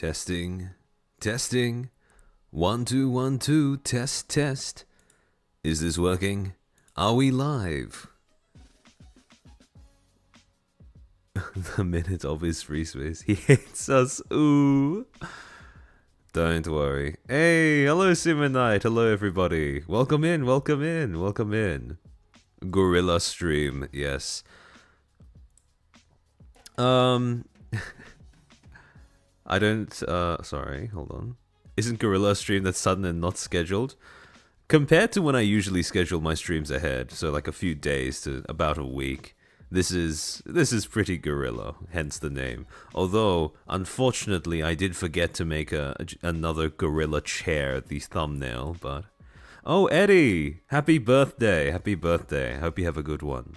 Testing. Testing. 1 2 1 2 test test. Is this working? Are we live? The minute of his free space. He hates us. Ooh. Don't worry. Hey, hello Simonite. Hello everybody. Welcome in, welcome in, welcome in. Gorilla stream, yes. I don't, sorry, hold on. Isn't Gorilla stream that's sudden and not scheduled? Compared to when I usually schedule my streams ahead, so like a few days to about a week, this is pretty Gorilla, hence the name. Although, unfortunately, I did forget to make another Gorilla chair, the thumbnail, but... Oh, Eddie! Happy birthday, happy birthday. Hope you have a good one.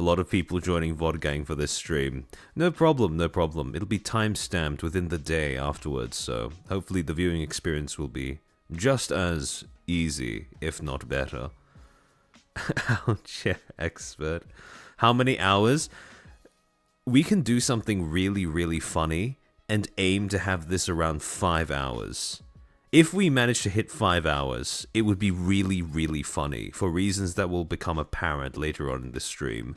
A lot of people joining VOD Gang for this stream. No problem, no problem. It'll be time-stamped within the day afterwards, so hopefully the viewing experience will be just as easy, if not better. Chair expert. How many hours? We can do something really, really funny and aim to have this around 5 hours. If we manage to hit 5 hours, it would be really, really funny for reasons that will become apparent later on in the stream.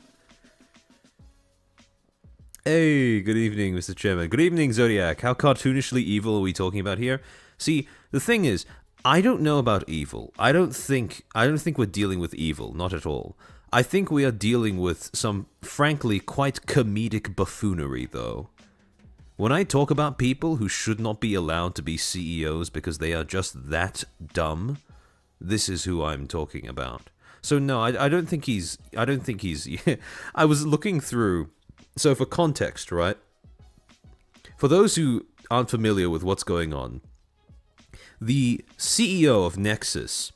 Hey, good evening, Mr. Chairman. Good evening, Zodiac. How cartoonishly evil are we talking about here? See, the thing is, I don't know about evil. I don't think we're dealing with evil, not at all. I think we are dealing with some, frankly, quite comedic buffoonery, though. When I talk about people who should not be allowed to be CEOs because they are just that dumb, this is who I'm talking about. So no, I don't think he's... I was looking through... So for context, right? For those who aren't familiar with what's going on, the CEO of Nexus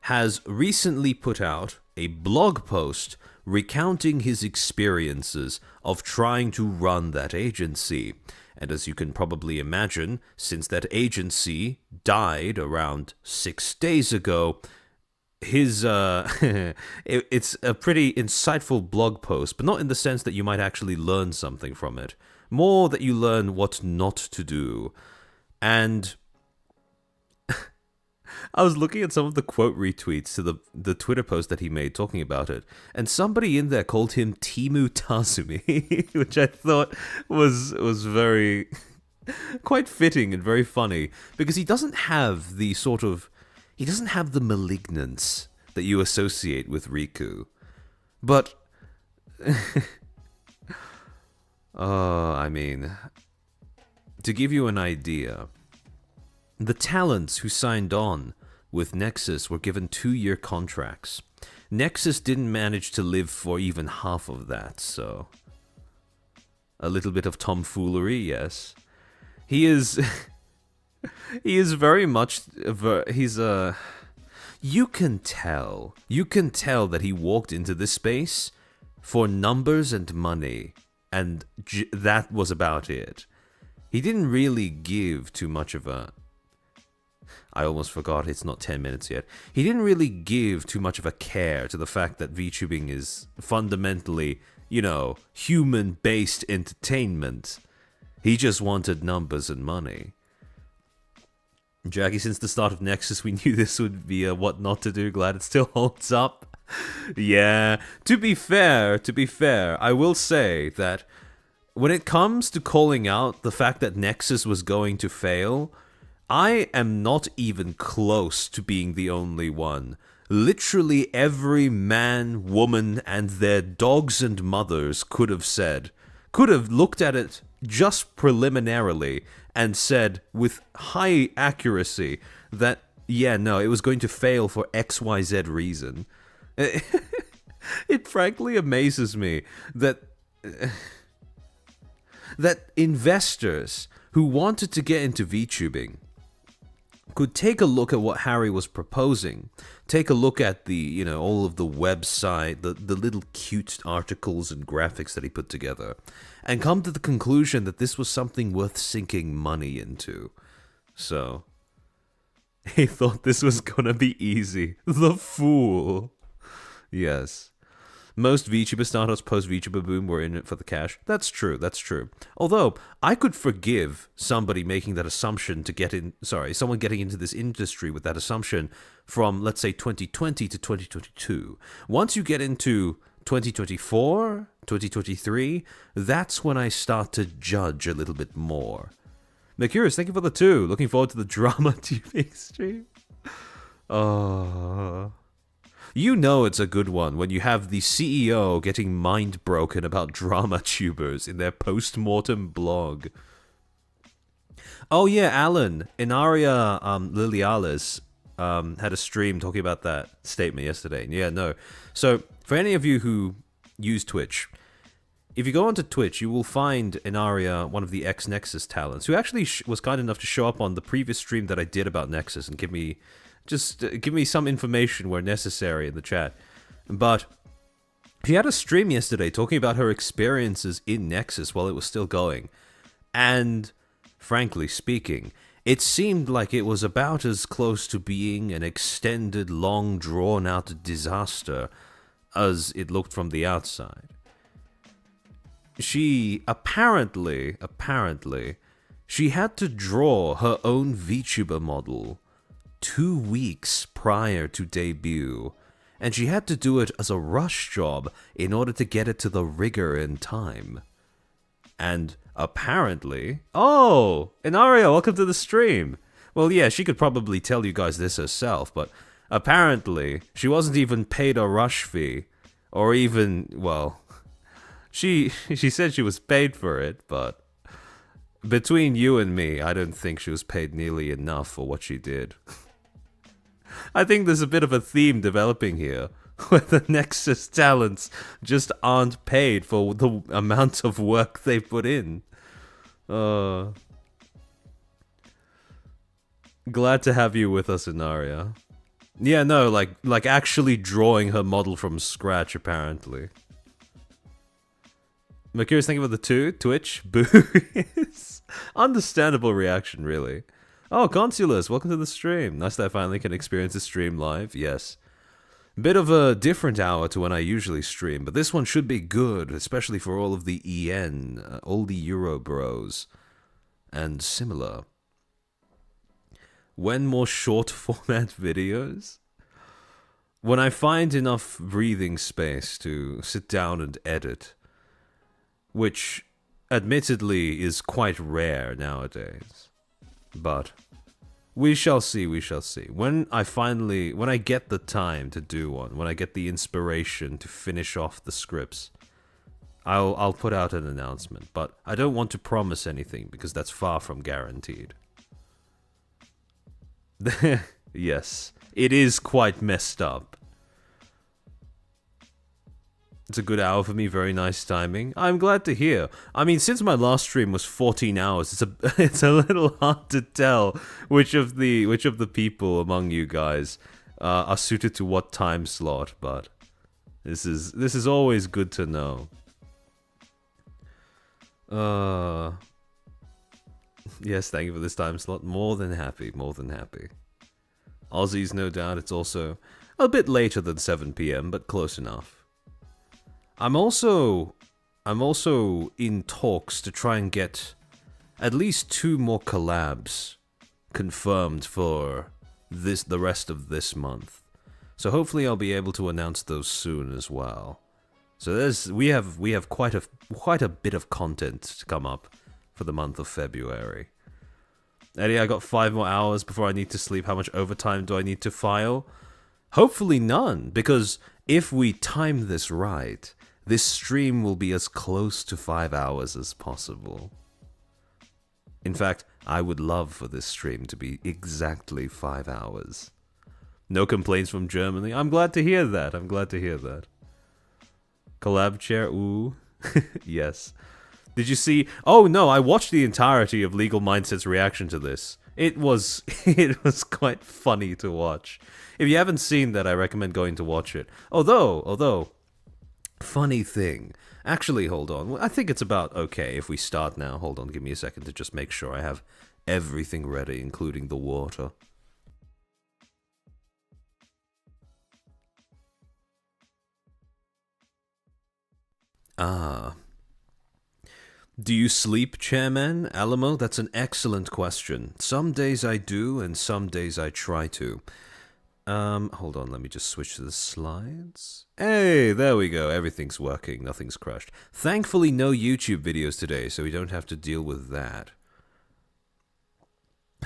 has recently put out a blog post recounting his experiences of trying to run that agency. And as you can probably imagine, since that agency died around 6 days ago, his it's a pretty insightful blog post, but not in the sense that you might actually learn something from it. More that you learn what not to do. And I was looking at some of the quote retweets to the Twitter post that he made talking about it, and somebody in there called him Timu Tazumi, which I thought was very quite fitting and very funny, because he doesn't have the malignance that you associate with Riku. But I mean, to give you an idea, the talents who signed on with Nexus were given 2-year contracts. Nexus didn't manage to live for even half of that, so... A little bit of tomfoolery, yes. He is... he is very much... He's a... You can tell that he walked into this space for numbers and money, and that was about it. He didn't really give too much of a... I almost forgot it's not 10 minutes yet. He didn't really give too much of a care to the fact that VTubing is fundamentally, you know, human-based entertainment. He just wanted numbers and money. Jackie, since the start of Nexus, we knew this would be a what not to do. Glad it still holds up. Yeah, to be fair, I will say that when it comes to calling out the fact that Nexus was going to fail, I am not even close to being the only one. Literally every man, woman, and their dogs and mothers could have looked at it just preliminarily and said with high accuracy that, yeah, no, it was going to fail for XYZ reason. It frankly amazes me that investors who wanted to get into VTubing could take a look at what Harry was proposing, take a look at the, you know, all of the website, the little cute articles and graphics that he put together, and come to the conclusion that this was something worth sinking money into. So, he thought this was gonna be easy. The fool. Yes. Most VTuber startups post VTuber boom were in it for the cash. That's true, that's true. Although, I could forgive somebody making that assumption to get in, someone getting into this industry with that assumption from, let's say, 2020 to 2022. Once you get into 2024, 2023, that's when I start to judge a little bit more. Mercurius, thank you for the 2. Looking forward to the drama tubing stream. You know it's a good one when you have the CEO getting mind broken about drama tubers in their Post-Mortem blog. Oh yeah, Alan, Inaria Lilialis had a stream talking about that statement yesterday. Yeah, no. So, for any of you who use Twitch, if you go onto Twitch, you will find Inaria, one of the ex-Nexus talents, who actually was kind enough to show up on the previous stream that I did about Nexus and give me some information where necessary in the chat. But she had a stream yesterday talking about her experiences in Nexus while it was still going. And, frankly speaking, it seemed like it was about as close to being an extended, long, drawn-out disaster as it looked from the outside. She apparently, she had to draw her own VTuber model 2 weeks prior to debut, and she had to do it as a rush job in order to get it to the rigger in time. And apparently... Oh! Inaria, welcome to the stream! Well, yeah, she could probably tell you guys this herself, but apparently she wasn't even paid a rush fee, or even, well... She said she was paid for it, but... Between you and me, I don't think she was paid nearly enough for what she did. I think there's a bit of a theme developing here, where the Nexus talents just aren't paid for the amount of work they put in. Glad to have you with us, Inaria. Yeah, no, like actually drawing her model from scratch, apparently. Mercurius, thank you for the 2. Twitch, boo. Understandable reaction, really. Oh, Consulus, welcome to the stream. Nice that I finally can experience the stream live. Yes. Bit of a different hour to when I usually stream, but this one should be good, especially for all of the EN, all the Euro bros, and similar. When more short format videos? When I find enough breathing space to sit down and edit, which admittedly is quite rare nowadays. But we shall see, we shall see. When I get the time to do one, when I get the inspiration to finish off the scripts, I'll put out an announcement. But I don't want to promise anything because that's far from guaranteed. Yes, it is quite messed up. It's a good hour for me, very nice timing. I'm glad to hear. I mean, since my last stream was 14 hours, it's a little hard to tell which of the people among you guys are suited to what time slot, but this is always good to know. Yes, thank you for this time slot. More than happy, more than happy. Aussies, no doubt. It's also a bit later than 7 PM, but close enough. I'm also in talks to try and get at least 2 more collabs confirmed for the rest of this month. So hopefully I'll be able to announce those soon as well. So we have quite a bit of content to come up for the month of February. Eddie, I got 5 more hours before I need to sleep. How much overtime do I need to file? Hopefully none, because if we time this right, this stream will be as close to 5 hours as possible. In fact, I would love for this stream to be exactly 5 hours. No complaints from Germany. I'm glad to hear that. I'm glad to hear that. Collab chair, ooh. Yes. Did you see... Oh no, I watched the entirety of Legal Mindset's reaction to this. It was quite funny to watch. If you haven't seen that, I recommend going to watch it. Although... Funny thing. Actually, hold on. I think it's about okay if we start now. Hold on, give me a second to just make sure I have everything ready, including the water. Ah. Do you sleep, Chairman? Alamo, that's an excellent question. Some days I do, and some days I try to. Hold on, let me just switch to the slides. Hey, there we go. Everything's working. Nothing's crashed. Thankfully, no YouTube videos today, so we don't have to deal with that.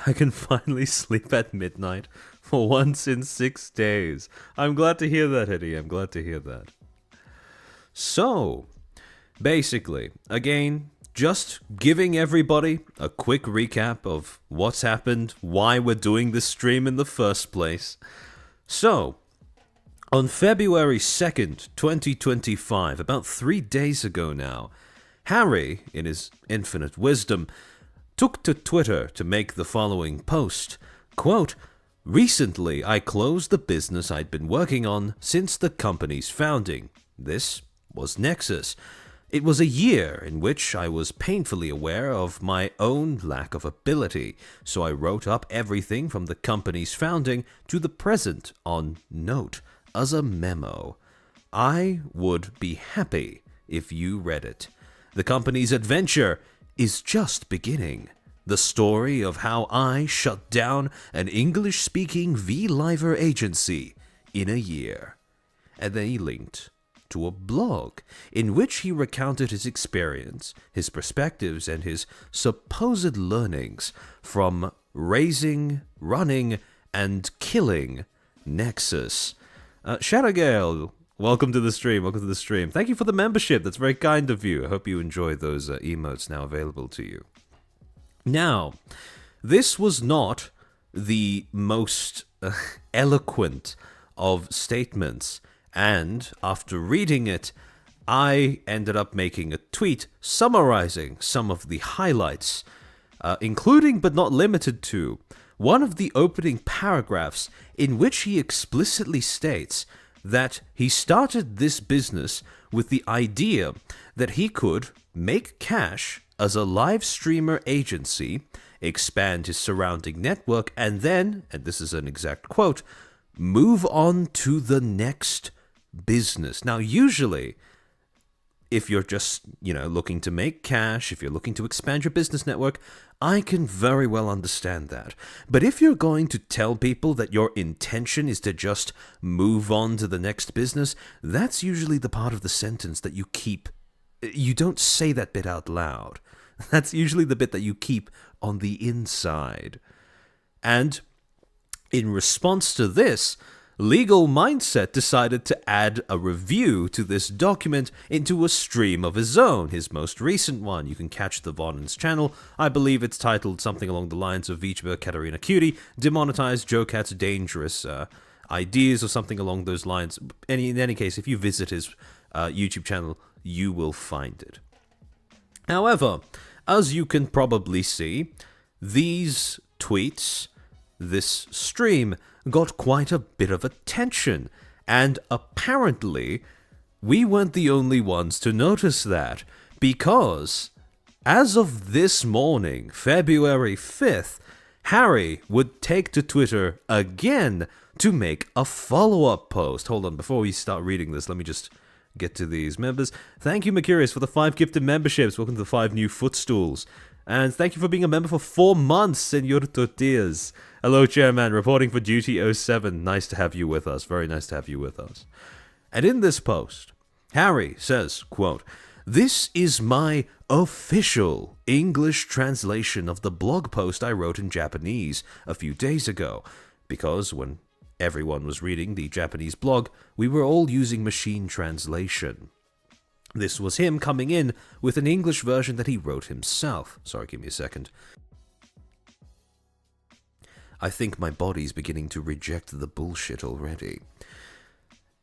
I can finally sleep at midnight for once in 6 days. I'm glad to hear that, Eddie. I'm glad to hear that. So, basically, again, just giving everybody a quick recap of what's happened, why we're doing this stream in the first place. So, on February 2nd, 2025, about 3 days ago now, Harry, in his infinite wisdom, took to Twitter to make the following post, quote, "Recently, I closed the business I'd been working on since the company's founding. This was Nexus. It was a year in which I was painfully aware of my own lack of ability, so I wrote up everything from the company's founding to the present on note as a memo. I would be happy if you read it. The company's adventure is just beginning. The story of how I shut down an English-speaking V-Liver agency in a year." And then he linked to a blog in which he recounted his experience, his perspectives, and his supposed learnings from raising, running, and killing Nexus. Shadowgale, welcome to the stream. Welcome to the stream. Thank you for the membership. That's very kind of you. I hope you enjoy those emotes now available to you. Now, this was not the most eloquent of statements, and after reading it, I ended up making a tweet summarizing some of the highlights, including but not limited to one of the opening paragraphs in which he explicitly states that he started this business with the idea that he could make cash as a live streamer agency, expand his surrounding network, and then, and this is an exact quote, move on to the next business. Now, usually, if you're just, looking to make cash, if you're looking to expand your business network, I can very well understand that. But if you're going to tell people that your intention is to just move on to the next business, that's usually the part of the sentence that you keep. You don't say that bit out loud. That's usually the bit that you keep on the inside. And in response to this, Legal Mindset decided to add a review to this document into a stream of his own, his most recent one. You can catch the Von's channel. I believe it's titled something along the lines of VTuber Katarina Cutie, demonetized Joe Cat's dangerous ideas or something along those lines. In any case, if you visit his YouTube channel, you will find it. However, as you can probably see, these tweets, this stream, got quite a bit of attention, and apparently we weren't the only ones to notice that, because as of this morning, February 5th, Harry would take to Twitter again to make a follow-up post. Hold on, before we start reading this, let me just get to these members. Thank you, Mercurius, for the 5 gifted memberships. Welcome to the 5 new Footstools. And thank you for being a member for 4 months, Senor Tortillas. Hello, Chairman, reporting for Duty 07. Nice to have you with us. Very nice to have you with us. And in this post, Harry says, quote, "This is my official English translation of the blog post I wrote in Japanese a few days ago, because when everyone was reading the Japanese blog, we were all using machine translation. This was him coming in with an English version that he wrote himself." Sorry, give me a second. I think my body's beginning to reject the bullshit already.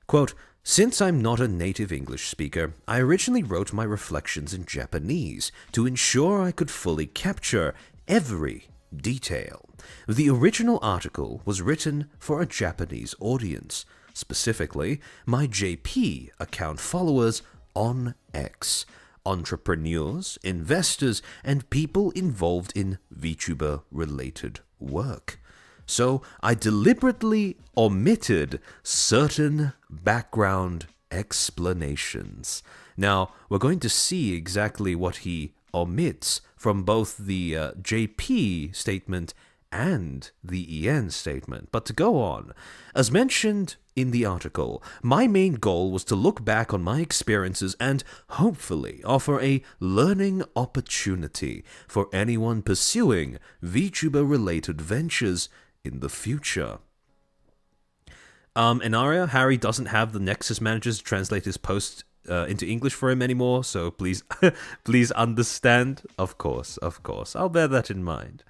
Quote, "Since I'm not a native English speaker, I originally wrote my reflections in Japanese to ensure I could fully capture every detail. The original article was written for a Japanese audience, specifically my JP account followers on X, entrepreneurs, investors, and people involved in VTuber-related work. So I deliberately omitted certain background explanations. Now, we're going to see exactly what he omits from both the JP statement and the EN statement. But to go on, as mentioned in the article, my main goal was to look back on my experiences and hopefully offer a learning opportunity for anyone pursuing VTuber-related ventures in the future. In Aria, Harry doesn't have the Nexus managers to translate his post into English for him anymore, so please, please understand. Of course, I'll bear that in mind.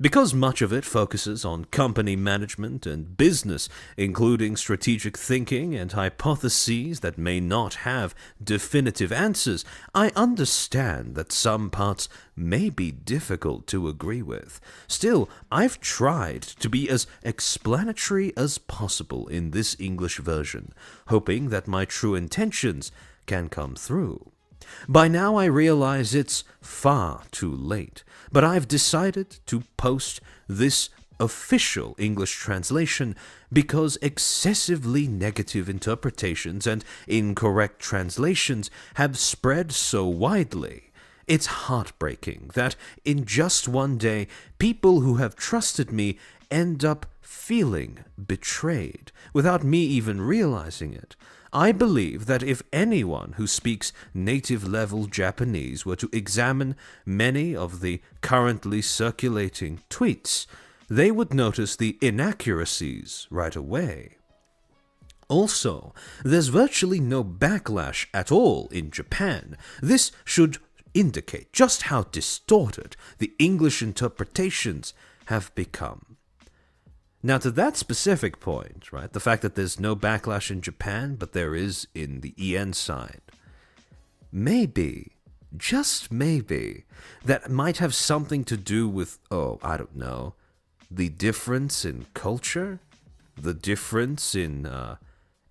Because much of it focuses on company management and business, including strategic thinking and hypotheses that may not have definitive answers, I understand that some parts may be difficult to agree with. Still, I've tried to be as explanatory as possible in this English version, hoping that my true intentions can come through. By now I realize it's far too late, but I've decided to post this official English translation because excessively negative interpretations and incorrect translations have spread so widely. It's heartbreaking that in just one day, people who have trusted me end up feeling betrayed without me even realizing it. I believe that if anyone who speaks native-level Japanese were to examine many of the currently circulating tweets, they would notice the inaccuracies right away. Also, there's virtually no backlash at all in Japan. This should indicate just how distorted the English interpretations have become. Now, to that specific point, right, the fact that there's no backlash in Japan, but there is in the EN side, maybe, just maybe, that might have something to do with, I don't know, the difference in culture, the difference in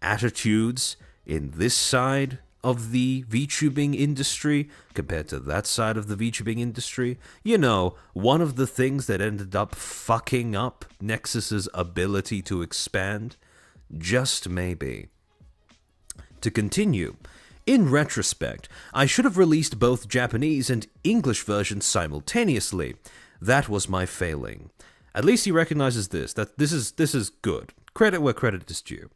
attitudes in this side of the VTubing industry compared to that side of the VTubing industry. You know, one of the things that ended up fucking up Nexus's ability to expand. Just maybe. To continue, in retrospect, I should have released both Japanese and English versions simultaneously. That was my failing. At least he recognizes this, that this is good. Credit where credit is due.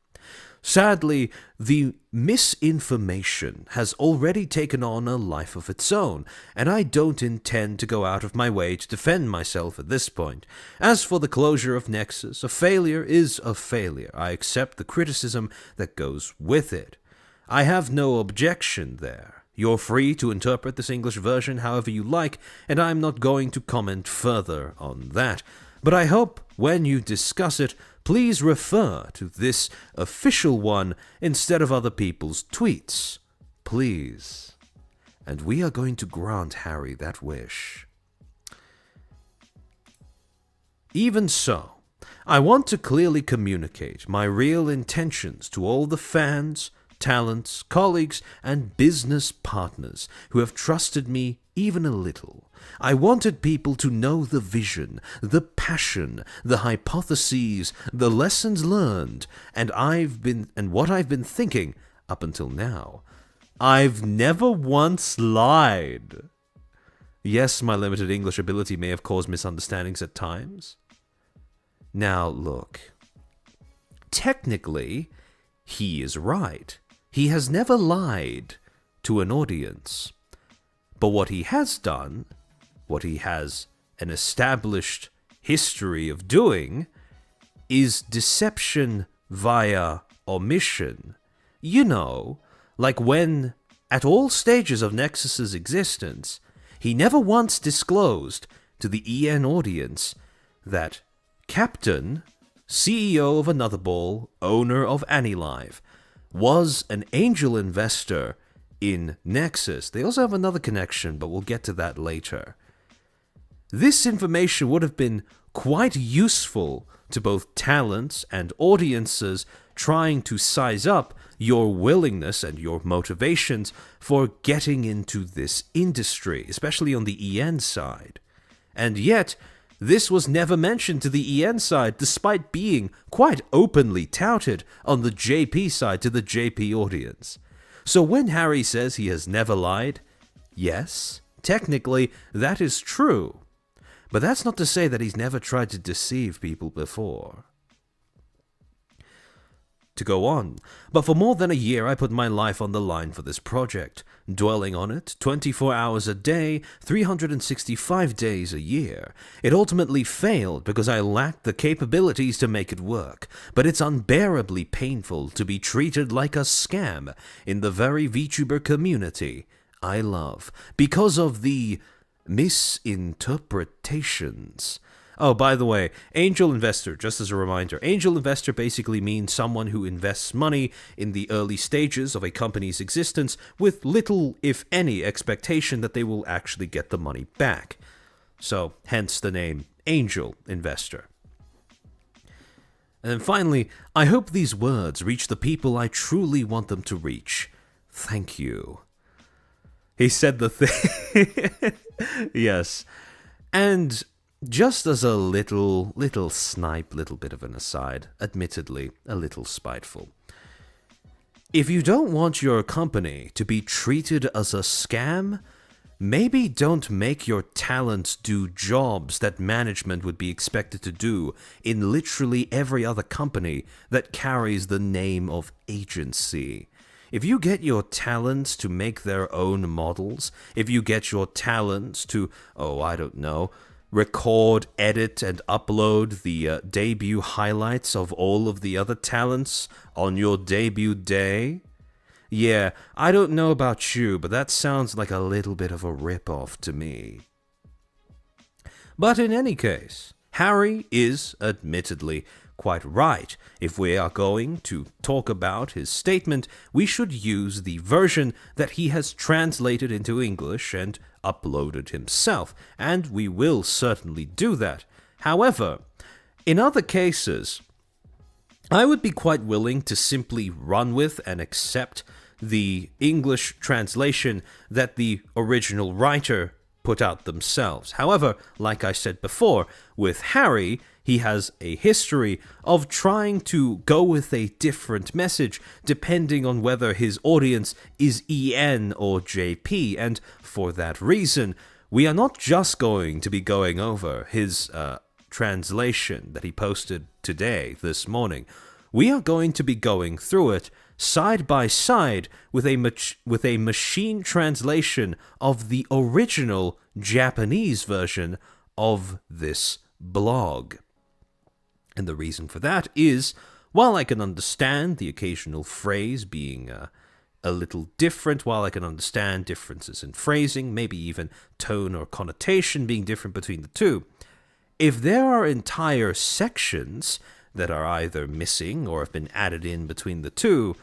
Sadly, the misinformation has already taken on a life of its own, and I don't intend to go out of my way to defend myself at this point. As for the closure of Nexus, a failure is a failure. I accept the criticism that goes with it. I have no objection there. You're free to interpret this English version however you like, and I'm not going to comment further on that. But I hope when you discuss it, please refer to this official one instead of other people's tweets. Please. And we are going to grant Harry that wish. Even so, I want to clearly communicate my real intentions to all the fans, talents, colleagues, and business partners who have trusted me even a little. I wanted people to know the vision, the passion, the hypotheses, the lessons learned, and what I've been thinking up until now. I've never once lied. Yes, my limited English ability may have caused misunderstandings at times. Now, look. Technically, he is right. He has never lied to an audience. But what he has done, what he has an established history of doing, is deception via omission. You know, like when, at all stages of Nexus's existence, he never once disclosed to the EN audience that Captain, CEO of Another Ball, owner of AniLive, was an angel investor in Nexus. They also have another connection, but we'll get to that later. This information would have been quite useful to both talents and audiences trying to size up your willingness and your motivations for getting into this industry, especially on the EN side. And yet, This was never mentioned to the EN side, despite being quite openly touted on the JP side to the JP audience. So when Harry says he has never lied, yes, technically that is true. But that's not to say that he's never tried to deceive people before. To go on, but for more than a year I put my life on the line for this project, dwelling on it 24 hours a day, 365 days a year. It ultimately failed because I lacked the capabilities to make it work, but it's unbearably painful to be treated like a scam in the very VTuber community I love because of the misinterpretations. Oh, by the way, angel investor, just as a reminder, angel investor basically means someone who invests money in the early stages of a company's existence with little, if any, expectation that they will actually get the money back. So, hence the name angel investor. And then finally, I hope these words reach the people I truly want them to reach. Thank you. He said the thing. Yes. And just as a little snipe, little bit of an aside, admittedly a little spiteful. If you don't want your company to be treated as a scam, maybe don't make your talents do jobs that management would be expected to do in literally every other company that carries the name of agency. If you get your talents to make their own models, if you get your talents to, record, edit, and upload the debut highlights of all of the other talents on your debut day. Yeah, I don't know about you, but that sounds like a little bit of a rip-off to me. But in any case, Harry is admittedly quite right. If we are going to talk about his statement, we should use the version that he has translated into English and uploaded himself, and we will certainly do that. However, in other cases, I would be quite willing to simply run with and accept the English translation that the original writer put out themselves. However, like I said before, with Harry, he has a history of trying to go with a different message depending on whether his audience is EN or JP, and for that reason, we are not just going to be going over his translation that he posted today, this morning. We are going to be going through it side by side with a machine translation of the original Japanese version of this blog. And the reason for that is, while I can understand the occasional phrase being a little different, while I can understand differences in phrasing, maybe even tone or connotation being different between the two, if there are entire sections that are either missing or have been added in between the two,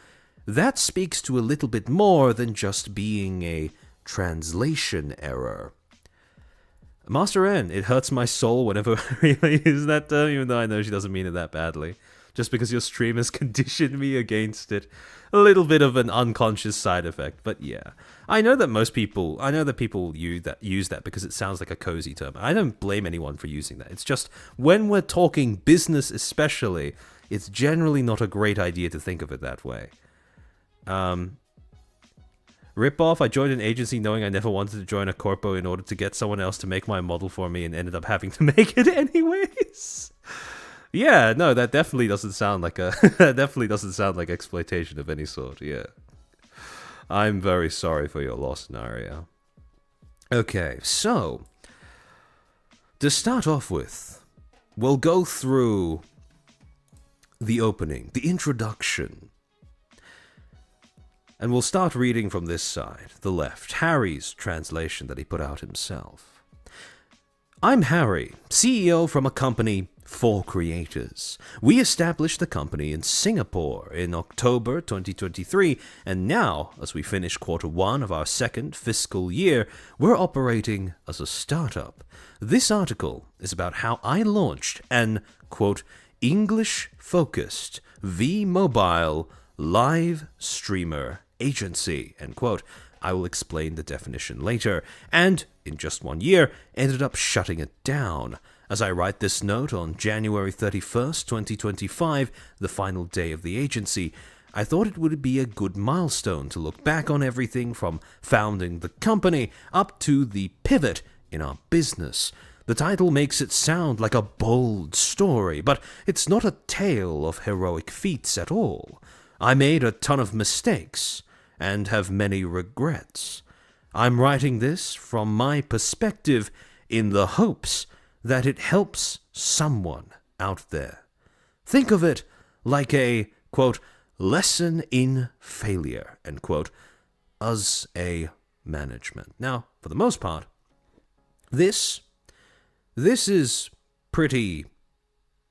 that speaks to a little bit more than just being a translation error. Master N, it hurts my soul whenever I use that term, even though I know she doesn't mean it that badly. Just because your stream has conditioned me against it. A little bit of an unconscious side effect, but yeah. I know that people use that because it sounds like a cozy term. I don't blame anyone for using that. It's just, when we're talking business especially, it's generally not a great idea to think of it that way. Rip off, I joined an agency knowing I never wanted to join a corpo in order to get someone else to make my model for me and ended up having to make it anyways. Yeah, no, that definitely doesn't sound like exploitation of any sort, yeah. I'm very sorry for your loss, Naria. Okay, so to start off with, we'll go through the opening, the introduction. And we'll start reading from this side, the left, Harry's translation that he put out himself. I'm Harry, CEO from a company for creators. We established the company in Singapore in October 2023, and now, as we finish Q1 of our second fiscal year, we're operating as a startup. This article is about how I launched an, quote, English-focused V-Mobile live streamer agency, end quote. I will explain the definition later, and in just 1 year, ended up shutting it down. As I write this note on January 31st, 2025, the final day of the agency, I thought it would be a good milestone to look back on everything from founding the company up to the pivot in our business. The title makes it sound like a bold story, but it's not a tale of heroic feats at all. I made a ton of mistakes and have many regrets. I'm writing this from my perspective in the hopes that it helps someone out there. Think of it like a, quote, lesson in failure, end quote, as a management. Now, for the most part, this is pretty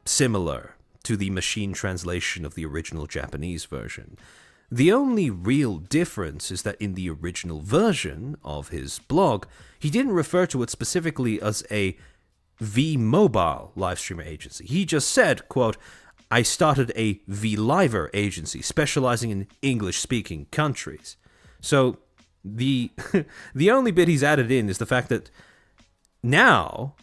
similar to the machine translation of the original Japanese version. The only real difference is that in the original version of his blog, he didn't refer to it specifically as a V-Mobile live streamer agency. He just said, quote, I started a V-Liver agency specializing in English-speaking countries. So the only bit he's added in is the fact that now,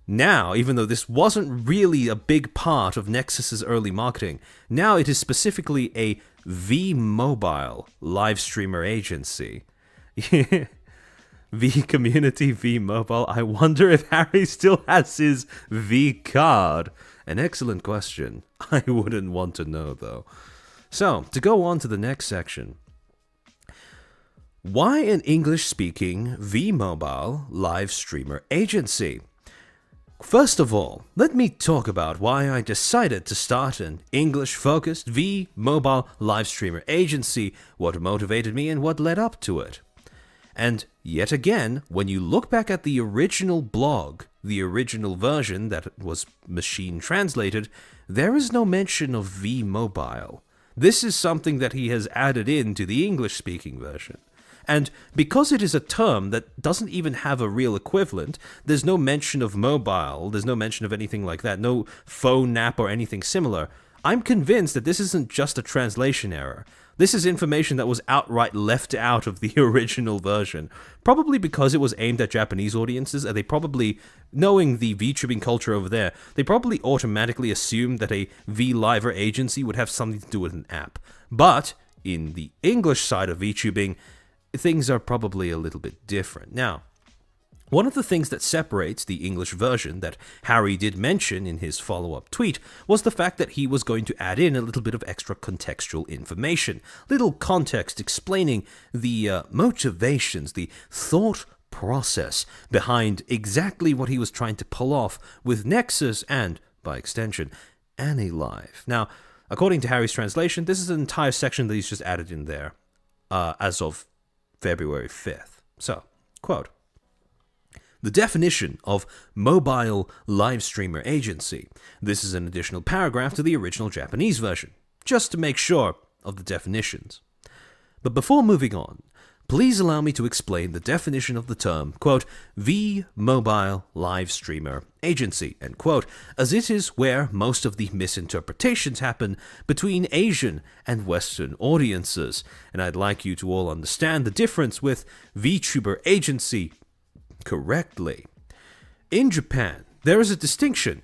even though this wasn't really a big part of Nexus's early marketing, now it is specifically a V-Mobile live streamer agency. V Community, V Mobile. I wonder if Harry still has his V card. An excellent question. I wouldn't want to know, though. So, to go on to the next section. Why an English-speaking V-Mobile live streamer agency? First of all, let me talk about why I decided to start an English-focused V-Mobile live streamer agency, what motivated me, and what led up to it. And yet again, when you look back at the original blog, the original version that was machine translated, there is no mention of V-Mobile. This is something that he has added into the English-speaking version. And because it is a term that doesn't even have a real equivalent, there's no mention of mobile, there's no mention of anything like that, no phone app or anything similar, I'm convinced that this isn't just a translation error. This is information that was outright left out of the original version, probably because it was aimed at Japanese audiences, and they probably, knowing the VTubing culture over there, they probably automatically assumed that a V-Liver agency would have something to do with an app. But in the English side of VTubing, things are probably a little bit different. Now, one of the things that separates the English version that Harry did mention in his follow-up tweet was the fact that he was going to add in a little bit of extra contextual information, little context explaining the motivations, the thought process behind exactly what he was trying to pull off with Nexus and, by extension, AniLive. Now, according to Harry's translation, this is an entire section that he's just added in there as of February 5th. So, quote, the definition of mobile live streamer agency. This is an additional paragraph to the original Japanese version, just to make sure of the definitions. But before moving on, please allow me to explain the definition of the term, quote, V-Mobile Live Streamer Agency, end quote, as it is where most of the misinterpretations happen between Asian and Western audiences, and I'd like you to all understand the difference with VTuber agency correctly. In Japan, there is a distinction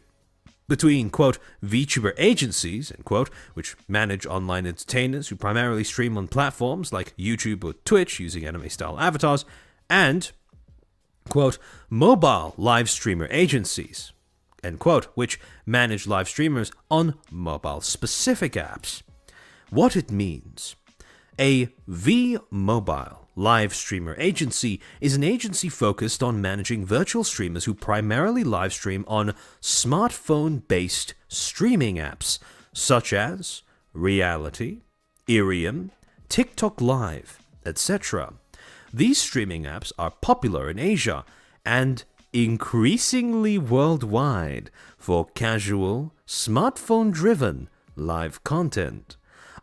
between, quote, VTuber agencies, end quote, which manage online entertainers who primarily stream on platforms like YouTube or Twitch using anime-style avatars, and, quote, mobile live streamer agencies, end quote, which manage live streamers on mobile-specific apps. What it means. A V-Mobile live streamer agency is an agency focused on managing virtual streamers who primarily live stream on smartphone-based streaming apps such as Reality, Irium, TikTok Live, etc. These streaming apps are popular in Asia and increasingly worldwide for casual, smartphone-driven live content.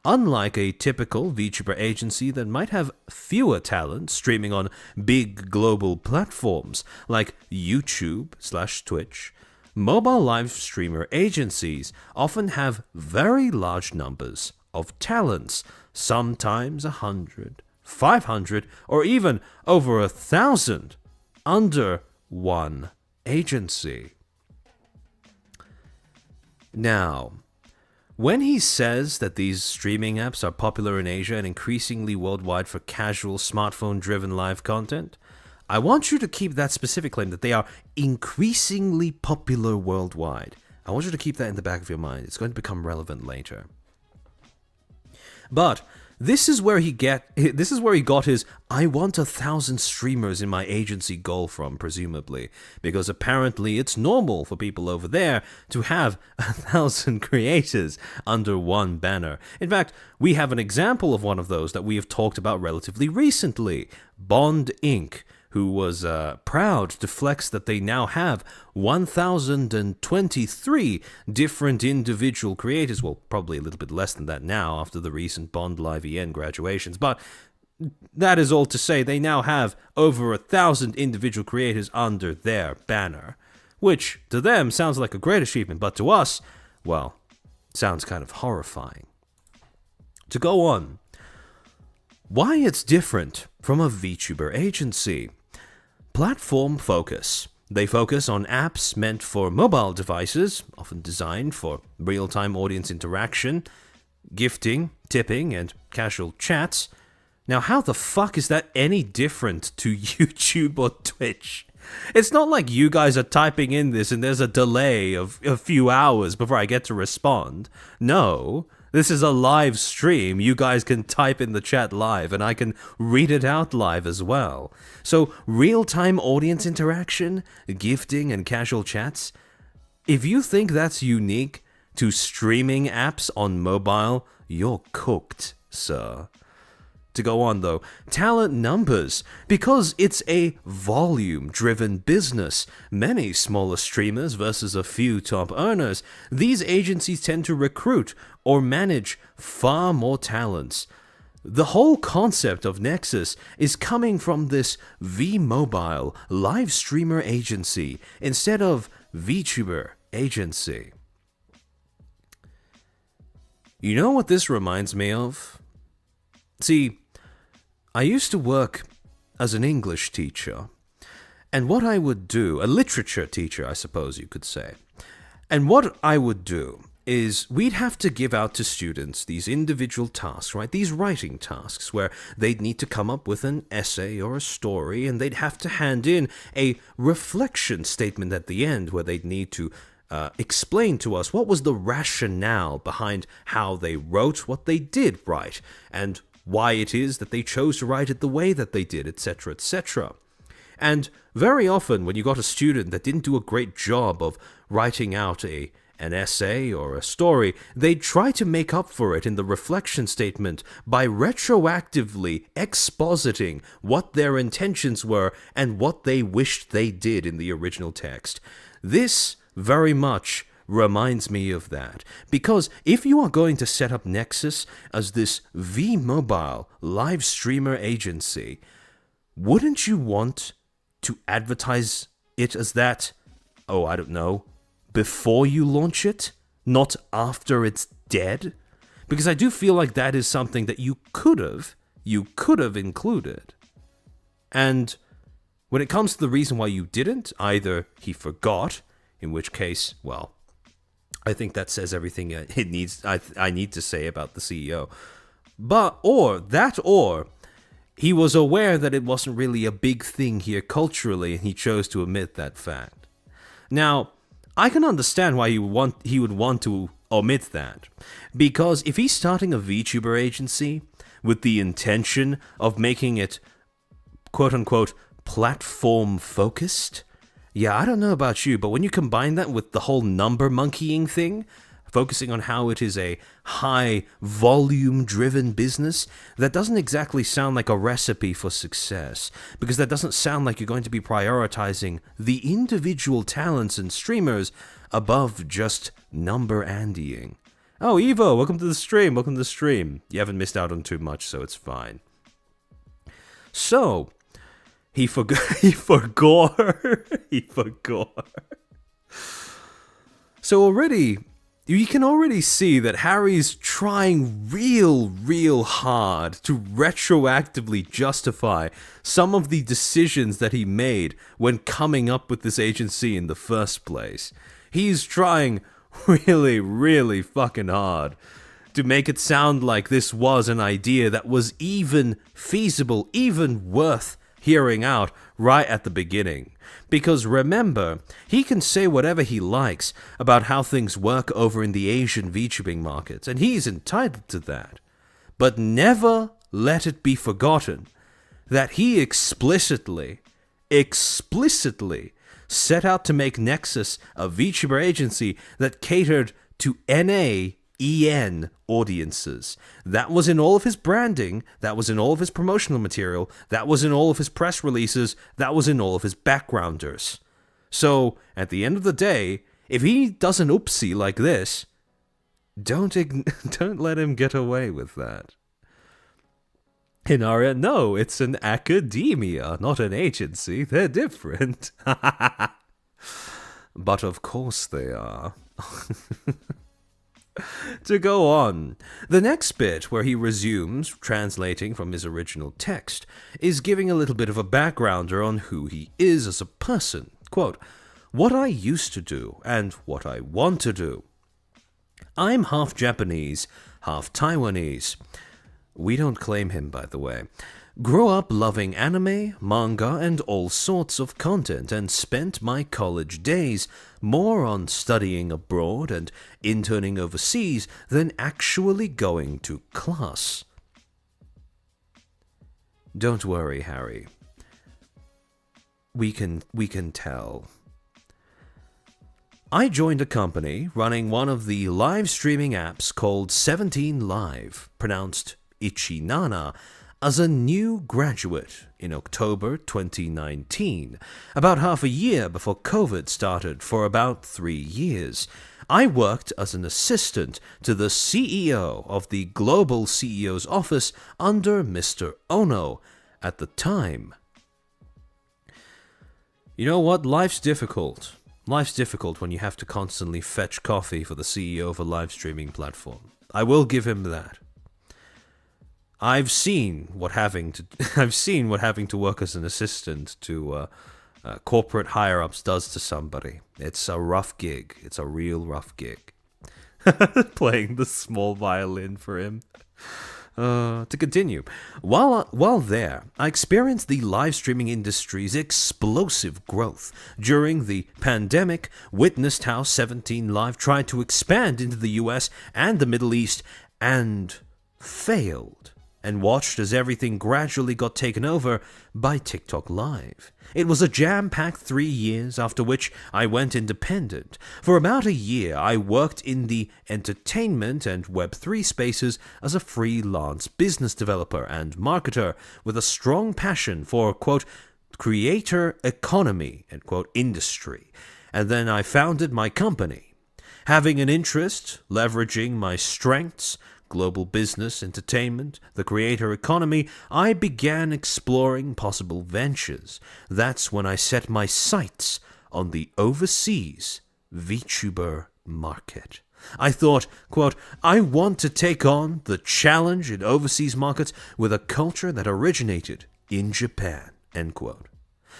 Unlike a typical VTuber agency that might have fewer talent streaming on big global platforms like YouTube/Twitch, mobile live streamer agencies often have very large numbers of talents, sometimes 100, 500, or even over 1,000 under one agency. Now, when he says that these streaming apps are popular in Asia and increasingly worldwide for casual smartphone-driven live content, I want you to keep that specific claim that they are increasingly popular worldwide. I want you to keep that in the back of your mind. It's going to become relevant later. But this is where he got his "I want 1,000 streamers in my agency" goal from, presumably, because apparently it's normal for people over there to have 1,000 creators under one banner. In fact, we have an example of one of those that we have talked about relatively recently, Bond Inc., who was proud to flex that they now have 1,023 different individual creators. Well, probably a little bit less than that now after the recent Bond Live EN graduations, but that is all to say they now have over 1,000 individual creators under their banner, which to them sounds like a great achievement, but to us, well, sounds kind of horrifying. To go on, why it's different from a VTuber agency. Platform focus. They focus on apps meant for mobile devices, often designed for real-time audience interaction, gifting, tipping, and casual chats. Now, how the fuck is that any different to YouTube or Twitch? It's not like you guys are typing in this and there's a delay of a few hours before I get to respond. No. This is a live stream. You guys can type in the chat live, and I can read it out live as well. So, real-time audience interaction, gifting, and casual chats. If you think that's unique to streaming apps on mobile, you're cooked, sir. To go on though, talent numbers. Because it's a volume-driven business, many smaller streamers versus a few top earners, these agencies tend to recruit or manage far more talents. The whole concept of Nexus is coming from this V-Mobile live streamer agency instead of VTuber agency. You know what this reminds me of? See, I used to work as an English teacher, and what I would do, a literature teacher, I suppose you could say, and what I would do is we'd have to give out to students these individual tasks, right? These writing tasks where they'd need to come up with an essay or a story, and they'd have to hand in a reflection statement at the end where they'd need to explain to us what was the rationale behind how they wrote what they did write, and why it is that they chose to write it the way that they did, etc., etc. And very often when you got a student that didn't do a great job of writing out an essay or a story, they'd try to make up for it in the reflection statement by retroactively expositing what their intentions were and what they wished they did in the original text. This very much reminds me of that, because if you are going to set up Nexus as this V-Mobile live streamer agency, wouldn't you want to advertise it as that, oh, I don't know, before you launch it, not after it's dead? Because I do feel like that is something that you could have included. And when it comes to the reason why you didn't, either he forgot, in which case, well, I think that says everything I need to say about the CEO. Or he was aware that it wasn't really a big thing here culturally, and he chose to omit that fact. Now, I can understand why he would want to omit that, because if he's starting a VTuber agency with the intention of making it quote-unquote platform-focused, yeah, I don't know about you, but when you combine that with the whole number monkeying thing, focusing on how it is a high volume-driven business, that doesn't exactly sound like a recipe for success, because that doesn't sound like you're going to be prioritizing the individual talents and streamers above just number andying. Oh, Evo, welcome to the stream, You haven't missed out on too much, so it's fine. So, he forgot. So already, you can already see that Harry's trying real hard to retroactively justify some of the decisions that he made when coming up with this agency in the first place. He's trying really, really fucking hard to make it sound like this was an idea that was even feasible, even worth hearing out right at the beginning. Because remember, he can say whatever he likes about how things work over in the Asian VTubing markets, and he's entitled to that. But never let it be forgotten that he explicitly set out to make Nexus a VTuber agency that catered to NAEN audiences. That was in all of his branding, that was in all of his promotional material, that was in all of his press releases, that was in all of his backgrounders. So, at the end of the day, if he does an oopsie like this, don't let him get away with that. Inaria, no, it's an academia, not an agency. They're different. But of course they are. To go on, the next bit where he resumes translating from his original text is giving a little bit of a backgrounder on who he is as a person. Quote, "What I used to do and what I want to do. I'm half Japanese, half Taiwanese." We don't claim him, by the way. "Grew up loving anime, manga, and all sorts of content, and spent my college days more on studying abroad and interning overseas than actually going to class." Don't worry, Harry. We can tell. "I joined a company running one of the live streaming apps called 17 Live, pronounced Ichinana, as a new graduate in October 2019, about half a year before COVID started for about 3 years. I worked as an assistant to the CEO of the global CEO's office under Mr. Ono at the time." You know what? Life's difficult. Life's difficult when you have to constantly fetch coffee for the CEO of a live streaming platform. I will give him that. I've seen what having to work as an assistant to corporate higher-ups does to somebody. It's a rough gig. It's a real rough gig. Playing the small violin for him. To continue, while there, I experienced the live streaming industry's explosive growth. During the pandemic, witnessed how 17 Live tried to expand into the US and the Middle East and failed, and watched as everything gradually got taken over by TikTok Live. It was a jam-packed 3 years, after which I went independent. For about a year, I worked in the entertainment and Web3 spaces as a freelance business developer and marketer with a strong passion for, quote, creator economy, end quote, industry. And then I founded my company. Having an interest, leveraging my strengths, global business, entertainment, the creator economy, I began exploring possible ventures. That's when I set my sights on the overseas VTuber market. I thought, quote, I want to take on the challenge in overseas markets with a culture that originated in Japan, end quote.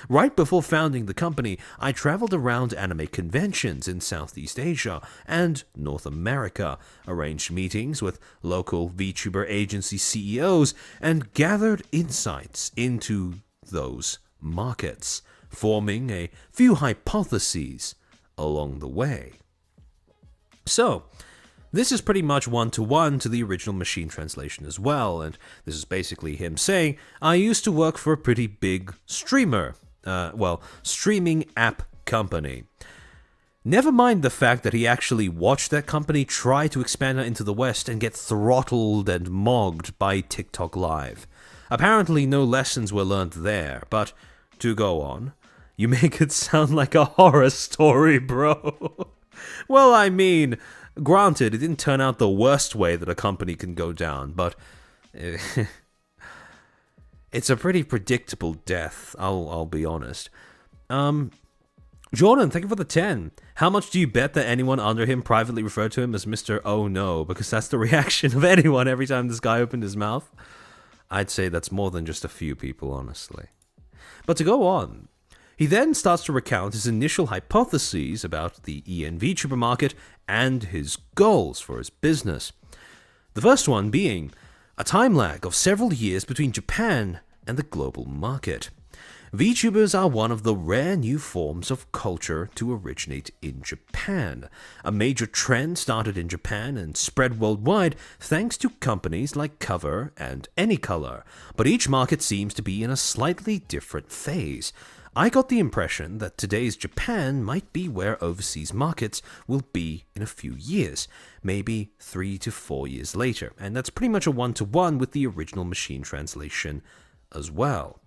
Right before founding the company, I traveled around anime conventions in Southeast Asia and North America, arranged meetings with local VTuber agency CEOs, and gathered insights into those markets, forming a few hypotheses along the way. So, this is pretty much one-to-one to the original machine translation as well, and this is basically him saying, I used to work for a pretty big streaming app company. Never mind the fact that he actually watched that company try to expand into the West and get throttled and mogged by TikTok Live. Apparently no lessons were learned there, but to go on, you make it sound like a horror story, bro. Well, I mean, granted, it didn't turn out the worst way that a company can go down, but it's a pretty predictable death, I'll be honest. Jordan, thank you for the 10. How much do you bet that anyone under him privately referred to him as Mr. Oh No? Because that's the reaction of anyone every time this guy opened his mouth. I'd say that's more than just a few people, honestly. But to go on, He then starts to recount his initial hypotheses about the EN VTuber market and his goals for his business. The first one being a time lag of several years between Japan and the global market. VTubers are one of the rare new forms of culture to originate in Japan. A major trend started in Japan and spread worldwide thanks to companies like Cover and Anycolor, but each market seems to be in a slightly different phase. I got the impression that today's Japan might be where overseas markets will be in a few years, maybe 3 to 4 years later, and that's pretty much a one-to-one with the original machine translation as well.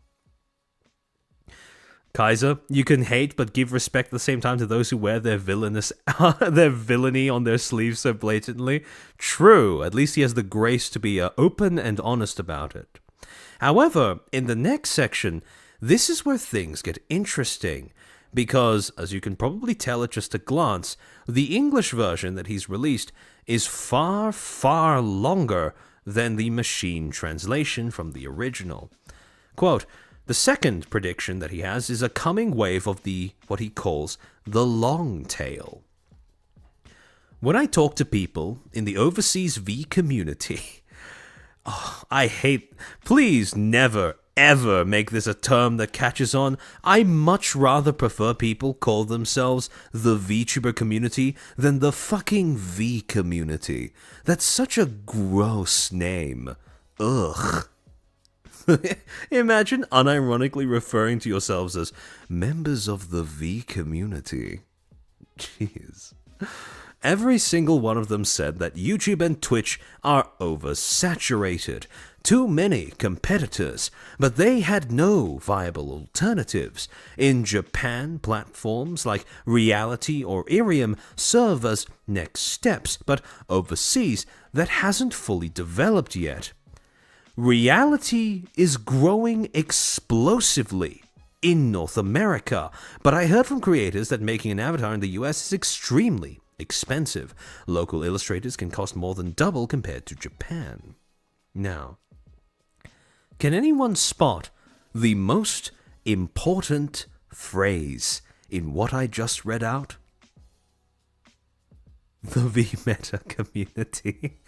Kaiser, you can hate but give respect at the same time to those who wear their their villainy on their sleeves so blatantly. True, at least he has the grace to be open and honest about it. However, in the next section, this is where things get interesting, because, as you can probably tell at just a glance, the English version that he's released is far, far longer than the machine translation from the original. Quote, the second prediction that he has is a coming wave of what he calls the long tail. When I talk to people in the overseas V community, please never, ever make this a term that catches on. I much rather prefer people call themselves the VTuber community than the fucking V community. That's such a gross name. Ugh. Imagine unironically referring to yourselves as members of the V community. Jeez. Every single one of them said that YouTube and Twitch are oversaturated, too many competitors, but they had no viable alternatives. In Japan, platforms like Reality or Irium serve as next steps, but overseas, that hasn't fully developed yet. Reality is growing explosively in North America, but I heard from creators that making an avatar in the US is extremely expensive. Local illustrators can cost more than double compared to Japan. Now, can anyone spot the most important phrase in what I just read out? The V-Meta community.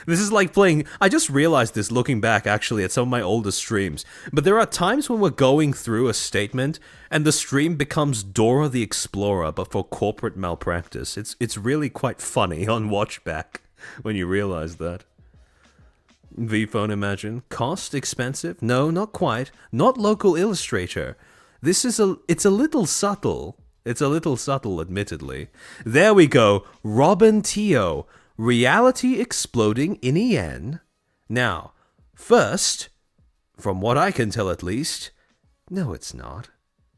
This is like playing... I just realized this looking back, actually, at some of my older streams. But there are times when we're going through a statement, and the stream becomes Dora the Explorer, but for corporate malpractice. It's really quite funny on watchback when you realize that. V-Phone, imagine. Cost? Expensive? No, not quite. Not local illustrator. It's a little subtle. It's a little subtle, admittedly. There we go. Robin Teo. Reality exploding in EN. Now, first, from what I can tell at least, no, it's not.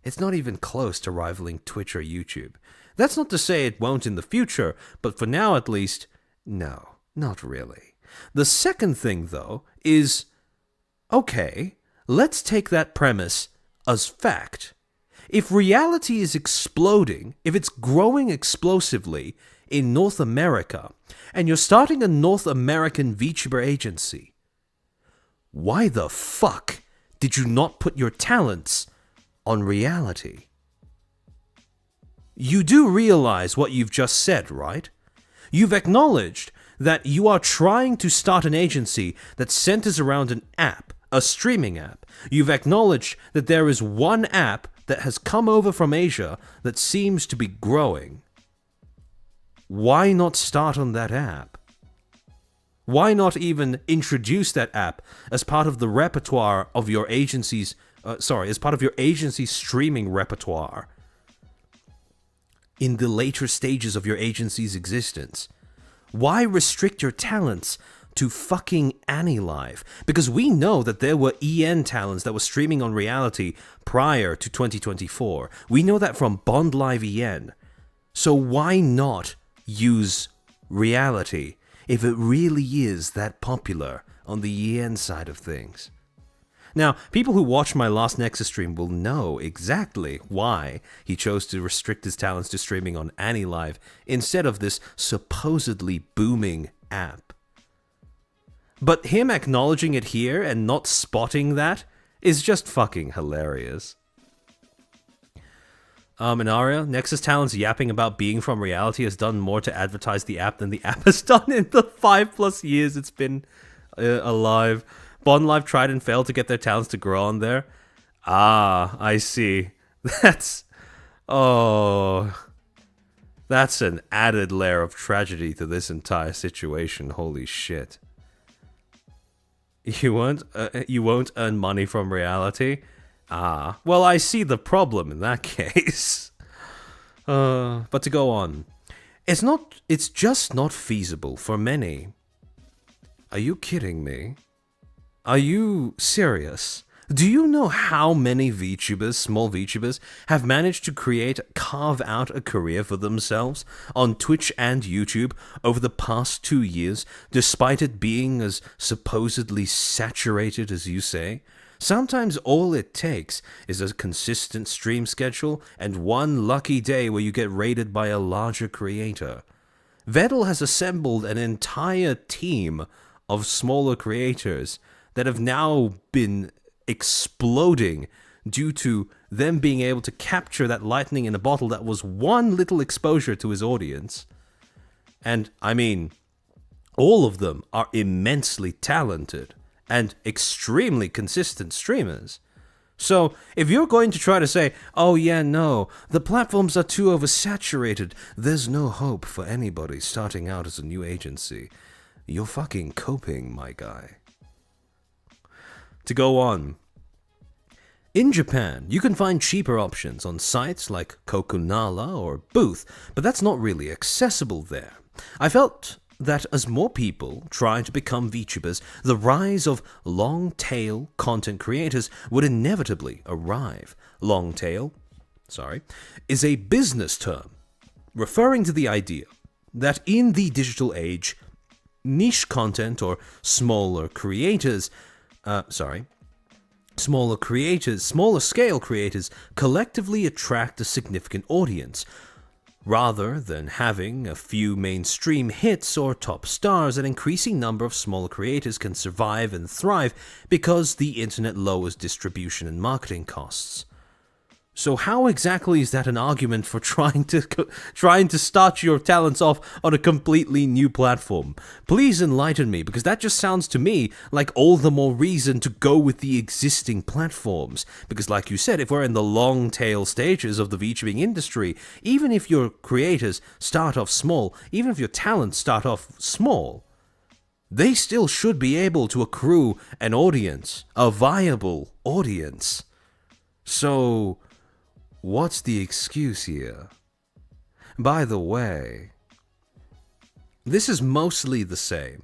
It's not even close to rivaling Twitch or YouTube. That's not to say it won't in the future, but for now at least, no, not really. The second thing, though, is, okay, let's take that premise as fact. If reality is exploding, if it's growing explosively in North America, and you're starting a North American VTuber agency, why the fuck did you not put your talents on reality? You do realize what you've just said, right? You've acknowledged that you are trying to start an agency that centers around an app, a streaming app. You've acknowledged that there is one app that has come over from Asia that seems to be growing. Why not start on that app? Why not even introduce that app as part of the repertoire of your agency's, as part of your agency's streaming repertoire in the later stages of your agency's existence? Why restrict your talents to fucking AniLive? Because we know that there were EN talents that were streaming on reality prior to 2024. We know that from Bond Live EN. So why not use reality if it really is that popular on the EN side of things? Now, people who watched my last Nexus stream will know exactly why he chose to restrict his talents to streaming on AniLive instead of this supposedly booming app. But him acknowledging it here and not spotting that is just fucking hilarious. Inaria, Nexus talents yapping about being from reality has done more to advertise the app than the app has done in the 5+ years it's been alive. Bond Life tried and failed to get their talents to grow on there. Ah, I see. That's an added layer of tragedy to this entire situation. Holy shit. You won't earn money from reality? Ah, well, I see the problem in that case. But to go on. It's just not feasible for many. Are you kidding me? Are you serious? Do you know how many VTubers, small VTubers, have managed to carve out a career for themselves on Twitch and YouTube over the past 2 years, despite it being as supposedly saturated as you say? Sometimes all it takes is a consistent stream schedule and one lucky day where you get raided by a larger creator. Vettel has assembled an entire team of smaller creators that have now been exploding due to them being able to capture that lightning in a bottle that was one little exposure to his audience. And, I mean, all of them are immensely talented and extremely consistent streamers. So, if you're going to try to say, oh yeah, no, the platforms are too oversaturated, there's no hope for anybody starting out as a new agency, you're fucking coping, my guy. To go on. In Japan, you can find cheaper options on sites like Kokunala or Booth, but that's not really accessible there. I felt that as more people try to become VTubers, the rise of long-tail content creators would inevitably arrive. Long-tail, is a business term referring to the idea that in the digital age, niche content or smaller scale creators collectively attract a significant audience, rather than having a few mainstream hits or top stars. An increasing number of smaller creators can survive and thrive because the internet lowers distribution and marketing costs. So how exactly is that an argument for trying to start your talents off on a completely new platform? Please enlighten me, because that just sounds to me like all the more reason to go with the existing platforms. Because like you said, if we're in the long tail stages of the VTubing industry, even if your creators start off small, even if your talents start off small, they still should be able to accrue an audience, a viable audience. So what's the excuse here? By the way, this is mostly the same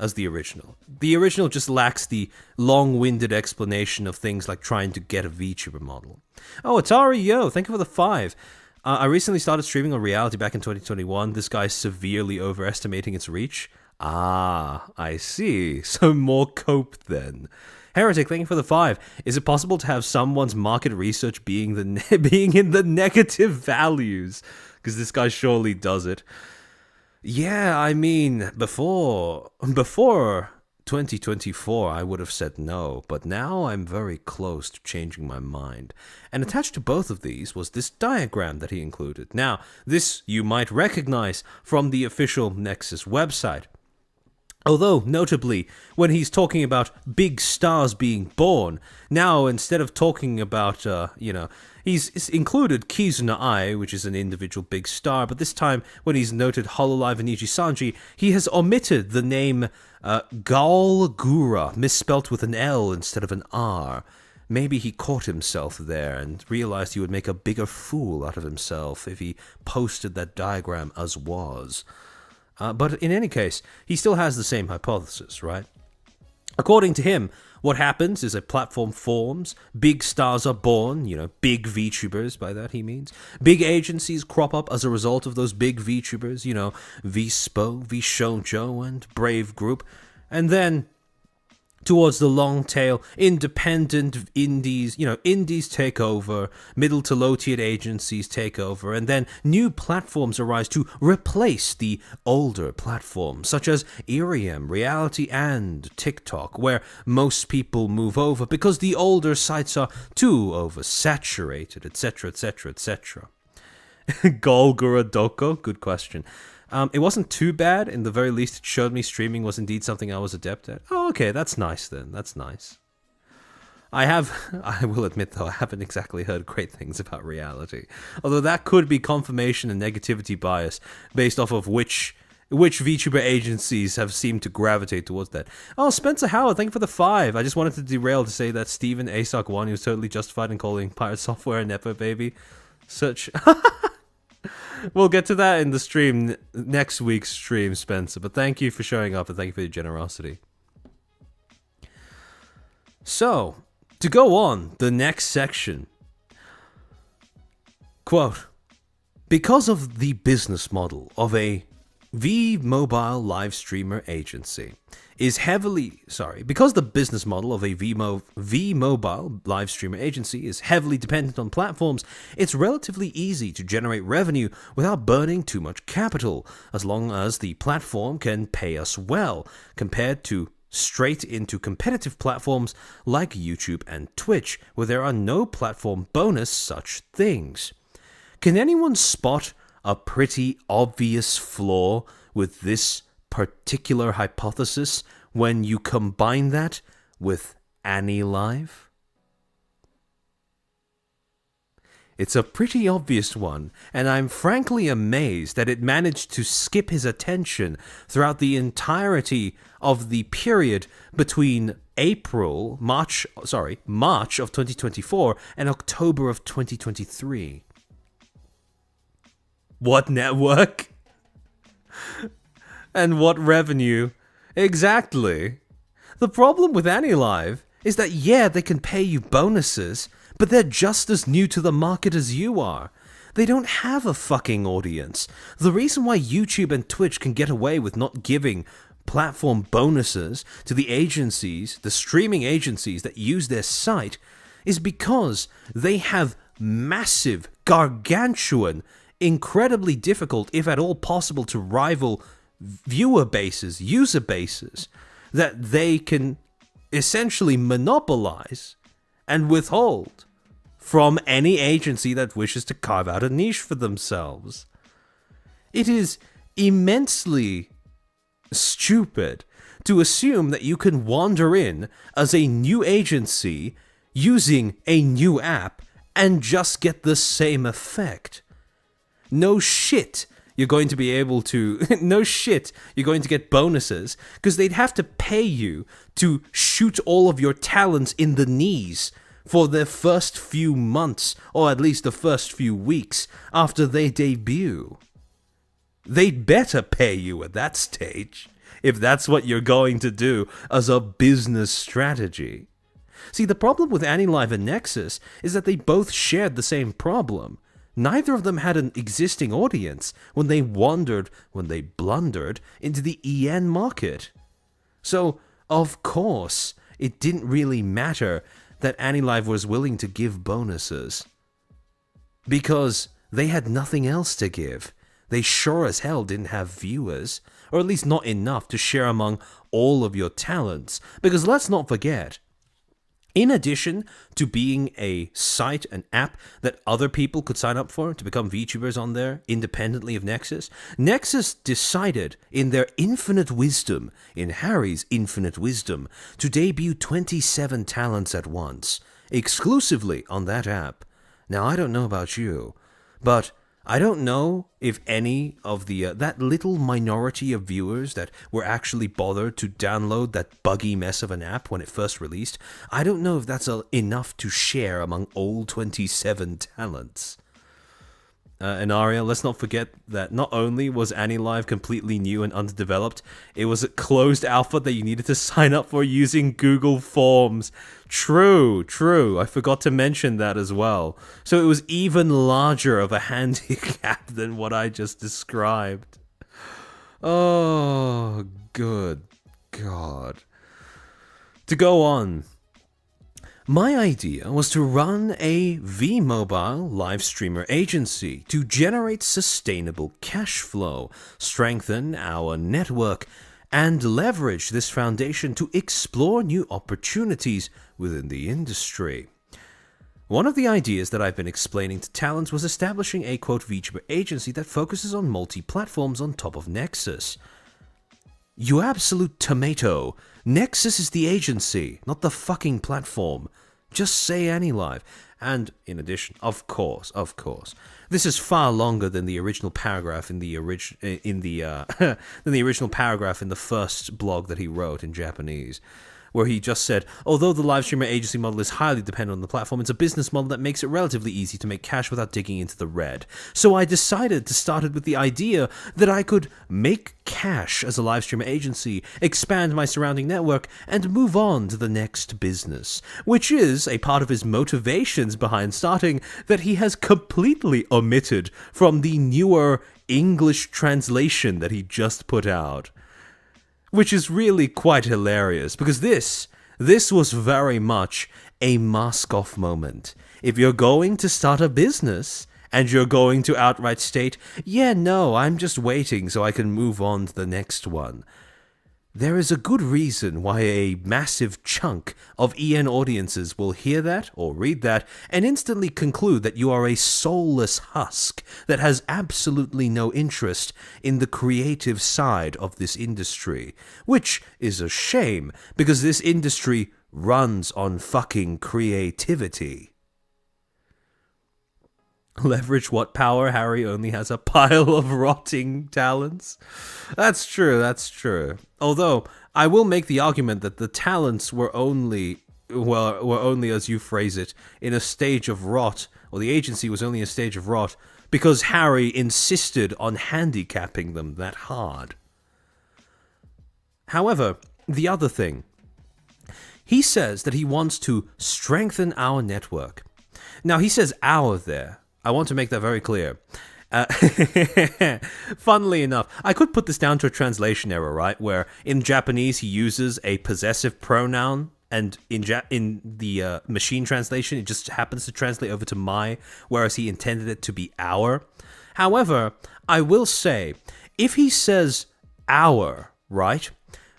as the original. The original just lacks the long-winded explanation of things like trying to get a VTuber model. Oh, Atari Yo, thank you for the 5. I recently started streaming on reality back in 2021. This guy's severely overestimating its reach. Ah, I see. So more cope then. Heretic, thank you for the 5. Is it possible to have someone's market research being in the negative values? Because this guy surely does it. Yeah, I mean, before 2024, I would have said no, but now I'm very close to changing my mind. And attached to both of these was this diagram that he included. Now, this you might recognize from the official Nexus website. Although, notably, when he's talking about big stars being born, now instead of talking about, he's included Kizuna Ai, which is an individual big star, but this time, when he's noted Hololive and Nijisanji, he has omitted the name Gaulgura, misspelt with an L instead of an R. Maybe he caught himself there and realized he would make a bigger fool out of himself if he posted that diagram as was. But in any case, he still has the same hypothesis, right? According to him, what happens is a platform forms, big stars are born, big VTubers, by that he means. Big agencies crop up as a result of those big VTubers, VSpo, VShoujo, and Brave Group. And then towards the long tail, independent indies, indies take over, middle to low tiered agencies take over, and then new platforms arise to replace the older platforms, such as Irium, Reality, and TikTok, where most people move over because the older sites are too oversaturated, etc., etc., etc. Golgura Doko? Good question. It wasn't too bad. In the very least, it showed me streaming was indeed something I was adept at. Oh, okay, that's nice then. That's nice. I will admit though, I haven't exactly heard great things about Reality. Although that could be confirmation and negativity bias based off of which VTuber agencies have seemed to gravitate towards that. Oh, Spencer Howard, thank you for the 5. I just wanted to derail to say that Steven ASOC1 was totally justified in calling Pirate Software a Nepo baby. Such... We'll get to that in the stream, next week's stream, Spencer. But thank you for showing up and thank you for your generosity. So, to go on, the next section. Quote, because of the business model of a V-Mobile live streamer agency because the business model of a V-Mobile live streamer agency is heavily dependent on platforms, it's relatively easy to generate revenue without burning too much capital, as long as the platform can pay us well, compared to straight into competitive platforms like YouTube and Twitch, where there are no platform bonus such things. Can anyone spot a pretty obvious flaw with this particular hypothesis when you combine that with AniLive? It's a pretty obvious one, and I'm frankly amazed that it managed to skip his attention throughout the entirety of the period between March of 2024 and October of 2023. What network? And what revenue? Exactly. The problem with AniLive is that, yeah, they can pay you bonuses, but they're just as new to the market as you are. They don't have a fucking audience. The reason why YouTube and Twitch can get away with not giving platform bonuses to the agencies, the streaming agencies that use their site, is because they have massive, gargantuan, incredibly difficult, if at all possible, to rival viewer bases, user bases, that they can essentially monopolize and withhold from any agency that wishes to carve out a niche for themselves. It is immensely stupid to assume that you can wander in as a new agency using a new app and just get the same effect. No shit you're going to be able to... no shit you're going to get bonuses, because they'd have to pay you to shoot all of your talents in the knees for the first few months, or at least the first few weeks after they debut. They'd better pay you at that stage, if that's what you're going to do as a business strategy. See, the problem with AniLive and Nexus is that they both shared the same problem. Neither of them had an existing audience when they blundered into the EN market. So, of course, it didn't really matter that AniLive was willing to give bonuses, because they had nothing else to give. They sure as hell didn't have viewers, or at least not enough to share among all of your talents. Because let's not forget, in addition to being a site, an app that other people could sign up for to become VTubers on there, independently of Nexus, Nexus decided, in their infinite wisdom, in Harry's infinite wisdom, to debut 27 talents at once, exclusively on that app. Now, I don't know about you, but I don't know if any of the that little minority of viewers that were actually bothered to download that buggy mess of an app when it first released, I don't know if that's enough to share among all 27 talents. And Aria, let's not forget that not only was AniLive completely new and underdeveloped, it was a closed alpha that you needed to sign up for using Google Forms. True. I forgot to mention that as well. So it was even larger of a handicap than what I just described. Oh, good God. To go on, my idea was to run a V-Mobile live streamer agency to generate sustainable cash flow, strengthen our network, and leverage this foundation to explore new opportunities within the industry. One of the ideas that I've been explaining to talents was establishing a quote VTuber agency that focuses on multi-platforms on top of Nexus. You absolute tomato. Nexus is the agency, not the fucking platform. Just say AnyLive. And in addition, of course, this is far longer than the original paragraph in the original paragraph in the first blog that he wrote in Japanese, where he just said, although the live streamer agency model is highly dependent on the platform, it's a business model that makes it relatively easy to make cash without digging into the red. So I decided to start it with the idea that I could make cash as a live streamer agency, expand my surrounding network, and move on to the next business, which is a part of his motivations behind starting that he has completely omitted from the newer English translation that he just put out. Which is really quite hilarious, because this was very much a mask-off moment. If you're going to start a business, and you're going to outright state, yeah, no, I'm just waiting so I can move on to the next one, there is a good reason why a massive chunk of EN audiences will hear that or read that and instantly conclude that you are a soulless husk that has absolutely no interest in the creative side of this industry, which is a shame because this industry runs on fucking creativity. Leverage what power? Harry only has a pile of rotting talents. That's true. Although, I will make the argument that the talents were only, as you phrase it, in a stage of rot, or the agency was only a stage of rot, because Harry insisted on handicapping them that hard. However, the other thing, he says that he wants to strengthen our network. Now, he says our there. I want to make that very clear. Funnily enough, I could put this down to a translation error, right? Where in Japanese he uses a possessive pronoun, and in the machine translation it just happens to translate over to my, whereas he intended it to be our. However, I will say, if he says our, right,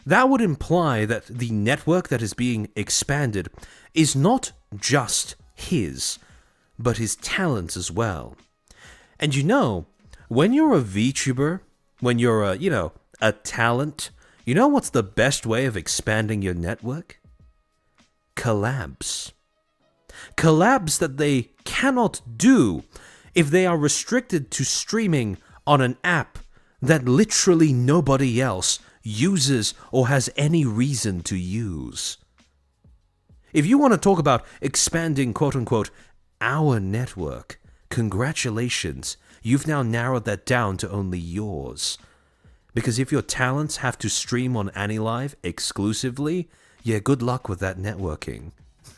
that would imply that the network that is being expanded is not just his, but his talents as well. And you know, when you're a VTuber, when you're a talent, you know what's the best way of expanding your network? Collabs. Collabs that they cannot do if they are restricted to streaming on an app that literally nobody else uses or has any reason to use. If you want to talk about expanding quote-unquote our network, congratulations, you've now narrowed that down to only yours. Because if your talents have to stream on AnyLive exclusively, yeah, good luck with that networking.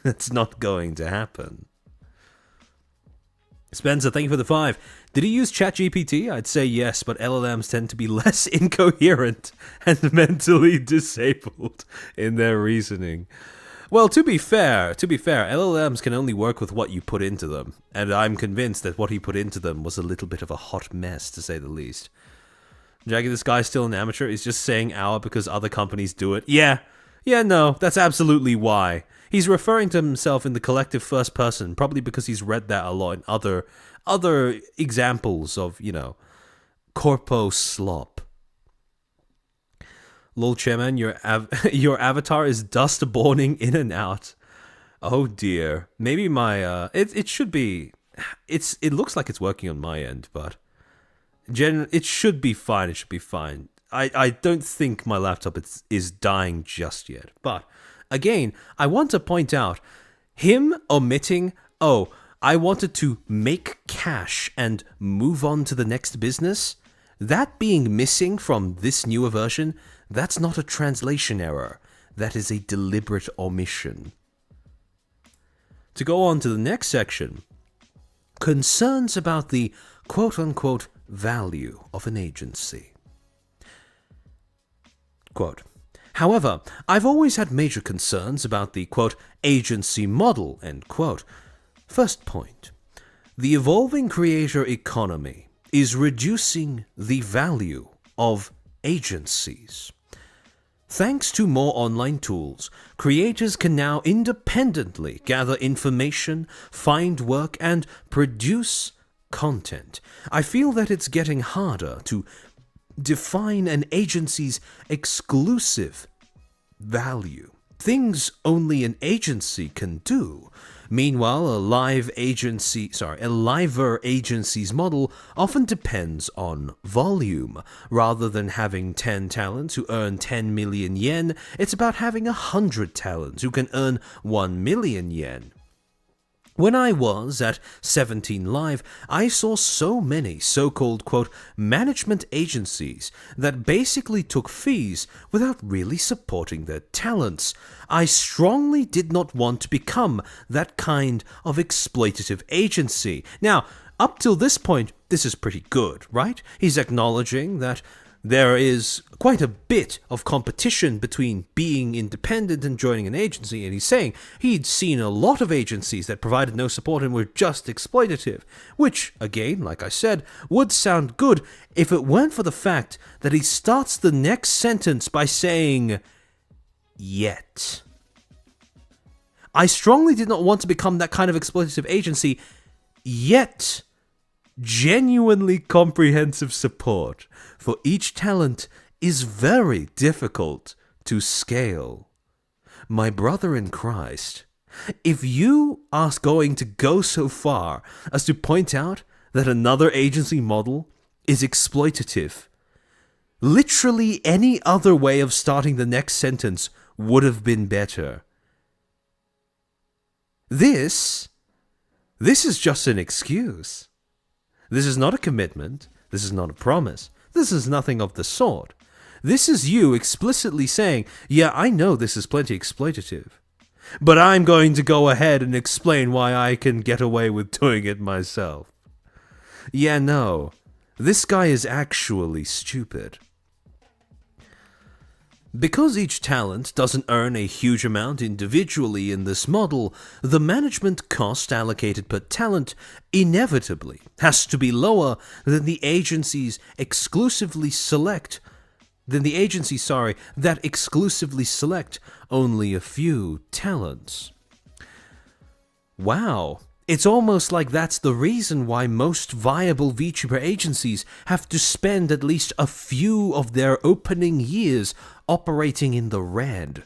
That's not going to happen. Spencer, thank you for the 5. Did he use ChatGPT? I'd say yes, but LLMs tend to be less incoherent and mentally disabled in their reasoning. Well, to be fair, LLMs can only work with what you put into them, and I'm convinced that what he put into them was a little bit of a hot mess, to say the least. Jackie, this guy's still an amateur. He's just saying our because other companies do it. Yeah, no, that's absolutely why. He's referring to himself in the collective first person, probably because he's read that a lot in other examples of, corpo slop. Lol Chairman, your avatar is dust borning in and out. Oh dear. Maybe my it should be. It looks like it's working on my end, but it should be fine. It should be fine. I don't think my laptop is dying just yet. But again, I want to point out him omitting. Oh, I wanted to make cash and move on to the next business. That being missing from this newer version. That's not a translation error. That is a deliberate omission. To go on to the next section, concerns about the quote-unquote value of an agency. Quote, However, I've always had major concerns about the, quote, agency model, end quote. First point. The evolving creator economy is reducing the value of agencies. Thanks to more online tools, creators can now independently gather information, find work, and produce content. I feel that it's getting harder to define an agency's exclusive value. Things only an agency can do. Meanwhile, a liver agency's model often depends on volume. Rather than having 10 talents who earn 10 million yen, it's about having 100 talents who can earn 1 million yen. When I was at 17 Live, I saw so many so-called, quote, management agencies that basically took fees without really supporting their talents. I strongly did not want to become that kind of exploitative agency. Now, up till this point, this is pretty good, right? He's acknowledging that there is quite a bit of competition between being independent and joining an agency, and he's saying he'd seen a lot of agencies that provided no support and were just exploitative, which, again, like I said, would sound good if it weren't for the fact that he starts the next sentence by saying, yet. I strongly did not want to become that kind of exploitative agency, yet genuinely comprehensive support for each talent is very difficult to scale. My brother in Christ, if you are going to go so far as to point out that another agency model is exploitative, literally any other way of starting the next sentence would have been better. This is just an excuse. This is not a commitment. This is not a promise. This is nothing of the sort. This is you explicitly saying, yeah, I know this is plenty exploitative, but I'm going to go ahead and explain why I can get away with doing it myself. Yeah, no, this guy is actually stupid. Because each talent doesn't earn a huge amount individually in this model, the management cost allocated per talent inevitably has to be lower than the agencies that exclusively select only a few talents. Wow. It's almost like that's the reason why most viable VTuber agencies have to spend at least a few of their opening years operating in the red.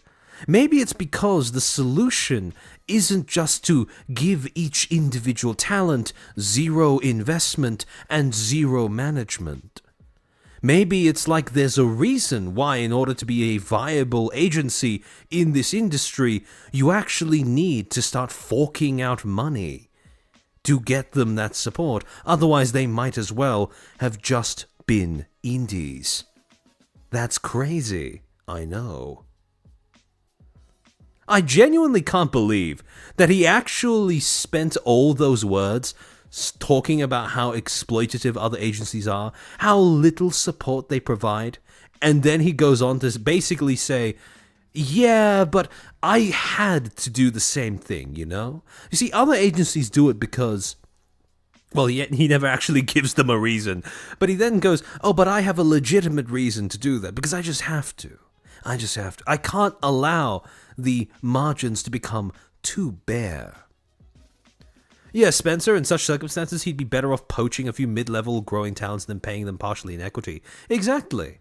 Maybe it's because the solution isn't just to give each individual talent zero investment and zero management. Maybe it's like there's a reason why, in order to be a viable agency in this industry, you actually need to start forking out money to get them that support. Otherwise, they might as well have just been indies. That's crazy, I know. I genuinely can't believe that he actually spent all those words talking about how exploitative other agencies are, how little support they provide, and then he goes on to basically say, yeah, but I had to do the same thing, you know? You see, other agencies do it because, well, he never actually gives them a reason, but he then goes, oh, but I have a legitimate reason to do that, because I just have to. I can't allow the margins to become too bare. Yeah, Spencer, in such circumstances, he'd be better off poaching a few mid-level growing talents than paying them partially in equity. Exactly.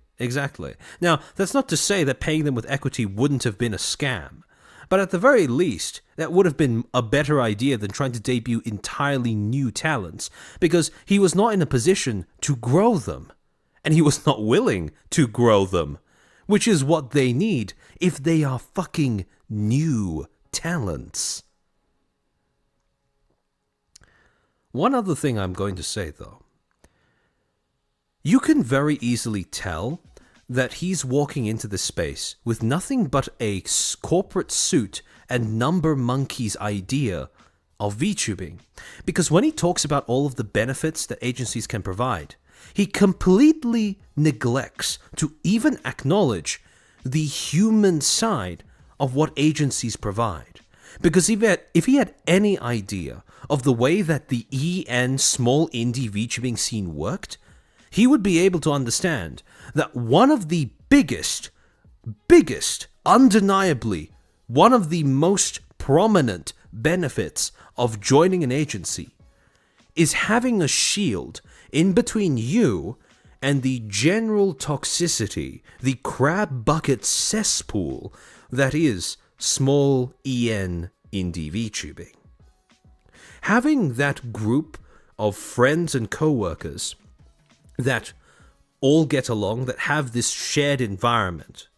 Now, that's not to say that paying them with equity wouldn't have been a scam, but at the very least, that would have been a better idea than trying to debut entirely new talents, because he was not in a position to grow them, and he was not willing to grow them, which is what they need if they are fucking new talents. One other thing I'm going to say, though. You can very easily tell that he's walking into this space with nothing but a corporate suit and number monkey's idea of VTubing. Because when he talks about all of the benefits that agencies can provide, he completely neglects to even acknowledge the human side of what agencies provide. Because if he had any idea of the way that the EN small indie VTubing scene worked, he would be able to understand that one of the biggest, undeniably, one of the most prominent benefits of joining an agency is having a shield in between you and the general toxicity, the crab bucket cesspool that is small EN indie VTubing. Having that group of friends and co-workers that all get along, that have this shared environment,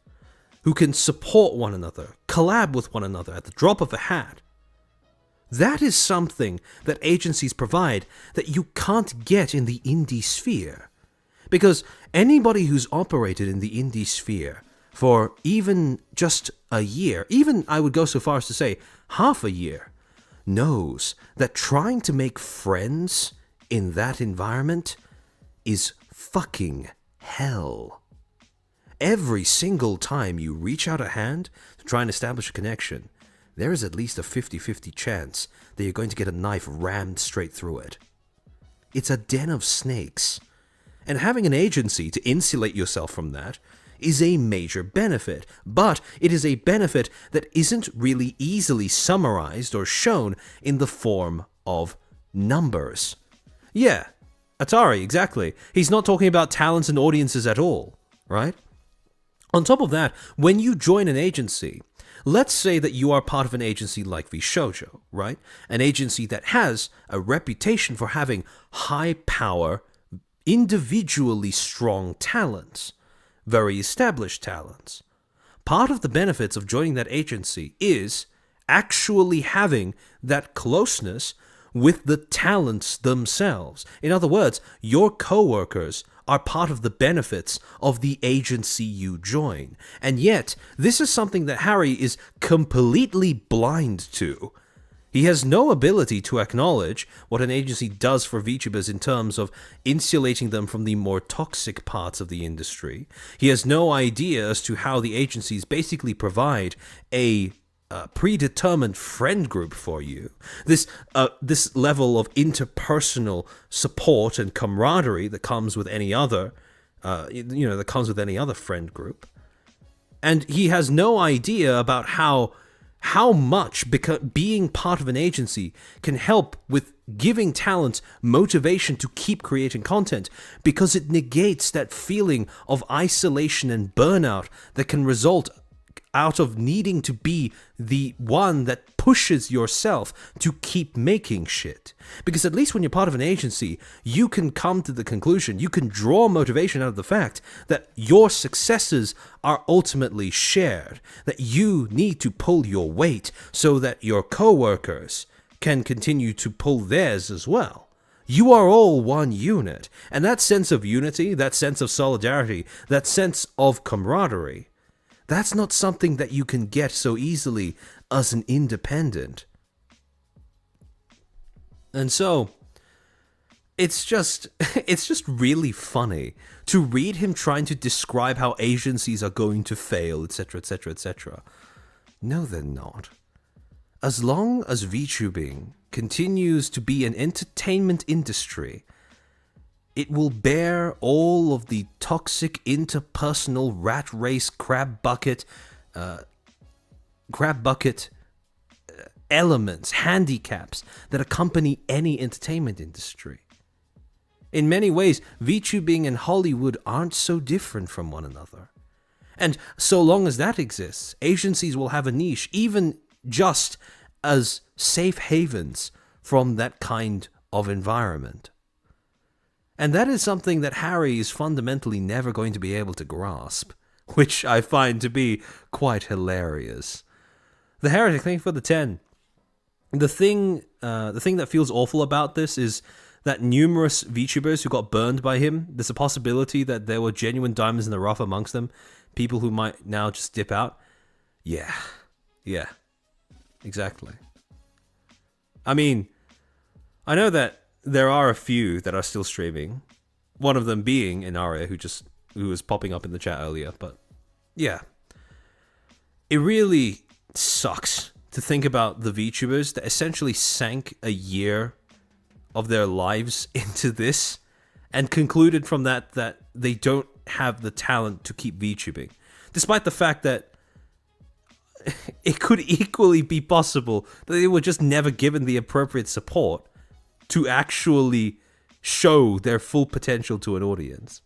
who can support one another, collab with one another at the drop of a hat, that is something that agencies provide that you can't get in the indie sphere. Because anybody who's operated in the indie sphere for even just a year, even I would go so far as to say half a year, knows that trying to make friends in that environment is fucking hell. Every single time you reach out a hand to try and establish a connection, there is at least a 50-50 chance that you're going to get a knife rammed straight through it. It's a den of snakes. And having an agency to insulate yourself from that is a major benefit, but it is a benefit that isn't really easily summarized or shown in the form of numbers. Yeah, Atari, exactly. He's not talking about talents and audiences at all, right? On top of that, when you join an agency, let's say that you are part of an agency like VShojo, right? An agency that has a reputation for having high power, individually strong talents, very established talents. Part of the benefits of joining that agency is actually having that closeness with the talents themselves. In other words, your coworkers are part of the benefits of the agency you join. And yet, this is something that Harry is completely blind to. He has no ability to acknowledge what an agency does for VTubers in terms of insulating them from the more toxic parts of the industry. He has no idea as to how the agencies basically provide a predetermined friend group for you. This level of interpersonal support and camaraderie that comes with any other, that comes with any other friend group. And he has no idea about how much being part of an agency can help with giving talent motivation to keep creating content, because it negates that feeling of isolation and burnout that can result out of needing to be the one that pushes yourself to keep making shit. Because at least when you're part of an agency, you can come to the conclusion, you can draw motivation out of the fact that your successes are ultimately shared, that you need to pull your weight so that your coworkers can continue to pull theirs as well. You are all one unit, and that sense of unity, that sense of solidarity, that sense of camaraderie, that's not something that you can get so easily as an independent. And so, it's just really funny to read him trying to describe how agencies are going to fail, etc., etc., etc. No, they're not. As long as VTubing continues to be an entertainment industry, it will bear all of the toxic interpersonal rat race crab bucket elements, handicaps that accompany any entertainment industry. In many ways, VTubing and Hollywood aren't so different from one another. And so long as that exists, agencies will have a niche, even just as safe havens from that kind of environment. And that is something that Harry is fundamentally never going to be able to grasp, which I find to be quite hilarious. The Heretic, thank you for the 10. The thing that feels awful about this is that numerous VTubers who got burned by him, there's a possibility that there were genuine diamonds in the rough amongst them, people who might now just dip out. Yeah, exactly. I mean, I know that there are a few that are still streaming. One of them being Inaria, who was popping up in the chat earlier. But yeah, it really sucks to think about the VTubers that essentially sank a year of their lives into this and concluded from that they don't have the talent to keep VTubing. Despite the fact that it could equally be possible that they were just never given the appropriate support to actually show their full potential to an audience.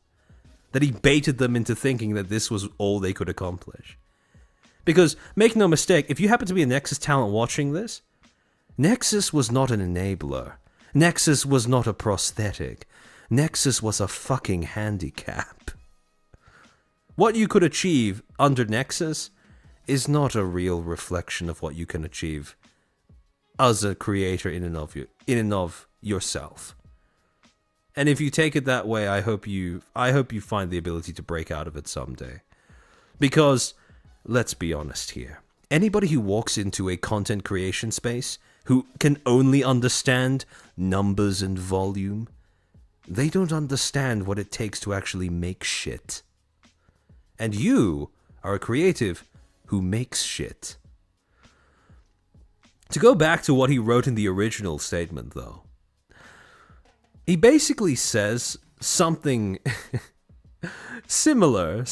That he baited them into thinking that this was all they could accomplish. Because, make no mistake, if you happen to be a Nexus talent watching this, Nexus was not an enabler. Nexus was not a prosthetic. Nexus was a fucking handicap. What you could achieve under Nexus is not a real reflection of what you can achieve as a creator in and of yourself. And if you take it that way, I hope you find the ability to break out of it someday. Because, let's be honest here, anybody who walks into a content creation space who can only understand numbers and volume, they don't understand what it takes to actually make shit. And you are a creative who makes shit. To go back to what he wrote in the original statement, though, he basically says something similar,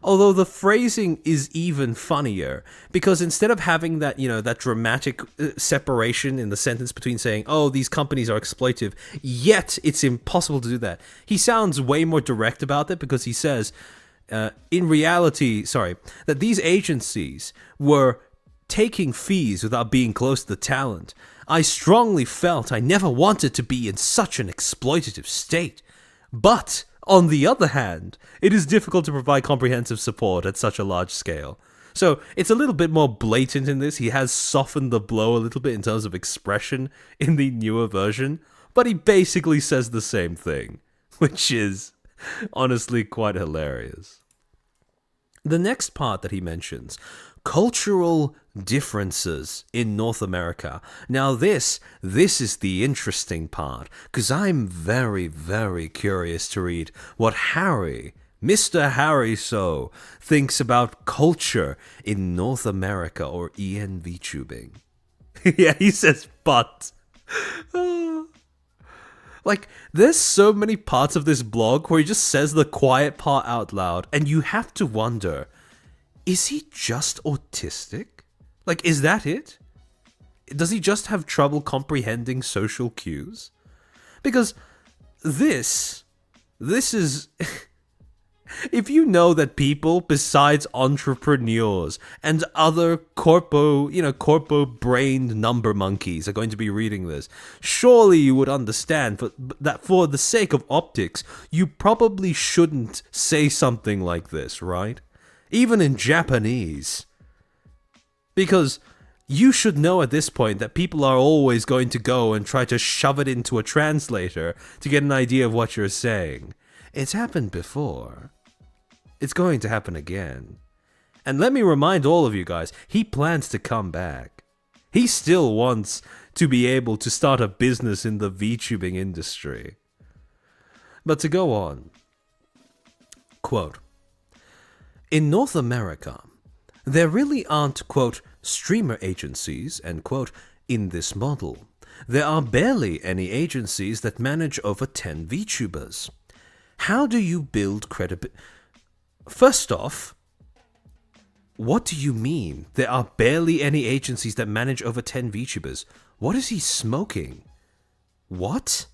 although the phrasing is even funnier, because instead of having that, that dramatic separation in the sentence between saying, oh, these companies are exploitive, yet it's impossible to do that, he sounds way more direct about it, because he says, in reality, that these agencies were taking fees without being close to the talent. I strongly felt I never wanted to be in such an exploitative state. But, on the other hand, it is difficult to provide comprehensive support at such a large scale. So, it's a little bit more blatant in this. He has softened the blow a little bit in terms of expression in the newer version, but he basically says the same thing, which is honestly quite hilarious. The next part that he mentions, cultural differences in North America. Now this is the interesting part, because I'm very, very curious to read what Harry, Mr. Harry So, thinks about culture in North America or ENVTubing. Yeah, he says, but... Like, there's so many parts of this blog where he just says the quiet part out loud, and you have to wonder, is he just autistic? Like, is that it? Does he just have trouble comprehending social cues? Because this is... If you know that people besides entrepreneurs and other corpo-brained number monkeys are going to be reading this, surely you would understand that for the sake of optics, you probably shouldn't say something like this, right? Even in Japanese. Because you should know at this point that people are always going to go and try to shove it into a translator to get an idea of what you're saying. It's happened before. It's going to happen again. And let me remind all of you guys, he plans to come back. He still wants to be able to start a business in the VTubing industry. But to go on. Quote, in North America, there really aren't, quote, streamer agencies, end quote, in this model. There are barely any agencies that manage over 10 VTubers. How do you build credibility? First off, what do you mean there are barely any agencies that manage over 10 VTubers? What is he smoking? What?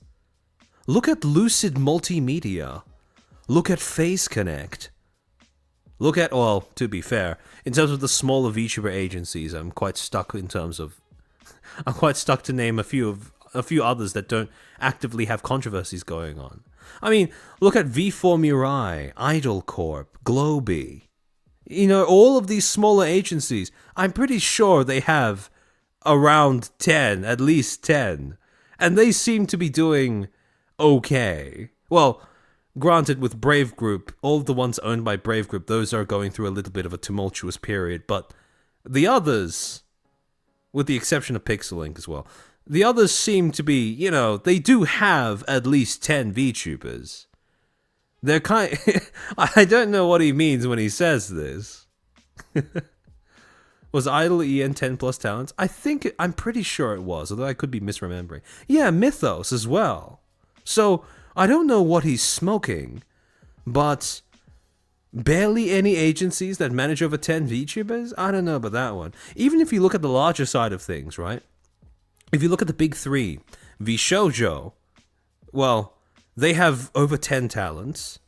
Look at Lucid Multimedia. Look at Phase Connect. Look at, well, to be fair, in terms of the smaller VTuber agencies, I'm quite stuck to name a few others that don't actively have controversies going on. I mean, look at V4 Mirai, Idol Corp, Globy. All of these smaller agencies, I'm pretty sure they have around 10, at least 10. And they seem to be doing okay. Well, granted, with Brave Group, all of the ones owned by Brave Group, those are going through a little bit of a tumultuous period. But the others, with the exception of Pixelink as well, the others seem to be, they do have at least 10 VTubers. They're I don't know what he means when he says this. Was Idle EN 10 plus talents? I'm pretty sure it was, although I could be misremembering. Yeah, Mythos as well. So, I don't know what he's smoking, but barely any agencies that manage over 10 VTubers? I don't know about that one. Even if you look at the larger side of things, right? If you look at the big three, VShojo, well, they have over 10 talents.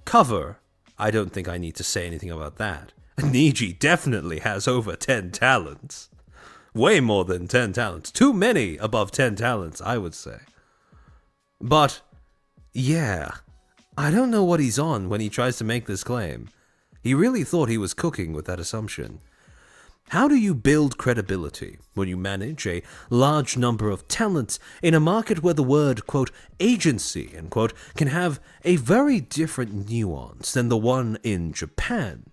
Cover, I don't think I need to say anything about that. Niji definitely has over 10 talents. Way more than 10 talents. Too many above 10 talents, I would say. But, yeah, I don't know what he's on when he tries to make this claim. He really thought he was cooking with that assumption. How do you build credibility when you manage a large number of talents in a market where the word, quote, agency, end quote, can have a very different nuance than the one in Japan?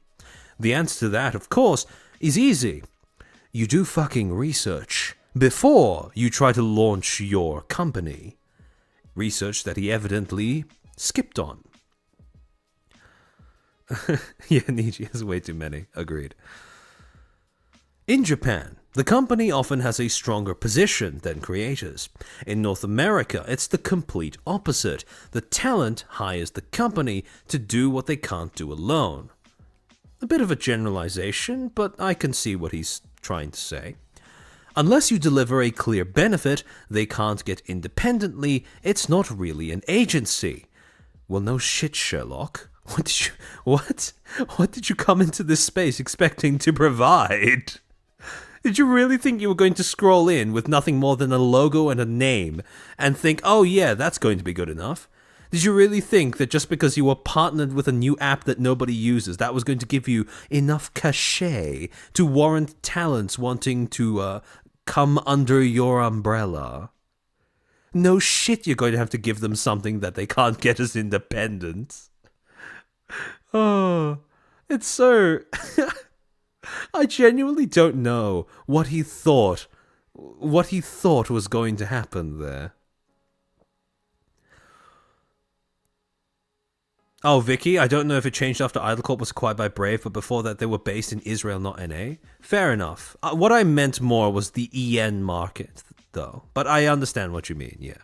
The answer to that, of course, is easy. You do fucking research before you try to launch your company. Research that he evidently skipped on. Yeah, Niji has way too many. Agreed. In Japan, the company often has a stronger position than creators. In North America, it's the complete opposite. The talent hires the company to do what they can't do alone. A bit of a generalization, but I can see what he's trying to say. Unless you deliver a clear benefit they can't get independently, it's not really an agency. Well, no shit, Sherlock. What did you come into this space expecting to provide? Did you really think you were going to scroll in with nothing more than a logo and a name and think, oh yeah, that's going to be good enough? Did you really think that just because you were partnered with a new app that nobody uses, that was going to give you enough cachet to warrant talents wanting to come under your umbrella? No shit, you're going to have to give them something that they can't get as independent. Oh, it's so... I genuinely don't know what he thought was going to happen there. Oh, Vicky, I don't know if it changed after IdleCorp was acquired by Brave, but before that they were based in Israel, not NA. Fair enough. What I meant more was the EN market, though. But I understand what you mean, yeah.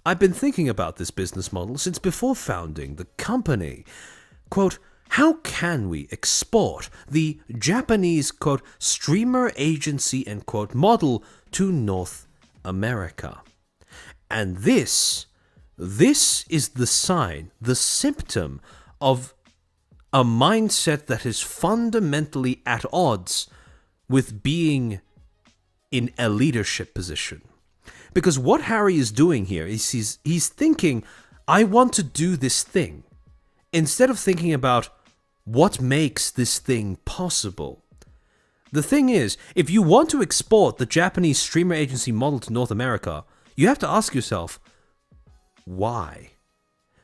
I've been thinking about this business model since before founding the company. Quote, how can we export the Japanese, quote, streamer agency, end quote, model to North America? And this is the sign, the symptom of a mindset that is fundamentally at odds with being in a leadership position. Because what Harry is doing here is he's thinking, I want to do this thing, instead of thinking about what makes this thing possible. The thing is, if you want to export the Japanese streamer agency model to North America, you have to ask yourself, why?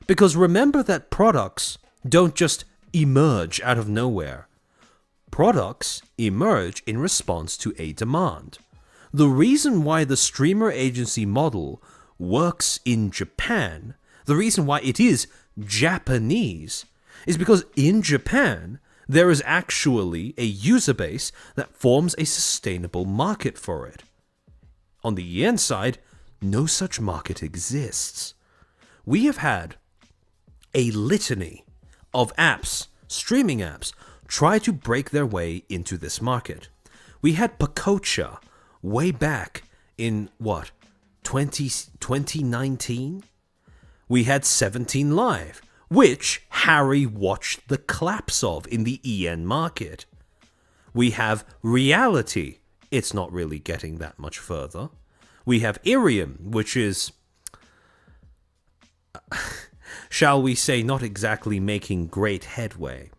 Because remember that products don't just emerge out of nowhere. Products emerge in response to a demand. The reason why the streamer agency model works in Japan, the reason why it is Japanese, is because in Japan, there is actually a user base that forms a sustainable market for it. On the yen side, no such market exists. We have had a litany of apps, streaming apps, try to break their way into this market. We had Pacocha way back in, 2019? We had 17 Live, which Harry watched the collapse of in the EN market. We have Reality. It's not really getting that much further. We have Irium, which is, shall we say, not exactly making great headway.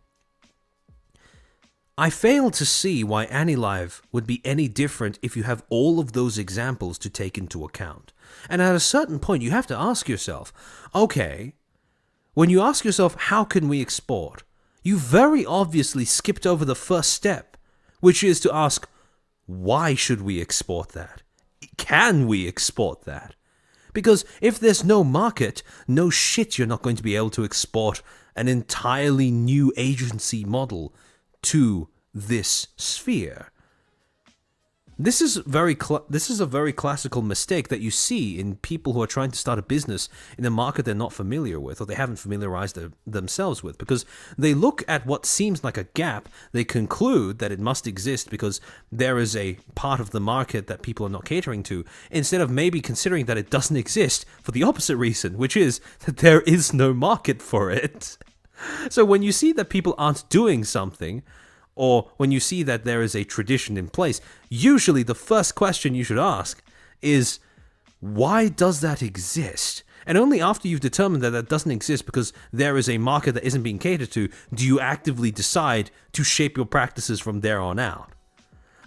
I fail to see why AniLive would be any different if you have all of those examples to take into account. And at a certain point, you have to ask yourself, okay, when you ask yourself, how can we export? You very obviously skipped over the first step, which is to ask, why should we export that? Can we export that? Because if there's no market, no shit, you're not going to be able to export an entirely new agency model to this sphere. This is a very classical mistake that you see in people who are trying to start a business in a market they're not familiar with, or they haven't familiarized themselves with, because they look at what seems like a gap, they conclude that it must exist because there is a part of the market that people are not catering to, instead of maybe considering that it doesn't exist for the opposite reason, which is that there is no market for it. So when you see that people aren't doing something, or when you see that there is a tradition in place, usually the first question you should ask is, why does that exist? And only after you've determined that that doesn't exist because there is a market that isn't being catered to, do you actively decide to shape your practices from there on out.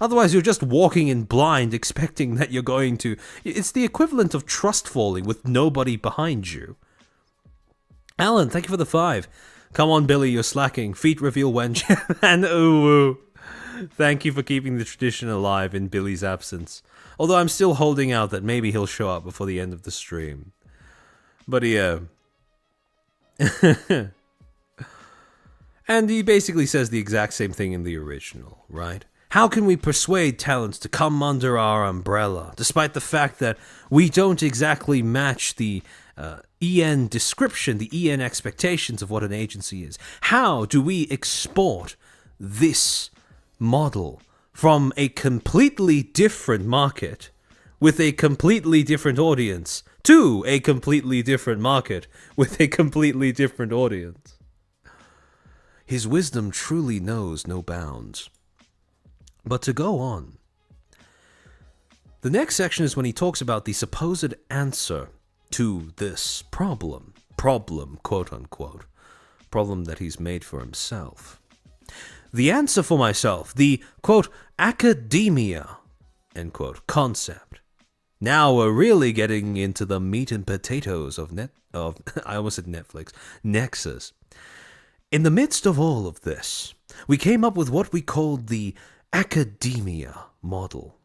Otherwise, you're just walking in blind, expecting that you're going to... It's the equivalent of trust falling with nobody behind you. Alan, thank you for the 5. Come on, Billy, you're slacking. Feet reveal when... and ooh. Thank you for keeping the tradition alive in Billy's absence. Although I'm still holding out that maybe he'll show up before the end of the stream. But yeah. And he basically says the exact same thing in the original, right? How can we persuade talents to come under our umbrella, despite the fact that we don't exactly match the EN description, the EN expectations of what an agency is? How do we export this model from a completely different market with a completely different audience to a completely different market with a completely different audience? His wisdom truly knows no bounds. But to go on, the next section is when he talks about the supposed answer to this problem, quote unquote, problem that he's made for himself. The answer for myself, the, quote, academia, end quote, concept. Now we're really getting into the meat and potatoes of I almost said Netflix, Nexus. In the midst of all of this, we came up with what we called the academia model.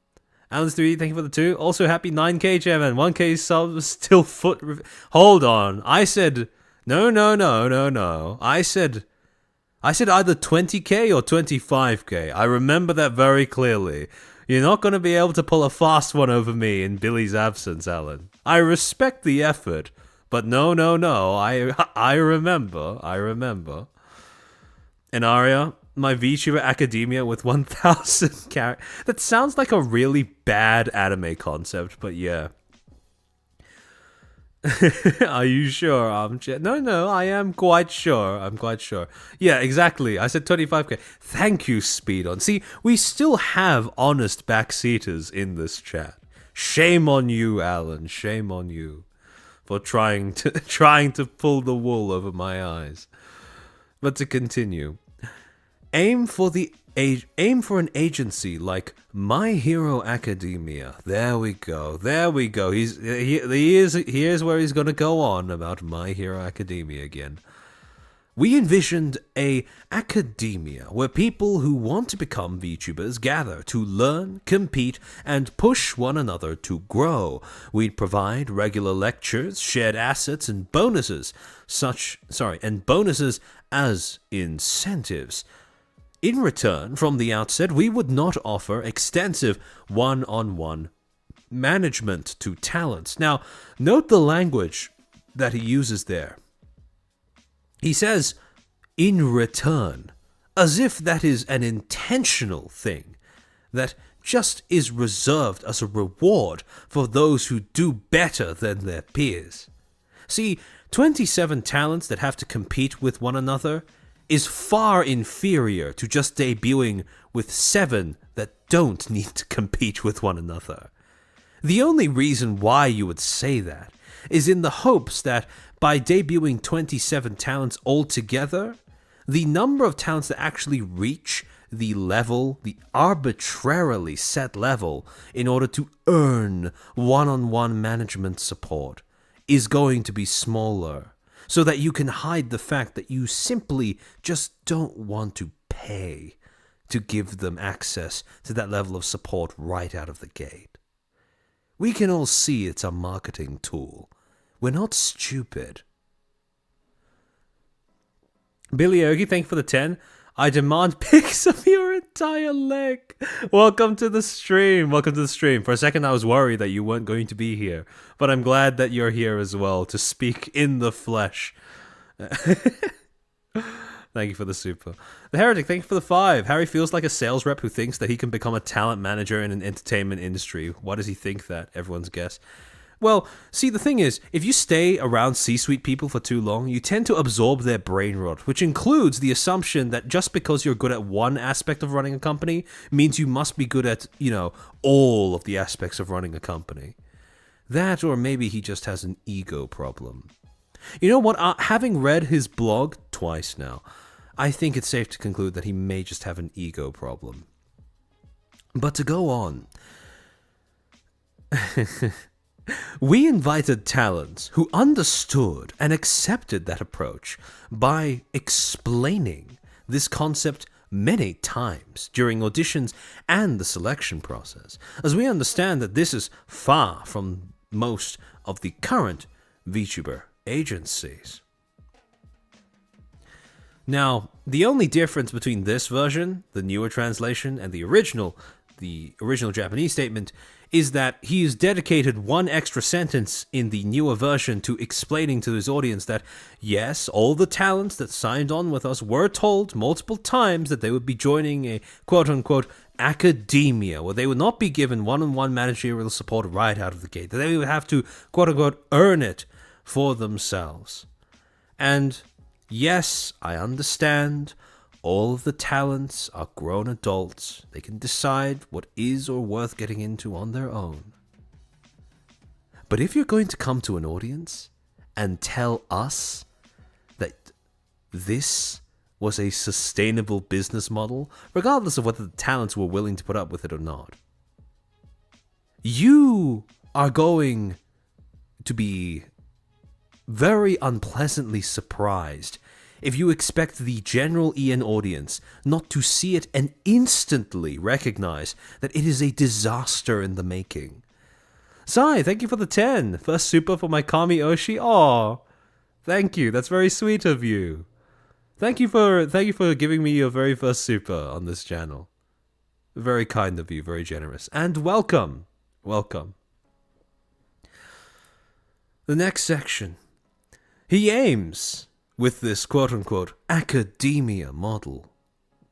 Alan3, thank you for the 2. Also, happy 9k, chairman. 1k subs, still foot... Hold on. I said... No. I said either 20k or 25k. I remember that very clearly. You're not going to be able to pull a fast one over me in Billy's absence, Alan. I respect the effort, but no. I remember. And Arya... My VTuber Academia with 1,000 characters. That sounds like a really bad anime concept, but yeah. Are you sure, Armchair? No, I am quite sure. I'm quite sure. Yeah, exactly. I said 25k. Thank you, Speedon. See, we still have honest backseaters in this chat. Shame on you, Alan. Shame on you for trying to pull the wool over my eyes. But to continue. Aim for an agency like My Hero Academia. There we go. Here's where he's gonna go on about My Hero Academia again. We envisioned a academia where people who want to become VTubers gather to learn, compete, and push one another to grow. We'd provide regular lectures, shared assets, and bonuses as incentives. In return, from the outset, we would not offer extensive one-on-one management to talents. Now, note the language that he uses there. He says, in return, as if that is an intentional thing, that just is reserved as a reward for those who do better than their peers. See, 27 talents that have to compete with one another is far inferior to just debuting with 7 that don't need to compete with one another. The only reason why you would say that is in the hopes that by debuting 27 talents altogether, the number of talents that actually reach the level, the arbitrarily set level, in order to earn one-on-one management support, is going to be smaller. So that you can hide the fact that you simply just don't want to pay to give them access to that level of support right out of the gate. We can all see it's a marketing tool. We're not stupid. Billy Ogie, thank you for the 10. I demand pics of your entire leg. Welcome to the stream. Welcome to the stream. For a second, I was worried that you weren't going to be here, but I'm glad that you're here as well to speak in the flesh. Thank you for the super. The Heretic, thank you for the 5. Harry feels like a sales rep who thinks that he can become a talent manager in an entertainment industry. Why does he think that? Everyone's guess. Well, see, the thing is, if you stay around C-suite people for too long, you tend to absorb their brain rot, which includes the assumption that just because you're good at one aspect of running a company means you must be good at, all of the aspects of running a company. That, or maybe he just has an ego problem. You know what? Having read his blog twice now, I think it's safe to conclude that he may just have an ego problem. But to go on... We invited talents who understood and accepted that approach by explaining this concept many times during auditions and the selection process, as we understand that this is far from most of the current VTuber agencies. Now, the only difference between this version, the newer translation, and the original Japanese statement is that he has dedicated one extra sentence in the newer version to explaining to his audience that, yes, all the talents that signed on with us were told multiple times that they would be joining a quote-unquote academia, where they would not be given one-on-one managerial support right out of the gate, that they would have to quote-unquote earn it for themselves. And yes, I understand. All of the talents are grown adults. They can decide what is or worth getting into on their own. But if you're going to come to an audience and tell us that this was a sustainable business model, regardless of whether the talents were willing to put up with it or not, you are going to be very unpleasantly surprised if you expect the general EN audience not to see it and instantly recognize that it is a disaster in the making. Sai, thank you for the 10. First super for my Kami Oshi. Aw, thank you. That's very sweet of you. Thank you for giving me your very first super on this channel. Very kind of you, very generous. And welcome. Welcome. The next section. He aims, with this quote-unquote academia model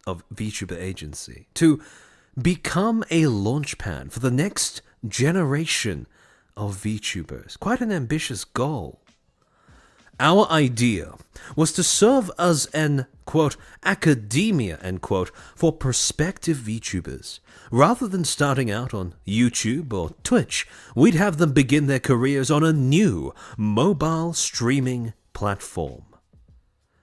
of VTuber agency, to become a launchpad for the next generation of VTubers. Quite an ambitious goal. Our idea was to serve as an, quote, academia, end quote, for prospective VTubers. Rather than starting out on YouTube or Twitch, we'd have them begin their careers on a new mobile streaming platform.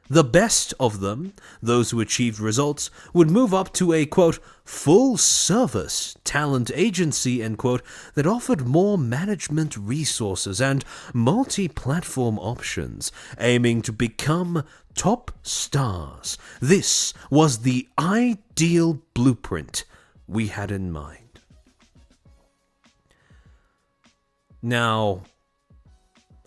The best of them, those who achieved results, would move up to a, quote, full-service talent agency, end quote, that offered more management resources and multi-platform options, aiming to become top stars. This was the ideal blueprint we had in mind. Now,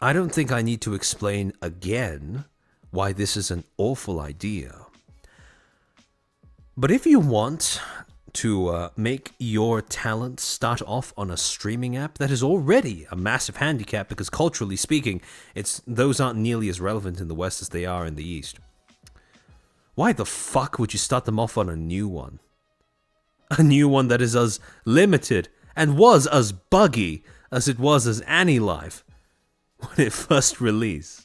I don't think I need to explain again why this is an awful idea. But if you want to make your talent start off on a streaming app, that is already a massive handicap because culturally speaking, those aren't nearly as relevant in the West as they are in the East. Why the fuck would you start them off on a new one? A new one that is as limited and was as buggy as it was as Annie Life when it first released.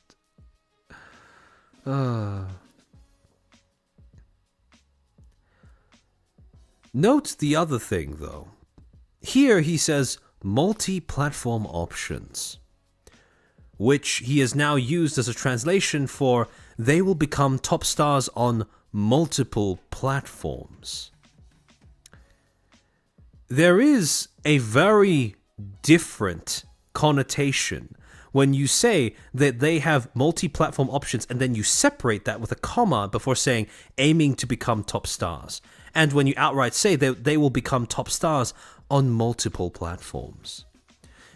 Note the other thing, though. Here he says multi-platform options, which he has now used as a translation for they will become top stars on multiple platforms. There is a very different connotation when you say that they have multi-platform options and then you separate that with a comma before saying aiming to become top stars. And when you outright say that they will become top stars on multiple platforms.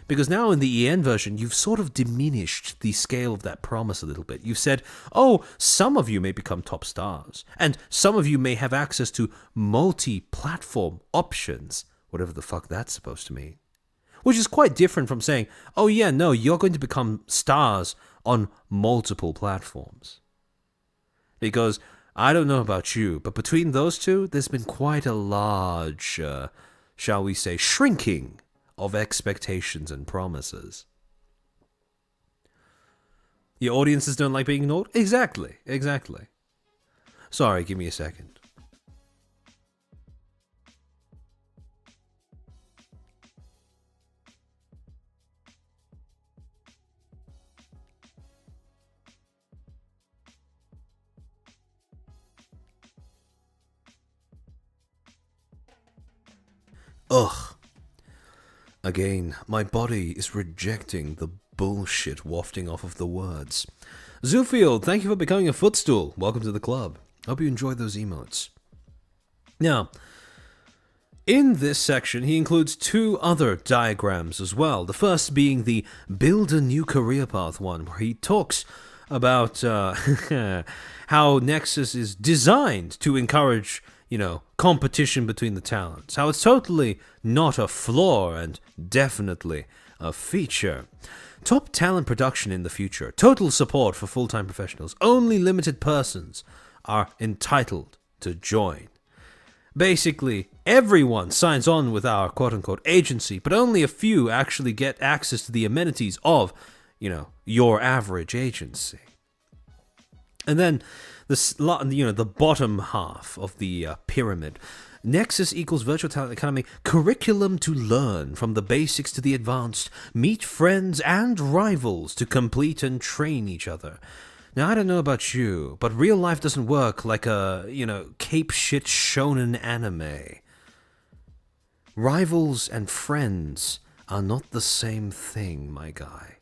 Because now in the EN version, you've sort of diminished the scale of that promise a little bit. You've said, oh, some of you may become top stars, and some of you may have access to multi-platform options, whatever the fuck that's supposed to mean. Which is quite different from saying, oh yeah, no, you're going to become stars on multiple platforms. Because I don't know about you, but between those two, there's been quite a large, shall we say, shrinking of expectations and promises. Your audiences don't like being ignored? Exactly. Sorry, give me a second. Ugh. Again, my body is rejecting the bullshit wafting off of the words. Zoofield, thank you for becoming a footstool. Welcome to the club. Hope you enjoyed those emotes. Now, in this section, he includes two other diagrams as well. The first being the build a new career path one, where he talks about how Nexus is designed to encourage, competition between the talents. How it's totally not a flaw and definitely a feature. Top talent production in the future. Total support for full-time professionals. Only limited persons are entitled to join. Basically, everyone signs on with our quote-unquote agency, but only a few actually get access to the amenities of, your average agency. And then the bottom half of the pyramid. Nexus equals Virtual Talent Academy, curriculum to learn from the basics to the advanced, meet friends and rivals to complete and train each other. Now, I don't know about you, but real life doesn't work like a, cape shit shonen anime. Rivals and friends are not the same thing, my guy.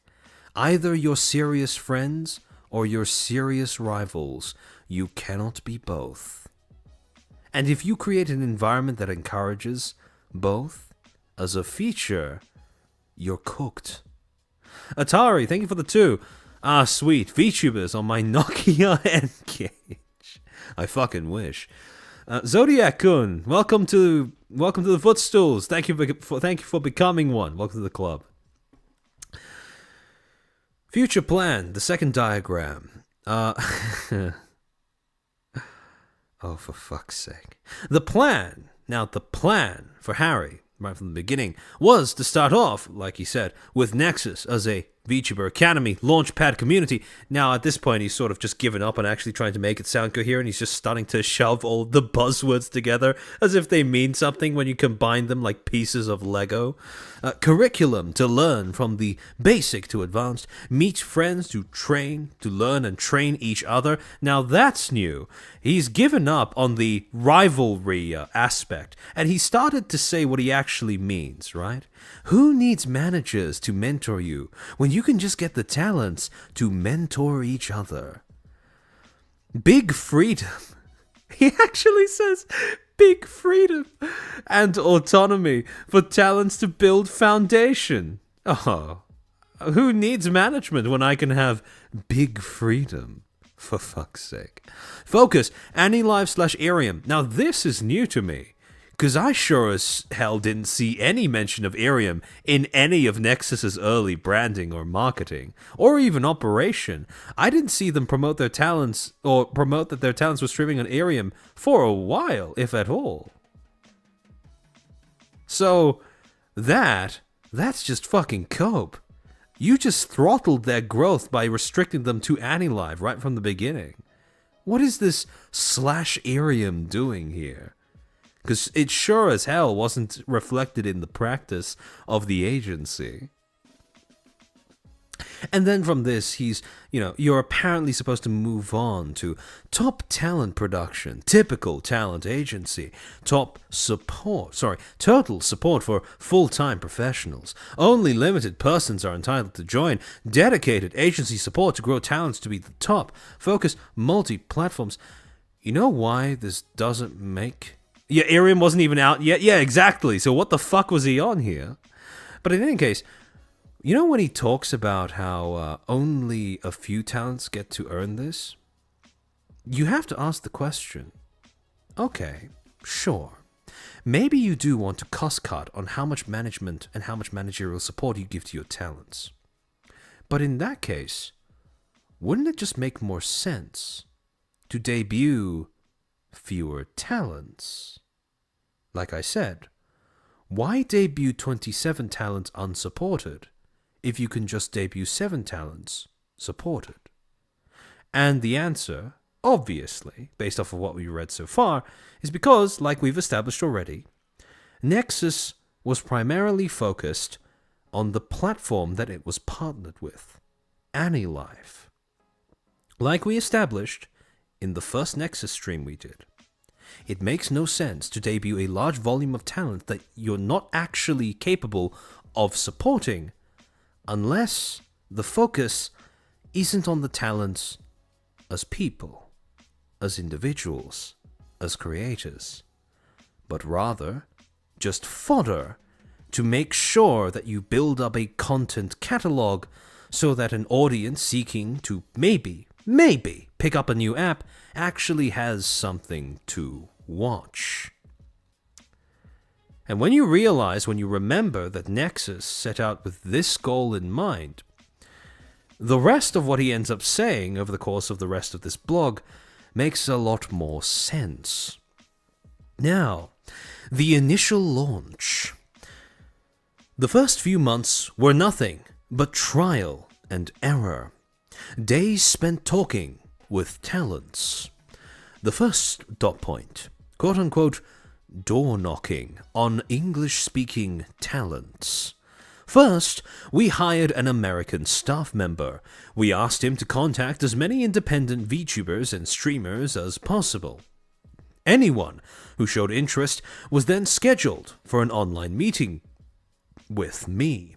Either you're serious friends or you're serious rivals. You cannot be both. And if you create an environment that encourages both as a feature, you're cooked. Atari, thank you for the 2. Ah, sweet. VTubers on my Nokia N-Gage. I fucking wish. Zodiac-kun, welcome to the Footstools. Thank you for becoming one. Welcome to the club. Future plan, the second diagram. Oh, for fuck's sake. The plan for Harry, right from the beginning, was to start off, like he said, with Nexus as a VTuber Academy Launchpad community. Now, at this point, he's sort of just given up on actually trying to make it sound coherent. He's just starting to shove all the buzzwords together as if they mean something when you combine them like pieces of Lego. Curriculum to learn from the basic to advanced. Meet friends to learn and train each other. Now, that's new. He's given up on the rivalry aspect, and he started to say what he actually means, right? Who needs managers to mentor you when you can just get the talents to mentor each other? Big freedom. He actually says big freedom and autonomy for talents to build foundation. Oh, who needs management when I can have big freedom? For fuck's sake. Focus, AniLive/Arium. Now this is new to me, because I sure as hell didn't see any mention of Arium in any of Nexus's early branding or marketing, or even operation. I didn't see them promote their talents, or promote that their talents were streaming on Arium for a while, if at all. So, that's just fucking cope. You just throttled their growth by restricting them to AniLive right from the beginning. What is this /Arium doing here? Because it sure as hell wasn't reflected in the practice of the agency. And then from this, you're apparently supposed to move on to top talent production, typical talent agency, total support for full-time professionals. Only limited persons are entitled to join. Dedicated agency support to grow talents to be the top. Focus multi-platforms. You know why this doesn't make... Yeah, Arium wasn't even out yet. Yeah, exactly. So what the fuck was he on here? But in any case, You know when he talks about how only a few talents get to earn this? You have to ask the question, okay, sure. Maybe you do want to cost cut on how much management and how much managerial support you give to your talents. But in that case, wouldn't it just make more sense to debut fewer talents? Like I said, why debut 27 talents unsupported if you can just debut 7 talents supported? And the answer, obviously, based off of what we read so far, is because, like we've established already, Nexus was primarily focused on the platform that it was partnered with, AnyLife. Like we established in the first Nexus stream we did, it makes no sense to debut a large volume of talent that you're not actually capable of supporting unless the focus isn't on the talents as people, as individuals, as creators, but rather just fodder to make sure that you build up a content catalog so that an audience seeking to maybe pick up a new app actually has something to watch. And when you remember that Nexus set out with this goal in mind, the rest of what he ends up saying over the course of the rest of this blog makes a lot more sense. Now, the initial launch. The first few months were nothing but trial and error. Days spent talking with talents. The first dot point, quote-unquote, door knocking on English-speaking talents. First, we hired an American staff member. We asked him to contact as many independent VTubers and streamers as possible. Anyone who showed interest was then scheduled for an online meeting with me.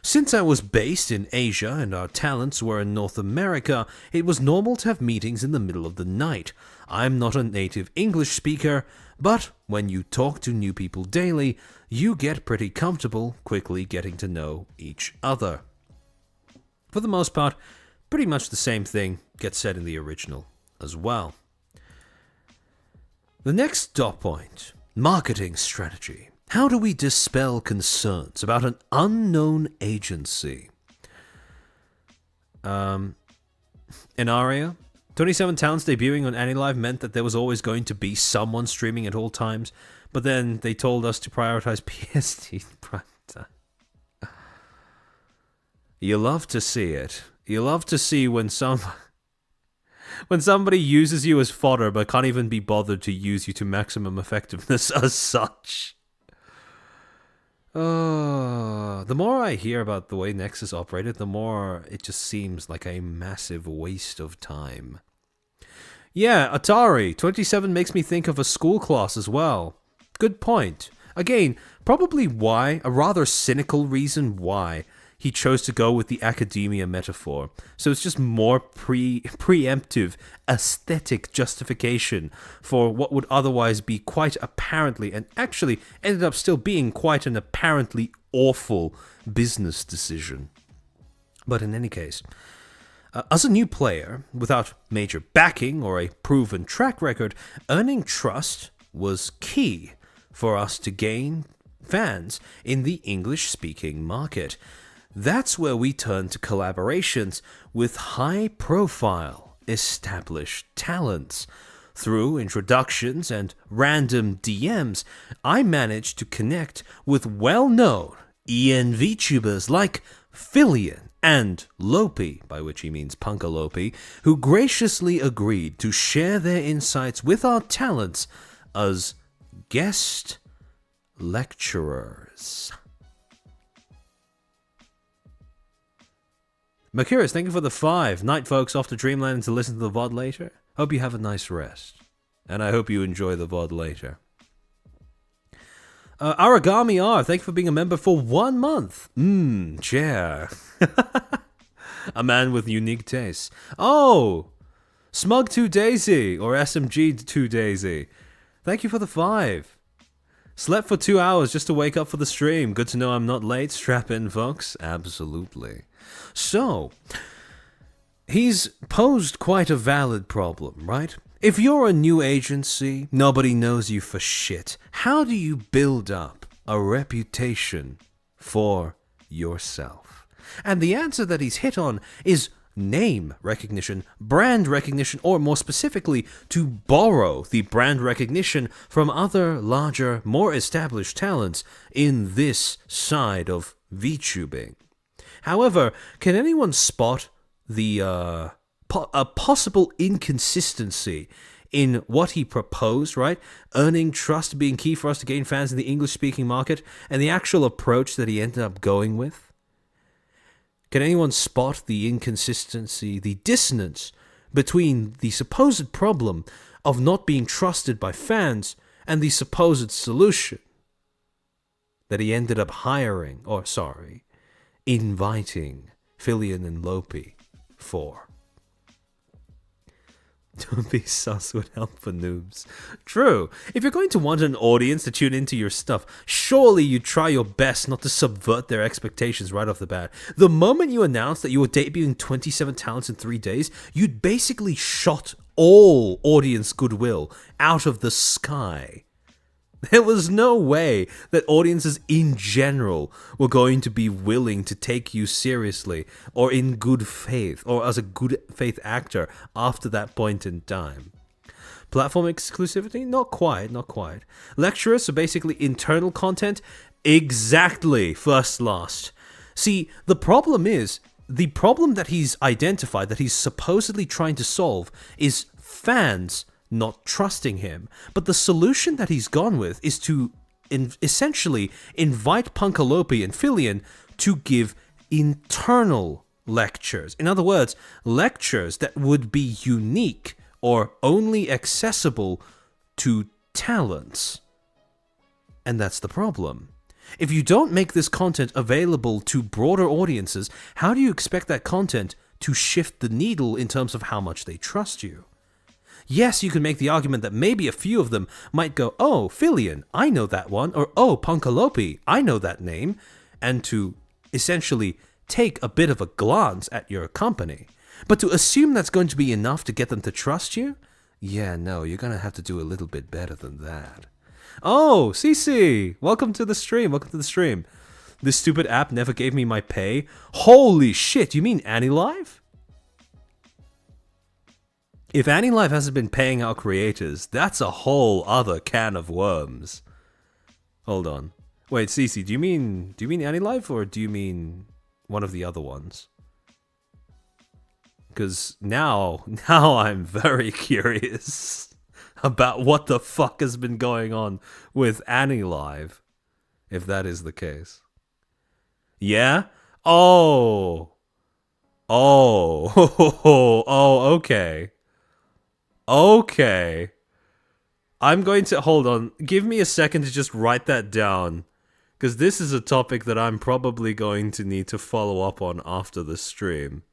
Since I was based in Asia and our talents were in North America, it was normal to have meetings in the middle of the night. I'm not a native English speaker, but when you talk to new people daily, you get pretty comfortable quickly getting to know each other. For the most part, pretty much the same thing gets said in the original as well. The next dot point, marketing strategy. How do we dispel concerns about an unknown agency? In Aria, 27 talents debuting on AnyLive meant that there was always going to be someone streaming at all times, but then they told us to prioritize PST prime time. You love to see it. You love to see when somebody uses you as fodder but can't even be bothered to use you to maximum effectiveness as such. The more I hear about the way Nexus operated, the more it just seems like a massive waste of time. Yeah, Atari, 27 makes me think of a school class as well. Good point. Again, probably a rather cynical reason why he chose to go with the academia metaphor. So it's just more preemptive aesthetic justification for what would otherwise be quite apparently, and actually ended up still being quite an apparently awful business decision. But in any case, as a new player, without major backing or a proven track record, earning trust was key for us to gain fans in the English-speaking market. That's where we turn to collaborations with high-profile, established talents. Through introductions and random DMs, I managed to connect with well-known ENVTubers like Filian and Lopi, by which he means Punkalopi, who graciously agreed to share their insights with our talents as guest lecturers. Makiris, thank you for the 5. Night, folks, off to Dreamland and to listen to the VOD later. Hope you have a nice rest. And I hope you enjoy the VOD later. Aragami R, thank you for being a member for 1 month. Chair. A man with unique tastes. Oh! Smug2Daisy, or SMG2Daisy. Thank you for the 5. Slept for 2 hours just to wake up for the stream. Good to know I'm not late. Strap in, folks. Absolutely. So, he's posed quite a valid problem, right? If you're a new agency, nobody knows you for shit. How do you build up a reputation for yourself? And the answer that he's hit on is name recognition, brand recognition, or more specifically, to borrow the brand recognition from other larger, more established talents in this side of VTubing. However, can anyone spot the a possible inconsistency in what he proposed, right? Earning trust being key for us to gain fans in the English-speaking market, and the actual approach that he ended up going with? Can anyone spot the inconsistency, the dissonance between the supposed problem of not being trusted by fans and the supposed solution that he ended up inviting Filian and Lopi for? Don't be sus would help for noobs. True. If you're going to want an audience to tune into your stuff, surely you try your best not to subvert their expectations right off the bat. The moment you announced that you were debuting 27 talents in 3 days, you'd basically shot all audience goodwill out of the sky. There was no way that audiences in general were going to be willing to take you seriously or in good faith or as a good faith actor after that point in time. Platform exclusivity? Not quite. Lecturers are basically internal content? Exactly. First last. See, the problem that he's identified, that he's supposedly trying to solve, is fans not trusting him. But the solution that he's gone with is to essentially invite Punkalopi and Filian to give internal lectures. In other words, lectures that would be unique or only accessible to talents. And that's the problem. If you don't make this content available to broader audiences, how do you expect that content to shift the needle in terms of how much they trust you? Yes, you can make the argument that maybe a few of them might go, oh, Filian, I know that one, or oh, Punkalopi, I know that name, and to essentially take a bit of a glance at your company. But to assume that's going to be enough to get them to trust you? Yeah, no, you're going to have to do a little bit better than that. Oh, CC, welcome to the stream. This stupid app never gave me my pay. Holy shit, you mean AniLive? If AniLive hasn't been paying out creators, that's a whole other can of worms. Hold on. Wait, CC, do you mean AniLive or do you mean one of the other ones? Because now I'm very curious about what the fuck has been going on with AniLive, if that is the case. Yeah? Oh, okay. Okay. I'm going to... Hold on. Give me a second to just write that down. Because this is a topic that I'm probably going to need to follow up on after the stream.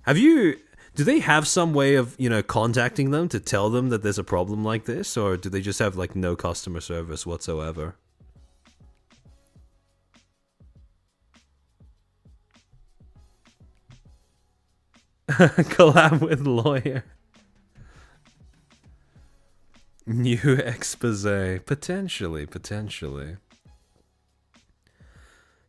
Do they have some way of, contacting them to tell them that there's a problem like this? Or do they just have, no customer service whatsoever? Collab with lawyer. New expose. Potentially.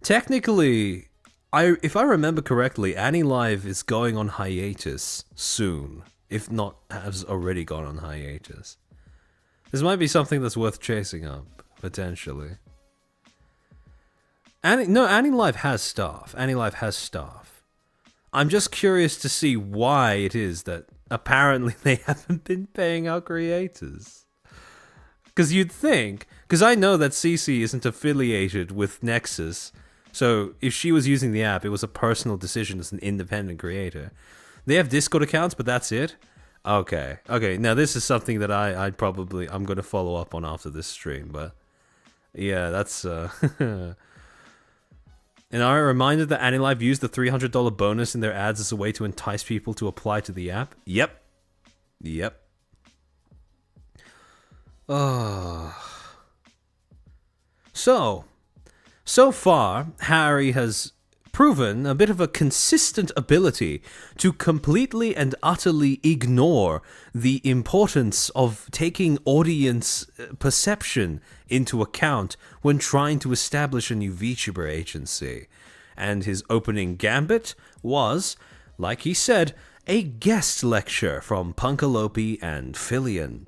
Technically, if I remember correctly, AniLive is going on hiatus soon. If not, has already gone on hiatus. This might be something that's worth chasing up, potentially. AniLive has staff. I'm just curious to see why it is that apparently they haven't been paying out creators. Because you'd think, because I know that CC isn't affiliated with Nexus, so if she was using the app, it was a personal decision as an independent creator. They have Discord accounts, but that's it? Okay, now this is something that I'm going to follow up on after this stream, but yeah, that's... And are you reminded that AniLive used the $300 bonus in their ads as a way to entice people to apply to the app? Yep. Uh, so far, Harry has proven a bit of a consistent ability to completely and utterly ignore the importance of taking audience perception into account when trying to establish a new VTuber agency. And his opening gambit was, like he said, a guest lecture from Punkalopi and Fillion.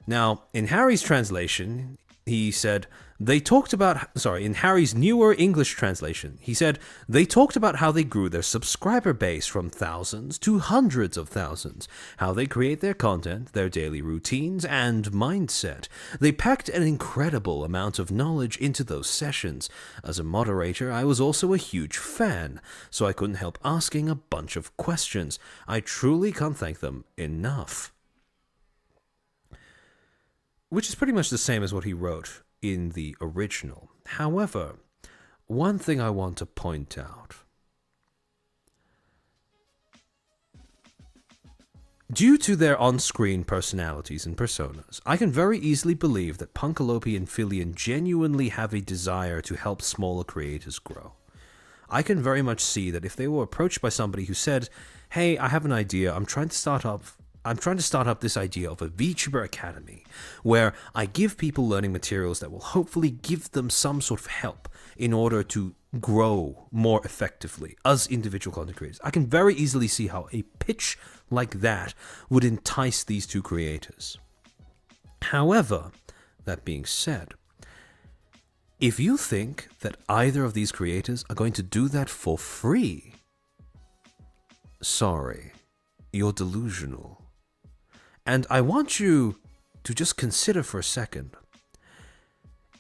Now, in Harry's translation, he said, in Harry's newer English translation, he said, they talked about how they grew their subscriber base from thousands to hundreds of thousands, how they create their content, their daily routines, and mindset. They packed an incredible amount of knowledge into those sessions. As a moderator, I was also a huge fan, so I couldn't help asking a bunch of questions. I truly can't thank them enough. Which is pretty much the same as what he wrote in the original. However, one thing I want to point out. Due to their on-screen personalities and personas, I can very easily believe that Punkalopi and Fillion genuinely have a desire to help smaller creators grow. I can very much see that if they were approached by somebody who said, hey, I have an idea, I'm trying to start up this idea of a VTuber Academy, where I give people learning materials that will hopefully give them some sort of help in order to grow more effectively as individual content creators. I can very easily see how a pitch like that would entice these two creators. However, that being said, if you think that either of these creators are going to do that for free, sorry, you're delusional. And I want you to just consider for a second.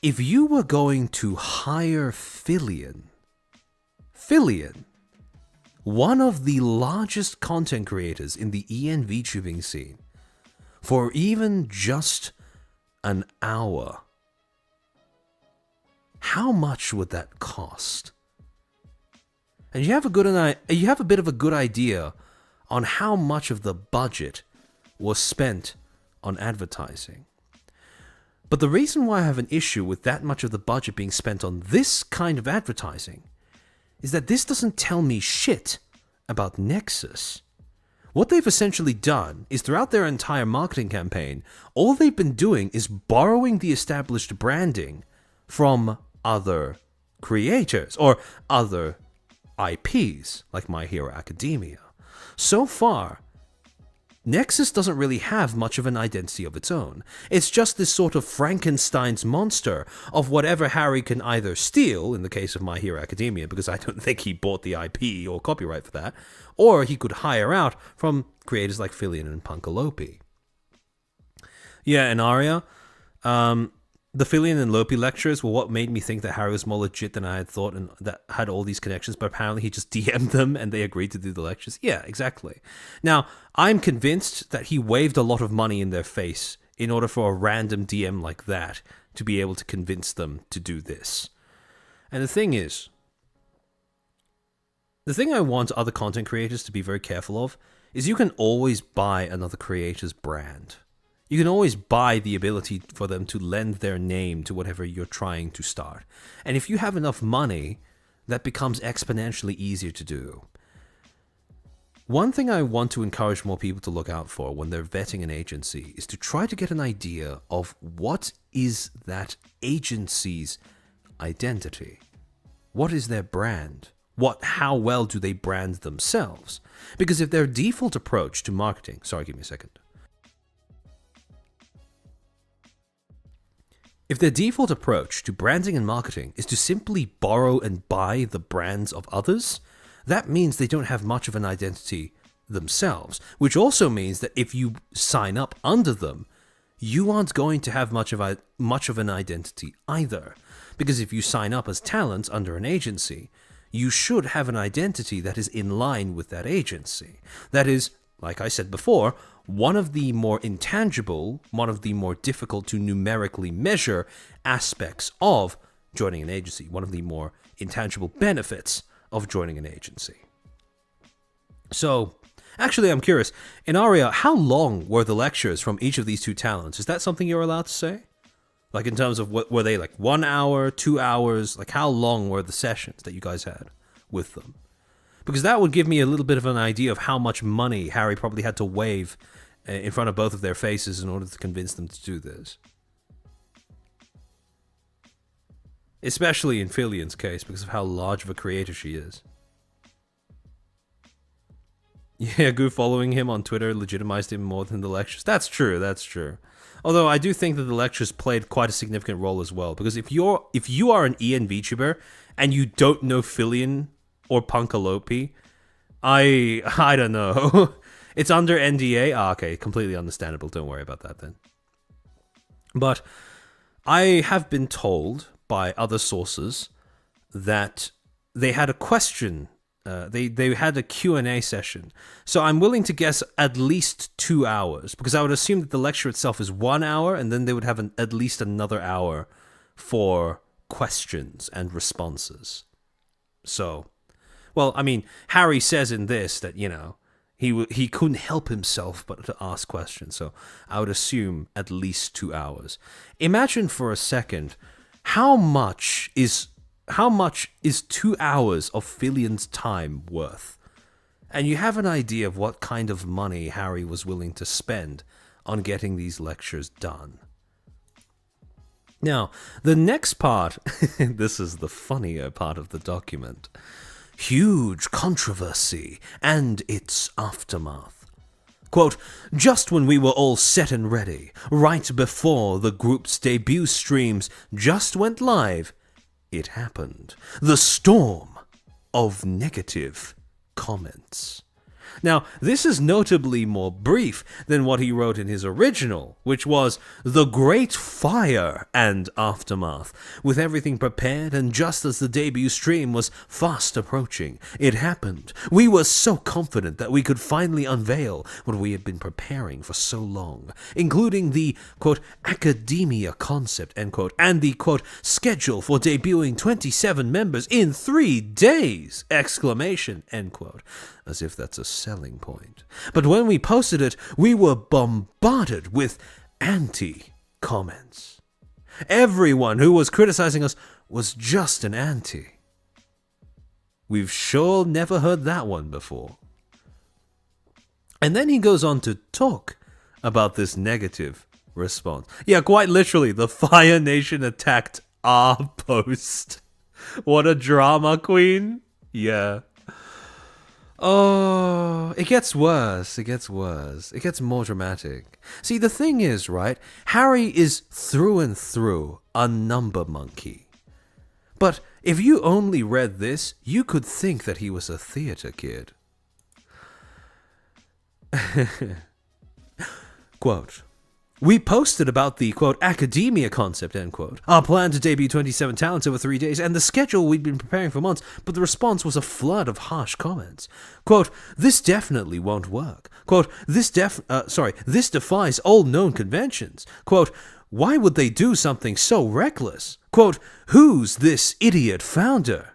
If you were going to hire Fillion, one of the largest content creators in the EN VTubing scene, for even just an hour, how much would that cost? And you have a bit of a good idea on how much of the budget was spent on advertising. But the reason why I have an issue with that much of the budget being spent on this kind of advertising is that this doesn't tell me shit about Nexus. What they've essentially done is throughout their entire marketing campaign, all they've been doing is borrowing the established branding from other creators or other IPs like My Hero Academia. So far, Nexus doesn't really have much of an identity of its own. It's just this sort of Frankenstein's monster of whatever Harry can either steal, in the case of My Hero Academia, because I don't think he bought the IP or copyright for that, or he could hire out from creators like Fillion and Punkalopi. Yeah, and Arya, the Fillion and Lopi lectures were what made me think that Harry was more legit than I had thought and that had all these connections, but apparently he just DM'd them and they agreed to do the lectures. Yeah, exactly. Now, I'm convinced that he waved a lot of money in their face in order for a random DM like that to be able to convince them to do this. And the thing I want other content creators to be very careful of is you can always buy another creator's brand. You can always buy the ability for them to lend their name to whatever you're trying to start. And if you have enough money, that becomes exponentially easier to do. One thing I want to encourage more people to look out for when they're vetting an agency is to try to get an idea of what is that agency's identity. What is their brand? How well do they brand themselves? Because if their default approach to marketing... Sorry, give me a second. If their default approach to branding and marketing is to simply borrow and buy the brands of others, that means they don't have much of an identity themselves, which also means that if you sign up under them, you aren't going to have much of an identity either. Because if you sign up as talent under an agency, you should have an identity that is in line with that agency. That is, like I said before, one of the more intangible, one of the more difficult to numerically measure aspects of joining an agency, one of the more intangible benefits of joining an agency. So, Actually, I'm curious. In Aria, how long were the lectures from each of these two talents? Is that something you're allowed to say? Like, in terms of, what were they, like 1 hour, 2 hours? Like, how long were the sessions that you guys had with them? Because that would give me a little bit of an idea of how much money Harry probably had to wave in front of both of their faces in order to convince them to do this. Especially in Filian's case, because of how large of a creator she is. Yeah, Goo following him on Twitter legitimized him more than the lectures. That's true, that's true. Although I do think that the lectures played quite a significant role as well. Because if you are an EN VTuber and you don't know Filian or Punkalope, I don't know. It's under NDA? Ah, okay, completely understandable. Don't worry about that then. But I have been told by other sources that they had a question. They had a Q&A session. So I'm willing to guess at least 2 hours, because I would assume that the lecture itself is 1 hour, and then they would have at least another hour for questions and responses. So, well, I mean, Harry says in this that, you know, he couldn't help himself but to ask questions. So I would assume at least 2 hours. Imagine for a second, how much is 2 hours of Filian's time worth? And you have an idea of what kind of money Harry was willing to spend on getting these lectures done. Now, the next part, this is the funnier part of the document. Huge controversy and its aftermath. Quote, just when we were all set and ready, right before the group's debut streams just went live, it happened. The storm of negative comments. Now, this is notably more brief than what he wrote in his original, which was the great fire and aftermath. With everything prepared and just as the debut stream was fast approaching, it happened. We were so confident that we could finally unveil what we had been preparing for so long, including the, quote, academia concept, end quote, and the, quote, schedule for debuting 27 members in 3 days, exclamation, end quote. As if that's a selling point. But when we posted it, we were bombarded with anti-comments. Everyone who was criticizing us was just an anti. We've sure never heard that one before. And then he goes on to talk about this negative response. Yeah, quite literally, the Fire Nation attacked our post. What a drama queen. Yeah. Oh, it gets worse. It gets worse. It gets more dramatic. See, the thing is, right? Harry is through and through a number monkey. But if you only read this, you could think that he was a theater kid. Quote, we posted about the, quote, academia concept, end quote, our plan to debut 27 talents over 3 days, and the schedule we'd been preparing for months, but the response was a flood of harsh comments. Quote, this definitely won't work. Quote, this defies all known conventions. Quote, why would they do something so reckless? Quote, who's this idiot founder?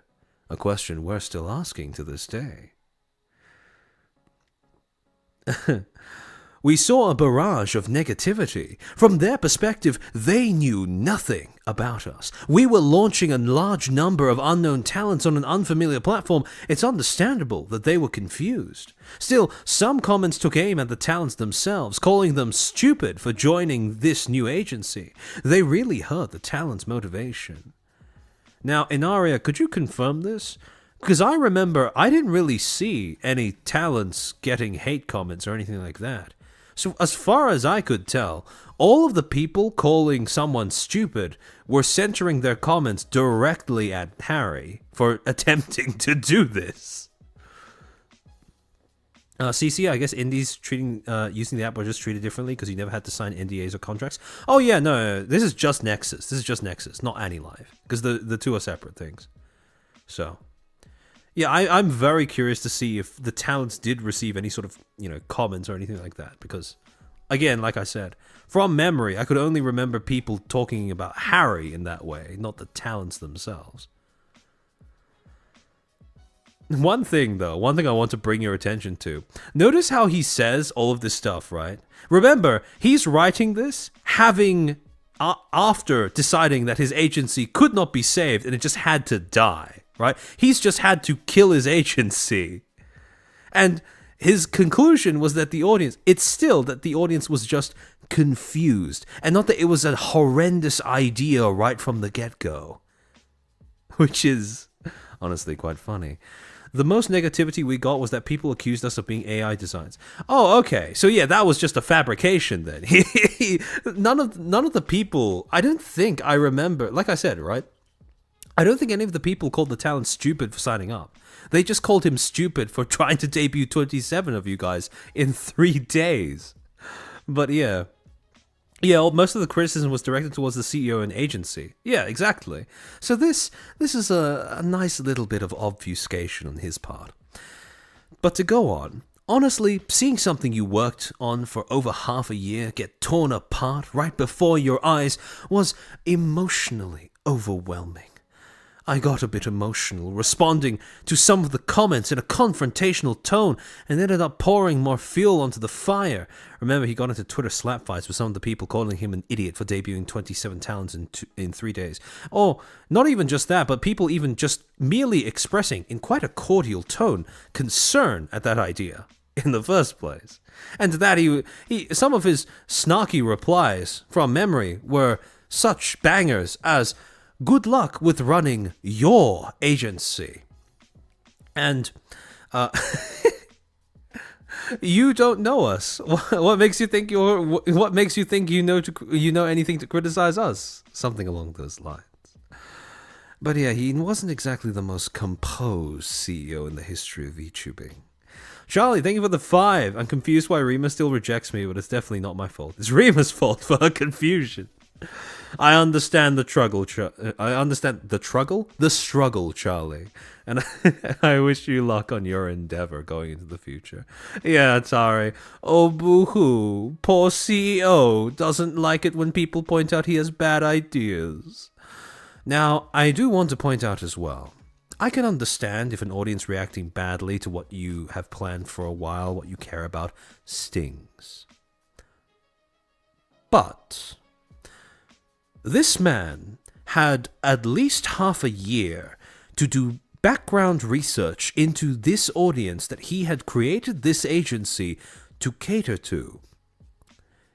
A question we're still asking to this day. We saw a barrage of negativity. From their perspective, they knew nothing about us. We were launching a large number of unknown talents on an unfamiliar platform. It's understandable that they were confused. Still, some comments took aim at the talents themselves, calling them stupid for joining this new agency. They really hurt the talents' motivation. Now, Inaria, could you confirm this? Because I remember I didn't really see any talents getting hate comments or anything like that. So as far as I could tell, all of the people calling someone stupid were centering their comments directly at Harry for attempting to do this. CC, I guess indies treating using the app were just treated differently because you never had to sign NDAs or contracts. Oh yeah, no, this is just Nexus. This is just Nexus, not AnyLive, because the two are separate things. So, yeah, I'm very curious to see if the talents did receive any sort of, comments or anything like that. Because, again, like I said, from memory, I could only remember people talking about Harry in that way, not the talents themselves. One thing I want to bring your attention to. Notice how he says all of this stuff, right? Remember, he's writing this having after deciding that his agency could not be saved and it just had to die, right? He's just had to kill his agency. And his conclusion was that the audience was just confused and not that it was a horrendous idea right from the get-go. Which is honestly quite funny. The most negativity we got was that people accused us of being AI designs. Oh, okay. So yeah, that was just a fabrication then. None of the people, I don't think I remember, like I said, right? I don't think any of the people called the talent stupid for signing up. They just called him stupid for trying to debut 27 of you guys in 3 days. But yeah. Yeah, most of the criticism was directed towards the CEO and agency. Yeah, exactly. So this is a nice little bit of obfuscation on his part. But to go on, honestly, seeing something you worked on for over half a year get torn apart right before your eyes was emotionally overwhelming. I got a bit emotional, responding to some of the comments in a confrontational tone and ended up pouring more fuel onto the fire. Remember, he got into Twitter slap fights with some of the people calling him an idiot for debuting 27 talents in 3 days. Or, not even just that, but people even just merely expressing, in quite a cordial tone, concern at that idea in the first place. And that some of his snarky replies from memory were such bangers as, "Good luck with running your agency." And you don't know us. What makes you think you know anything to criticize us? Something along those lines. But yeah, he wasn't exactly the most composed CEO in the history of VTubing. Charlie, thank you for the 5. I'm confused why Rima still rejects me, but it's definitely not my fault. It's Rima's fault for her confusion. I understand the struggle, Charlie, and I wish you luck on your endeavor going into the future. Yeah, Tari. Oh, boo-hoo. Poor CEO doesn't like it when people point out he has bad ideas. Now, I do want to point out as well, I can understand if an audience reacting badly to what you have planned for a while, what you care about, stings. But this man had at least half a year to do background research into this audience that he had created this agency to cater to.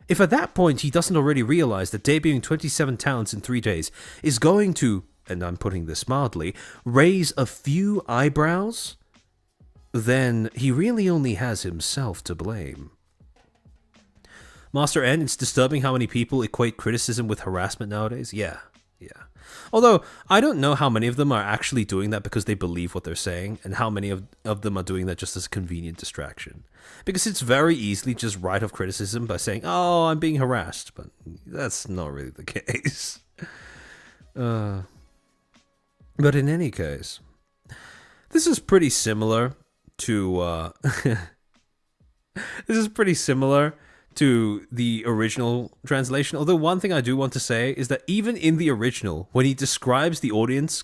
If at that point he doesn't already realize that debuting 27 talents in 3 days is going to, and I'm putting this mildly, raise a few eyebrows, then he really only has himself to blame. Master N, it's disturbing how many people equate criticism with harassment nowadays. Yeah. Although, I don't know how many of them are actually doing that because they believe what they're saying, and how many of them are doing that just as a convenient distraction. Because it's very easily just write off criticism by saying, "Oh, I'm being harassed," but that's not really the case. But in any case, this is pretty similar to to the original translation. Although one thing I do want to say is that even in the original, when he describes the audience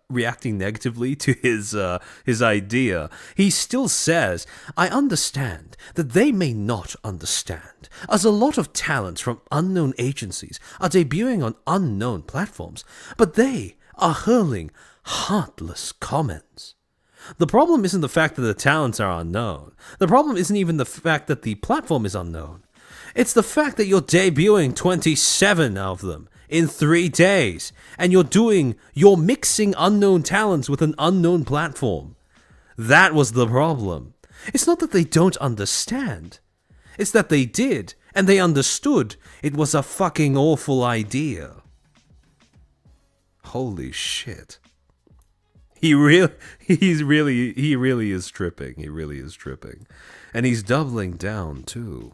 reacting negatively to his idea, he still says, "I understand that they may not understand, as a lot of talents from unknown agencies are debuting on unknown platforms, but they are hurling heartless comments. The problem isn't the fact that the talents are unknown. The problem isn't even the fact that the platform is unknown. It's the fact that you're debuting 27 of them in 3 days, and you're mixing unknown talents with an unknown platform. That was the problem. It's not that they don't understand. It's that they did, and they understood it was a fucking awful idea." Holy shit. He really is tripping. He really is tripping. And he's doubling down too.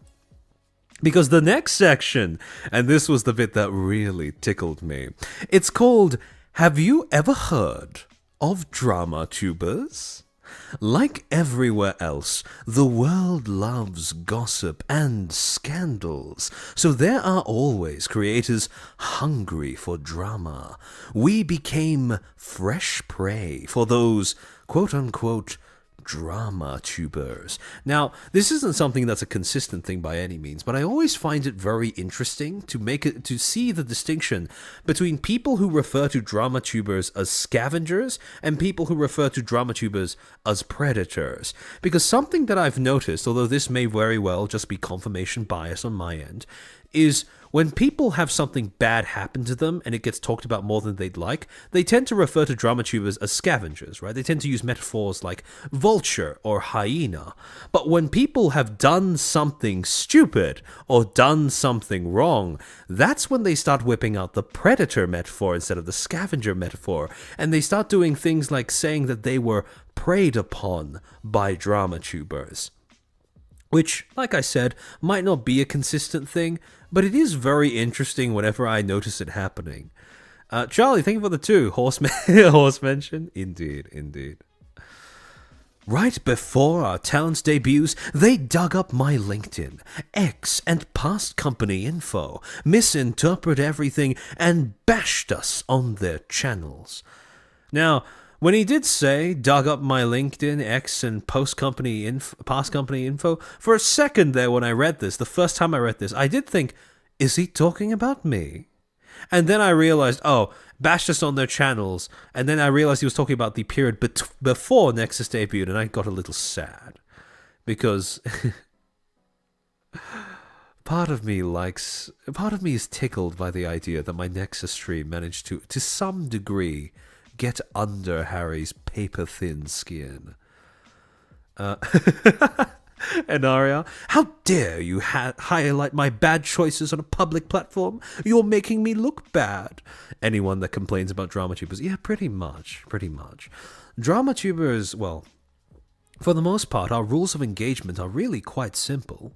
Because the next section, and this was the bit that really tickled me, it's called, "Have you ever heard of drama tubers? Like everywhere else, the world loves gossip and scandals, so there are always creators hungry for drama. We became fresh prey for those quote-unquote drama tubers. Now, this isn't something that's a consistent thing by any means, but I always find it very interesting to see the distinction between people who refer to drama tubers as scavengers and people who refer to drama tubers as predators. Because something that I've noticed, although this may very well just be confirmation bias on my end, is when people have something bad happen to them and it gets talked about more than they'd like, they tend to refer to drama tubers as scavengers, right? They tend to use metaphors like vulture or hyena. But when people have done something stupid or done something wrong, that's when they start whipping out the predator metaphor instead of the scavenger metaphor. And they start doing things like saying that they were preyed upon by drama tubers. Which, like I said, might not be a consistent thing, but it is very interesting whenever I notice it happening. Charlie, thank you for the 2. Horse mention? Indeed. Right before our talent's debuts, they dug up my LinkedIn, X, and past company info, misinterpret everything, and bashed us on their channels. Now, when he did say, dug up my LinkedIn, X, and past company info, for a second there when I read this, the first time I read this, I did think, is he talking about me? And then I realized, oh, bashed us on their channels, and then I realized he was talking about the period before Nexus debuted, and I got a little sad. Because part of me is tickled by the idea that my Nexus stream managed to some degree, get under Harry's paper-thin skin. And Aria, how dare you highlight my bad choices on a public platform? You're making me look bad. Anyone that complains about drama tubers, yeah, pretty much. Drama tubers, well, for the most part, our rules of engagement are really quite simple.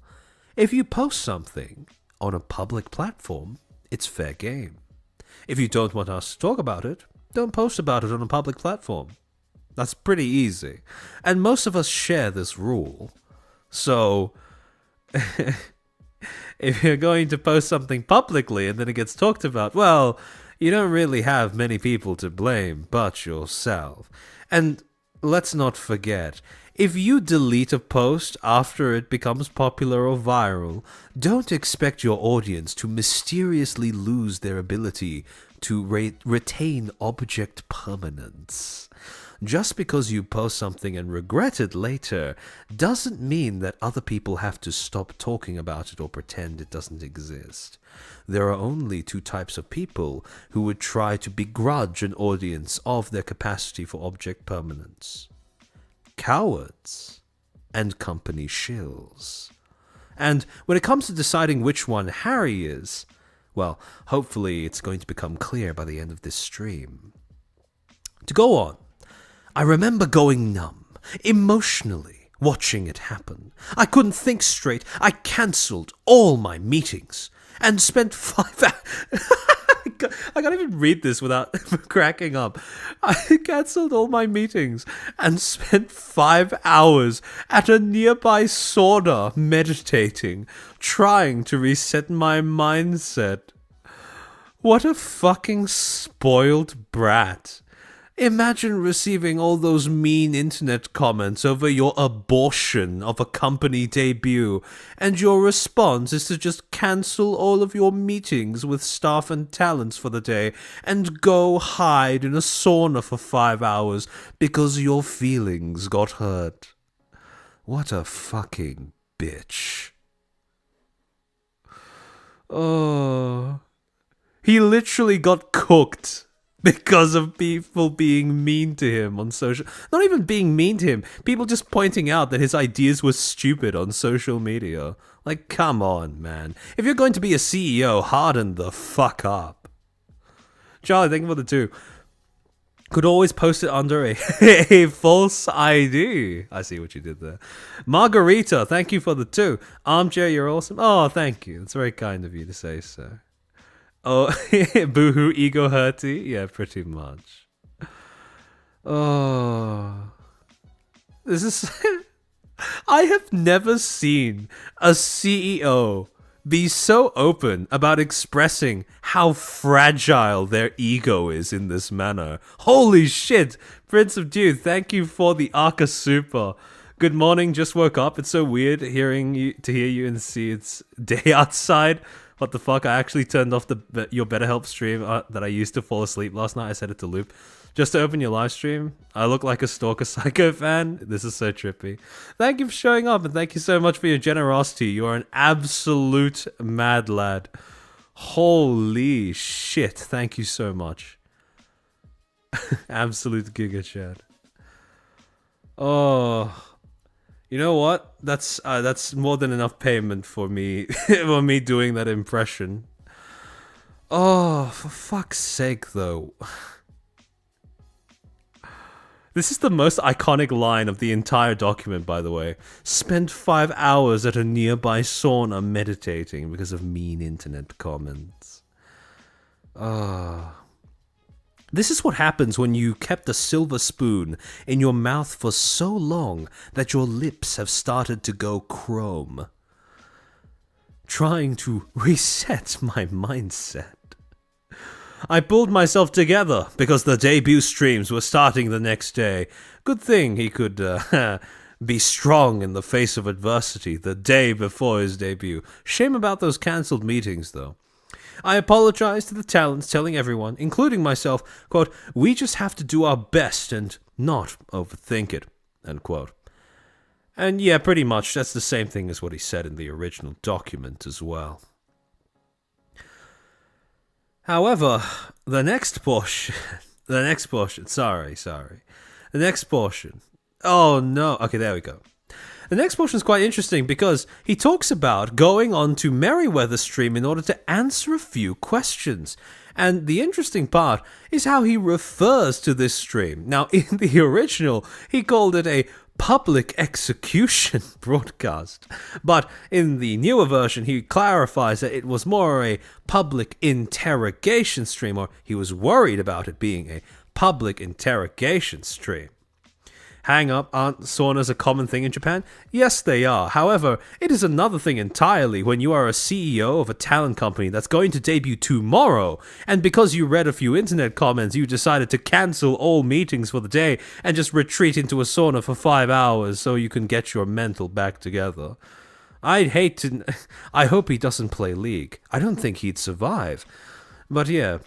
If you post something on a public platform, it's fair game. If you don't want us to talk about it, don't post about it on a public platform. That's pretty easy. And most of us share this rule. So, if you're going to post something publicly and then it gets talked about, well, you don't really have many people to blame but yourself. And let's not forget, if you delete a post after it becomes popular or viral, don't expect your audience to mysteriously lose their ability to retain object permanence. Just because you post something and regret it later doesn't mean that other people have to stop talking about it or pretend it doesn't exist. There are only 2 types of people who would try to begrudge an audience of their capacity for object permanence. Cowards and company shills. And when it comes to deciding which one Harry is, well, hopefully it's going to become clear by the end of this stream. To go on, I remember going numb, emotionally, watching it happen. I couldn't think straight. I cancelled all my meetings and spent 5 hours... I can't even read this without cracking up. I cancelled all my meetings and spent 5 hours at a nearby sauna meditating, trying to reset my mindset. What a fucking spoiled brat. Imagine receiving all those mean internet comments over your abortion of a company debut, and your response is to just cancel all of your meetings with staff and talents for the day and go hide in a sauna for 5 hours because your feelings got hurt. What a fucking bitch. Oh. He literally got cooked. Because of people being mean to him on social... Not even being mean to him. People just pointing out that his ideas were stupid on social media. Like, come on, man. If you're going to be a CEO, harden the fuck up. Charlie, thank you for the 2. Could always post it under a false ID. I see what you did there. Margarita, thank you for the 2. Armchair, you're awesome. Oh, thank you. It's very kind of you to say so. Oh, boohoo, ego hurty? Yeah, pretty much. Oh. This is... I have never seen a CEO be so open about expressing how fragile their ego is in this manner. Holy shit! Prince of Dew, thank you for the Arca Super. Good morning, just woke up. It's so weird to hear you and see it's day outside. What the fuck? I actually turned off your BetterHelp stream that I used to fall asleep last night. I set it to loop. Just to open your live stream. I look like a Stalker Psycho fan. This is so trippy. Thank you for showing up, and thank you so much for your generosity. You are an absolute mad lad. Holy shit. Thank you so much. Absolute giga chat. Oh... You know what? That's more than enough payment for me for me doing that impression. Oh, for fuck's sake, though. This is the most iconic line of the entire document, by the way. Spent 5 hours at a nearby sauna meditating because of mean internet comments. This is what happens when you kept a silver spoon in your mouth for so long that your lips have started to go chrome. Trying to reset my mindset. I pulled myself together because the debut streams were starting the next day. Good thing he could be strong in the face of adversity the day before his debut. Shame about those cancelled meetings, though. I apologize to the talents, telling everyone, including myself, quote, we just have to do our best and not overthink it, end quote. And yeah, pretty much that's the same thing as what he said in the original document as well. However, the next portion, oh no, okay, there we go. The next portion is quite interesting because he talks about going on to Merryweather's stream in order to answer a few questions. And the interesting part is how he refers to this stream. Now, in the original, he called it a public execution broadcast. But in the newer version, he clarifies that it was more a public interrogation stream, or he was worried about it being a public interrogation stream. Hang up, aren't saunas a common thing in Japan? Yes, they are. However, it is another thing entirely when you are a CEO of a talent company that's going to debut tomorrow, and because you read a few internet comments, you decided to cancel all meetings for the day and just retreat into a sauna for 5 hours so you can get your mental back together. I hope he doesn't play League. I don't think he'd survive. But yeah,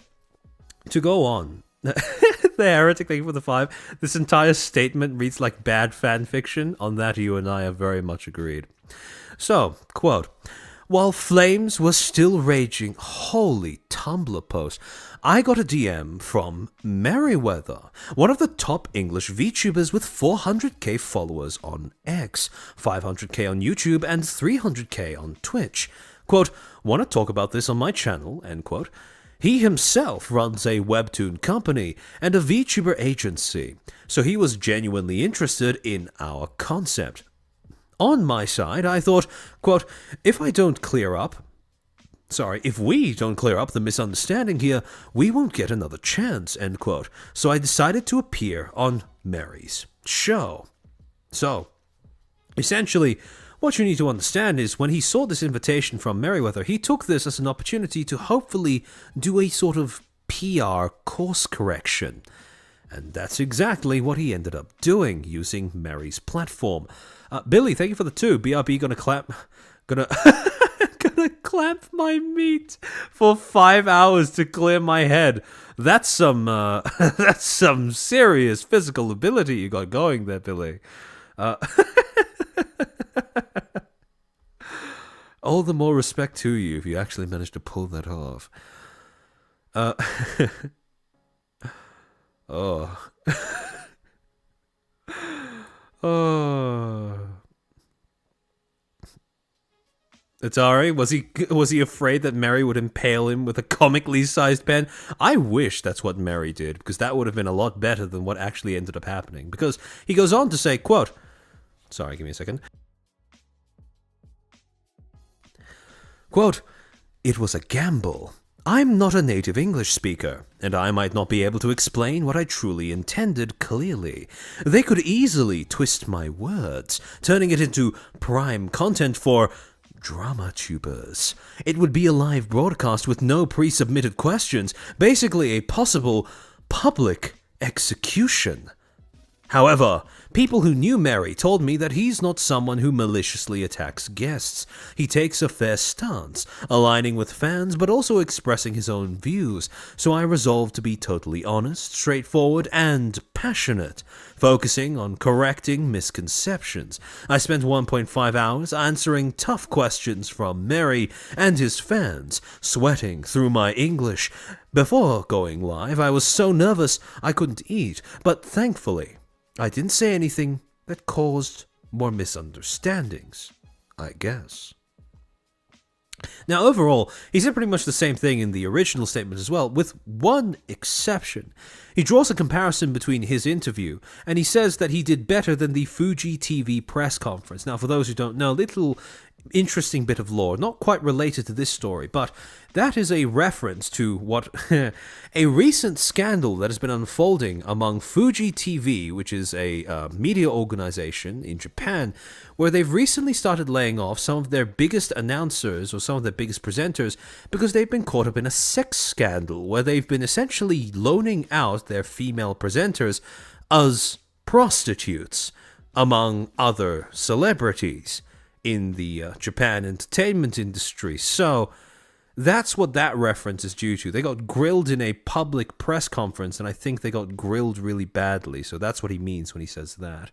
to go on. The heretic, thank you for the 5. This entire statement reads like bad fan fiction. On that, you and I have very much agreed. So, quote, while flames were still raging, holy Tumblr post, I got a DM from Merryweather, one of the top English VTubers with 400k followers on X, 500k on YouTube, and 300k on Twitch. Quote, want to talk about this on my channel, end quote. He himself runs a webtoon company and a VTuber agency, so he was genuinely interested in our concept. On my side, I thought, quote, if we don't clear up the misunderstanding here, we won't get another chance, end quote. So I decided to appear on Mary's show. So, essentially, what you need to understand is when he saw this invitation from Merryweather, he took this as an opportunity to hopefully do a sort of PR course correction. And that's exactly what he ended up doing, using Mary's platform. Billy, thank you for the 2. BRB gonna clamp my meat for 5 hours to clear my head. That's some serious physical ability you got going there, Billy. All the more respect to you if you actually managed to pull that off. Oh. Oh. Atari, was he afraid that Mary would impale him with a comically sized pen? I wish that's what Mary did, because that would have been a lot better than what actually ended up happening. Because he goes on to say, quote, sorry, give me a second. Quote, it was a gamble. I'm not a native English speaker, and I might not be able to explain what I truly intended clearly. They could easily twist my words, turning it into prime content for drama tubers. It would be a live broadcast with no pre-submitted questions, basically a possible public execution. However, people who knew Mary told me that he's not someone who maliciously attacks guests. He takes a fair stance, aligning with fans but also expressing his own views, so I resolved to be totally honest, straightforward, and passionate, focusing on correcting misconceptions. I spent 1.5 hours answering tough questions from Mary and his fans, sweating through my English. Before going live, I was so nervous I couldn't eat, but thankfully, I didn't say anything that caused more misunderstandings, I guess. Now, overall, he said pretty much the same thing in the original statement as well, with one exception. He draws a comparison between his interview, and he says that he did better than the Fuji TV press conference. Now, for those who don't know, little interesting bit of lore, not quite related to this story, but that is a reference to what a recent scandal that has been unfolding among Fuji TV, which is a media organization in Japan, where they've recently started laying off some of their biggest announcers or some of their biggest presenters because they've been caught up in a sex scandal where they've been essentially loaning out their female presenters as prostitutes among other celebrities in the Japan entertainment industry. So that's what that reference is due to. They got grilled in a public press conference, and I think they got grilled really badly. So that's what he means when he says that.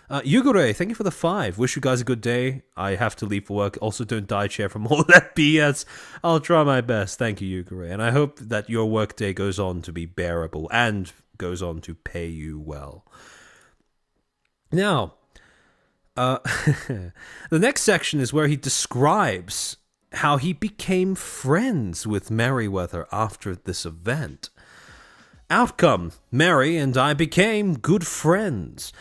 Yugure, thank you for the 5. Wish you guys a good day. I have to leave for work. Also, don't die chair from all that BS. I'll try my best. Thank you, Yugure. And I hope that your workday goes on to be bearable and goes on to pay you well. Now, the next section is where he describes how he became friends with Merriweather after this event. Outcome: Mary and I became good friends.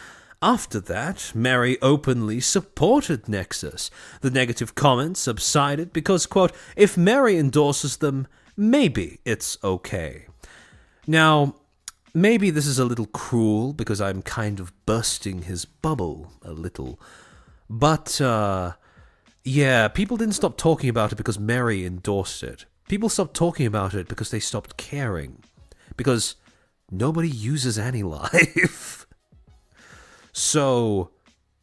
After that, Mary openly supported Nexus. The negative comments subsided because, quote, if Mary endorses them, maybe it's okay. Now, maybe this is a little cruel because I'm kind of bursting his bubble a little. But, yeah, people didn't stop talking about it because Mary endorsed it. People stopped talking about it because they stopped caring. Because nobody uses AnyLive. So,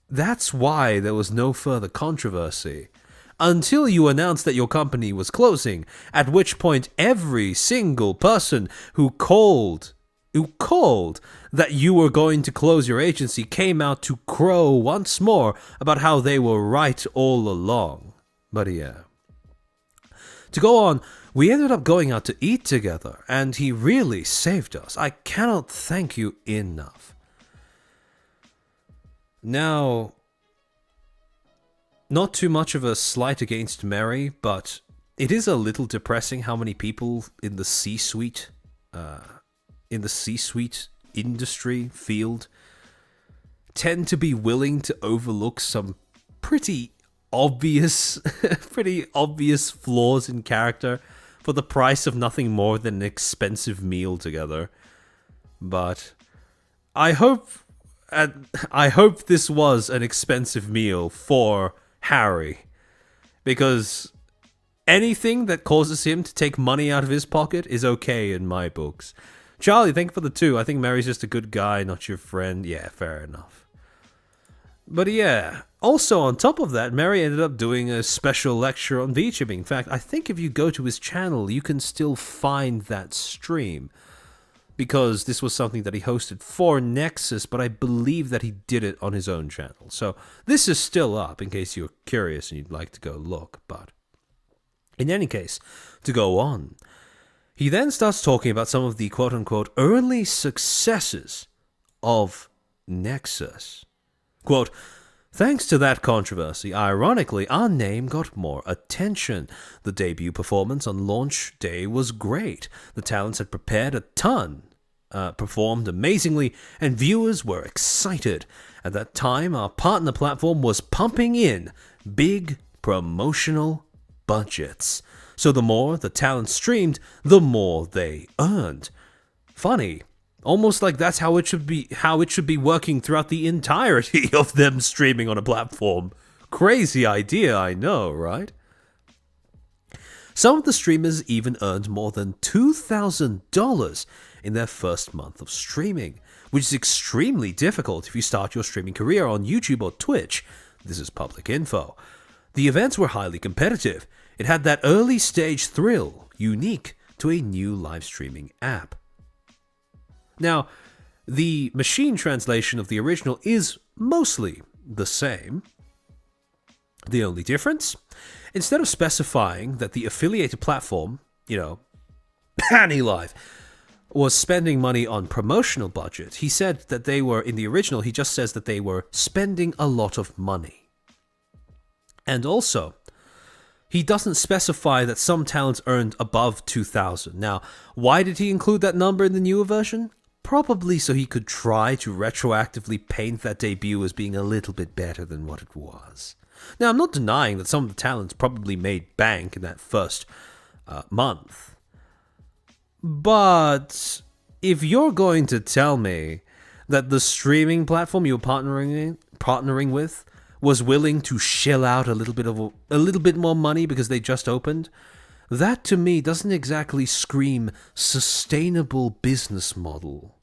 that's why there was no further controversy. Until you announced that your company was closing, at which point every single person who called that you were going to close your agency came out to crow once more about how they were right all along. But yeah. To go on, we ended up going out to eat together, and he really saved us. I cannot thank you enough. Now, not too much of a slight against Mary, but it is a little depressing how many people in the C-suite industry field tend to be willing to overlook some pretty obvious flaws in character for the price of nothing more than an expensive meal together. But I hope this was an expensive meal for Harry, because anything that causes him to take money out of his pocket is okay in my books. Charlie, thank you for the 2. I think Mary's just a good guy, not your friend. Yeah, fair enough. But yeah, also on top of that, Mary ended up doing a special lecture on VTubing. In fact, I think if you go to his channel, you can still find that stream. Because this was something that he hosted for Nexus, but I believe that he did it on his own channel. So this is still up in case you're curious and you'd like to go look. But in any case, to go on, he then starts talking about some of the quote-unquote early successes of Nexus. Quote, thanks to that controversy, ironically, our name got more attention. The debut performance on launch day was great. The talents had prepared a ton, performed amazingly, and viewers were excited. At that time, our partner platform was pumping in big promotional budgets. So the more the talent streamed, the more they earned. Funny. Almost like that's how it should be working throughout the entirety of them streaming on a platform. Crazy idea, I know, right? Some of the streamers even earned more than $2,000 in their first month of streaming, which is extremely difficult if you start your streaming career on YouTube or Twitch. This is public info. The events were highly competitive. It had that early stage thrill, unique to a new live streaming app. Now, the machine translation of the original is mostly the same. The only difference? Instead of specifying that the affiliated platform, AnyLive, was spending money on promotional budget, he said that they were, in the original, he just says that they were spending a lot of money. And also, he doesn't specify that some talents earned above 2,000. Now, why did he include that number in the newer version? Probably so he could try to retroactively paint that debut as being a little bit better than what it was. Now, I'm not denying that some of the talents probably made bank in that first month. But if you're going to tell me that the streaming platform you're partnering with was willing to shell out a little bit more money because they just opened, that to me doesn't exactly scream sustainable business model.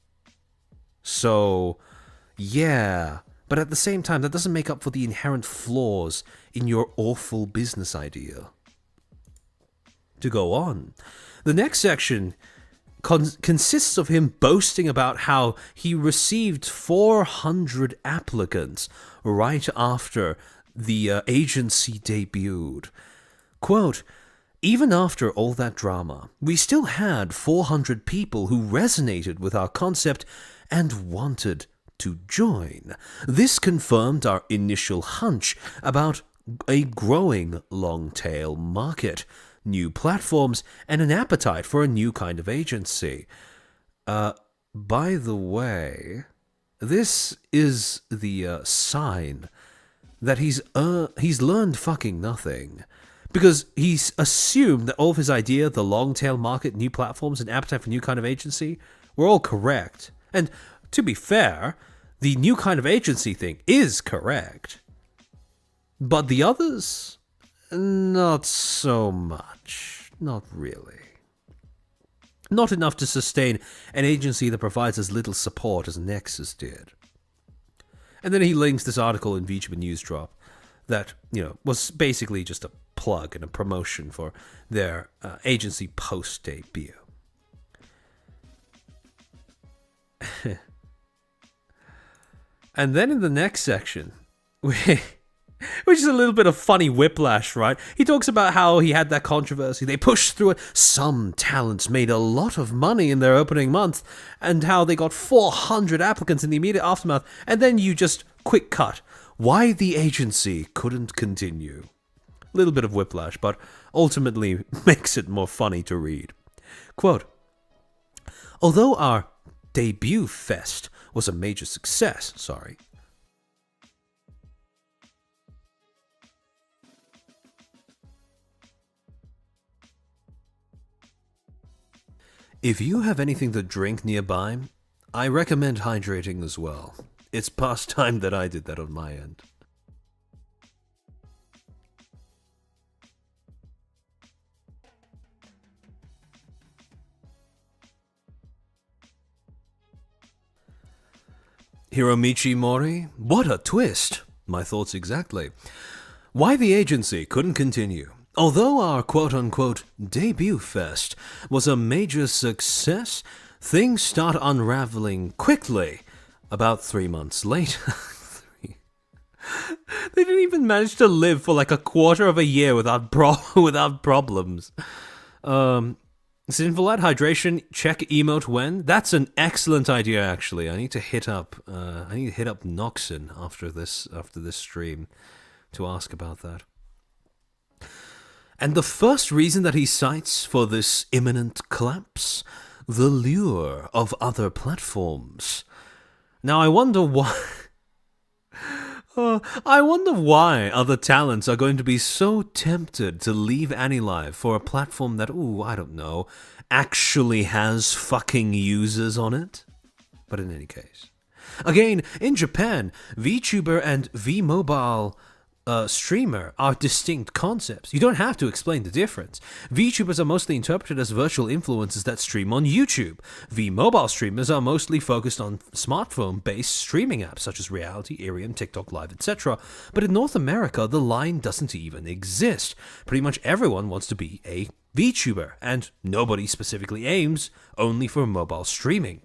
So, yeah, but at the same time, that doesn't make up for the inherent flaws in your awful business idea. To go on, the next section consists of him boasting about how he received 400 applicants right after the agency debuted. Quote, "Even after all that drama, we still had 400 people who resonated with our concept and wanted to join. This confirmed our initial hunch about a growing long-tail market, new platforms, and an appetite for a new kind of agency." By the way, this is the sign that he's learned fucking nothing. Because he's assumed that all of his idea, the long-tail market, new platforms, and appetite for new kind of agency, were all correct. And to be fair, the new kind of agency thing is correct. But the others? Not so much. Not really. Not enough to sustain an agency that provides as little support as Nexus did. And then he links this article in VTuber News Drop that, was basically just a plug and a promotion for their agency post-debut. And then in the next section, which is a little bit of funny whiplash, right? He talks about how he had that controversy. They pushed through it. Some talents made a lot of money in their opening month, and how they got 400 applicants in the immediate aftermath. And then you just quick cut. Why the agency couldn't continue. A little bit of whiplash, but ultimately makes it more funny to read. Quote, "Although our debut fest was a major success, If you have anything to drink nearby, I recommend hydrating as well. It's past time that I did that on my end." Hiromichi Mori? What a twist! My thoughts exactly. Why the agency couldn't continue. Although our quote-unquote debut fest was a major success, things start unraveling quickly about 3 months later. They didn't even manage to live for like a quarter of a year without problems. Sinful Lad hydration, check emote when. That's an excellent idea, actually. I need to hit up Noxon after this stream to ask about that. And the first reason that he cites for this imminent collapse, the lure of other platforms. Now I wonder why. I wonder why other talents are going to be so tempted to leave AnyLive for a platform that, I don't know, actually has fucking users on it. But in any case. Again, in Japan, VTuber and VMobile streamer are distinct concepts. You don't have to explain the difference. VTubers are mostly interpreted as virtual influencers that stream on YouTube. V-mobile streamers are mostly focused on smartphone-based streaming apps such as Reality, Irian, TikTok Live, etc. But in North America, the line doesn't even exist. Pretty much everyone wants to be a VTuber, and nobody specifically aims only for mobile streaming.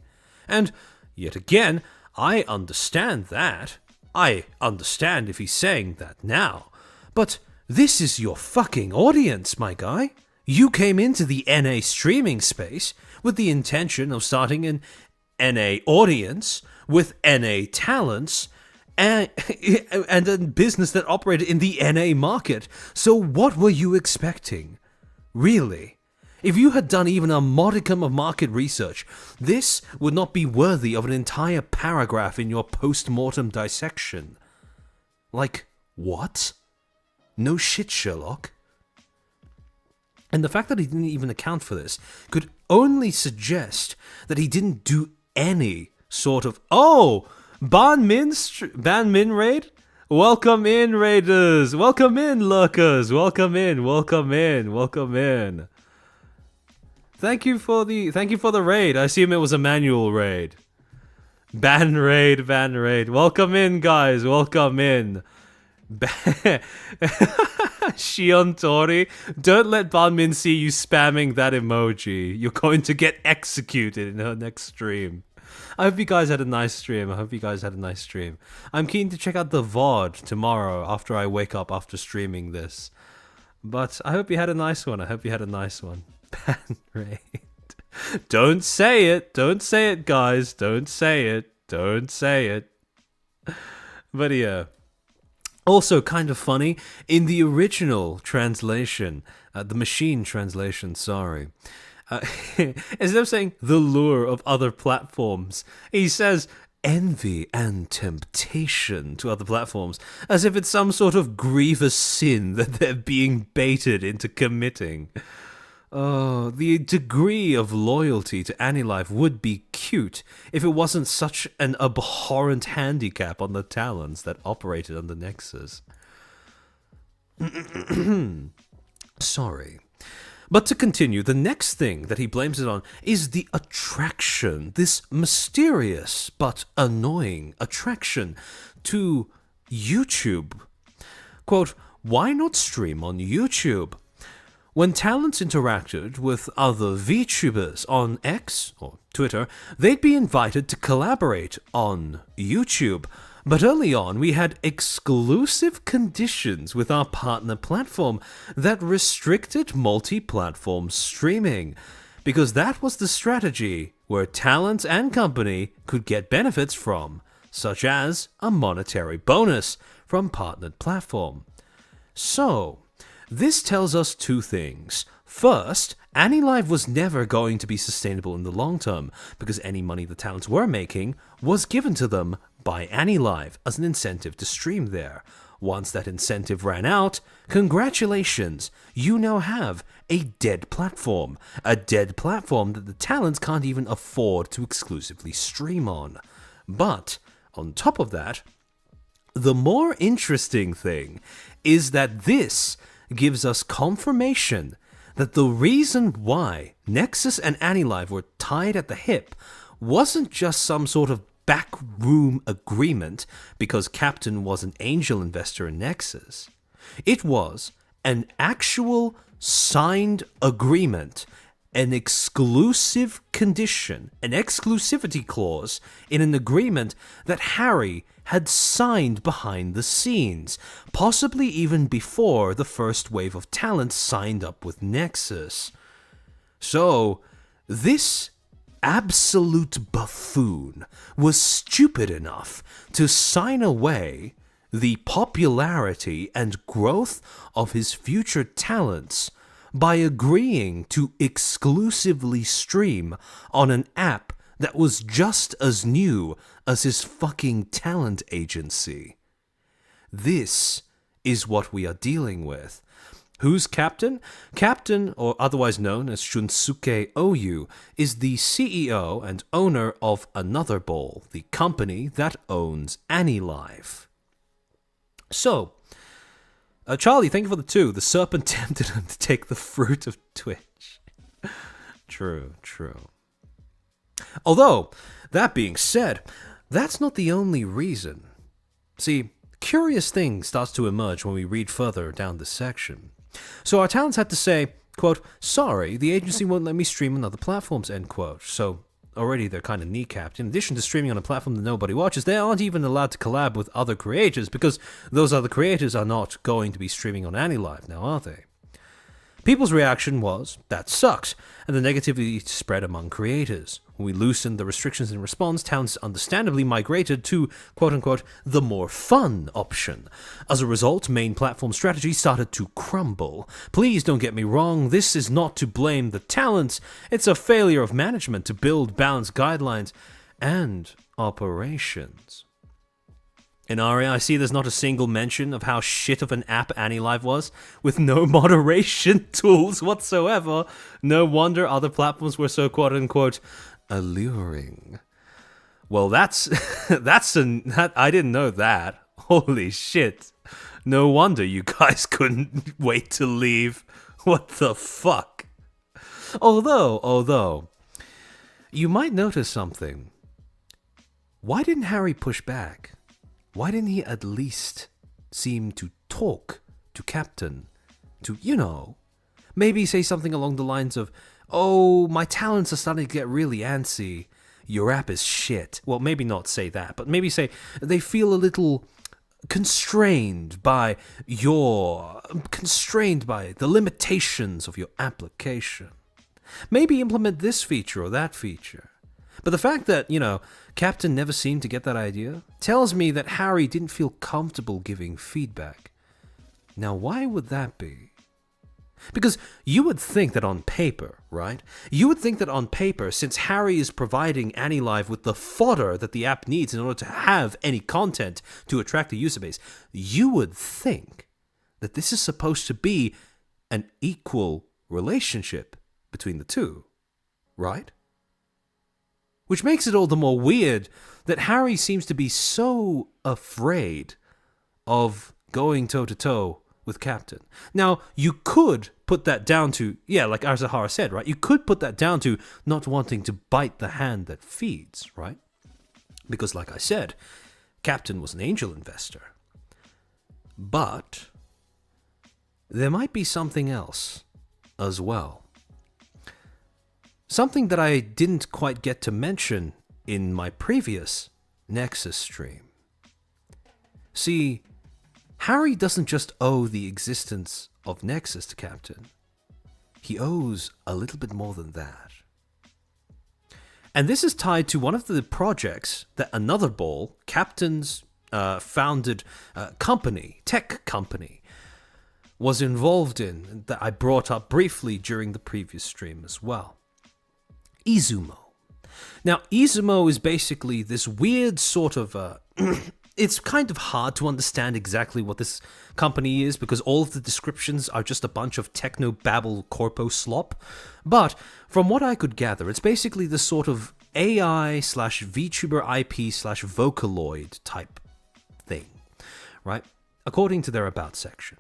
And yet again, I understand that. I understand if he's saying that now. But this is your fucking audience, my guy. You came into the NA streaming space with the intention of starting an NA audience with NA talents and a business that operated in the NA market. So what were you expecting? Really? If you had done even a modicum of market research, this would not be worthy of an entire paragraph in your post-mortem dissection. Like, what? No shit, Sherlock. And the fact that he didn't even account for this could only suggest that he didn't do any sort of... Oh! Ban Min raid? Welcome in, raiders! Welcome in, lurkers! Welcome in, welcome in, welcome in. Thank you for the raid. I assume it was a manual raid. Ban raid. Welcome in, guys. Welcome in. Shion Tori, don't let Banmin see you spamming that emoji. You're going to get executed in her next stream. I hope you guys had a nice stream. I'm keen to check out the VOD tomorrow after I wake up after streaming this. But I hope you had a nice one. Ban raid. Don't say it, guys. Don't say it. But yeah. Also kind of funny, in the original translation, the machine translation, sorry, instead of saying the lure of other platforms, he says envy and temptation to other platforms, as if it's some sort of grievous sin that they're being baited into committing. Oh, the degree of loyalty to Anilife would be cute if it wasn't such an abhorrent handicap on the talents that operated on the Nexus. Sorry. But to continue, the next thing that he blames it on is the attraction, this mysterious but annoying attraction to YouTube. Quote, why not stream on YouTube? When talents interacted with other VTubers on X, or Twitter, they'd be invited to collaborate on YouTube. But early on, we had exclusive conditions with our partner platform that restricted multi-platform streaming, because that was the strategy where talent and company could get benefits from, such as a monetary bonus from partnered platform. So, this tells us two things. First, Anilive was never going to be sustainable in the long term, because any money the talents were making was given to them by Anilive as an incentive to stream there. Once that incentive ran out, congratulations, you now have a dead platform that the talents can't even afford to exclusively stream on. But, on top of that, the more interesting thing is that this gives us confirmation that the reason why Nexus and Anilive were tied at the hip wasn't just some sort of backroom agreement because Captain was an angel investor in Nexus. It was an actual signed agreement, an exclusive condition, an exclusivity clause in an agreement that Harry had signed behind the scenes, possibly even before the first wave of talent signed up with Nexus. So, this absolute buffoon was stupid enough to sign away the popularity and growth of his future talents by agreeing to exclusively stream on an app that was just as new as his fucking talent agency. This is what we are dealing with. Who's Captain? Captain, or otherwise known as Shunsuke Oyu, is the CEO and owner of Another Bowl, the company that owns Anilive. So, Charlie, thank you for the 2. The serpent tempted him to take the fruit of Twitch. True. Although, that being said, that's not the only reason. See, curious things starts to emerge when we read further down this section. So our talents had to say, quote, sorry, the agency won't let me stream on other platforms, end quote. So already they're kind of kneecapped. In addition to streaming on a platform that nobody watches, they aren't even allowed to collab with other creators because those other creators are not going to be streaming on AniLive now, are they? People's reaction was, that sucks, and the negativity spread among creators. When we loosened the restrictions in response, towns understandably migrated to, quote-unquote, the more fun option. As a result, main platform strategy started to crumble. Please don't get me wrong, this is not to blame the talents, it's a failure of management to build balanced guidelines and operations. In Aria, I see there's not a single mention of how shit of an app AniLive was, with no moderation tools whatsoever. No wonder other platforms were so quote-unquote alluring. Well, I didn't know that. Holy shit. No wonder you guys couldn't wait to leave. What the fuck? Although, you might notice something. Why didn't Harry push back? Why didn't he at least seem to talk to Captain? To, maybe say something along the lines of, oh, my talents are starting to get really antsy. Your app is shit. Well, maybe not say that, but maybe say they feel a little constrained by the limitations of your application. Maybe implement this feature or that feature. But the fact that, Captain never seemed to get that idea tells me that Harry didn't feel comfortable giving feedback. Now, why would that be? Because you would think that on paper, right? You would think that on paper, since Harry is providing AniLive with the fodder that the app needs in order to have any content to attract a user base, you would think that this is supposed to be an equal relationship between the two, right? Which makes it all the more weird that Harry seems to be so afraid of going toe-to-toe with Captain. Now, you could put that down to, like Arzahara said, right? You could put that down to not wanting to bite the hand that feeds, right? Because, like I said, Captain was an angel investor. But there might be something else as well. Something that I didn't quite get to mention in my previous Nexus stream. See, Harry doesn't just owe the existence of Nexus to Captain. He owes a little bit more than that. And this is tied to one of the projects that Another Ball, Captain's founded tech company, was involved in, that I brought up briefly during the previous stream as well. Izumo. Now, Izumo is basically this weird sort of... it's kind of hard to understand exactly what this company is because all of the descriptions are just a bunch of techno-babble corpo slop. But from what I could gather, it's basically this sort of AI/VTuber IP/Vocaloid type thing, right? According to their About section.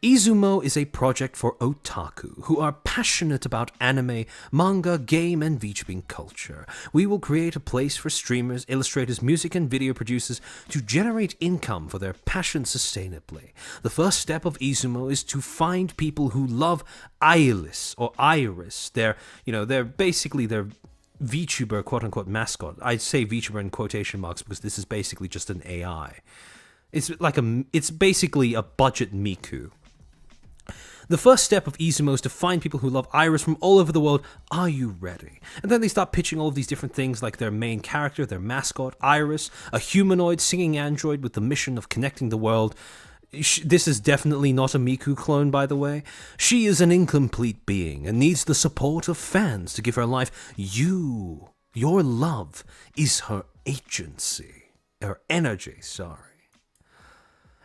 Izumo is a project for otaku who are passionate about anime, manga, game, and VTubing culture. We will create a place for streamers, illustrators, music, and video producers to generate income for their passion sustainably. The first step of Izumo is to find people who love Iris. They're basically their VTuber quote-unquote mascot. I say VTuber in quotation marks because this is basically just an AI. It's basically a budget Miku. The first step of Izumo is to find people who love Iris from all over the world. Are you ready? And then they start pitching all of these different things like their main character, their mascot, Iris, a humanoid singing android with the mission of connecting the world. This is definitely not a Miku clone, by the way. She is an incomplete being and needs the support of fans to give her life. Your love is her agency. Her energy, sorry.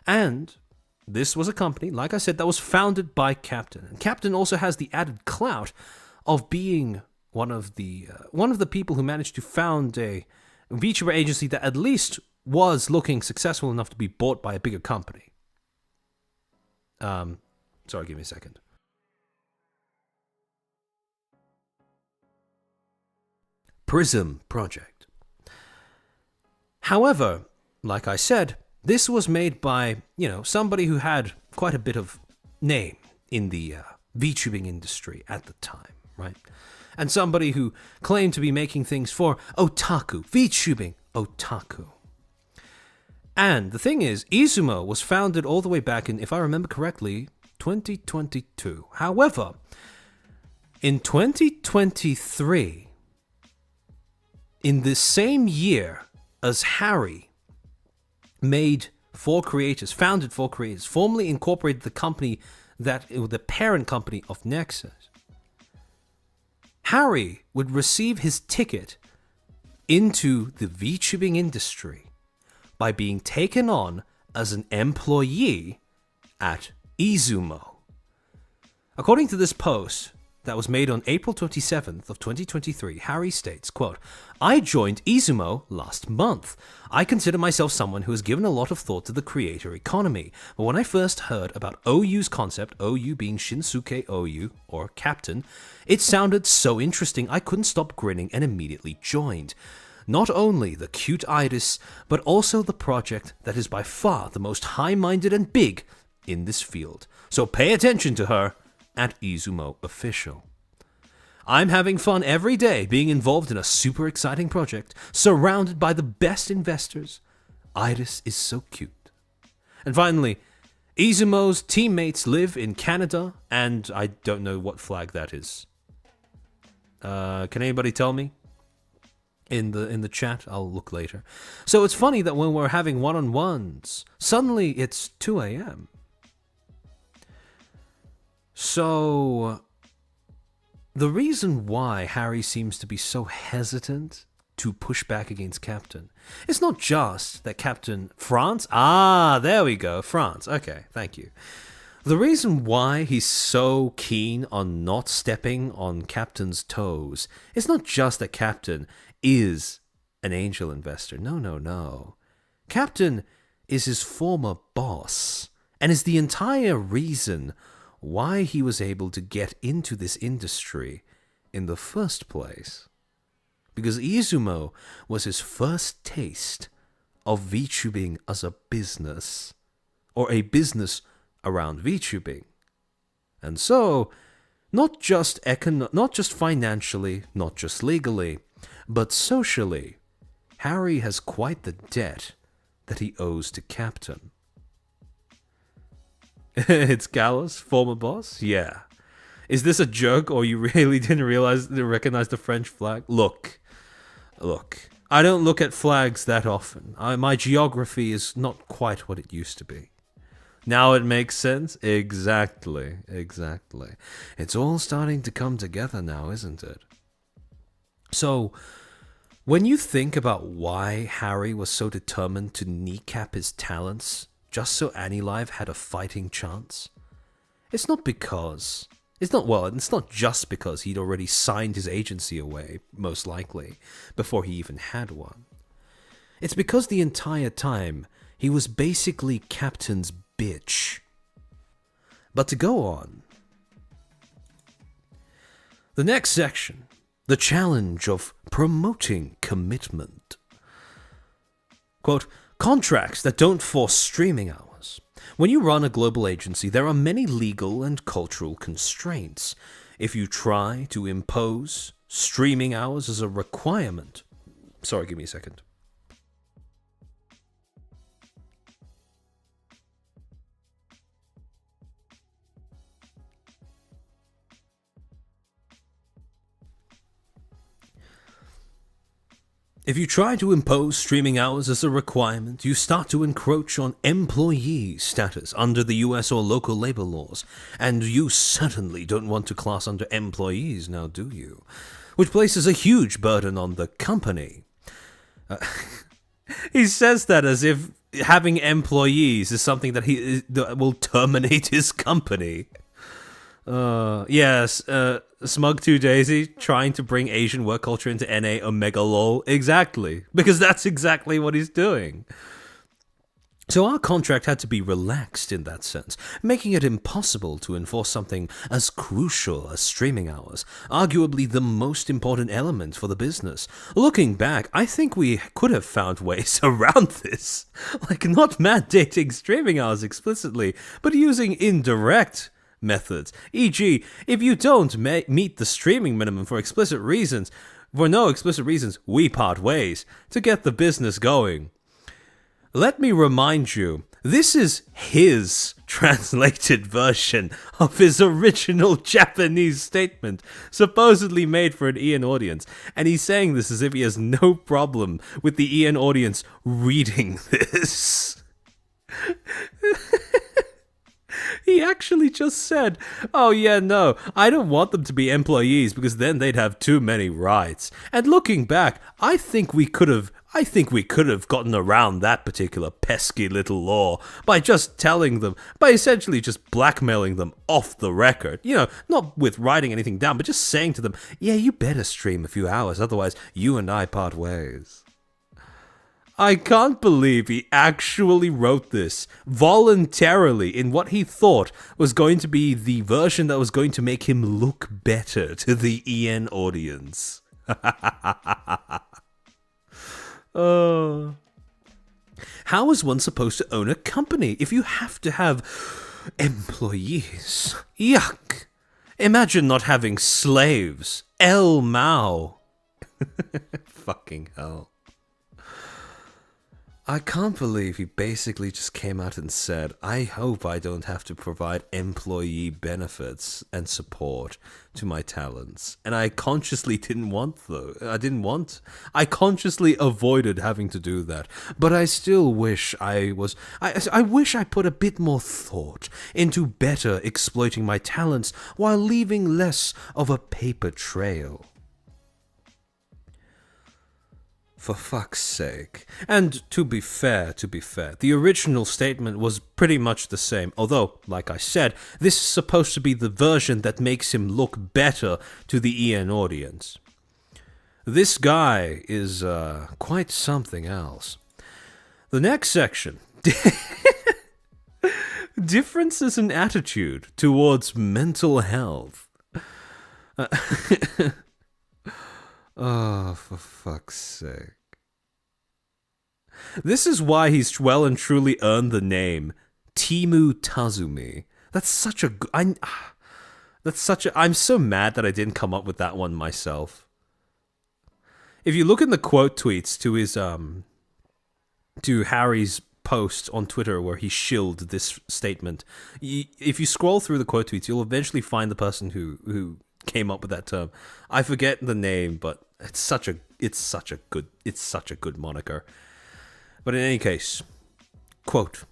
And this was a company, like I said, that was founded by Captain. And Captain also has the added clout of being one of the people who managed to found a VTuber agency that at least was looking successful enough to be bought by a bigger company. Sorry, give me a second. Prism project. However, like I said, this was made by, somebody who had quite a bit of name in the VTubing industry at the time, right? And somebody who claimed to be making things for otaku, VTubing otaku. And the thing is, Izumo was founded all the way back in, if I remember correctly, 2022. However, in 2023, in the same year as Harry founded 4Creators, formally incorporated the company the parent company of Nexus, Harry would receive his ticket into the VTubing industry by being taken on as an employee at Izumo. According to this post that was made on April 27th of 2023, Harry states, quote, "I joined Izumo last month. I consider myself someone who has given a lot of thought to the creator economy, but when I first heard about OU's concept, OU being Shinsuke OU, or Captain, it sounded so interesting I couldn't stop grinning and immediately joined. Not only the cute Iris, but also the project that is by far the most high-minded and big in this field. So pay attention to her at Izumo Official. I'm having fun every day being involved in a super exciting project, surrounded by the best investors. Iris is so cute." And finally, Izumo's teammates live in Canada, and I don't know what flag that is. Can anybody tell me? In the chat, I'll look later. So it's funny that when we're having one-on-ones, suddenly it's 2 a.m. So, the reason why Harry seems to be so hesitant to push back against Captain, it's not just that Captain France, there we go, France, okay, thank you. The reason why he's so keen on not stepping on Captain's toes is not just that Captain is an angel investor, no. Captain is his former boss, and is the entire reason why he was able to get into this industry in the first place. Because Izumo was his first taste of VTubing as a business, or a business around VTubing. And so, not just financially, not just legally, but socially, Harry has quite the debt that he owes to Captain. It's Gallus, former boss? Yeah. Is this a joke, or you really didn't recognize the French flag? Look. I don't look at flags that often. My geography is not quite what it used to be. Now it makes sense? Exactly. It's all starting to come together now, isn't it? So, when you think about why Harry was so determined to kneecap his talents just so Anilive had a fighting chance, it's not just because he'd already signed his agency away, most likely, before he even had one. It's because the entire time he was basically Captain's bitch. But to go on, the next section, the challenge of promoting commitment. Quote, "Contracts that don't force streaming hours. When you run a global agency, there are many legal and cultural constraints. If you try to impose streaming hours as a requirement..." Sorry, give me a second. If you try to impose streaming hours as a requirement, you start to encroach on employee status under the US or local labor laws. And you certainly don't want to class under employees, now do you? Which places a huge burden on the company. He says that as if having employees is something that will terminate his company. Yes, Smug2Daisy trying to bring Asian work culture into NA Omega lol. Exactly. Because that's exactly what he's doing. So our contract had to be relaxed in that sense, making it impossible to enforce something as crucial as streaming hours, arguably the most important element for the business. Looking back, I think we could have found ways around this, like not mandating streaming hours explicitly, but using indirect methods, e.g., if you don't meet the streaming minimum for no explicit reasons, we part ways to get the business going. Let me remind you, this is his translated version of his original Japanese statement, supposedly made for an EN audience, and he's saying this as if he has no problem with the EN audience reading this. He actually just said, oh yeah, no, I don't want them to be employees because then they'd have too many rights. And looking back, I think we could have gotten around that particular pesky little law by just telling them, by essentially just blackmailing them off the record. You know, not with writing anything down, but just saying to them, yeah, you better stream a few hours, otherwise you and I part ways. I can't believe he actually wrote this voluntarily in what he thought was going to be the version that was going to make him look better to the EN audience. Oh. How is one supposed to own a company if you have to have employees? Yuck. Imagine not having slaves. El Mao. Fucking hell. I can't believe he basically just came out and said, I hope I don't have to provide employee benefits and support to my talents. And I consciously I consciously avoided having to do that. But I still wish I wish I put a bit more thought into better exploiting my talents while leaving less of a paper trail. For fuck's sake. And to be fair, the original statement was pretty much the same. Although, like I said, this is supposed to be the version that makes him look better to the EN audience. This guy is quite something else. The next section. Differences in attitude towards mental health. Oh, for fuck's sake. This is why he's well and truly earned the name Timu Tazumi. I'm so mad that I didn't come up with that one myself. If you look in the quote tweets to his to Harry's post on Twitter where he shilled this statement, if you scroll through the quote tweets, you'll eventually find the person who came up with that term. I forget the name, but it's such a good moniker. But in any case, quote,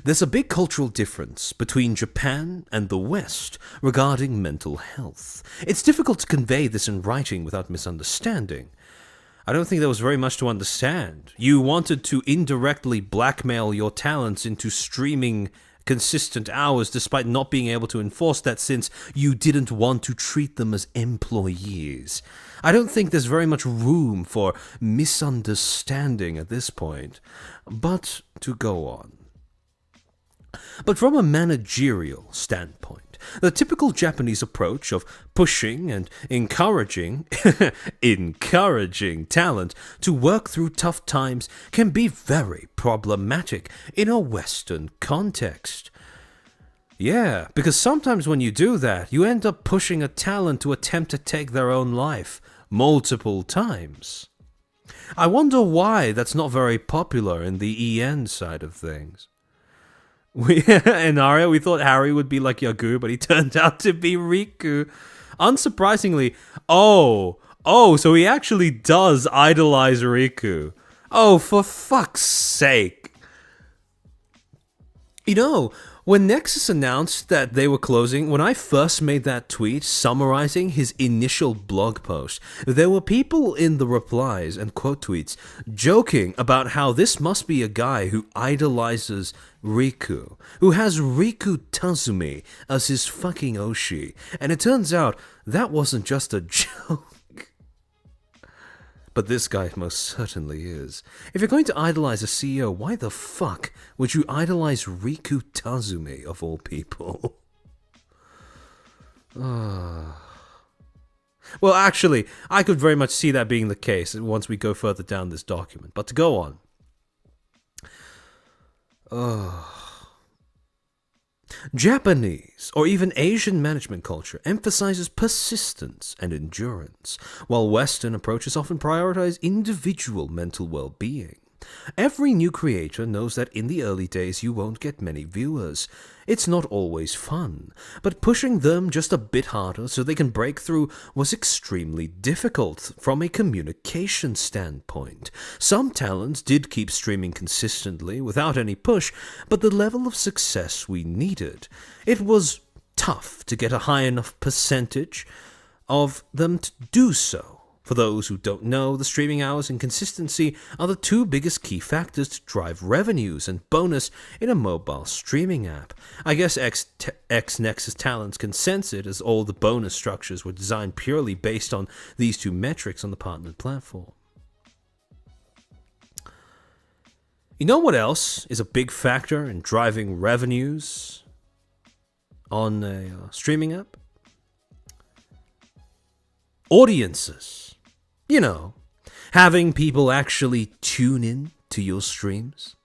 there's a big cultural difference between Japan and the West regarding mental health. It's difficult to convey this in writing without misunderstanding. I don't think there was very much to understand. You wanted to indirectly blackmail your talents into streaming consistent hours despite not being able to enforce that since you didn't want to treat them as employees. I don't think there's very much room for misunderstanding at this point. But to go on. But from a managerial standpoint, the typical Japanese approach of pushing and encouraging talent to work through tough times can be very problematic in a Western context. Yeah, because sometimes when you do that, you end up pushing a talent to attempt to take their own life multiple times. I wonder why that's not very popular in the EN side of things. In Aria, we thought Harry would be like Yagu, but he turned out to be Riku. Unsurprisingly, so he actually does idolize Riku. Oh, for fuck's sake. You know, when Nexus announced that they were closing, when I first made that tweet summarizing his initial blog post, there were people in the replies and quote tweets joking about how this must be a guy who idolizes Riku, who has Riku Tazumi as his fucking Oshi, and it turns out that wasn't just a joke. But this guy most certainly is. If you're going to idolize a CEO, why the fuck would you idolize Riku Tazumi, of all people? Well, actually, I could very much see that being the case once we go further down this document. But to go on. Japanese or even Asian management culture emphasizes persistence and endurance, while Western approaches often prioritize individual mental well-being. Every new creator knows that in the early days you won't get many viewers. It's not always fun, but pushing them just a bit harder so they can break through was extremely difficult from a communication standpoint. Some talents did keep streaming consistently without any push, but the level of success we needed, it was tough to get a high enough percentage of them to do so. For those who don't know, the streaming hours and consistency are the two biggest key factors to drive revenues and bonus in a mobile streaming app. I guess ex-Nexus talents can sense it, as all the bonus structures were designed purely based on these two metrics on the partnered platform. You know what else is a big factor in driving revenues on a streaming app? Audiences. You know, having people actually tune in to your streams.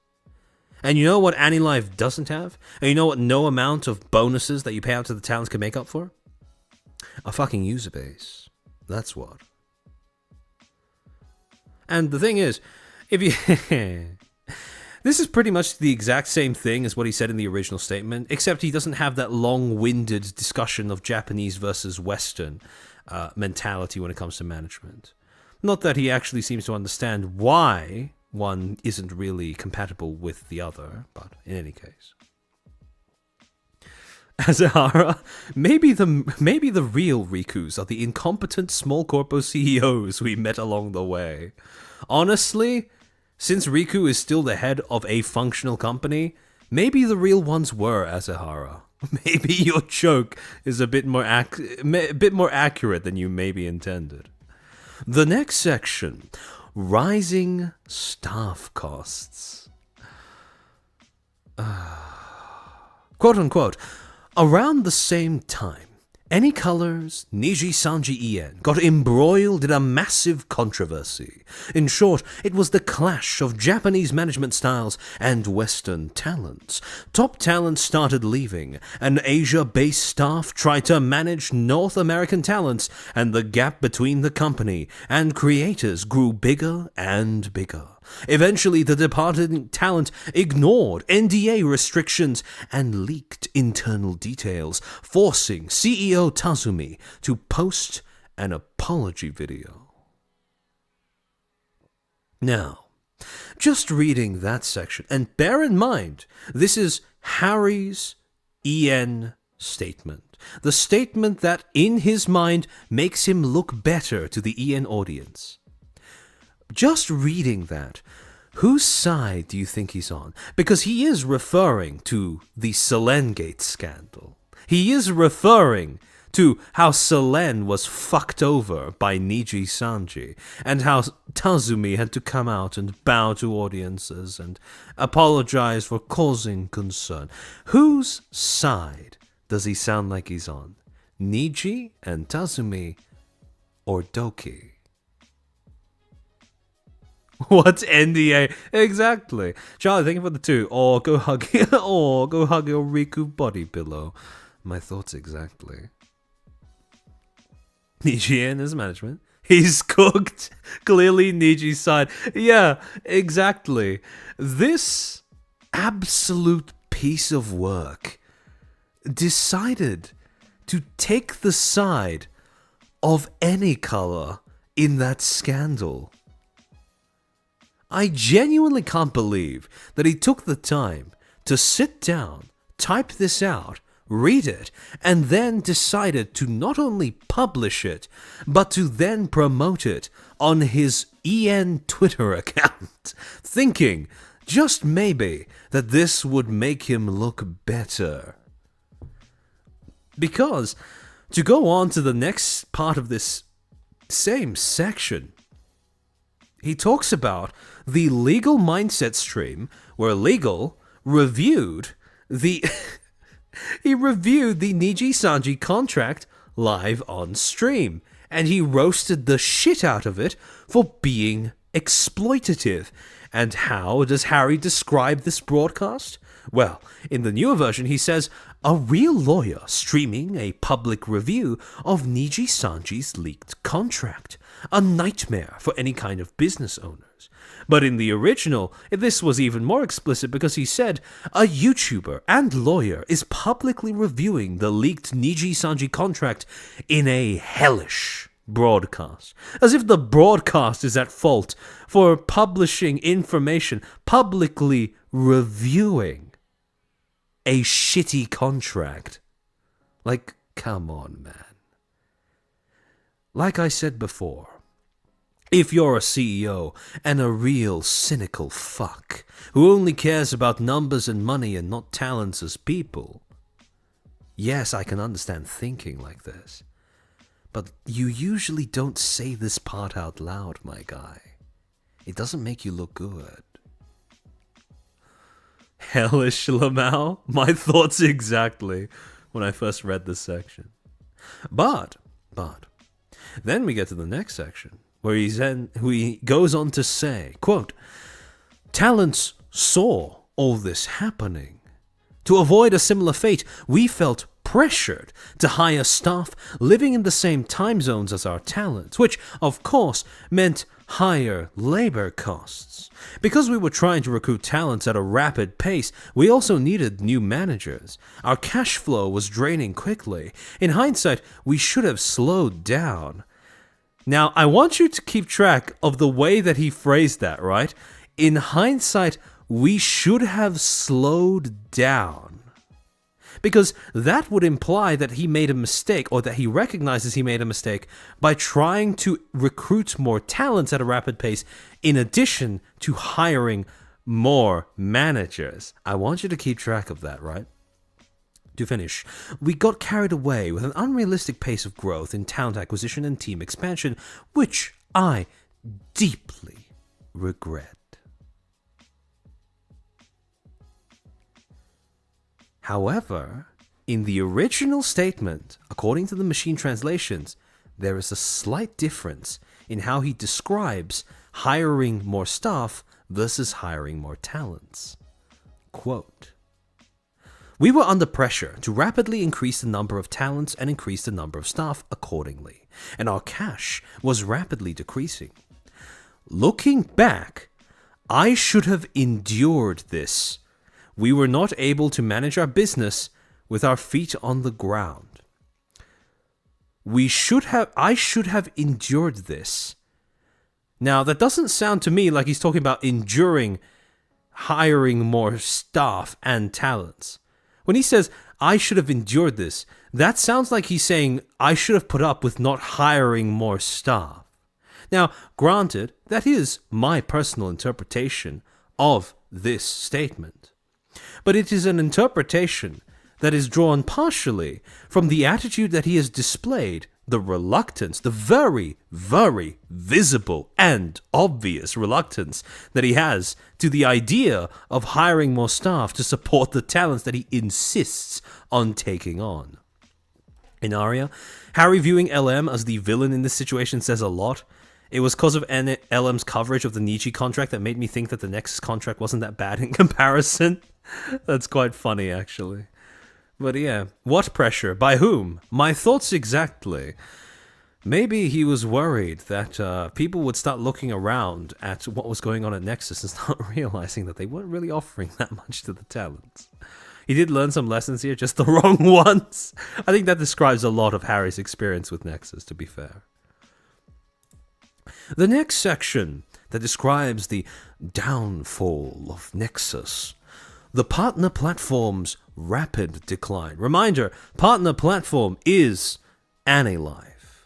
And you know what AniLive doesn't have? And you know what no amount of bonuses that you pay out to the talents can make up for? A fucking user base. That's what. And the thing is, if you... This is pretty much the exact same thing as what he said in the original statement, except he doesn't have that long-winded discussion of Japanese versus Western mentality when it comes to management. Not that he actually seems to understand why one isn't really compatible with the other, but in any case. Azahara, maybe the real Rikus are the incompetent small corpo CEOs we met along the way. Honestly, since Riku is still the head of a functional company, maybe the real ones were Azahara. Maybe your joke is a bit more accurate than you maybe intended. The next section, rising staff costs. Quote unquote, around the same time, Anycolor's Nijisanji Ien got embroiled in a massive controversy. In short, it was the clash of Japanese management styles and Western talents. Top talents started leaving, and Asia-based staff tried to manage North American talents, and the gap between the company and creators grew bigger and bigger. Eventually, the departed talent ignored NDA restrictions and leaked internal details, forcing CEO Tazumi to post an apology video. Now, just reading that section, and bear in mind, this is Harry's EN statement. The statement that, in his mind, makes him look better to the EN audience. Just reading that, whose side do you think he's on? Because he is referring to the Selengate scandal. He is referring to how Selen was fucked over by Nijisanji, and how Tazumi had to come out and bow to audiences and apologize for causing concern. Whose side does he sound like he's on? Niji and Tazumi, or Doki? What's NDA? Exactly. Charlie, think about the two. Or go hug your Riku body pillow. My thoughts exactly. Niji and his management. He's cooked. Clearly Niji's side. Yeah, exactly. This absolute piece of work decided to take the side of Anycolor in that scandal. I genuinely can't believe that he took the time to sit down, type this out, read it, and then decided to not only publish it, but to then promote it on his EN Twitter account, thinking, just maybe, that this would make him look better. Because, to go on to the next part of this same section, he talks about the legal mindset stream where legal reviewed the he reviewed the Nijisanji contract live on stream, and he roasted the shit out of it for being exploitative. And how does Harry describe this broadcast? Well, in the newer version, he says, a real lawyer streaming a public review of Nijisanji's leaked contract. A nightmare for any kind of business owners. But in the original, this was even more explicit because he said, a YouTuber and lawyer is publicly reviewing the leaked Nijisanji contract in a hellish broadcast. As if the broadcast is at fault for publishing information, publicly reviewing a shitty contract. Like, come on, man. Like I said before, if you're a CEO and a real cynical fuck who only cares about numbers and money and not talents as people, yes, I can understand thinking like this. But you usually don't say this part out loud, my guy. It doesn't make you look good. Hellish Lamau? My thoughts exactly when I first read this section. But, then we get to the next section, where he goes on to say, quote, talents saw all this happening. To avoid a similar fate, we felt pressured to hire staff living in the same time zones as our talents, which, of course, meant higher labor costs. Because we were trying to recruit talents at a rapid pace, we also needed new managers. Our cash flow was draining quickly. In hindsight, we should have slowed down. Now, I want you to keep track of the way that he phrased that, right? In hindsight, we should have slowed down. Because that would imply that he made a mistake, or that he recognizes he made a mistake by trying to recruit more talents at a rapid pace in addition to hiring more managers. I want you to keep track of that, right? To finish, we got carried away with an unrealistic pace of growth in talent acquisition and team expansion, which I deeply regret. However, in the original statement, according to the machine translations, there is a slight difference in how he describes hiring more staff versus hiring more talents. Quote, we were under pressure to rapidly increase the number of talents and increase the number of staff accordingly, and our cash was rapidly decreasing. Looking back, I should have endured this. We were not able to manage our business with our feet on the ground. I should have endured this. Now, that doesn't sound to me like he's talking about enduring hiring more staff and talents. When he says, I should have endured this, that sounds like he's saying, I should have put up with not hiring more staff. Now, granted, that is my personal interpretation of this statement. But it is an interpretation that is drawn partially from the attitude that he has displayed, the reluctance, the very, very visible and obvious reluctance that he has to the idea of hiring more staff to support the talents that he insists on taking on. In Aria, Harry viewing LM as the villain in this situation says a lot. It was because of LM's coverage of the Niji contract that made me think that the Nexus contract wasn't that bad in comparison. That's quite funny, actually. But yeah, what pressure? By whom? My thoughts exactly. Maybe he was worried that people would start looking around at what was going on at Nexus and start realizing that they weren't really offering that much to the talents. He did learn some lessons here, just the wrong ones. I think that describes a lot of Harry's experience with Nexus, to be fair. The next section that describes the downfall of Nexus. The partner platform's rapid decline. Reminder, partner platform is Anilife.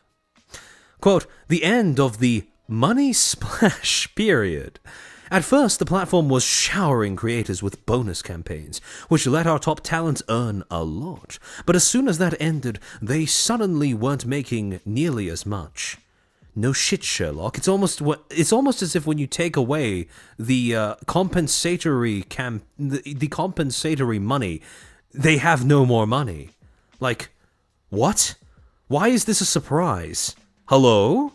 Quote, the end of the money splash period. At first, the platform was showering creators with bonus campaigns, which let our top talents earn a lot. But as soon as that ended, they suddenly weren't making nearly as much. No shit, Sherlock. It's almost as if when you take away the compensatory the compensatory money, they have no more money. Like, what? Why is this a surprise? Hello?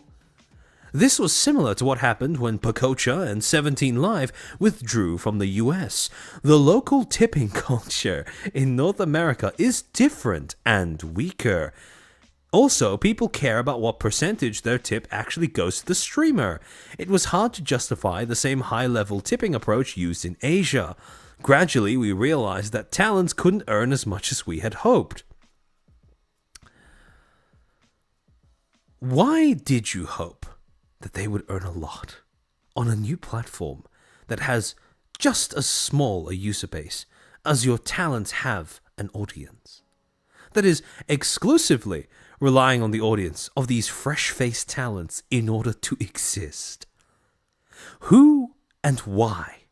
This was similar to what happened when Pacocha and 17 Live withdrew from the US. The local tipping culture in North America is different and weaker. Also, people care about what percentage their tip actually goes to the streamer. It was hard to justify the same high-level tipping approach used in Asia. Gradually, we realized that talents couldn't earn as much as we had hoped. Why did you hope that they would earn a lot on a new platform that has just as small a user base as your talents have an audience? That is exclusively relying on the audience of these fresh-faced talents in order to exist. Who and why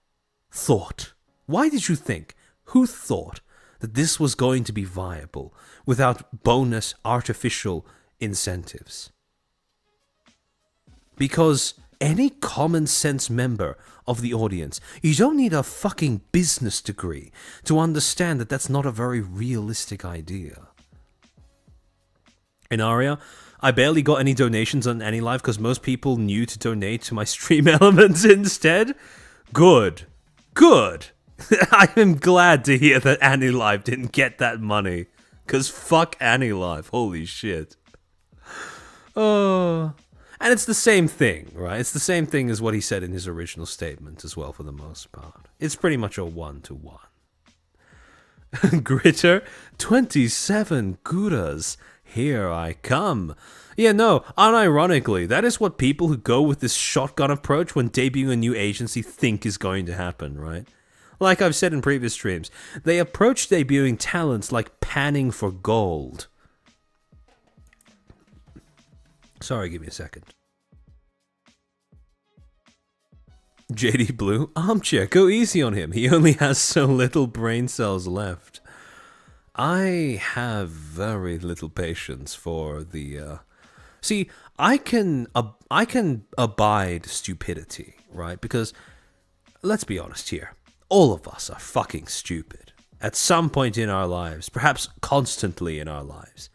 thought? Why did you think? Who thought that this was going to be viable without bonus artificial incentives? Because any common sense member of the audience, you don't need a fucking business degree to understand that that's not a very realistic idea. In Aria, I barely got any donations on AnyLive because most people knew to donate to my stream elements instead. Good. I am glad to hear that AnyLive didn't get that money. Because fuck AnyLive. Holy shit. Oh. And it's the same thing, right? It's the same thing as what he said in his original statement as well, for the most part. It's pretty much a one-to-one. Gritter, 27 Guras. Here I come. Yeah, no, unironically, that is what people who go with this shotgun approach when debuting a new agency think is going to happen, right? Like I've said in previous streams, they approach debuting talents like panning for gold. Sorry, give me a second. JD Blue, armchair, go easy on him. He only has so little brain cells left. I have very little patience for the... See, I can abide stupidity, right? Because, let's be honest here, all of us are fucking stupid. At some point in our lives, perhaps constantly in our lives.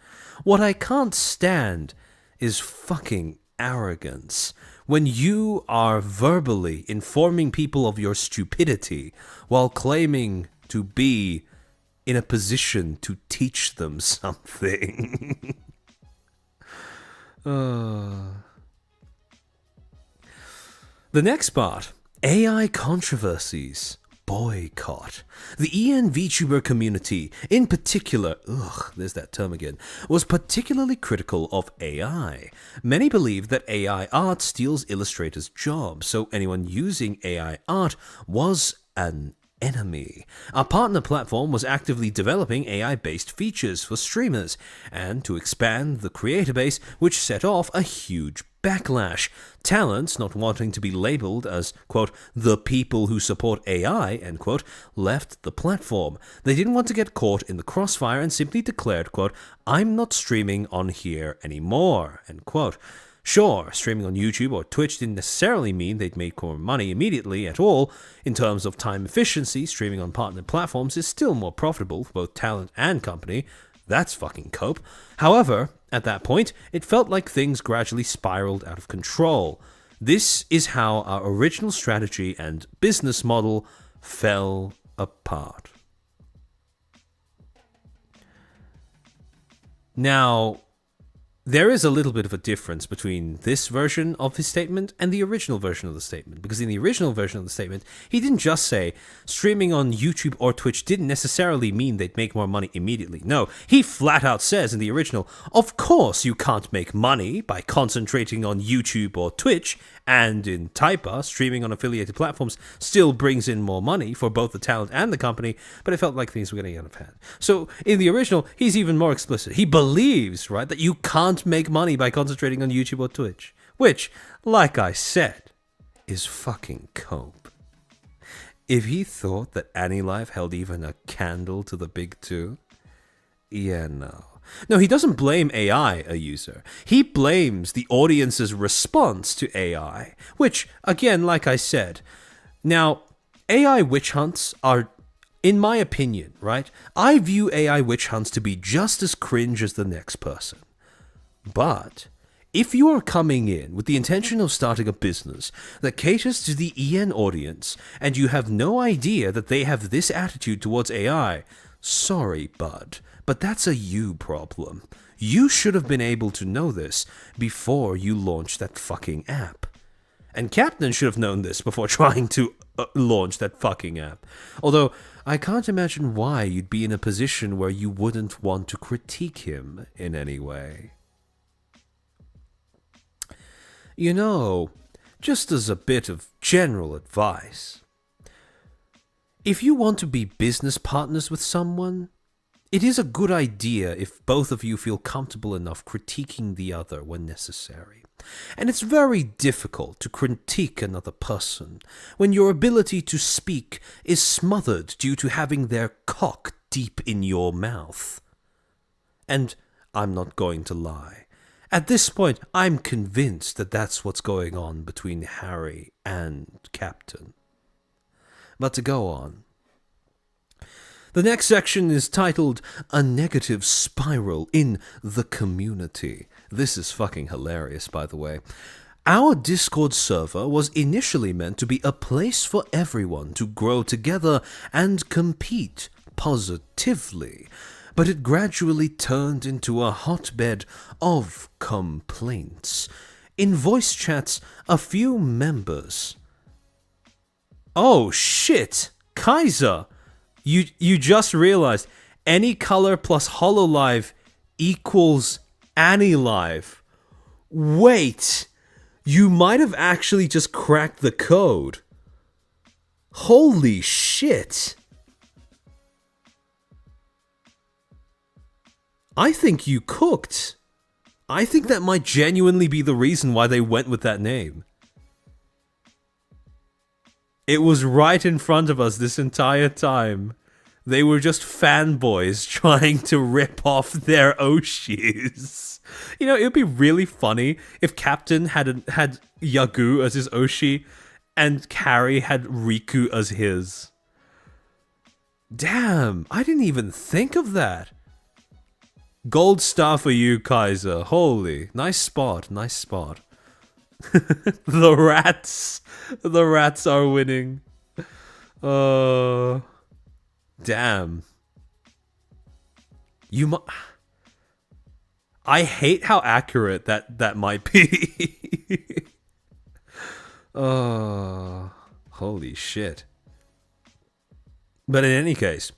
What I can't stand is fucking arrogance. When you are verbally informing people of your stupidity while claiming to be in a position to teach them something. The next part, AI controversies. Boycott. The EN VTuber community, in particular, there's that term again, was particularly critical of AI. Many believe that AI art steals illustrators' jobs, so anyone using AI art was an enemy. Our partner platform was actively developing AI-based features for streamers, and to expand the creator base, which set off a huge backlash. Talents, not wanting to be labeled as, quote, the people who support AI, end quote, left the platform. They didn't want to get caught in the crossfire and simply declared, quote, I'm not streaming on here anymore, end quote. Sure, streaming on YouTube or Twitch didn't necessarily mean they'd make more money immediately at all. In terms of time efficiency, streaming on partner platforms is still more profitable for both talent and company. That's fucking cope. However, at that point, it felt like things gradually spiraled out of control. This is how our original strategy and business model fell apart. Now, there is a little bit of a difference between this version of his statement and the original version of the statement, because in the original version of the statement, he didn't just say streaming on YouTube or Twitch didn't necessarily mean they'd make more money immediately. No, he flat out says in the original, of course you can't make money by concentrating on YouTube or Twitch, and in Taipa, streaming on affiliated platforms still brings in more money for both the talent and the company, but it felt like things were getting out of hand. So in the original, he's even more explicit. He believes, right, that you can't make money by concentrating on YouTube or Twitch, which, like I said, is fucking cope. If he thought that AnyLive held even a candle to the big two, yeah, no. No, he doesn't blame AI a user. He blames the audience's response to AI, which, again, like I said, now, AI witch hunts are, in my opinion, right? I view AI witch hunts to be just as cringe as the next person. But if you are coming in with the intention of starting a business that caters to the EN audience, and you have no idea that they have this attitude towards AI, sorry, bud, but that's a you problem. You should have been able to know this before you launched that fucking app. And Captain should have known this before trying to launch that fucking app. Although, I can't imagine why you'd be in a position where you wouldn't want to critique him in any way. You know, just as a bit of general advice, if you want to be business partners with someone, it is a good idea if both of you feel comfortable enough critiquing the other when necessary. And it's very difficult to critique another person when your ability to speak is smothered due to having their cock deep in your mouth. And I'm not going to lie. At this point, I'm convinced that that's what's going on between Harry and Captain. But to go on. The next section is titled, A Negative Spiral in the Community. This is fucking hilarious, by the way. Our Discord server was initially meant to be a place for everyone to grow together and compete positively, but it gradually turned into a hotbed of complaints. In voice chats, a few members... Oh shit! Kaiser! You just realized any color plus hololive equals AniLive. Wait! You might have actually just cracked the code. Holy shit! I think you cooked. I think that might genuinely be the reason why they went with that name. It was right in front of us this entire time. They were just fanboys trying to rip off their Oshis. You know, it would be really funny if Captain had Yagu as his Oshi and Carrie had Riku as his. Damn, I didn't even think of that. Gold star for you, Kaiser. Holy, nice spot, nice spot. The rats are winning. Damn. I hate how accurate that might be. Holy shit. But in any case,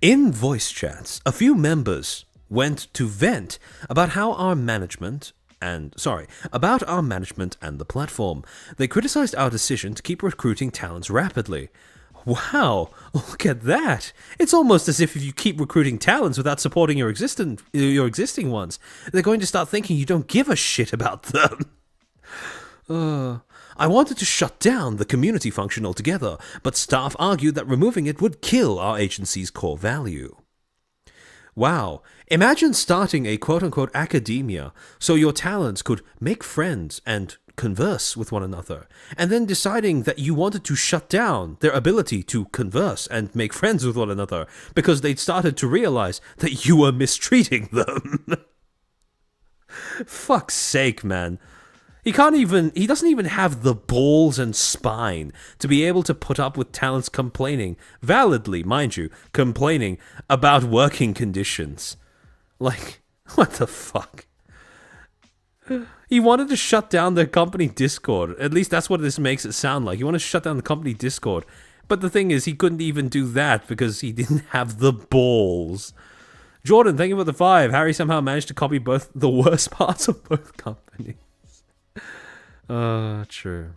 in voice chats, a few members went to vent about our management and the platform. They criticized our decision to keep recruiting talents rapidly. Wow, look at that. It's almost as if you keep recruiting talents without supporting your existing ones, they're going to start thinking you don't give a shit about them. I wanted to shut down the community function altogether, but staff argued that removing it would kill our agency's core value. Wow, imagine starting a quote-unquote academia so your talents could make friends and converse with one another, and then deciding that you wanted to shut down their ability to converse and make friends with one another because they'd started to realize that you were mistreating them. Fuck's sake, man. He doesn't even have the balls and spine to be able to put up with talents complaining, validly, mind you, complaining about working conditions. Like, what the fuck? He wanted to shut down the company Discord. At least that's what this makes it sound like. He wanted to shut down the company Discord. But the thing is, he couldn't even do that because he didn't have the balls. Jordan, thank you for the 5. Harry somehow managed to copy both the worst parts of both companies. True.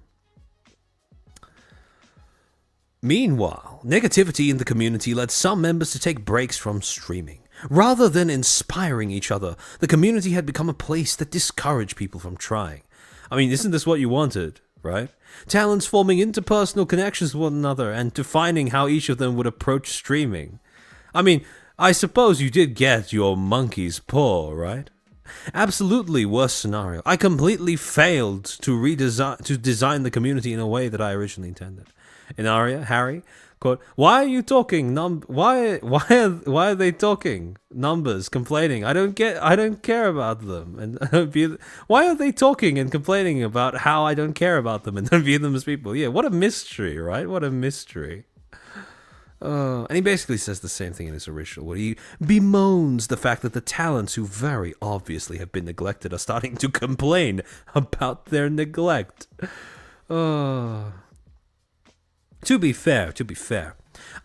Meanwhile, negativity in the community led some members to take breaks from streaming. Rather than inspiring each other, the community had become a place that discouraged people from trying. I mean, isn't this what you wanted, right? Talents forming interpersonal connections with one another and defining how each of them would approach streaming. I mean, I suppose you did get your monkey's paw, right? Absolutely worst scenario. I completely failed to design the community in a way that I originally intended. In Aria, Harry, quote, "Why are you talking? Why are they talking? Numbers, complaining. I don't care about them." And why are they talking and complaining about how I don't care about them and don't view them as people? Yeah, what a mystery, right? What a mystery. And he basically says the same thing in his original, where he bemoans the fact that the talents who very obviously have been neglected are starting to complain about their neglect. To be fair,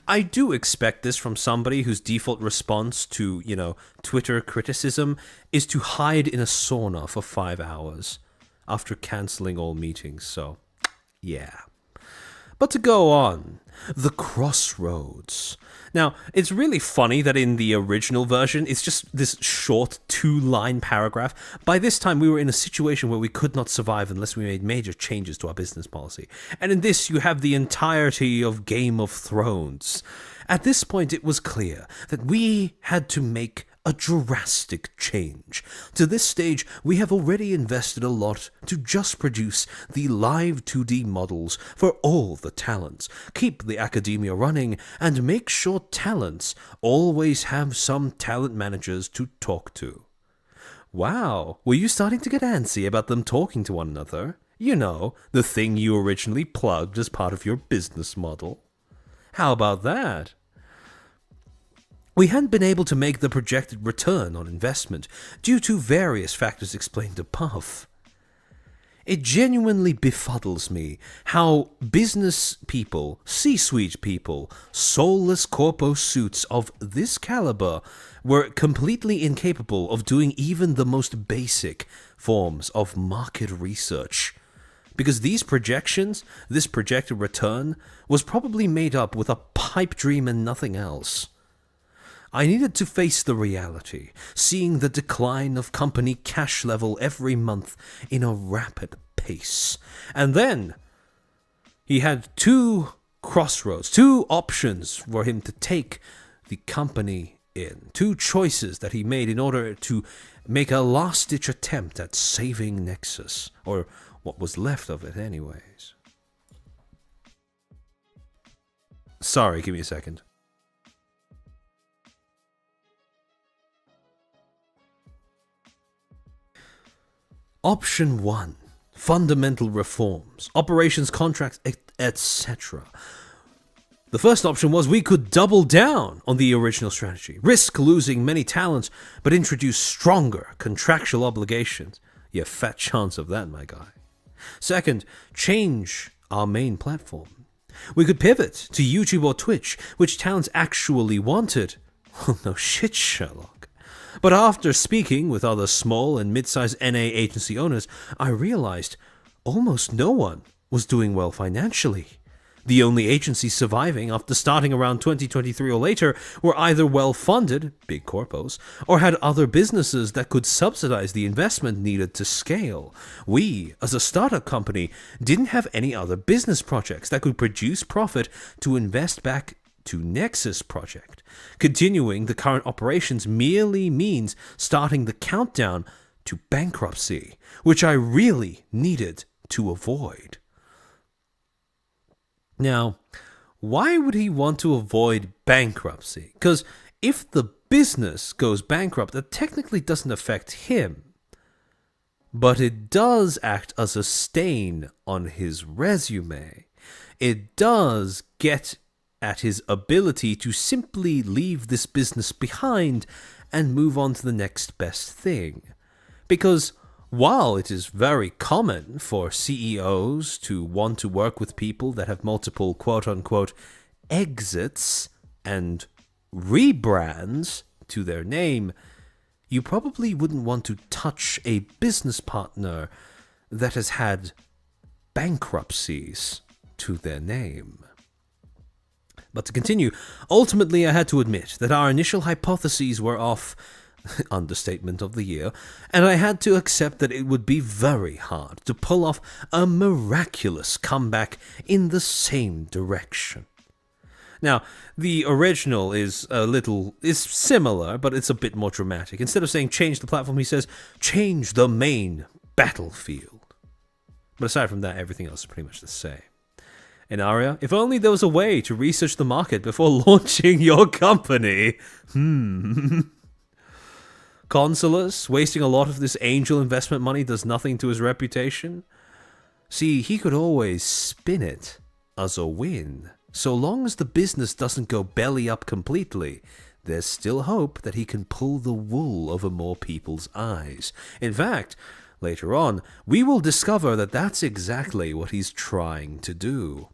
I do expect this from somebody whose default response to, Twitter criticism is to hide in a sauna for 5 hours after cancelling all meetings, so, yeah. But to go on, the crossroads. Now, it's really funny that in the original version, it's just this short 2-line paragraph. By this time, we were in a situation where we could not survive unless we made major changes to our business policy. And in this, you have the entirety of Game of Thrones. At this point, it was clear that we had to make a drastic change. To this stage, we have already invested a lot to just produce the live 2D models for all the talents, keep the academia running, and make sure talents always have some talent managers to talk to. Wow, were you starting to get antsy about them talking to one another? You know, the thing you originally plugged as part of your business model. How about that? We hadn't been able to make the projected return on investment due to various factors explained above. It genuinely befuddles me how business people, C-suite people, soulless corpo suits of this caliber were completely incapable of doing even the most basic forms of market research. Because these projections, this projected return, was probably made up with a pipe dream and nothing else. I needed to face the reality, seeing the decline of company cash level every month in a rapid pace. And then he had 2 crossroads, 2 options for him to take the company in. 2 choices that he made in order to make a last-ditch attempt at saving Nexus, or what was left of it anyways. Sorry, give me a second. Option 1. Fundamental reforms, operations contracts, etc. The first option was we could double down on the original strategy, risk losing many talents, but introduce stronger contractual obligations. You have fat chance of that, my guy. Second, change our main platform. We could pivot to YouTube or Twitch, which talents actually wanted. Well, no shit, Sherlock. But after speaking with other small and mid-sized NA agency owners, I realized almost no one was doing well financially. The only agencies surviving after starting around 2023 or later were either well-funded, big corpos, or had other businesses that could subsidize the investment needed to scale. We, as a startup company, didn't have any other business projects that could produce profit to invest back to Nexus project. Continuing the current operations merely means starting the countdown to bankruptcy, which I really needed to avoid. Now, why would he want to avoid bankruptcy? Because if the business goes bankrupt, that technically doesn't affect him. But it does act as a stain on his resume. It does get at his ability to simply leave this business behind and move on to the next best thing. Because while it is very common for CEOs to want to work with people that have multiple quote-unquote exits and rebrands to their name, you probably wouldn't want to touch a business partner that has had bankruptcies to their name. But to continue, ultimately I had to admit that our initial hypotheses were off, understatement of the year, and I had to accept that it would be very hard to pull off a miraculous comeback in the same direction. Now, the original is similar, but it's a bit more dramatic. Instead of saying change the platform, he says change the main battlefield. But aside from that, everything else is pretty much the same. In Aria, if only there was a way to research the market before launching your company. Consulas, wasting a lot of this angel investment money does nothing to his reputation. See, he could always spin it as a win. So long as the business doesn't go belly up completely, there's still hope that he can pull the wool over more people's eyes. In fact, later on, we will discover that that's exactly what he's trying to do.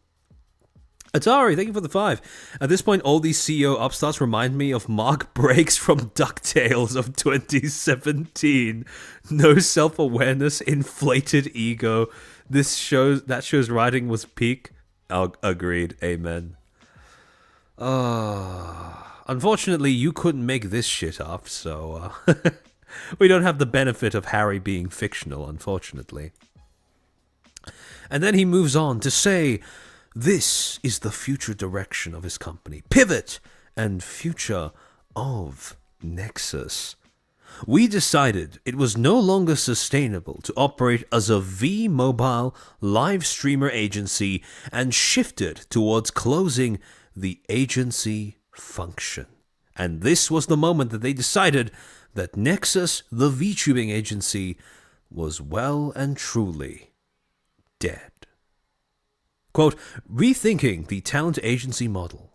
Atari, thank you for the 5. At this point, all these CEO upstarts remind me of Mark Breaks from DuckTales of 2017. No self-awareness, inflated ego. That show's writing was peak. Agreed. Amen. Unfortunately, you couldn't make this shit up, so we don't have the benefit of Harry being fictional, unfortunately. And then he moves on to say, this is the future direction of his company. Pivot and future of Nexus. We decided it was no longer sustainable to operate as a V-Mobile live streamer agency and shifted towards closing the agency function. And this was the moment that they decided that Nexus, the VTubing agency, was well and truly dead. Quote, rethinking the talent agency model.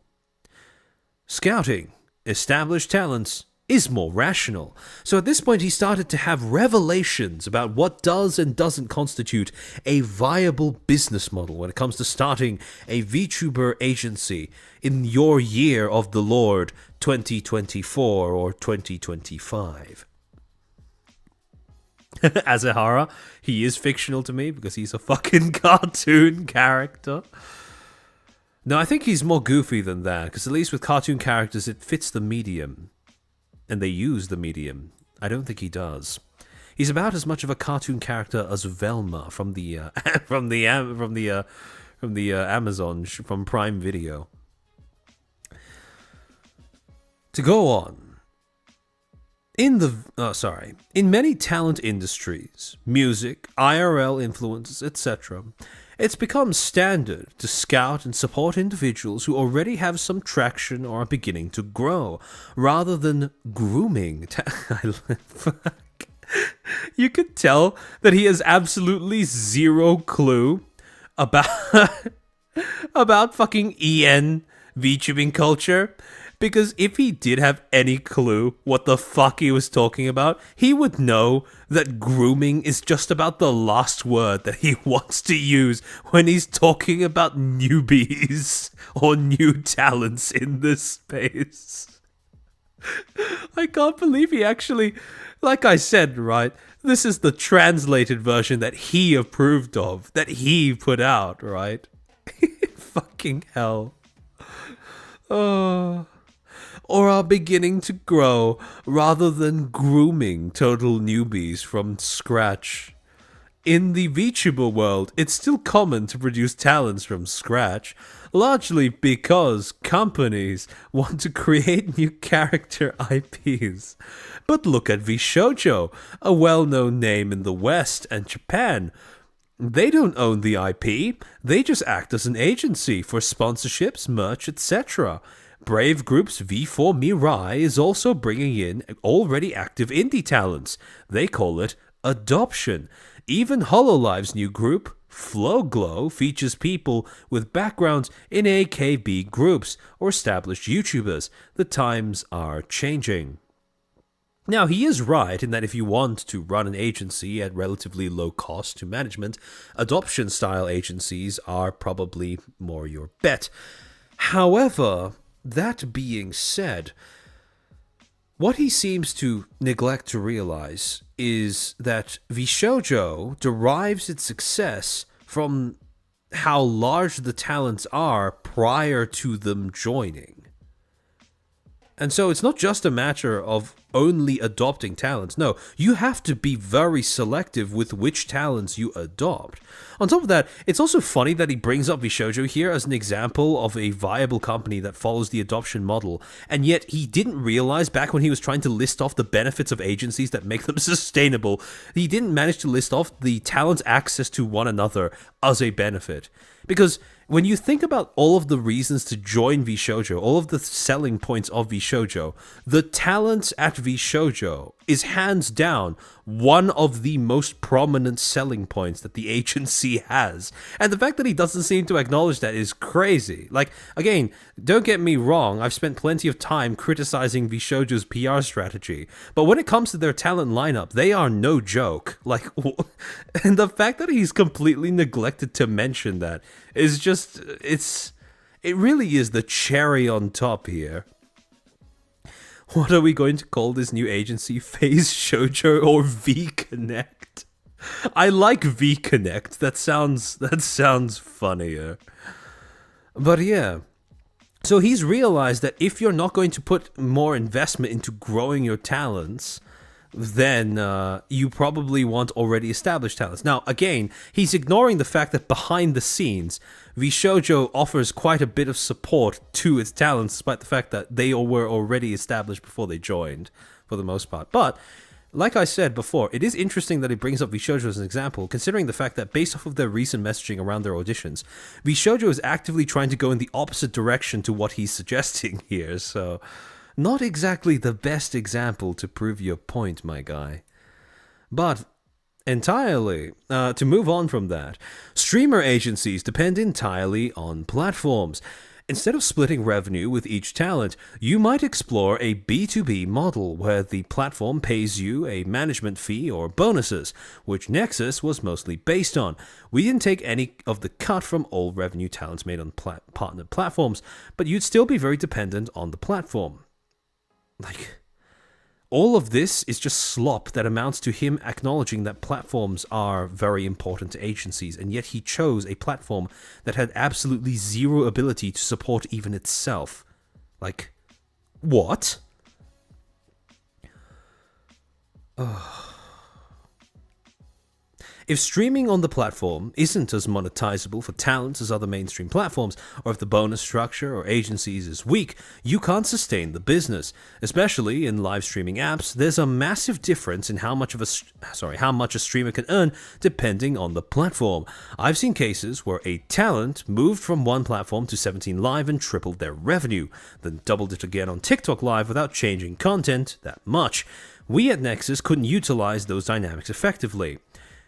Scouting established talents is more rational. So at this point, he started to have revelations about what does and doesn't constitute a viable business model when it comes to starting a VTuber agency in your year of the Lord 2024 or 2025. Azahara, he is fictional to me because he's a fucking cartoon character. No, I think he's more goofy than that, because at least with cartoon characters, it fits the medium. And they use the medium. I don't think he does. He's about as much of a cartoon character as Velma from the Amazon, from Prime Video. To go on. In many talent industries, music, IRL influencers, etc., it's become standard to scout and support individuals who already have some traction or are beginning to grow, rather than grooming. You could tell that he has absolutely zero clue about fucking EN VTubing culture. Because if he did have any clue what the fuck he was talking about, he would know that grooming is just about the last word that he wants to use when he's talking about newbies or new talents in this space. I can't believe he actually, like I said, right? This is the translated version that he approved of, that he put out, right? Fucking hell. Oh. Or are beginning to grow rather than grooming total newbies from scratch. In the VTuber world, it's still common to produce talents from scratch, largely because companies want to create new character IPs. But look at VShojo, a well-known name in the West and Japan. They don't own the IP, they just act as an agency for sponsorships, merch, etc. Brave Group's V4 Mirai is also bringing in already active indie talents. They call it adoption. Even Hololive's new group, Flowglow, features people with backgrounds in AKB groups or established YouTubers. The times are changing. Now, he is right in that if you want to run an agency at relatively low cost to management, adoption-style agencies are probably more your bet. However, that being said, what he seems to neglect to realize is that VShojo derives its success from how large the talents are prior to them joining. And so it's not just a matter of only adopting talents. No, you have to be very selective with which talents you adopt. On top of that, it's also funny that he brings up Vishojo here as an example of a viable company that follows the adoption model, and yet he didn't realize back when he was trying to list off the benefits of agencies that make them sustainable, he didn't manage to list off the talent's access to one another as a benefit. Because when you think about all of the reasons to join Vishojo, all of the selling points of Vishojo, the talents at Vishojo is hands down one of the most prominent selling points that the agency has. And the fact that he doesn't seem to acknowledge that is crazy. Like, again, don't get me wrong, I've spent plenty of time criticizing Vishojo's PR strategy, but when it comes to their talent lineup, they are no joke. Like, and the fact that he's completely neglected to mention that is just, it really is the cherry on top here. What are we going to call this new agency? Phase Shoujo or V-Connect? I like V-Connect. That sounds funnier. But yeah. So he's realized that if you're not going to put more investment into growing your talents, then you probably want already established talents. Now, again, he's ignoring the fact that behind the scenes, Vishojo offers quite a bit of support to its talents, despite the fact that they were already established before they joined, for the most part. But, like I said before, it is interesting that he brings up Vishojo as an example, considering the fact that based off of their recent messaging around their auditions, Vishojo is actively trying to go in the opposite direction to what he's suggesting here, so not exactly the best example to prove your point, my guy. But entirely, to move on from that, streamer agencies depend entirely on platforms. Instead of splitting revenue with each talent, you might explore a B2B model where the platform pays you a management fee or bonuses, which Nexus was mostly based on. We didn't take any of the cut from all revenue talents made on partnered platforms, but you'd still be very dependent on the platform. Like, all of this is just slop that amounts to him acknowledging that platforms are very important to agencies, and yet he chose a platform that had absolutely zero ability to support even itself. Like, what? If streaming on the platform isn't as monetizable for talents as other mainstream platforms, or if the bonus structure or agencies is weak, you can't sustain the business. Especially in live streaming apps, there's a massive difference in how much a streamer can earn depending on the platform. I've seen cases where a talent moved from one platform to 17 Live and tripled their revenue, then doubled it again on TikTok Live without changing content that much. We at Nexus couldn't utilize those dynamics effectively.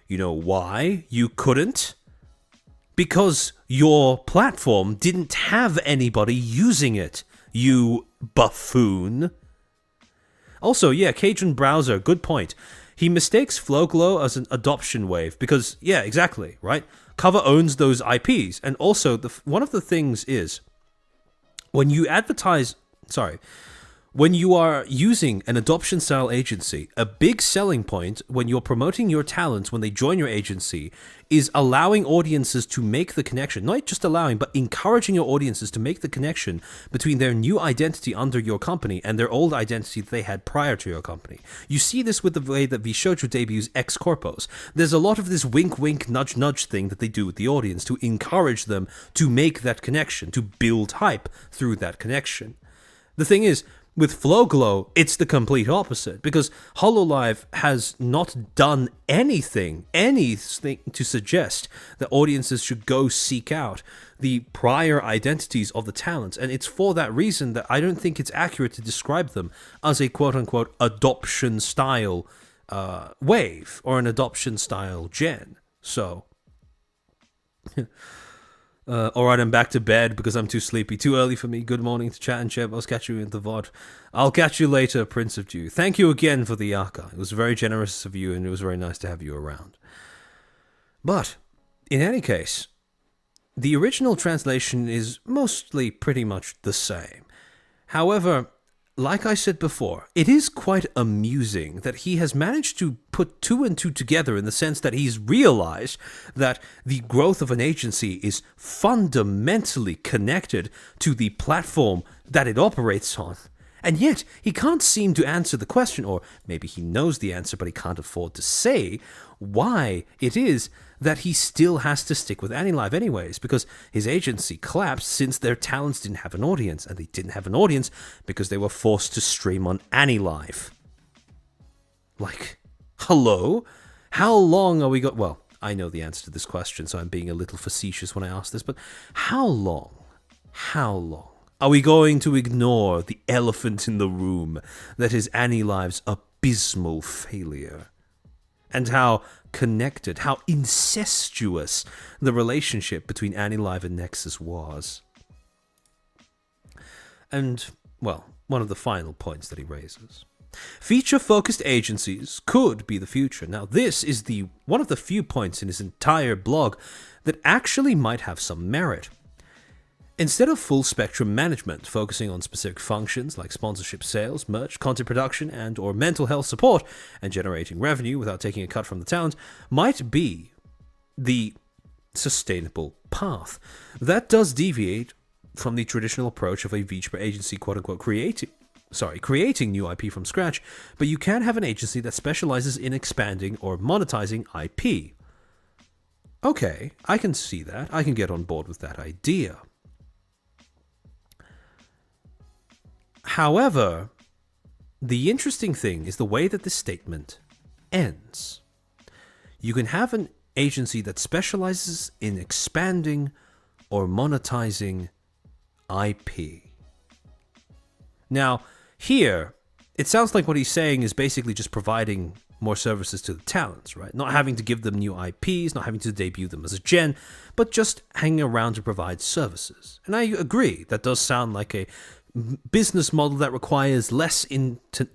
You know why you couldn't? Because your platform didn't have anybody using it, you buffoon. Also, yeah, Cajun Browser, good point. He mistakes Flowglow as an adoption wave because, yeah, exactly, right? Cover owns those IPs. And also, one of the things is, when you when you are using an adoption-style agency, a big selling point when you're promoting your talents when they join your agency is allowing audiences to make the connection. Not just allowing, but encouraging your audiences to make the connection between their new identity under your company and their old identity that they had prior to your company. You see this with the way that Vishojo debuts Ex Corpos. There's a lot of this wink-wink, nudge-nudge thing that they do with the audience to encourage them to make that connection, to build hype through that connection. The thing is, with Flowglow, it's the complete opposite, because HoloLive has not done anything to suggest that audiences should go seek out the prior identities of the talents, and it's for that reason that I don't think it's accurate to describe them as a quote-unquote adoption-style wave, or an adoption-style gen. So alright, I'm back to bed because I'm too sleepy. Too early for me. Good morning to chat and chip. I'll catch you in the VOD. I'll catch you later, Prince of Dew. Thank you again for the yaka. It was very generous of you, and it was very nice to have you around. But, in any case, the original translation is mostly pretty much the same. However, like I said before, it is quite amusing that he has managed to put two and two together in the sense that he's realized that the growth of an agency is fundamentally connected to the platform that it operates on. And yet, he can't seem to answer the question, or maybe he knows the answer, but he can't afford to say why it is that he still has to stick with AniLive anyways, because his agency collapsed since their talents didn't have an audience, and they didn't have an audience because they were forced to stream on AniLive. Like, hello? How long are we going... Well, I know the answer to this question, so I'm being a little facetious when I ask this, but how long are we going to ignore the elephant in the room that is AniLive's abysmal failure? And how connected, how incestuous the relationship between AniLive and Nexus was. And, well, one of the final points that he raises. Feature-focused agencies could be the future. Now, this is one of the few points in his entire blog that actually might have some merit. Instead of full-spectrum management, focusing on specific functions like sponsorship sales, merch, content production, and or mental health support, and generating revenue without taking a cut from the talent, might be the sustainable path. That does deviate from the traditional approach of a VTuber agency, quote-unquote, creating new IP from scratch, but you can have an agency that specializes in expanding or monetizing IP. Okay, I can see that. I can get on board with that idea. However, the interesting thing is the way that this statement ends. You can have an agency that specializes in expanding or monetizing IP. Now, here, it sounds like what he's saying is basically just providing more services to the talents, right? Not having to give them new IPs, not having to debut them as a gen, but just hanging around to provide services. And I agree, that does sound like a business model that requires less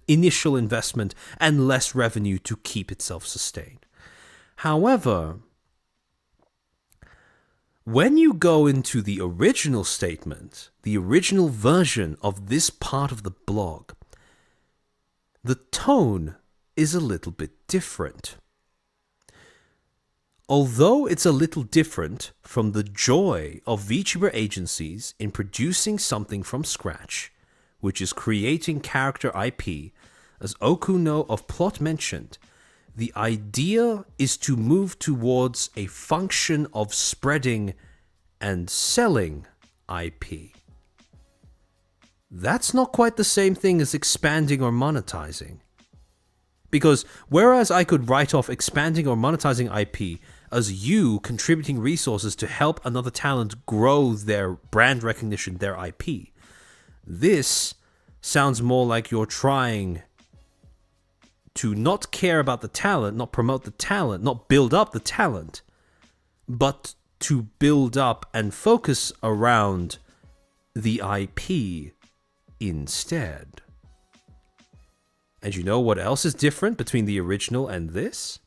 initial investment and less revenue to keep itself sustained. However, when you go into the original statement, the original version of this part of the blog, the tone is a little bit different. Although it's a little different from the joy of VTuber agencies in producing something from scratch, which is creating character IP, as Okuno of Plot mentioned, the idea is to move towards a function of spreading and selling IP. That's not quite the same thing as expanding or monetizing. Because whereas I could write off expanding or monetizing IP as you contributing resources to help another talent grow their brand recognition, their IP, this sounds more like you're trying to not care about the talent, not promote the talent, not build up the talent, but to build up and focus around the IP instead. And you know what else is different between the original and this?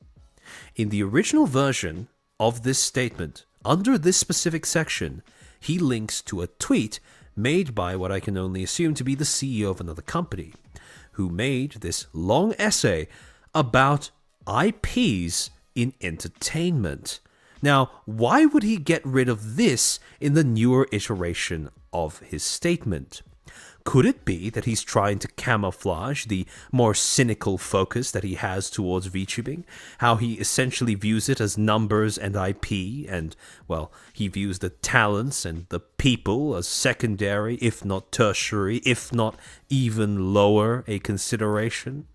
In the original version of this statement, under this specific section, he links to a tweet made by what I can only assume to be the CEO of another company, who made this long essay about IPs in entertainment. Now, why would he get rid of this in the newer iteration of his statement? Could it be that he's trying to camouflage the more cynical focus that he has towards VTubing? How he essentially views it as numbers and IP, and, well, he views the talents and the people as secondary, if not tertiary, if not even lower a consideration?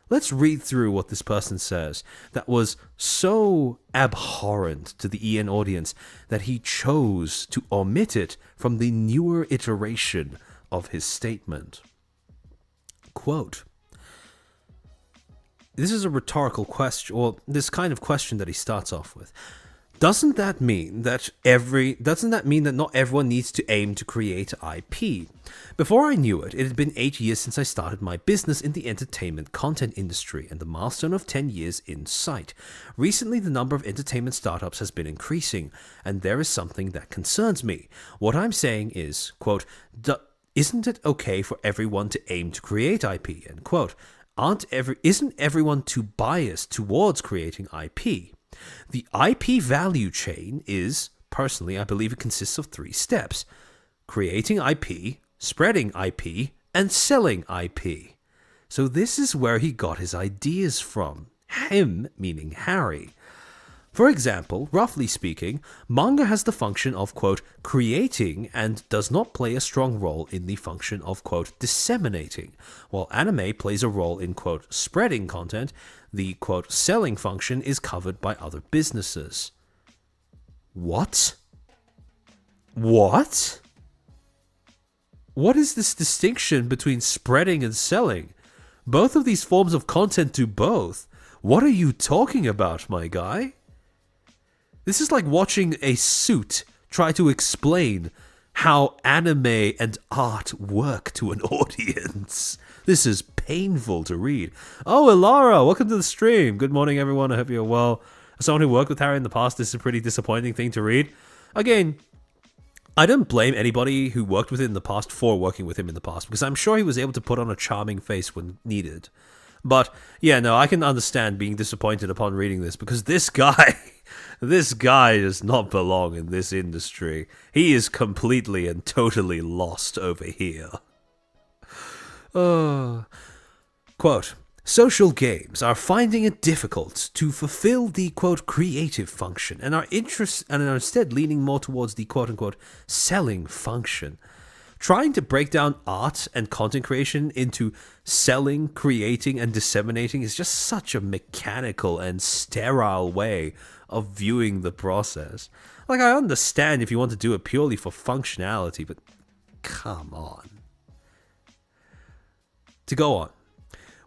Let's read through what this person says that was so abhorrent to the EN audience that he chose to omit it from the newer iteration of his statement. Quote, this is a rhetorical question, or this kind of question that he starts off with. Doesn't that mean that not everyone needs to aim to create IP? Before I knew it, it had been 8 years since I started my business in the entertainment content industry, and the milestone of 10 years in sight. Recently, the number of entertainment startups has been increasing, and there is something that concerns me. What I'm saying is, quote, isn't it okay for everyone to aim to create IP? End quote. Isn't everyone too biased towards creating IP? The IP value chain is, personally, I believe it consists of 3 steps: creating IP, spreading IP, and selling IP. So this is where he got his ideas from. Him meaning Harry. For example, roughly speaking, manga has the function of, quote, creating and does not play a strong role in the function of, quote, disseminating, while anime plays a role in, quote, spreading content. The, quote, selling function is covered by other businesses. What? What? What is this distinction between spreading and selling? Both of these forms of content do both. What are you talking about, my guy? This is like watching a suit try to explain how anime and art work to an audience. This is painful to read. Oh, Ilara, welcome to the stream. Good morning, everyone. I hope you're well. As someone who worked with Harry in the past, this is a pretty disappointing thing to read. Again, I don't blame anybody who worked with him in the past for working with him in the past, because I'm sure he was able to put on a charming face when needed. But, yeah, no, I can understand being disappointed upon reading this, because this guy... This guy does not belong in this industry. He is completely and totally lost over here. Quote, social games are finding it difficult to fulfill the, quote, creative function and are instead leaning more towards the, quote, unquote, selling function. Trying to break down art and content creation into selling, creating, and disseminating is just such a mechanical and sterile way of viewing the process. Like, I understand if you want to do it purely for functionality, but come on. To go on.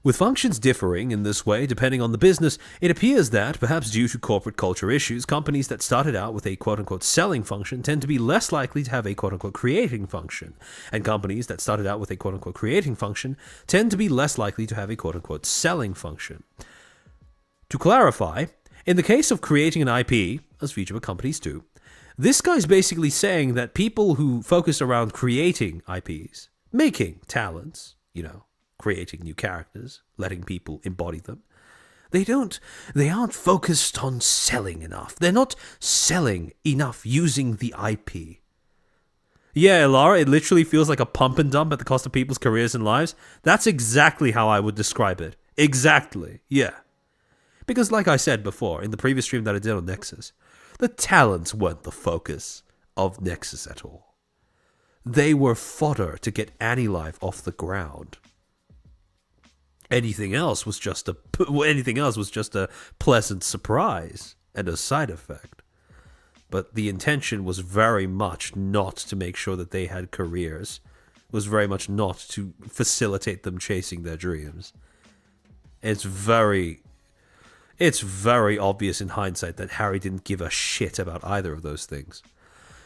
With functions differing in this way depending on the business, it appears that, perhaps due to corporate culture issues, companies that started out with a quote-unquote selling function tend to be less likely to have a quote-unquote creating function, and companies that started out with a quote-unquote creating function tend to be less likely to have a quote-unquote selling function. To clarify, in the case of creating an IP, as VTuber companies do, this guy's basically saying that people who focus around creating IPs, making talents, creating new characters, letting people embody them, they aren't focused on selling enough. They're not selling enough using the IP. Yeah, Lara, it literally feels like a pump and dump at the cost of people's careers and lives. That's exactly how I would describe it. Exactly, yeah. Because like I said before, in the previous stream that I did on Nexus, the talents weren't the focus of Nexus at all. They were fodder to get Annie-Live off the ground. Anything else was just a pleasant surprise and a side effect. But the intention was very much not to make sure that they had careers. It was very much not to facilitate them chasing their dreams. It's very obvious in hindsight that Harry didn't give a shit about either of those things.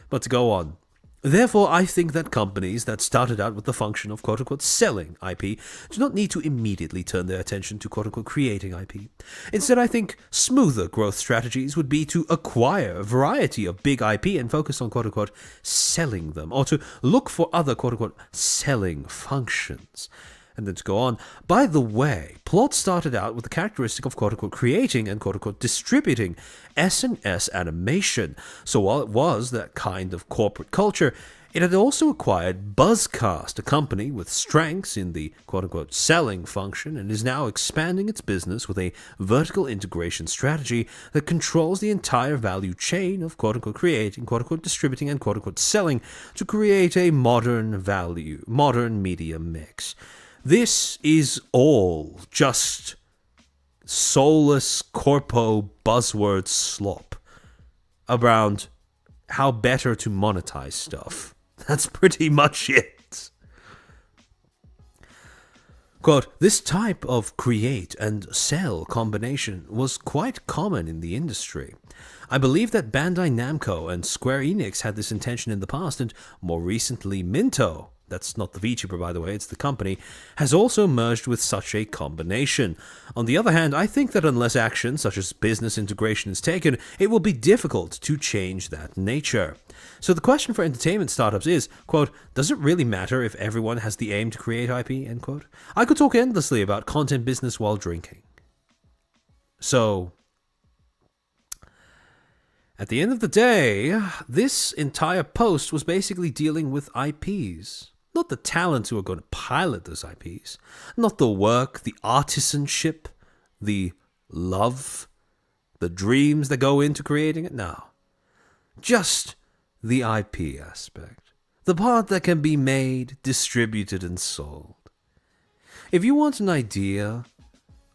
But to go on. Therefore, I think that companies that started out with the function of quote-unquote selling IP do not need to immediately turn their attention to quote-unquote creating IP. Instead, I think smoother growth strategies would be to acquire a variety of big IP and focus on quote-unquote selling them, or to look for other quote-unquote selling functions. And then to go on, by the way, Plot started out with the characteristic of quote-unquote creating and quote-unquote distributing S&S animation. So while it was that kind of corporate culture, it had also acquired Buzzcast, a company with strengths in the quote-unquote selling function, and is now expanding its business with a vertical integration strategy that controls the entire value chain of quote-unquote creating, quote-unquote distributing, and quote-unquote selling to create a modern media mix. This is all just soulless corpo buzzword slop around how better to monetize stuff. That's pretty much it. Quote, this type of create and sell combination was quite common in the industry. I believe that Bandai Namco and Square Enix had this intention in the past, and more recently Minto, that's not the VTuber by the way, it's the company, has also merged with such a combination. On the other hand, I think that unless action such as business integration is taken, it will be difficult to change that nature. So the question for entertainment startups is, quote, does it really matter if everyone has the aim to create IP, end quote? I could talk endlessly about content business while drinking. So, at the end of the day, this entire post was basically dealing with IPs. Not the talents who are going to pilot those IPs. Not the work, the artisanship, the love, the dreams that go into creating it. No. Just the IP aspect. The part that can be made, distributed, and sold. If you want an idea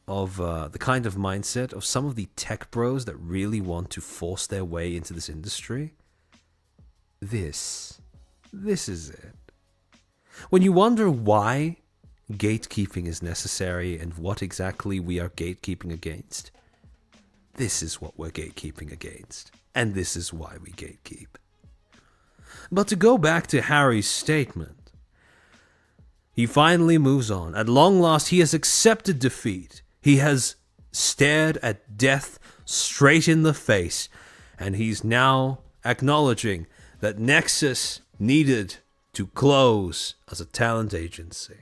of the kind of mindset of some of the tech bros that really want to force their way into this industry, this is it. When you wonder why gatekeeping is necessary and what exactly we are gatekeeping against, this is what we're gatekeeping against. And this is why we gatekeep. But to go back to Harry's statement, he finally moves on. At long last, he has accepted defeat. He has stared at death straight in the face. And he's now acknowledging that Nexus needed to close as a talent agency.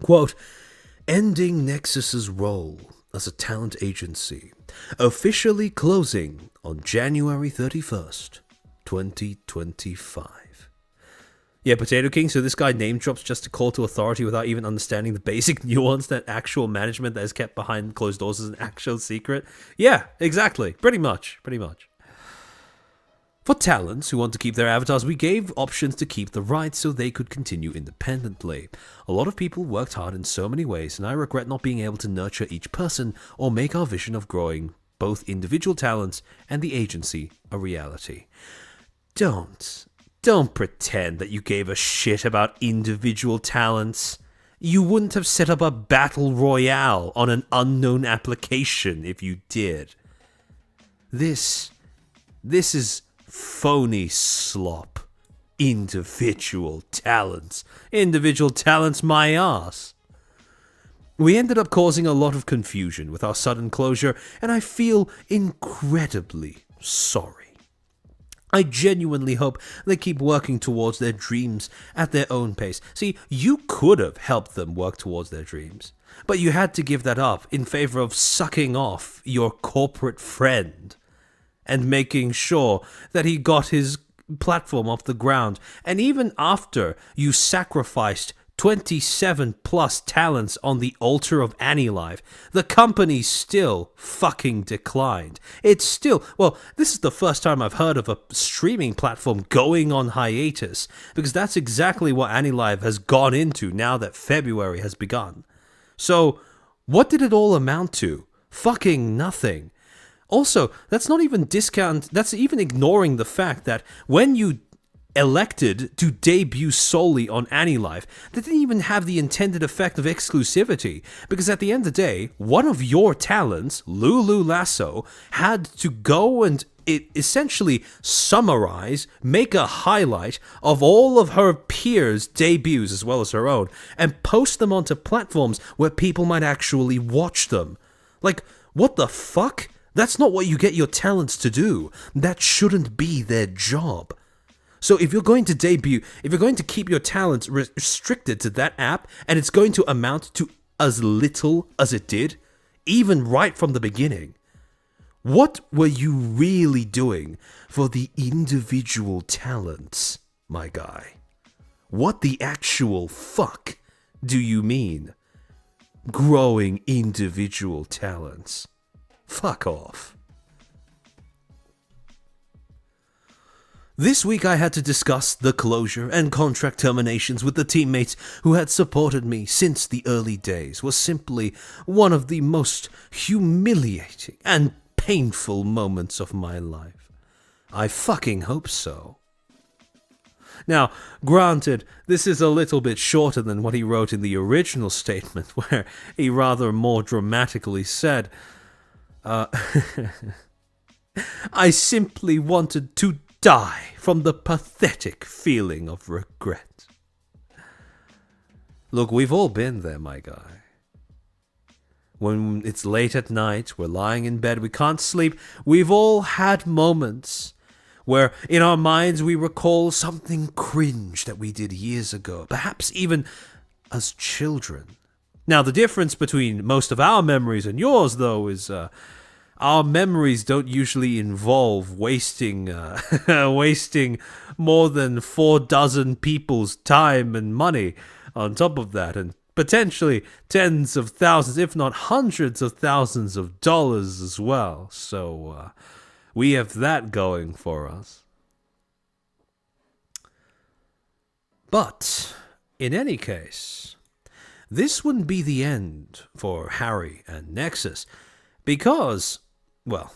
Quote, ending Nexus's role as a talent agency, officially closing on January 31st, 2025. Yeah, Potato King, so this guy name drops just to call to authority without even understanding the basic nuance that actual management that is kept behind closed doors is an actual secret. Yeah, exactly. Pretty much. For talents who want to keep their avatars, we gave options to keep the rights so they could continue independently. A lot of people worked hard in so many ways, and I regret not being able to nurture each person or make our vision of growing both individual talents and the agency a reality. Don't pretend that you gave a shit about individual talents. You wouldn't have set up a battle royale on an unknown application if you did. This is phony slop. Individual talents, my ass. We ended up causing a lot of confusion with our sudden closure, and I feel incredibly sorry. I genuinely hope they keep working towards their dreams at their own pace. See, you could have helped them work towards their dreams, but you had to give that up in favor of sucking off your corporate friend and making sure that he got his platform off the ground. And even after you sacrificed 27 plus talents on the altar of AniLive, the company still fucking declined. It's still, well, this is the first time I've heard of a streaming platform going on hiatus, because that's exactly what AniLive has gone into now that February has begun. So, what did it all amount to? Fucking nothing. Also, that's not even that's even ignoring the fact that when you elected to debut solely on AniLive, that didn't even have the intended effect of exclusivity, because at the end of the day, one of your talents, Lulu Lasso, had to go and essentially summarize, make a highlight of all of her peers' debuts as well as her own, and post them onto platforms where people might actually watch them. Like, what the fuck? That's not what you get your talents to do. That shouldn't be their job. So if you're going to debut, if you're going to keep your talents restricted to that app, and it's going to amount to as little as it did, even right from the beginning, what were you really doing for the individual talents, my guy? What the actual fuck do you mean? Growing individual talents. Fuck off. This week I had to discuss the closure and contract terminations with the teammates who had supported me since the early days. Was simply one of the most humiliating and painful moments of my life. I fucking hope so. Now, granted, this is a little bit shorter than what he wrote in the original statement, where he rather more dramatically said, I simply wanted to die from the pathetic feeling of regret. Look, we've all been there, my guy. When it's late at night, we're lying in bed, we can't sleep, we've all had moments where in our minds we recall something cringe that we did years ago, perhaps even as children. Now, the difference between most of our memories and yours, though, is Our memories don't usually involve wasting wasting more than 4 dozen people's time and money on top of that, and potentially tens of thousands, if not hundreds of thousands of dollars as well. So we have that going for us. But in any case, this wouldn't be the end for Harry and Nexus, because, well,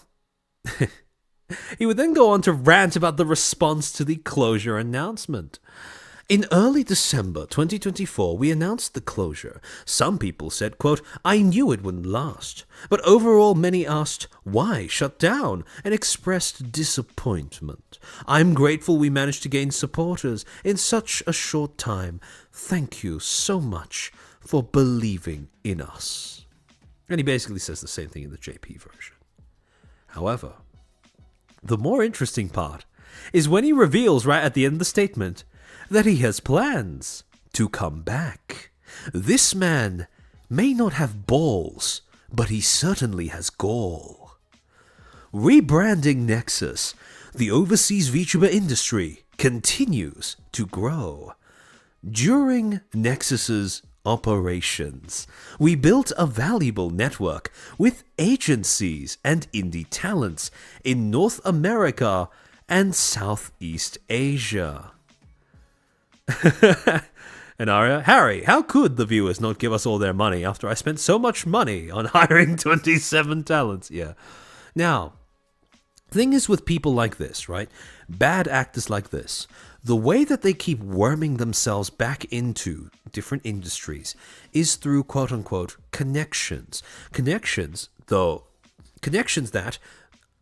he would then go on to rant about the response to the closure announcement. In early December 2024, we announced the closure. Some people said, quote, "I knew it wouldn't last." But overall, many asked, why shut down, and expressed disappointment. I'm grateful we managed to gain supporters in such a short time. Thank you so much for believing in us. And he basically says the same thing in the JP version. However, the more interesting part is when he reveals right at the end of the statement that he has plans to come back. This man may not have balls, but he certainly has gall. Rebranding Nexus, the overseas VTuber industry continues to grow. During Nexus's operations, we built a valuable network with agencies and indie talents in North America and Southeast Asia. And Arya, Harry, how could the viewers not give us all their money after I spent so much money on hiring 27 talents? Yeah. Now, thing is with people like this, right? Bad actors like this, the way that they keep worming themselves back into different industries is through quote-unquote connections. Connections that,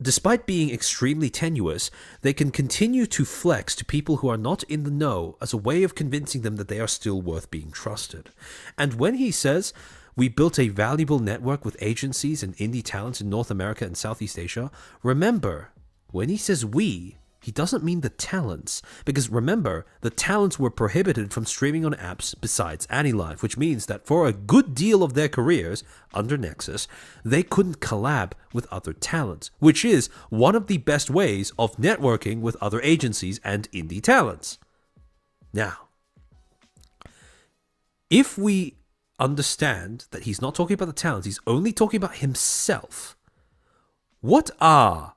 despite being extremely tenuous, they can continue to flex to people who are not in the know as a way of convincing them that they are still worth being trusted. And when he says, we built a valuable network with agencies and indie talents in North America and Southeast Asia, remember, when he says we, he doesn't mean the talents, because remember, the talents were prohibited from streaming on apps besides AniLive, which means that for a good deal of their careers under Nexus, they couldn't collab with other talents, which is one of the best ways of networking with other agencies and indie talents. Now, if we understand that he's not talking about the talents, he's only talking about himself, what are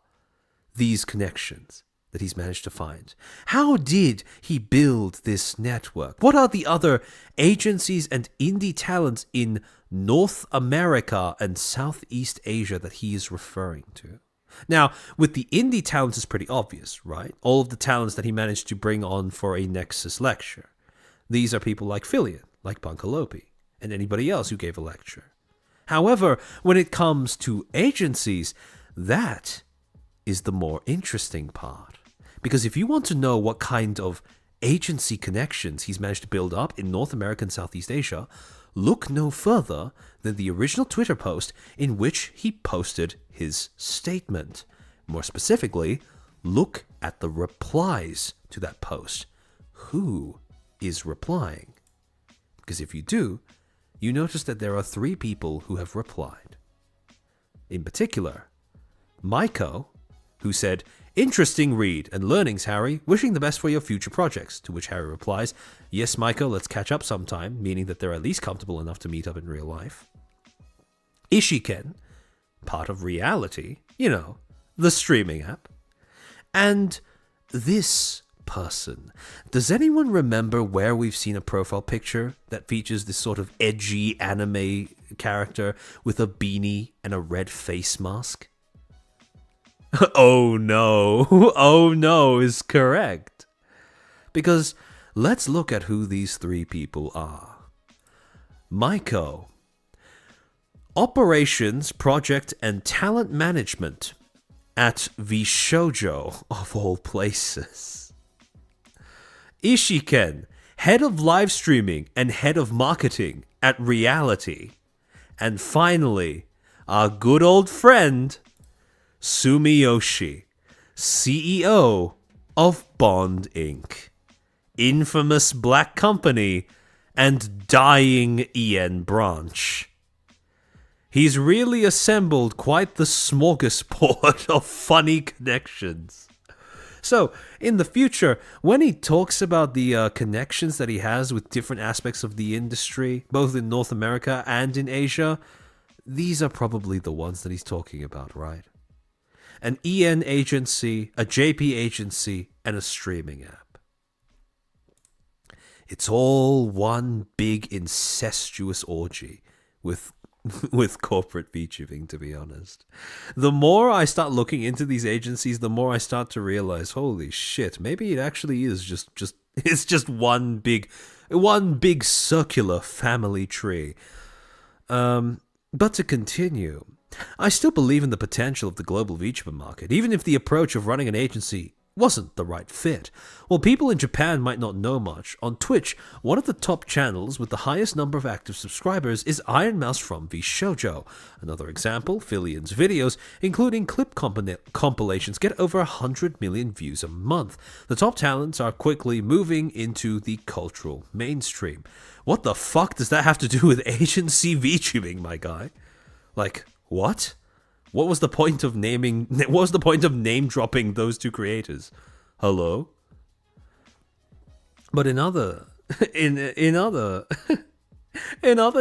these connections that he's managed to find? How did he build this network? What are the other agencies and indie talents in North America and Southeast Asia that he is referring to? Now, with the indie talents, it's pretty obvious, right? All of the talents that he managed to bring on for a Nexus lecture. These are people like Filion, like Pankalopi, and anybody else who gave a lecture. However, when it comes to agencies, that is the more interesting part. Because if you want to know what kind of agency connections he's managed to build up in North America and Southeast Asia, look no further than the original Twitter post in which he posted his statement. More specifically, look at the replies to that post. Who is replying? Because if you do, you notice that there are 3 people who have replied. In particular, Maiko, who said, "Interesting read and learnings, Harry. Wishing the best for your future projects." To which Harry replies, "Yes, Maiko, let's catch up sometime," meaning that they're at least comfortable enough to meet up in real life. Ishiken, part of Reality, the streaming app. And this person. Does anyone remember where we've seen a profile picture that features this sort of edgy anime character with a beanie and a red face mask? Oh no, oh no is correct. Because let's look at who these 3 people are. Maiko, Operations, Project, and Talent Management at Vishojo, of all places. Ishiken, Head of Live Streaming and Head of Marketing at Reality. And finally, our good old friend, Sumiyoshi, CEO of Bond Inc., infamous black company and dying EN branch. He's really assembled quite the smorgasbord of funny connections. So, in the future, when he talks about the connections that he has with different aspects of the industry, both in North America and in Asia, these are probably the ones that he's talking about, right? An EN agency, a JP agency, and a streaming app. It's all one big incestuous orgy with corporate VTubing, to be honest. The more I start looking into these agencies, the more I start to realize, holy shit, maybe it actually is just one big circular family tree. But to continue, I still believe in the potential of the global VTuber market, even if the approach of running an agency wasn't the right fit. While people in Japan might not know much, on Twitch, one of the top channels with the highest number of active subscribers is Iron Mouse from VShojo. Another example, Filian's videos, including clip compilations, get over 100 million views a month. The top talents are quickly moving into the cultural mainstream. What the fuck does that have to do with agency VTubing, my guy? Like, what? What was the point of name dropping those two creators? Hello? But in other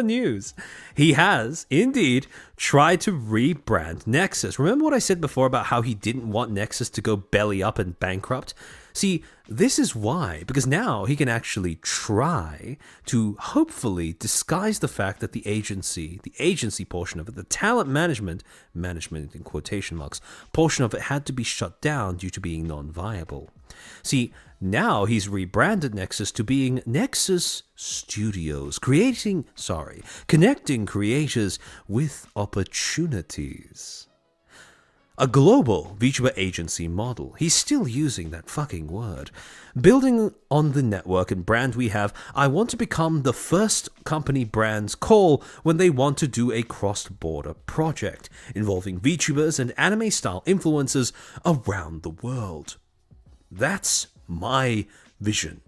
news, he has indeed tried to rebrand Nexus. Remember what I said before about how he didn't want Nexus to go belly up and bankrupt? See, this is why, because now he can actually try to hopefully disguise the fact that the agency portion of it, the talent management in quotation marks, portion of it had to be shut down due to being non-viable. See, now he's rebranded Nexus to being Nexus Studios, connecting creators with opportunities. A global VTuber agency model. He's still using that fucking word. Building on the network and brand we have, I want to become the first company brands call when they want to do a cross-border project involving VTubers and anime-style influencers around the world. That's my vision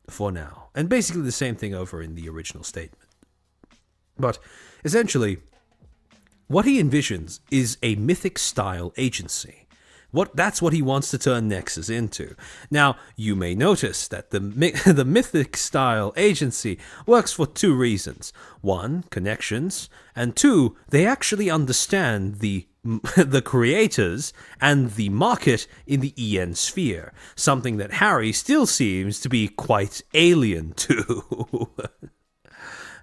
for now. And basically the same thing over in the original statement. But essentially, what he envisions is a mythic-style agency. That's what he wants to turn Nexus into. Now, you may notice that the mythic-style agency works for two reasons. One, connections, and two, they actually understand the creators and the market in the EN sphere, something that Harry still seems to be quite alien to.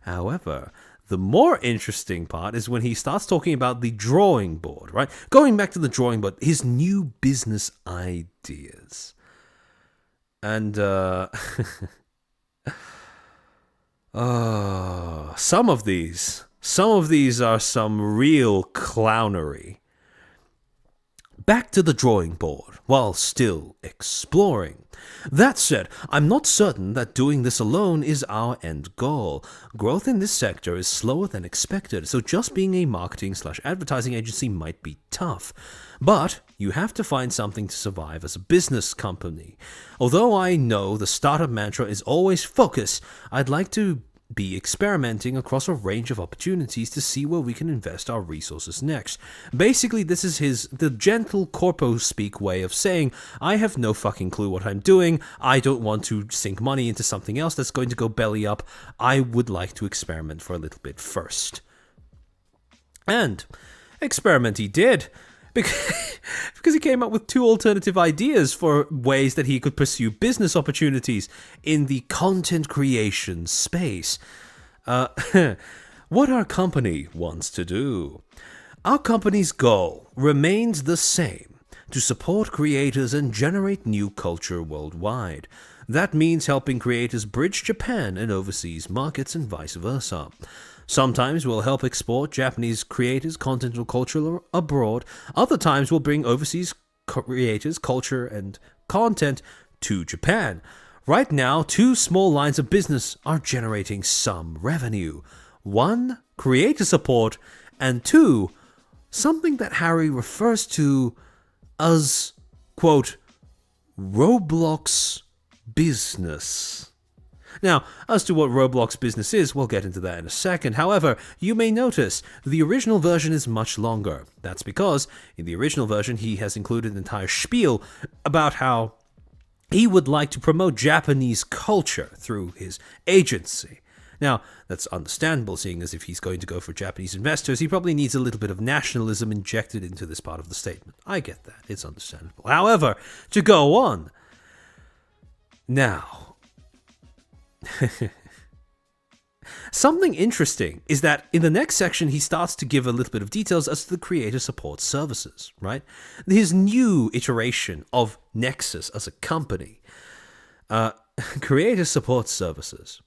However, the more interesting part is when he starts talking about the drawing board, right? Going back to the drawing board, his new business ideas. And, some of these are some real clownery. Back to the drawing board, while still exploring. That said, I'm not certain that doing this alone is our end goal. Growth in this sector is slower than expected, so just being a marketing/advertising agency might be tough. But you have to find something to survive as a business company. Although I know the startup mantra is always focus, I'd like to be experimenting across a range of opportunities to see where we can invest our resources next. Basically, this is the gentle corpo speak way of saying, I have no fucking clue what I'm doing, I don't want to sink money into something else that's going to go belly up, I would like to experiment for a little bit first. And experiment he did. Because he came up with two alternative ideas for ways that he could pursue business opportunities in the content creation space. What our company wants to do. Our company's goal remains the same, to support creators and generate new culture worldwide. That means helping creators bridge Japan and overseas markets and vice versa. Sometimes we'll help export Japanese creators' content or culture abroad. Other times we'll bring overseas creators' culture and content to Japan. Right now, two small lines of business are generating some revenue. One, creator support, and two, something that Harry refers to as, quote, Roblox business. Now, as to what Roblox business is, we'll get into that in a second. However, you may notice the original version is much longer. That's because in the original version, he has included an entire spiel about how he would like to promote Japanese culture through his agency. Now, that's understandable, seeing as if he's going to go for Japanese investors, he probably needs a little bit of nationalism injected into this part of the statement. I get that. It's understandable. However, to go on. Now, something interesting is that in the next section, he starts to give a little bit of details as to the creator support services, right? His new iteration of Nexus as a company. Creator support services.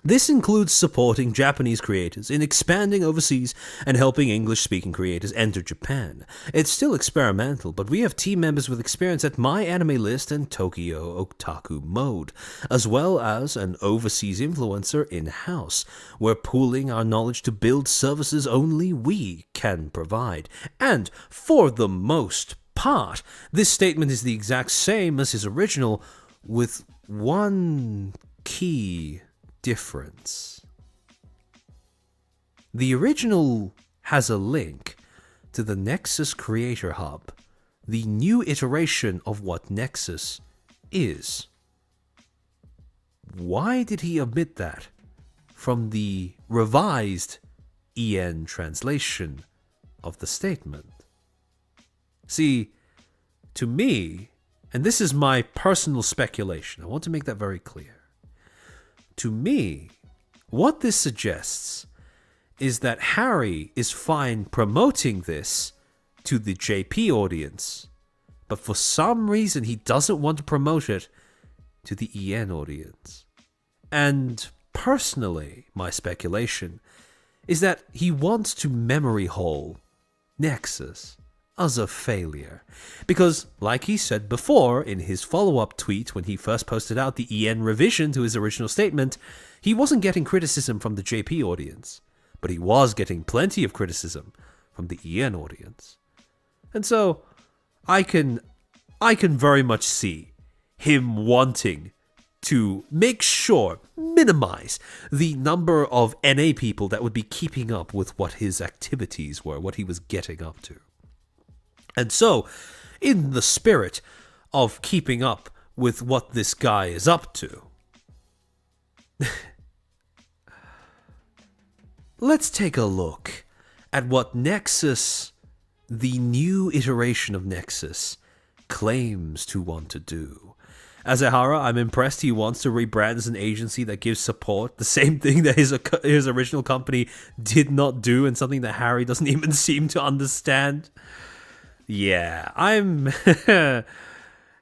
This includes supporting Japanese creators in expanding overseas and helping English-speaking creators enter Japan. It's still experimental, but we have team members with experience at My Anime List and Tokyo Otaku Mode, as well as an overseas influencer in-house. We're pooling our knowledge to build services only we can provide. And for the most part, this statement is the exact same as his original, with one key difference. The original has a link to the Nexus Creator Hub, the new iteration of what Nexus is. Why did he omit that from the revised EN translation of the statement? See, to me, and this is my personal speculation, I want to make that very clear. To me, what this suggests is that Harry is fine promoting this to the JP audience, but for some reason he doesn't want to promote it to the EN audience. And personally, my speculation is that he wants to memory hole Nexus as a failure. Because, like he said before in his follow-up tweet when he first posted out the EN revision to his original statement, he wasn't getting criticism from the JP audience, but he was getting plenty of criticism from the EN audience. And so, I can very much see him wanting to make sure, minimize the number of NA people that would be keeping up with what his activities were, what he was getting up to. And so, in the spirit of keeping up with what this guy is up to, let's take a look at what Nexus, the new iteration of Nexus, claims to want to do. As Ehara, I'm impressed he wants to rebrand as an agency that gives support, the same thing that his original company did not do, and something that Harry doesn't even seem to understand. Yeah,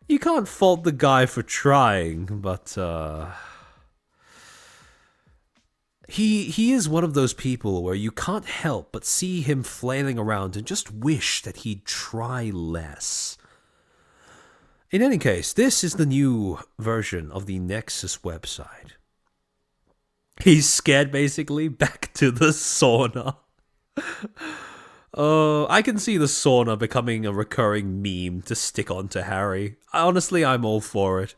you can't fault the guy for trying, but he is one of those people where you can't help but see him flailing around and just wish that he'd try less. In any case, this is the new version of the Nexus website. He's scared, basically, back to the sauna. I can see the sauna becoming a recurring meme to stick onto Harry. Honestly, I'm all for it.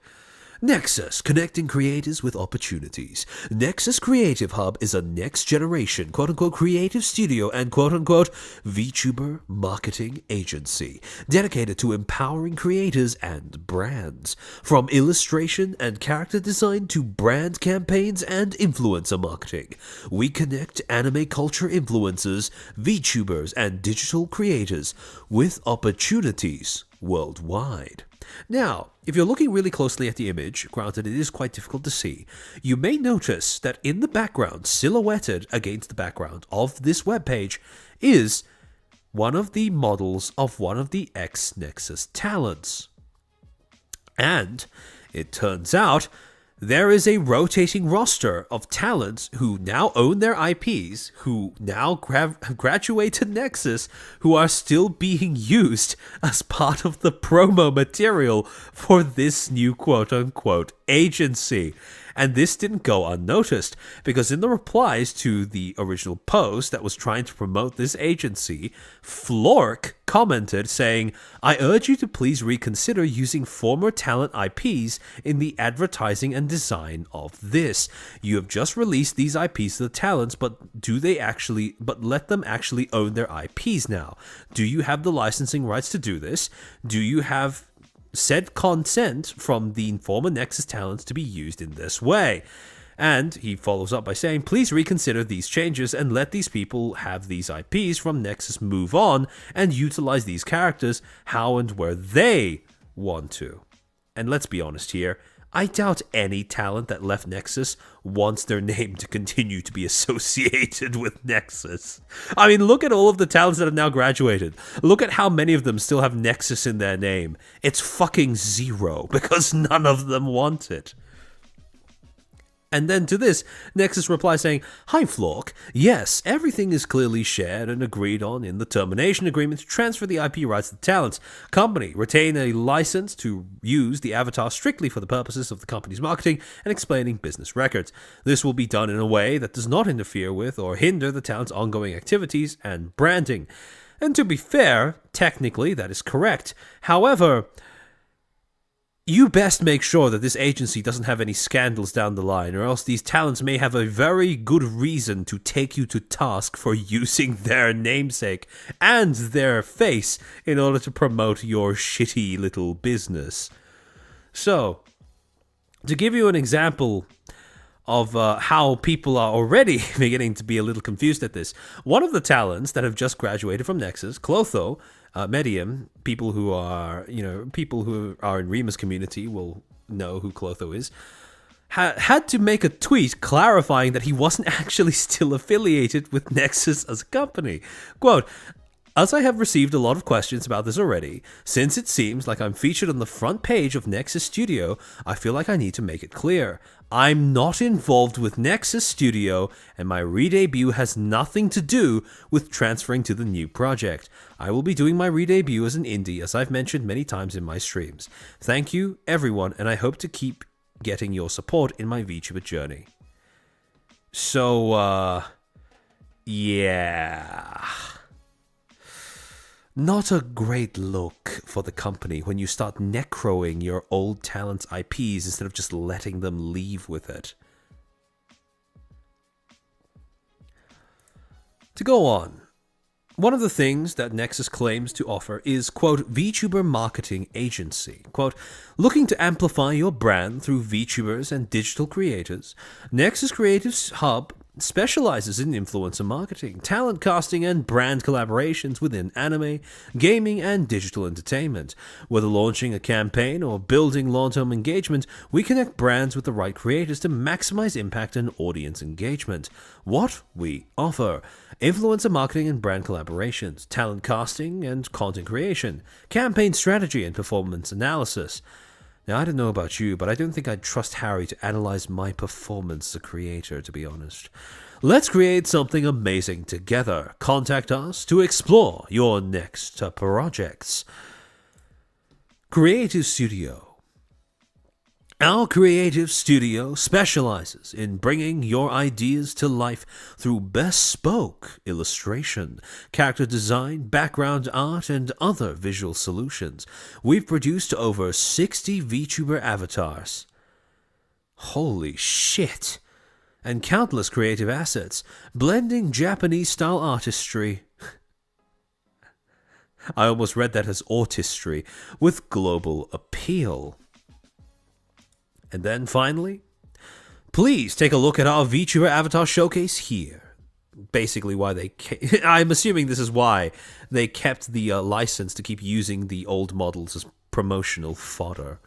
Nexus, connecting creators with opportunities. Nexus Creative Hub is a next-generation, quote-unquote, creative studio and, quote-unquote, VTuber marketing agency dedicated to empowering creators and brands. From illustration and character design to brand campaigns and influencer marketing, we connect anime culture influencers, VTubers, and digital creators with opportunities worldwide. Now, if you're looking really closely at the image, granted it is quite difficult to see, you may notice that in the background, silhouetted against the background of this webpage, is one of the models of one of the ex-Nexus talents. And it turns out there is a rotating roster of talents who now own their IPs, who now have graduated Nexus, who are still being used as part of the promo material for this new quote-unquote agency. And this didn't go unnoticed, because in the replies to the original post that was trying to promote this agency, Flork commented saying, "I urge you to please reconsider using former talent IPs in the advertising and design of this. You have just released these IPs to the talents, but let them actually own their IPs now. Do you have the licensing rights to do this? Do you have said consent from the former Nexus talents to be used in this way?" And he follows up by saying, "Please reconsider these changes and let these people have these IPs from Nexus move on and utilize these characters how and where they want to." And let's be honest here, I doubt any talent that left Nexus wants their name to continue to be associated with Nexus. I mean, look at all of the talents that have now graduated. Look at how many of them still have Nexus in their name. It's fucking zero, because none of them want it. And then to this, Nexus replies saying, "Hi Flork, yes, everything is clearly shared and agreed on in the termination agreement to transfer the IP rights to the talents. Company retain a license to use the avatar strictly for the purposes of the company's marketing and explaining business records. This will be done in a way that does not interfere with or hinder the talent's ongoing activities and branding." And to be fair, technically that is correct. However, you best make sure that this agency doesn't have any scandals down the line, or else these talents may have a very good reason to take you to task for using their namesake and their face in order to promote your shitty little business. So, to give you an example of how people are already beginning to be a little confused at this, one of the talents that have just graduated from Nexus, Clotho, Medium, people who are in Rima's community will know who Clotho is, had to make a tweet clarifying that he wasn't actually still affiliated with Nexus as a company. Quote, "As I have received a lot of questions about this already, since it seems like I'm featured on the front page of Nexus Studio, I feel like I need to make it clear. I'm not involved with Nexus Studio, and my re-debut has nothing to do with transferring to the new project. I will be doing my re-debut as an indie, as I've mentioned many times in my streams. Thank you, everyone, and I hope to keep getting your support in my VTuber journey." So, yeah. Not a great look for the company when you start necroing your old talent's IPs instead of just letting them leave with it. To go on, one of the things that Nexus claims to offer is, quote, VTuber marketing agency. Quote, "Looking to amplify your brand through VTubers and digital creators, Nexus Creative Hub specializes in influencer marketing, talent casting, and brand collaborations within anime, gaming, and digital entertainment. Whether launching a campaign or building long-term engagement, we connect brands with the right creators to maximize impact and audience engagement. What we offer: influencer marketing and brand collaborations, talent casting and content creation, campaign strategy and performance analysis." Now, I don't know about you, but I don't think I'd trust Harry to analyze my performance as a creator, to be honest. "Let's create something amazing together. Contact us to explore your next projects." Creative Studio. Our creative studio specializes in bringing your ideas to life through bespoke illustration, character design, background art, and other visual solutions. We've produced over 60 VTuber avatars. Holy shit! And countless creative assets, blending Japanese-style artistry. I almost read that as artistry, with global appeal. And then finally, please take a look at our VTuber avatar showcase here. Basically why I'm assuming this is why they kept the license to keep using the old models as promotional fodder.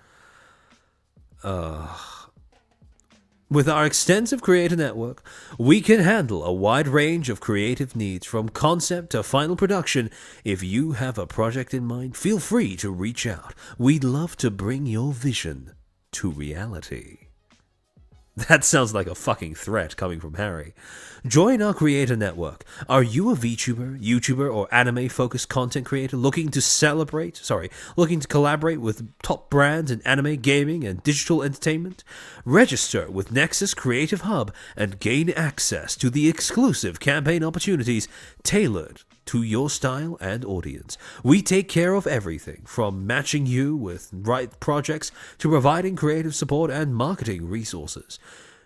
With our extensive creator network, we can handle a wide range of creative needs from concept to final production. If you have a project in mind, feel free to reach out. We'd love to bring your vision to reality. That sounds like a fucking threat coming from Harry. Join our creator network. Are you a VTuber, YouTuber, or anime-focused content creator looking to collaborate with top brands in anime, gaming, and digital entertainment? Register with Nexus Creative Hub and gain access to the exclusive campaign opportunities tailored to your style and audience. We take care of everything from matching you with right projects to providing creative support and marketing resources,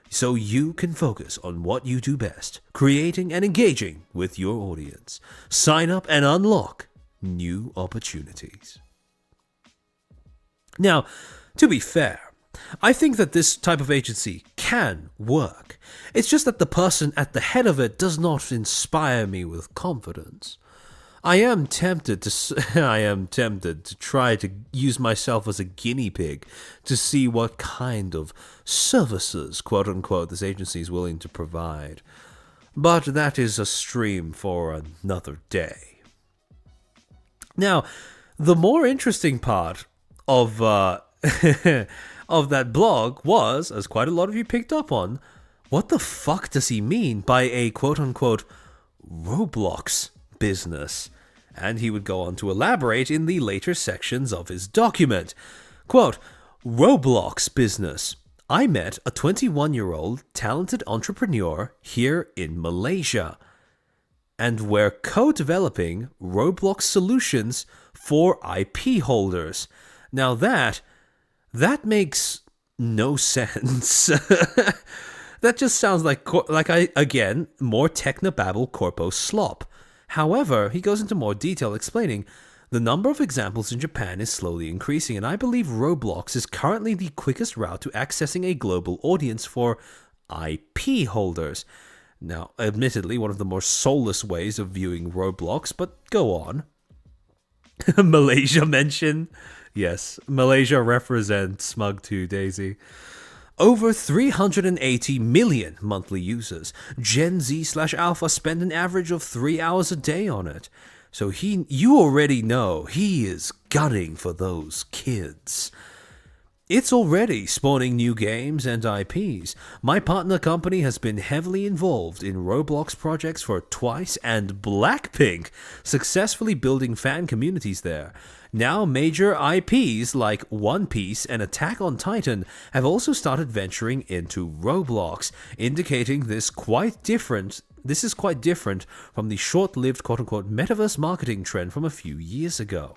so you can focus on what you do best, creating and engaging with your audience. Sign up and unlock new opportunities. Now, to be fair, I think that this type of agency can work. It's just that the person at the head of it does not inspire me with confidence. I am tempted to try to use myself as a guinea pig to see what kind of services, quote unquote, this agency is willing to provide. But that is a stream for another day. Now, the more interesting part of of that blog was, as quite a lot of you picked up on, what the fuck does he mean by a quote unquote Roblox business? And he would go on to elaborate in the later sections of his document. Quote, Roblox business. I met a 21-year-old talented entrepreneur here in Malaysia, and we're co-developing Roblox solutions for IP holders. Now that makes no sense. That just sounds like more technobabble corpo slop. However, he goes into more detail explaining the number of examples in Japan is slowly increasing, and I believe Roblox is currently the quickest route to accessing a global audience for IP holders. Now, admittedly, one of the more soulless ways of viewing Roblox, but go on. Malaysia mention? Yes, Malaysia represents Smug2 Daisy. Over 380 million monthly users. Gen Z/Alpha spend an average of 3 hours a day on it. So you already know he is gunning for those kids. It's already spawning new games and IPs. My partner company has been heavily involved in Roblox projects for Twice and Blackpink, successfully building fan communities there. Now major IPs like One Piece and Attack on Titan have also started venturing into Roblox, indicating this is quite different from the short-lived quote-unquote metaverse marketing trend from a few years ago.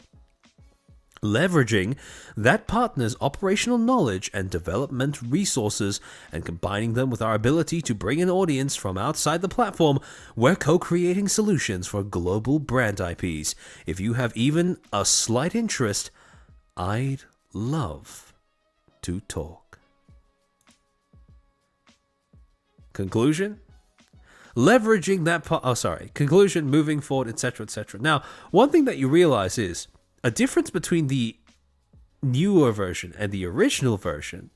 Leveraging that partner's operational knowledge and development resources and combining them with our ability to bring an audience from outside the platform, we're co-creating solutions for global brand IPs. If you have even a slight interest, I'd love to talk. Conclusion? Leveraging that conclusion, moving forward, etc., etc. Now, one thing that you realize is a difference between the newer version and the original version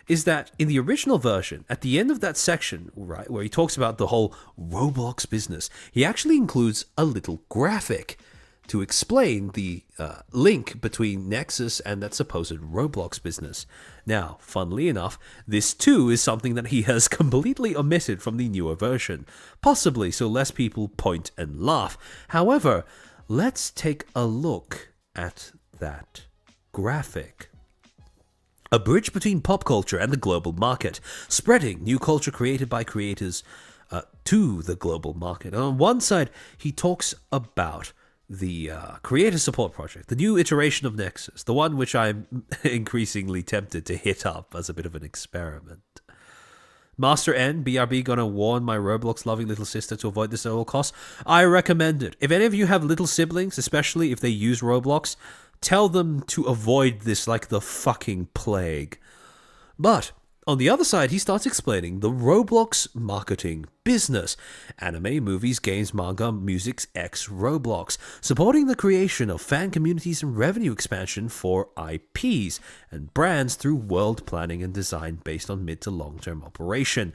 is that in the original version, at the end of that section, right, where he talks about the whole Roblox business, he actually includes a little graphic to explain the link between Nexus and that supposed Roblox business. Now, funnily enough, this too is something that he has completely omitted from the newer version, possibly so less people point and laugh. However, let's take a look at that graphic. A bridge between pop culture and the global market, spreading new culture created by creators to the global market. And on one side, he talks about the creator support project, the new iteration of Nexus, the one which I'm increasingly tempted to hit up as a bit of an experiment. Master N, BRB gonna warn my Roblox loving little sister to avoid this at all costs. I recommend it. If any of you have little siblings, especially if they use Roblox, tell them to avoid this like the fucking plague. But on the other side, he starts explaining the Roblox marketing business: anime, movies, games, manga, music, X, Roblox, supporting the creation of fan communities and revenue expansion for IPs and brands through world planning and design based on mid to long-term operation.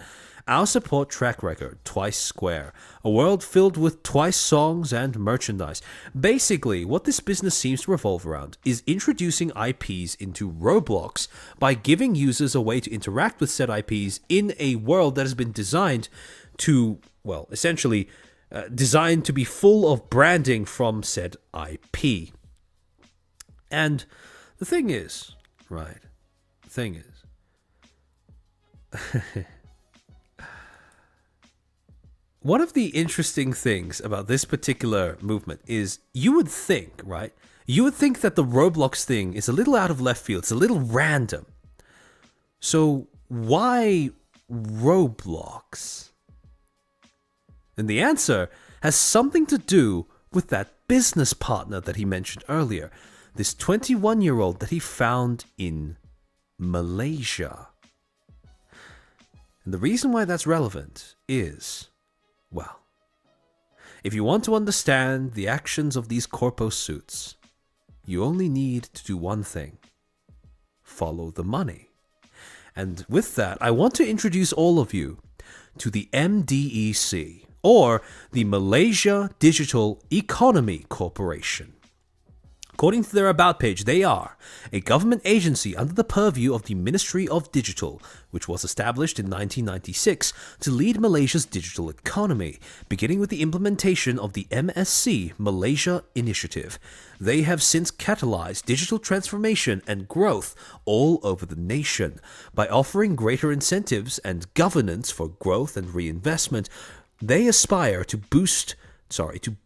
Our support track record, Twice Square, a world filled with Twice songs and merchandise. Basically, what this business seems to revolve around is introducing IPs into Roblox by giving users a way to interact with said IPs in a world that has been designed to, well, essentially designed to be full of branding from said IP. And the thing is, right, the thing is, one of the interesting things about this particular movement is you would think, right? You would think that the Roblox thing is a little out of left field. It's a little random. So why Roblox? And the answer has something to do with that business partner that he mentioned earlier. This 21-year-old that he found in Malaysia. And the reason why that's relevant is, well, if you want to understand the actions of these corpo suits, you only need to do one thing: follow the money. And with that, I want to introduce all of you to the MDEC, or the Malaysia Digital Economy Corporation. According to their About page, they are a government agency under the purview of the Ministry of Digital, which was established in 1996 to lead Malaysia's digital economy, beginning with the implementation of the MSC Malaysia Initiative. They have since catalyzed digital transformation and growth all over the nation by offering greater incentives and governance for growth and reinvestment. They aspire to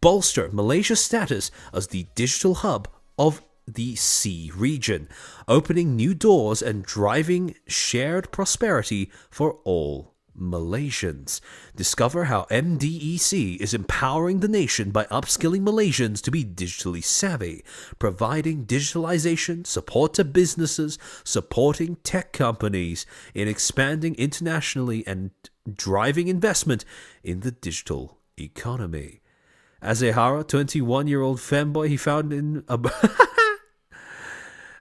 bolster Malaysia's status as the digital hub of the C region, opening new doors and driving shared prosperity for all Malaysians. Discover how MDEC is empowering the nation by upskilling Malaysians to be digitally savvy, providing digitalization, support to businesses, supporting tech companies in expanding internationally, and driving investment in the digital economy. Azehara, 21-year-old femboy he found in a...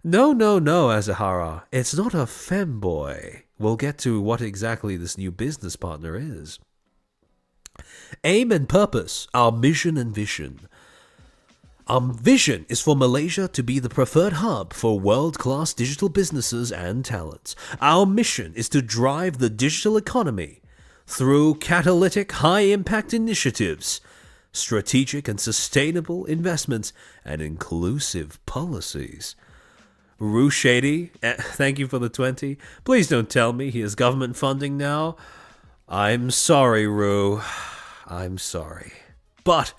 No, Azehara. It's not a femboy. We'll get to what exactly this new business partner is. Aim and purpose, our mission and vision. Our vision is for Malaysia to be the preferred hub for world-class digital businesses and talents. Our mission is to drive the digital economy through catalytic high-impact initiatives, strategic and sustainable investments, and inclusive policies. Roo Shady, thank you for the 20. Please don't tell me he has government funding now. I'm sorry, Roo. I'm sorry. But,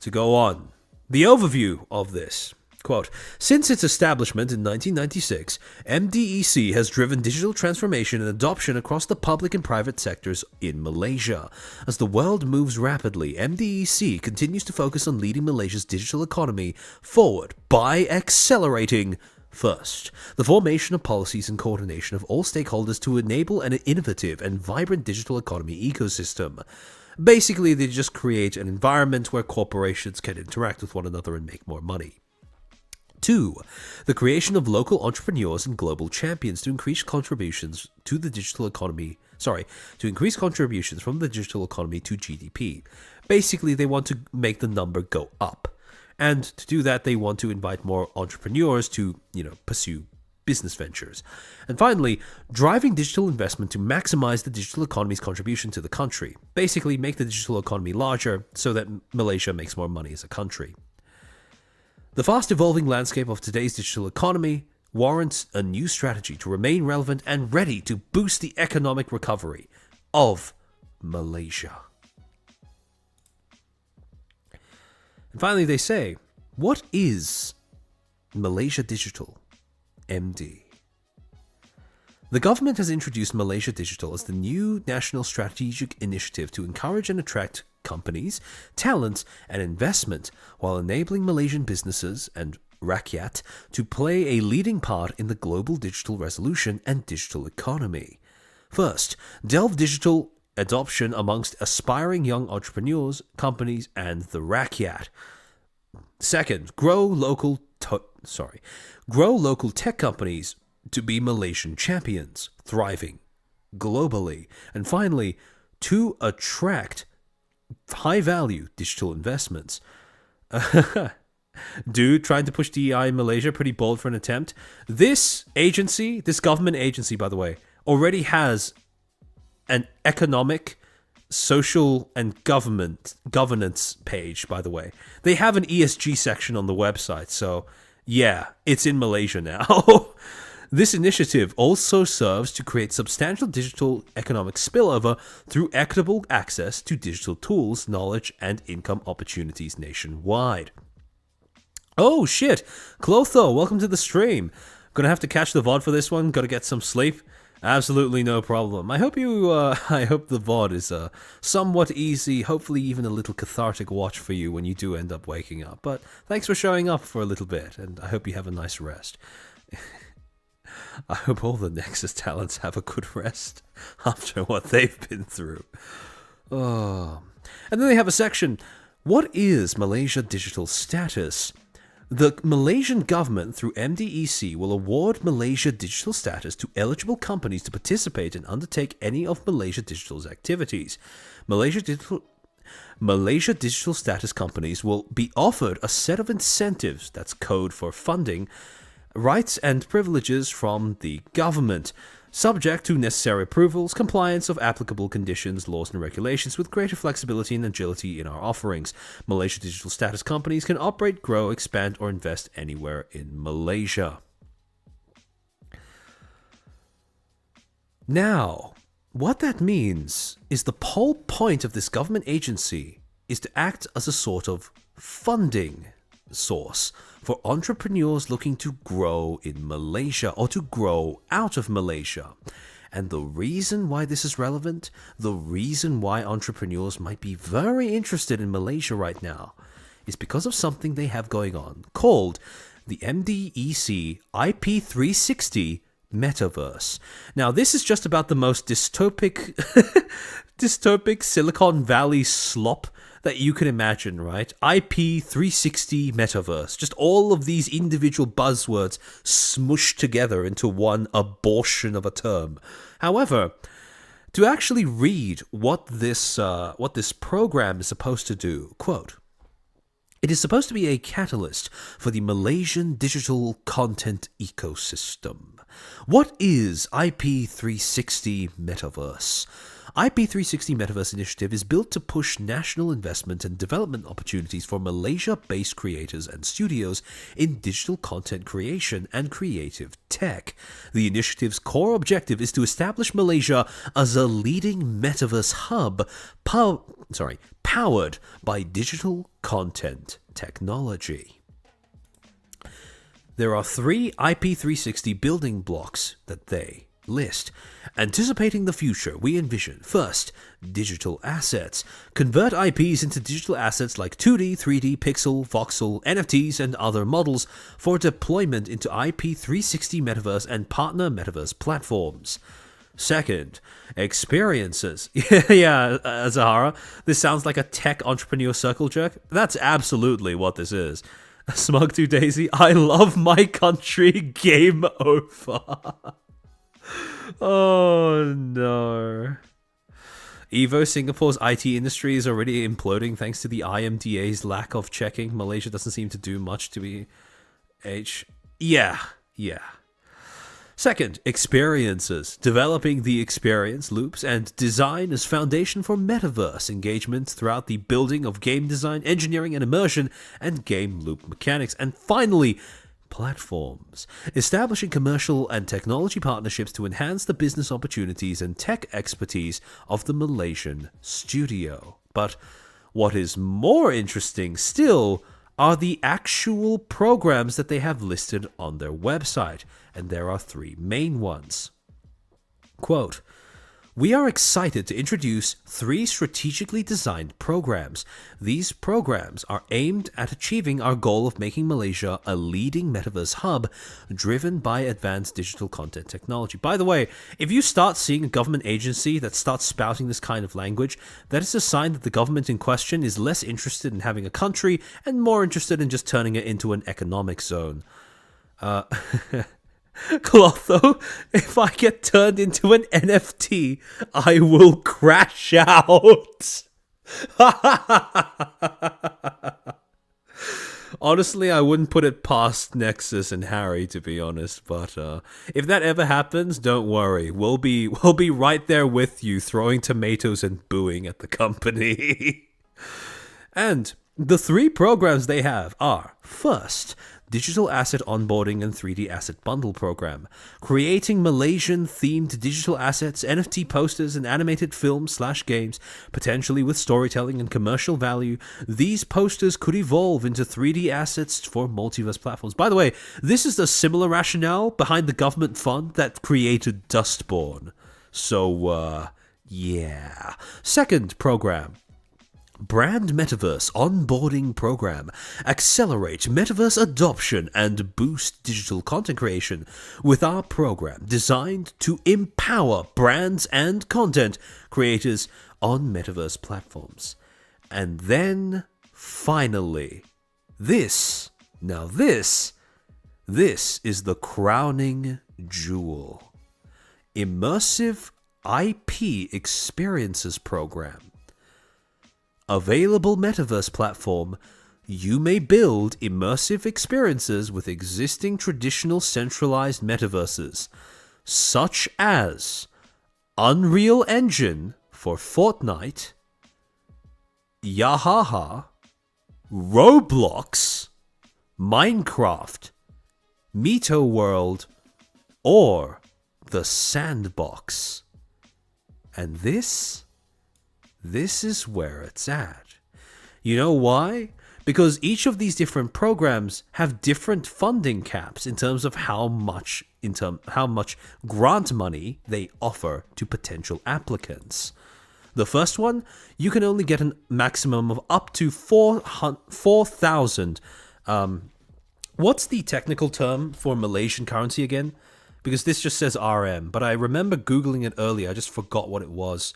to go on, the overview of this. Quote, since its establishment in 1996, MDEC has driven digital transformation and adoption across the public and private sectors in Malaysia. As the world moves rapidly, MDEC continues to focus on leading Malaysia's digital economy forward by accelerating, first, the formation of policies and coordination of all stakeholders to enable an innovative and vibrant digital economy ecosystem. Basically, they just create an environment where corporations can interact with one another and make more money. 2. The creation of local entrepreneurs and global champions to increase contributions to the digital economy. To increase contributions from the digital economy to GDP. Basically, they want to make the number go up. And to do that, they want to invite more entrepreneurs to, pursue business ventures. And finally, driving digital investment to maximize the digital economy's contribution to the country. Basically, make the digital economy larger so that Malaysia makes more money as a country. The fast-evolving landscape of today's digital economy warrants a new strategy to remain relevant and ready to boost the economic recovery of Malaysia. And finally, they say, what is Malaysia Digital, MD? The government has introduced Malaysia Digital as the new national strategic initiative to encourage and attract companies, talents, and investment while enabling Malaysian businesses and rakyat to play a leading part in the global digital resolution and digital economy. First, delve digital adoption amongst aspiring young entrepreneurs, companies, and the rakyat. Second, grow local tech companies to be Malaysian champions, thriving globally. And finally, to attract high-value digital investments. Dude, trying to push DEI in Malaysia, pretty bold for an attempt. This government agency, by the way, already has an economic, social, and governance page, by the way. They have an ESG section on the website, so yeah, it's in Malaysia now. This initiative also serves to create substantial digital economic spillover through equitable access to digital tools, knowledge, and income opportunities nationwide. Oh shit, Clotho, welcome to the stream. Gonna have to catch the VOD for this one, gotta get some sleep. Absolutely no problem. I hope the VOD is a somewhat easy, hopefully even a little cathartic watch for you when you do end up waking up. But thanks for showing up for a little bit, and I hope you have a nice rest. I hope all the Nexus talents have a good rest after what they've been through. Oh. And then they have a section, what is Malaysia digital status? The Malaysian government, through MDEC, will award Malaysia digital status to eligible companies to participate and undertake any of Malaysia Digital's activities. Malaysia digital status companies will be offered a set of incentives, that's code for funding, rights and privileges from the government, subject to necessary approvals, compliance of applicable conditions, laws and regulations, with greater flexibility and agility in our offerings. Malaysia digital status companies can operate, grow, expand, or invest anywhere in Malaysia. Now, what that means is the whole point of this government agency is to act as a sort of funding source for entrepreneurs looking to grow in Malaysia or to grow out of Malaysia. And the reason why this is relevant, the reason why entrepreneurs might be very interested in Malaysia right now, is because of something they have going on called the MDEC IP360 Metaverse. Now, this is just about the most dystopic Silicon Valley slop that you can imagine, right? IP360 Metaverse. Just all of these individual buzzwords smushed together into one abortion of a term. However, to actually read what this program is supposed to do, quote, it is supposed to be a catalyst for the Malaysian digital content ecosystem. What is IP360 Metaverse? IP360 Metaverse Initiative is built to push national investment and development opportunities for Malaysia-based creators and studios in digital content creation and creative tech. The initiative's core objective is to establish Malaysia as a leading metaverse hub powered by digital content technology. There are 3 IP360 building blocks that they list. Anticipating the future, we envision, first, digital assets. Convert IPs into digital assets like 2D, 3D, pixel, voxel, NFTs, and other models for deployment into IP360 Metaverse and partner Metaverse platforms. Second, experiences. Yeah, Zahara, this sounds like a tech entrepreneur circle jerk. That's absolutely what this is. Smug2 Daisy, I love my country, game over. Oh no. Evo, Singapore's IT industry is already imploding thanks to the IMDA's lack of checking. Malaysia doesn't seem to do much to be Yeah. Second, experiences. Developing the experience loops and design as foundation for metaverse engagement throughout the building of game design, engineering and immersion, and game loop mechanics. And finally, platforms. Establishing commercial and technology partnerships to enhance the business opportunities and tech expertise of the Malaysian studio. But what is more interesting still are the actual programs that they have listed on their website, and there are 3 main ones. Quote, We are excited to introduce 3 strategically designed programs. These programs are aimed at achieving our goal of making Malaysia a leading metaverse hub driven by advanced digital content technology. By the way, if you start seeing a government agency that starts spouting this kind of language, that is a sign that the government in question is less interested in having a country and more interested in just turning it into an economic zone. Clotho, if I get turned into an NFT, I will crash out. Honestly, I wouldn't put it past Nexus and Harry, to be honest. But if that ever happens, don't worry. We'll be right there with you, throwing tomatoes and booing at the company. And the 3 programs they have are, first, Digital Asset Onboarding and 3D Asset Bundle Program, creating Malaysian-themed digital assets, NFT posters, and animated films/games, potentially with storytelling and commercial value. These posters could evolve into 3D assets for multiverse platforms. By the way, this is the similar rationale behind the government fund that created Dustborn. So, yeah. Second program, Brand Metaverse Onboarding Program. Accelerate metaverse adoption and boost digital content creation with our program designed to empower brands and content creators on metaverse platforms. And then, finally, this is the crowning jewel. Immersive IP Experiences Program. Available metaverse platform, you may build immersive experiences with existing traditional centralized metaverses, such as Unreal Engine for Fortnite, Yahaha, Roblox, Minecraft, Mito World, or The Sandbox. And this is where it's at. You know why? Because each of these different programs have different funding caps in terms of how much grant money they offer to potential applicants. The first one, you can only get a maximum of up to 4,000. What's the technical term for Malaysian currency again? Because this just says RM, but I remember Googling it earlier. I just forgot what it was.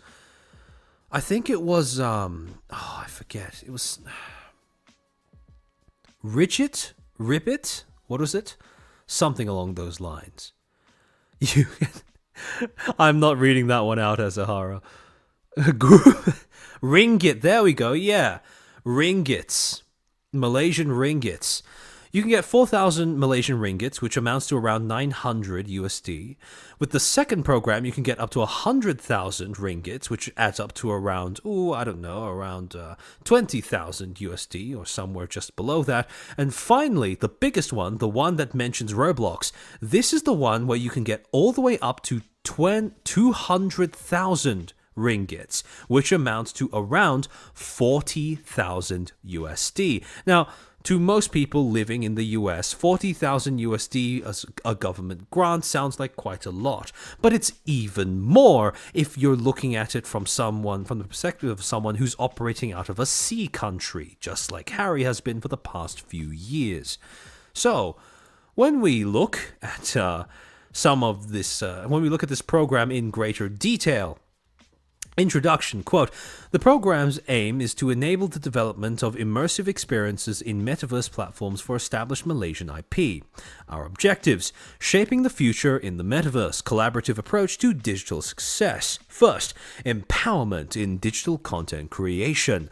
I think it was, I forget. It was Ribbit? What was it? Something along those lines. I'm not reading that one out as a horror. Ringgit, there we go, yeah. Ringgits. Malaysian ringgits. You can get 4,000 Malaysian ringgits, which amounts to around 900 USD. With the second program, you can get up to 100,000 ringgits, which adds up to around, around 20,000 USD, or somewhere just below that. And finally, the biggest one, the one that mentions Roblox, this is the one where you can get all the way up to 200,000 ringgits, which amounts to around 40,000 USD. Now, to most people living in the US, 40,000 USD as a government grant sounds like quite a lot, but it's even more if you're looking at it from the perspective of someone who's operating out of a sea country, just like Harry has been for the past few years. So, when we look at when we look at this program in greater detail. Introduction, quote, the program's aim is to enable the development of immersive experiences in metaverse platforms for established Malaysian IP. Our objectives, shaping the future in the metaverse, collaborative approach to digital success. First, empowerment in digital content creation.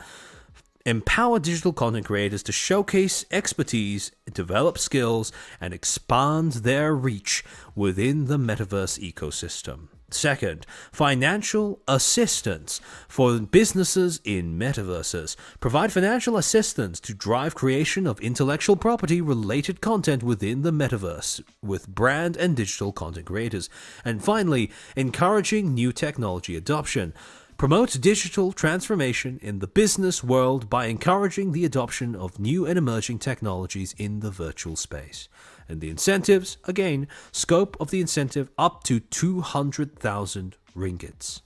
Empower digital content creators to showcase expertise, develop skills, and expand their reach within the metaverse ecosystem. Second, financial assistance for businesses in metaverses. Provide financial assistance to drive creation of intellectual property related content within the metaverse with brand and digital content creators. And finally, encouraging new technology adoption. Promote digital transformation in the business world by encouraging the adoption of new and emerging technologies in the virtual space. And the incentives, again, scope of the incentive up to 200,000 ringgits.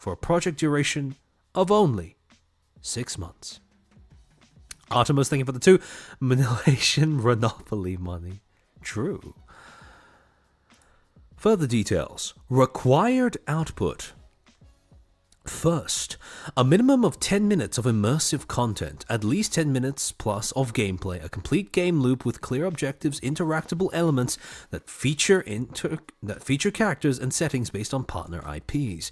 for a project duration of only 6 months. Artemis, thank you for the 2. Malaysian monopoly money. True. Further details. Required output. First, a minimum of 10 minutes of immersive content, at least 10 minutes plus of gameplay, a complete game loop with clear objectives, interactable elements that feature characters and settings based on partner IPs.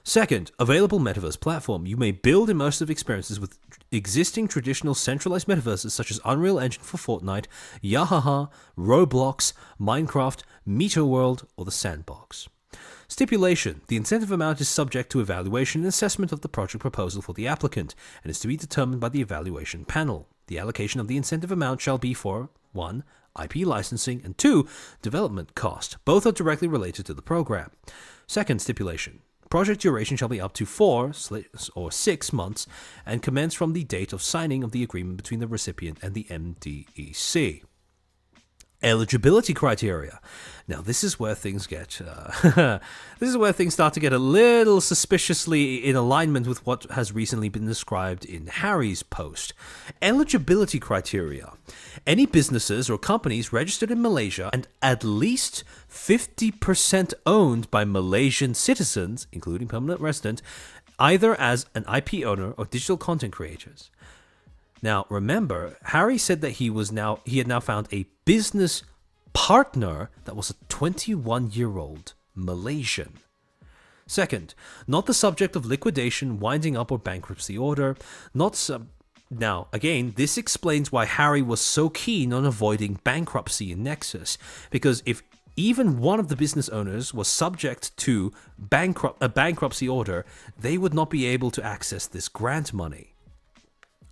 Second, available metaverse platform. You may build immersive experiences with existing traditional centralized metaverses such as Unreal Engine for Fortnite, Yahaha, Roblox, Minecraft, Meta World, or the Sandbox. Stipulation. The incentive amount is subject to evaluation and assessment of the project proposal for the applicant and is to be determined by the evaluation panel. The allocation of the incentive amount shall be for 1. IP licensing, and 2. Development cost. Both are directly related to the program. Second stipulation. Project duration shall be up to 4 or 6 months and commence from the date of signing of the agreement between the recipient and the MDEC. Eligibility criteria. Now, this is where things get this is where things start to get a little suspiciously in alignment with what has recently been described in Harry's post. Eligibility criteria. Any businesses or companies registered in Malaysia and at least 50% owned by Malaysian citizens, including permanent resident, either as an IP owner or digital content creators. Now, remember, Harry said that he had now found a business partner that was a 21-year-old Malaysian. Second, not the subject of liquidation, winding up, or bankruptcy order. Now, again, this explains why Harry was so keen on avoiding bankruptcy in Nexus, because if even one of the business owners was subject to a bankruptcy order, they would not be able to access this grant money.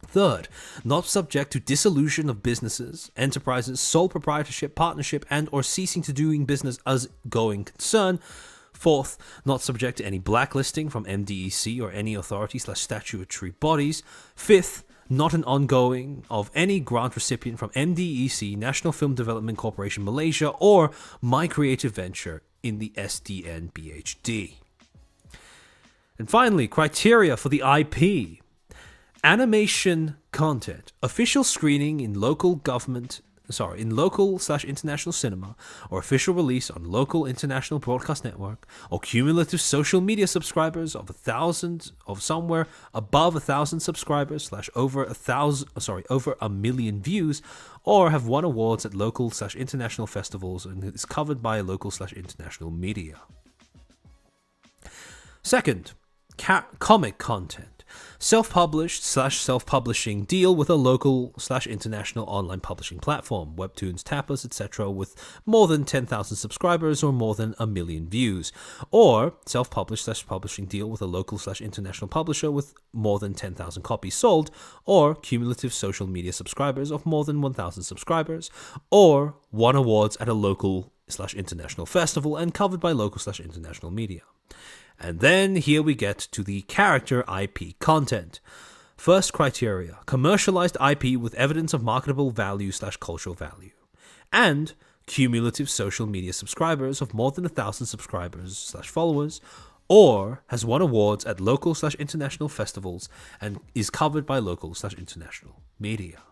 Third, not subject to dissolution of businesses, enterprises, sole proprietorship, partnership, and or ceasing to doing business as going concern. Fourth, not subject to any blacklisting from MDEC or any authority/statutory bodies. Fifth, not an ongoing of any grant recipient from MDEC, National Film Development Corporation Malaysia, or My Creative Venture in the SDN BHD. And finally, criteria for the IP. Animation content, official screening in local/international cinema, or official release on local international broadcast network, or cumulative social media subscribers of somewhere above 1,000 subscribers / over 1 million views, or have won awards at local/international festivals and is covered by local/international media. Second, comic content. Self-published/self-publishing deal with a local/international online publishing platform, webtoons, tapas, etc. with more than 10,000 subscribers or more than 1 million views, or self-published/publishing deal with a local/international publisher with more than 10,000 copies sold, or cumulative social media subscribers of more than 1,000 subscribers, or won awards at a local/international festival and covered by local/international media. And then here we get to the character IP content. First criteria, commercialized IP with evidence of marketable value/cultural value. And cumulative social media subscribers of more than 1,000 subscribers/followers, or has won awards at local/international festivals and is covered by local/international media.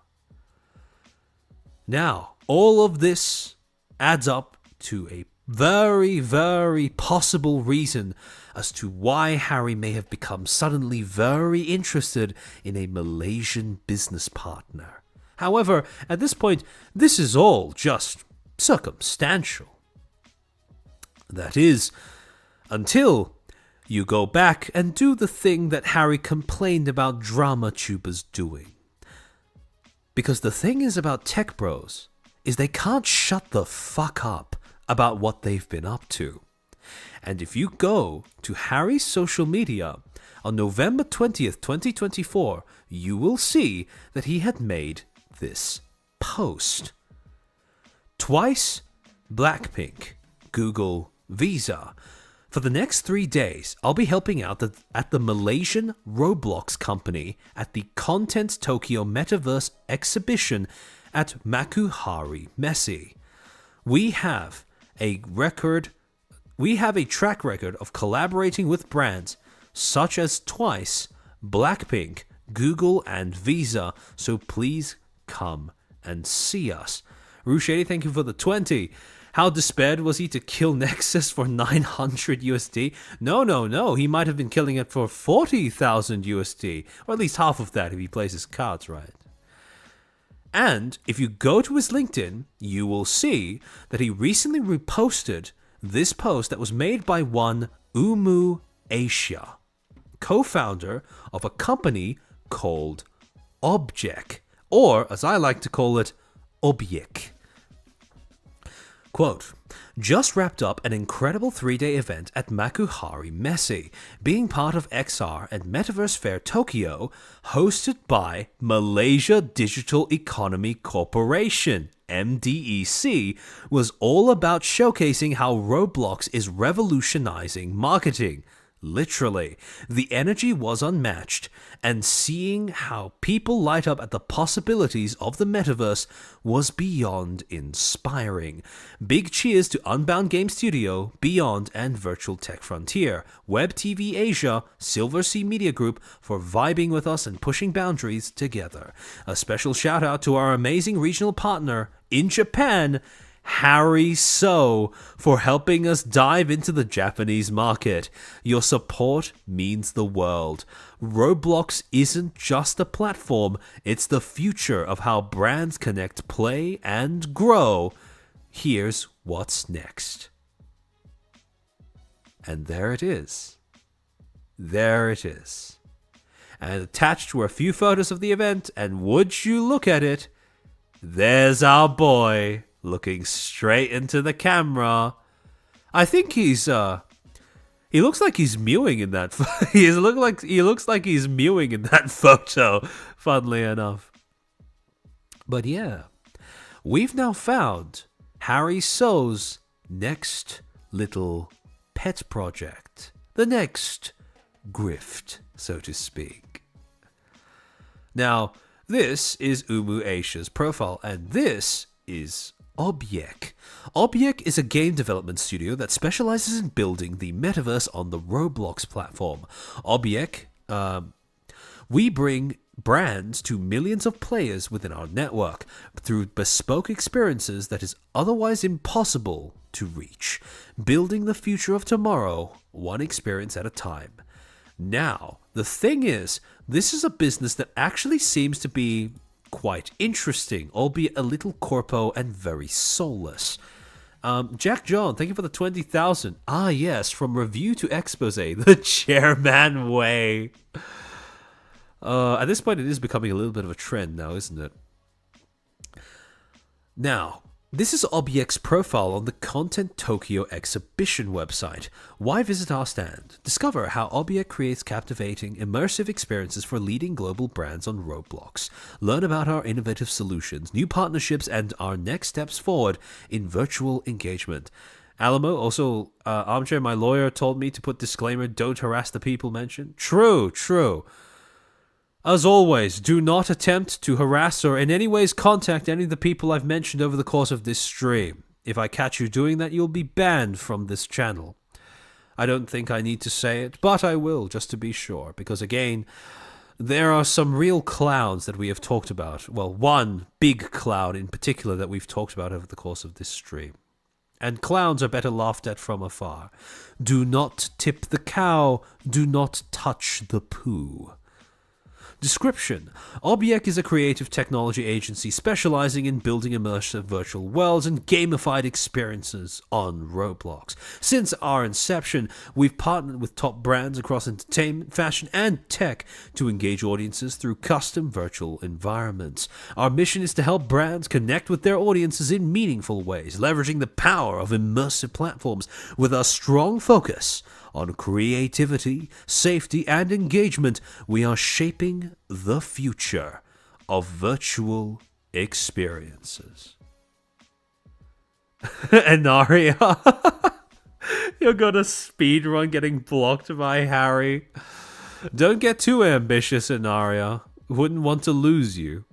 Now, all of this adds up to a very, very possible reason as to why Harry may have become suddenly very interested in a Malaysian business partner. However, at this point, this is all just circumstantial. That is, until you go back and do the thing that Harry complained about drama tubers doing. Because the thing is about tech bros is they can't shut the fuck up about what they've been up to. And if you go to Harry's social media on November 20th, 2024, you will see that he had made this post. Twice Blackpink, Google, Visa. For the next 3 days, I'll be helping out at the Malaysian Roblox company at the Content Tokyo Metaverse exhibition at Makuhari Messi. We have a track record of collaborating with brands such as Twice, Blackpink, Google, and Visa, so please come and see us. Rushady, thank you for the 20. How despaired was he to kill Nexus for 900 USD? No. He might have been killing it for 40,000 USD, or at least half of that if he plays his cards right. And if you go to his LinkedIn, you will see that he recently reposted this post that was made by one Umu Asia, co-founder of a company called Object, or as I like to call it, Objek. Quote, just wrapped up an incredible 3-day event at Makuhari Messe, being part of XR and Metaverse Fair Tokyo, hosted by Malaysia Digital Economy Corporation, MDEC, was all about showcasing how Roblox is revolutionizing marketing. Literally, the energy was unmatched, and seeing how people light up at the possibilities of the metaverse was beyond inspiring. Big cheers to Unbound Game Studio, Beyond, and Virtual Tech Frontier, Web TV Asia, Silver Sea Media Group for vibing with us and pushing boundaries together. A special shout out to our amazing regional partner in Japan, Harry So, for helping us dive into the Japanese market. Your support means the world. Roblox isn't just a platform, it's the future of how brands connect, play, and grow. Here's what's next. And there it is. There it is. And attached were a few photos of the event, and would you look at it, there's our boy, looking straight into the camera. I think he looks like he's mewing in that. He looks like he's mewing in that photo. Funnily enough, but yeah, we've now found Harry So's next little pet project, the next Grift, so to speak. Now, this is Umu Asia's profile, and this is Objek. Objek is a game development studio that specializes in building the metaverse on the Roblox platform. Objek, we bring brands to millions of players within our network through bespoke experiences that is otherwise impossible to reach, building the future of tomorrow, one experience at a time. Now, the thing is, this is a business that actually seems to be quite interesting, albeit a little corpo and very soulless. Jack John, thank you for the 20,000. Ah yes, from review to expose, the chairman way. At this point, it is becoming a little bit of a trend now, isn't it? Now, this is Objek's profile on the Content Tokyo exhibition website. Why visit our stand? Discover how Objek creates captivating, immersive experiences for leading global brands on Roblox. Learn about our innovative solutions, new partnerships, and our next steps forward in virtual engagement. Alamo, also, Armchair, my lawyer, told me to put disclaimer, don't harass the people mentioned. True. As always, do not attempt to harass or in any ways contact any of the people I've mentioned over the course of this stream. If I catch you doing that, you'll be banned from this channel. I don't think I need to say it, but I will, just to be sure, because again, there are some real clowns that we have talked about. Well, one big clown in particular that we've talked about over the course of this stream. And clowns are better laughed at from afar. Do not tip the cow, do not touch the poo. Description. Objek is a creative technology agency specializing in building immersive virtual worlds and gamified experiences on Roblox. Since our inception, we've partnered with top brands across entertainment, fashion, and tech to engage audiences through custom virtual environments. Our mission is to help brands connect with their audiences in meaningful ways, leveraging the power of immersive platforms with a strong focus on creativity, safety, and engagement. We are shaping the future of virtual experiences. Anaria, you're gonna speedrun getting blocked by Harry. Don't get too ambitious, Anaria. Wouldn't want to lose you.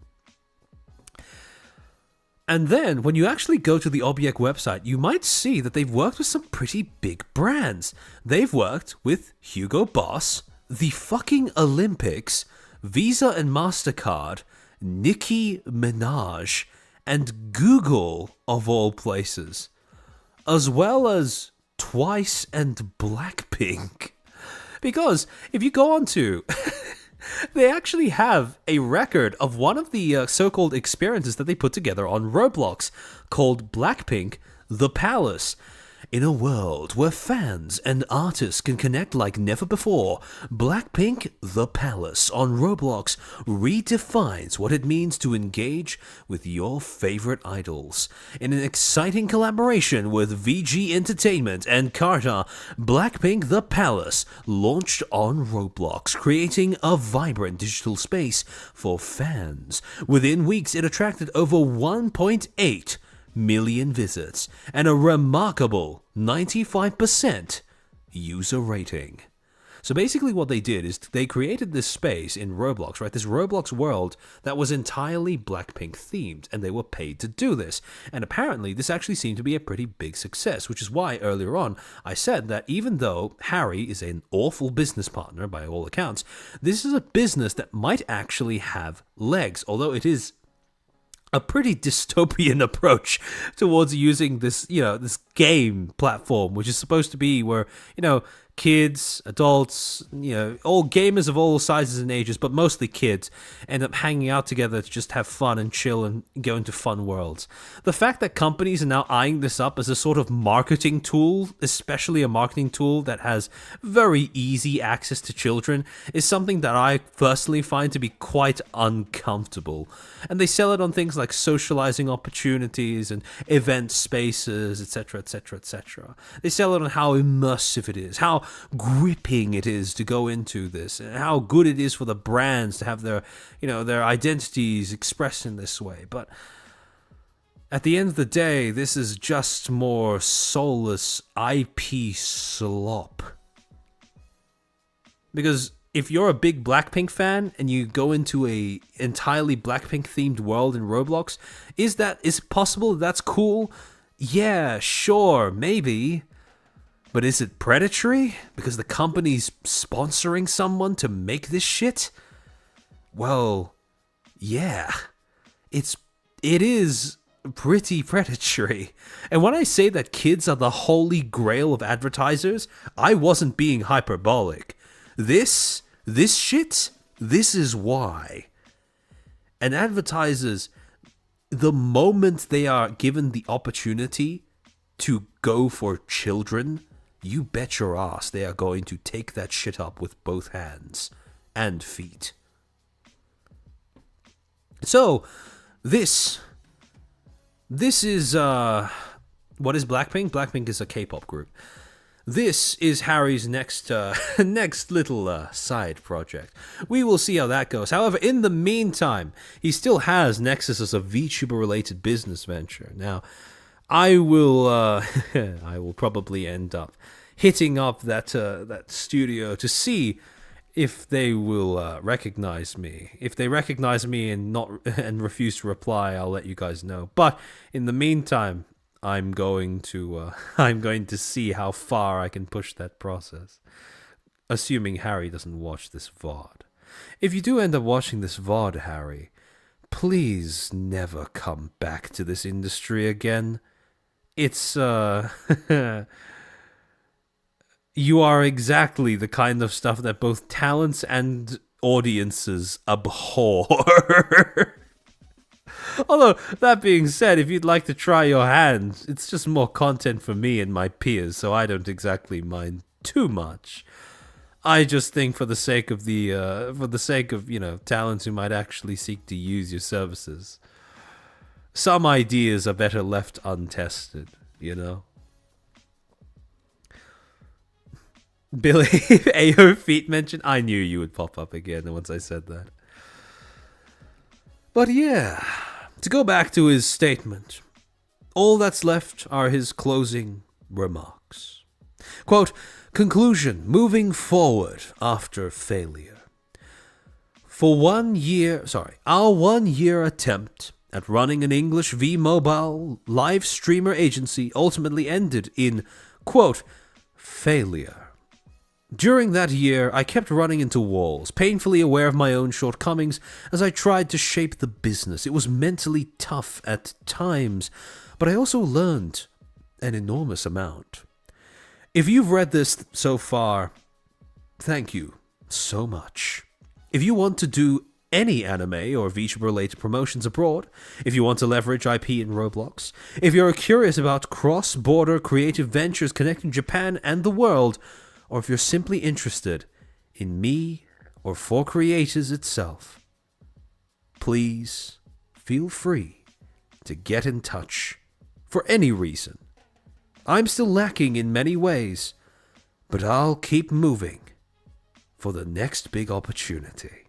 And then, when you actually go to the Objek website, you might see that they've worked with some pretty big brands. They've worked with Hugo Boss, the fucking Olympics, Visa and MasterCard, Nicki Minaj, and Google, of all places, as well as Twice and Blackpink. Because if you go on to... they actually have a record of one of the so-called experiences that they put together on Roblox called Blackpink The Palace. In a world where fans and artists can connect like never before, Blackpink The Palace on Roblox redefines what it means to engage with your favorite idols. In an exciting collaboration with VG Entertainment and Carta, Blackpink The Palace launched on Roblox, creating a vibrant digital space for fans. Within weeks, it attracted over 1.8 million visits and a remarkable 95% user rating. So basically what they did is they created this space in Roblox, right? This Roblox world that was entirely Blackpink themed, and they were paid to do this. And apparently this actually seemed to be a pretty big success, which is why earlier on I said that even though Harry is an awful business partner by all accounts, this is a business that might actually have legs, although it is a pretty dystopian approach towards using this, this game platform, which is supposed to be where, kids, adults, all gamers of all sizes and ages, but mostly kids, end up hanging out together to just have fun and chill and go into fun worlds. The fact that companies are now eyeing this up as a sort of marketing tool, especially a marketing tool that has very easy access to children, is something that I personally find to be quite uncomfortable. And they sell it on things like socializing opportunities and event spaces, etc., etc., etc. They sell it on how immersive it is, how gripping it is to go into this, and how good it is for the brands to have their identities expressed in this way. But at the end of the day, this is just more soulless IP slop. Because if you're a big Blackpink fan and you go into a entirely Blackpink themed world in Roblox, is it possible that's cool? Yeah, sure, maybe. But is it predatory? Because the company's sponsoring someone to make this shit? Well, yeah. It is pretty predatory. And when I say that kids are the holy grail of advertisers, I wasn't being hyperbolic. This shit, this is why. And advertisers, the moment they are given the opportunity to go for children, you bet your ass they are going to take that shit up with both hands and feet. So, this is, what is Blackpink? Blackpink is a K-pop group. This is Harry's next little side project. We will see how that goes. However, in the meantime, he still has Nexus as a VTuber-related business venture. Now, I will probably end up hitting up that studio to see if they will recognize me. If they recognize me and refuse to reply, I'll let you guys know. But in the meantime, I'm going to see how far I can push that process, assuming Harry doesn't watch this VOD. If you do end up watching this VOD, Harry, please never come back to this industry again. It's you are exactly the kind of stuff that both talents and audiences abhor. Although, that being said, if you'd like to try your hand, it's just more content for me and my peers, so I don't exactly mind too much. I just think for the sake of talents who might actually seek to use your services, some ideas are better left untested, Billy, AO Feet mentioned, I knew you would pop up again once I said that. But yeah, to go back to his statement, all that's left are his closing remarks. Quote, conclusion, moving forward after failure. Our 1 year attempt at running an English v mobile live streamer agency ultimately ended in, quote, failure. During that year, I kept running into walls, painfully aware of my own shortcomings as I tried to shape the business. It was mentally tough at times, but I also learned an enormous amount. If you've read this so far, thank you so much. If you want to do any anime or VTuber-related promotions abroad, if you want to leverage IP in Roblox, if you're curious about cross-border creative ventures connecting Japan and the world, or if you're simply interested in me or for creators itself, please feel free to get in touch for any reason. I'm still lacking in many ways, but I'll keep moving for the next big opportunity.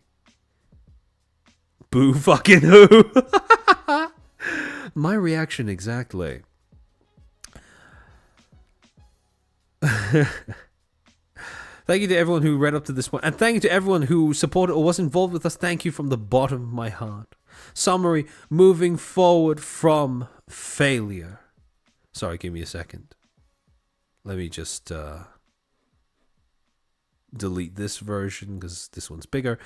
Boo fucking who? My reaction exactly. Thank you to everyone who read up to this point. And thank you to everyone who supported or was involved with us. Thank you from the bottom of my heart. Summary, moving forward from failure. Sorry, give me a second. Let me just delete this version because this one's bigger.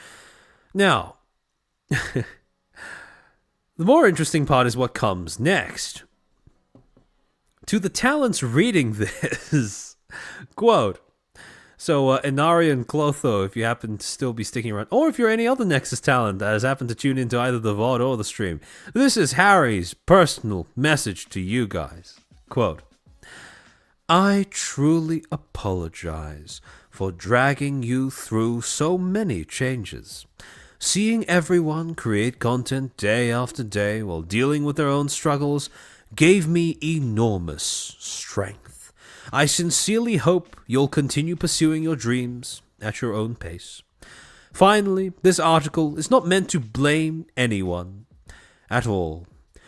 Now, the more interesting part is what comes next. To the talents reading this, quote, so, Inari and Clotho, if you happen to still be sticking around, or if you're any other Nexus talent that has happened to tune into either the VOD or the stream, this is Harry's personal message to you guys. Quote, I truly apologize for dragging you through so many changes. Seeing everyone create content day after day while dealing with their own struggles gave me enormous strength. I sincerely hope you'll continue pursuing your dreams at your own pace. Finally, this article is not meant to blame anyone at all.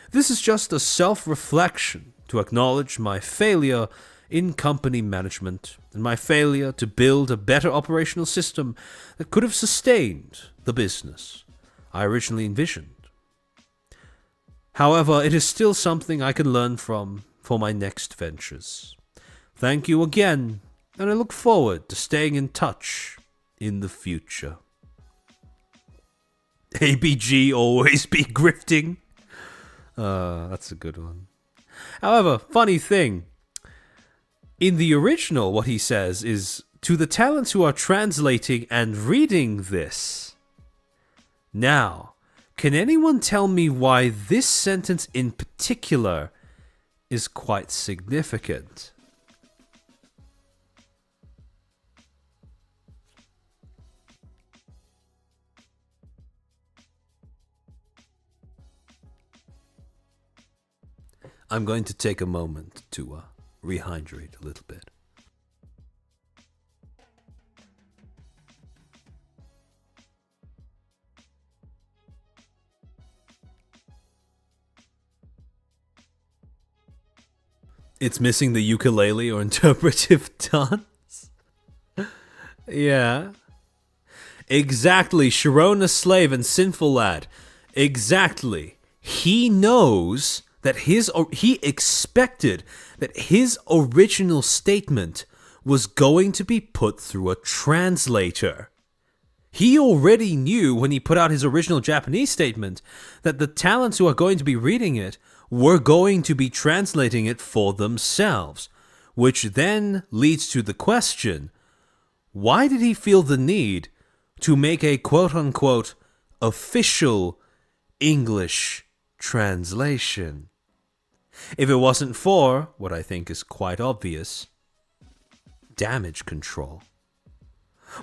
This is just a self-reflection to acknowledge my failure in company management and my failure to build a better operational system that could have sustained the business I originally envisioned. However, it is still something I can learn from for my next ventures. Thank you again, and I look forward to staying in touch in the future. ABG always be grifting. That's a good one. However, funny thing, in the original, what he says is, to the talents who are translating and reading this. Now, can anyone tell me why this sentence in particular is quite significant? I'm going to take a moment to rehydrate a little bit. It's missing the ukulele or interpretive dance? Yeah. Exactly, Sharona Slave and Sinful Lad. Exactly. He knows that he expected that his original statement was going to be put through a translator. He already knew when he put out his original Japanese statement that the talents who are going to be reading it were going to be translating it for themselves, which then leads to the question, why did he feel the need to make a quote-unquote official English translation? If it wasn't for, what I think is quite obvious, damage control.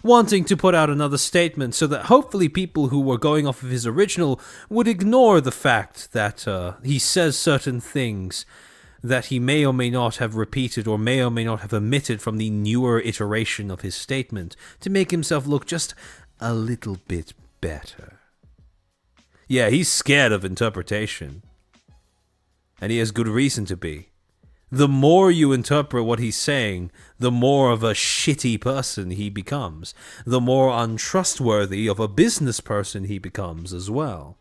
Wanting to put out another statement so that hopefully people who were going off of his original would ignore the fact that he says certain things that he may or may not have repeated or may not have omitted from the newer iteration of his statement to make himself look just a little bit better. Yeah, he's scared of interpretation. And he has good reason to be. The more you interpret what he's saying, the more of a shitty person he becomes. The more untrustworthy of a business person he becomes as well.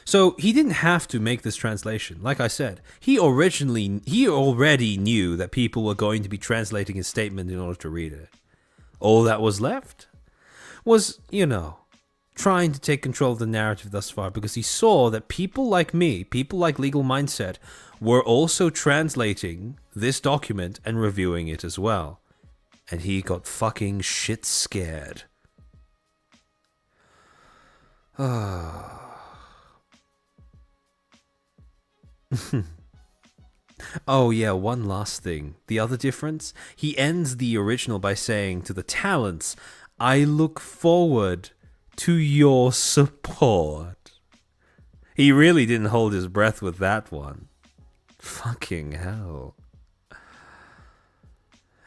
So he didn't have to make this translation. Like I said, he already knew that people were going to be translating his statement in order to read it. All that was left was, trying to take control of the narrative thus far, because he saw that people like me, people like Legal Mindset, were also translating this document and reviewing it as well. And he got fucking shit scared. Oh yeah, one last thing. The other difference? He ends the original by saying to the talents, I look forward to your support. He really didn't hold his breath with that one. Fucking hell.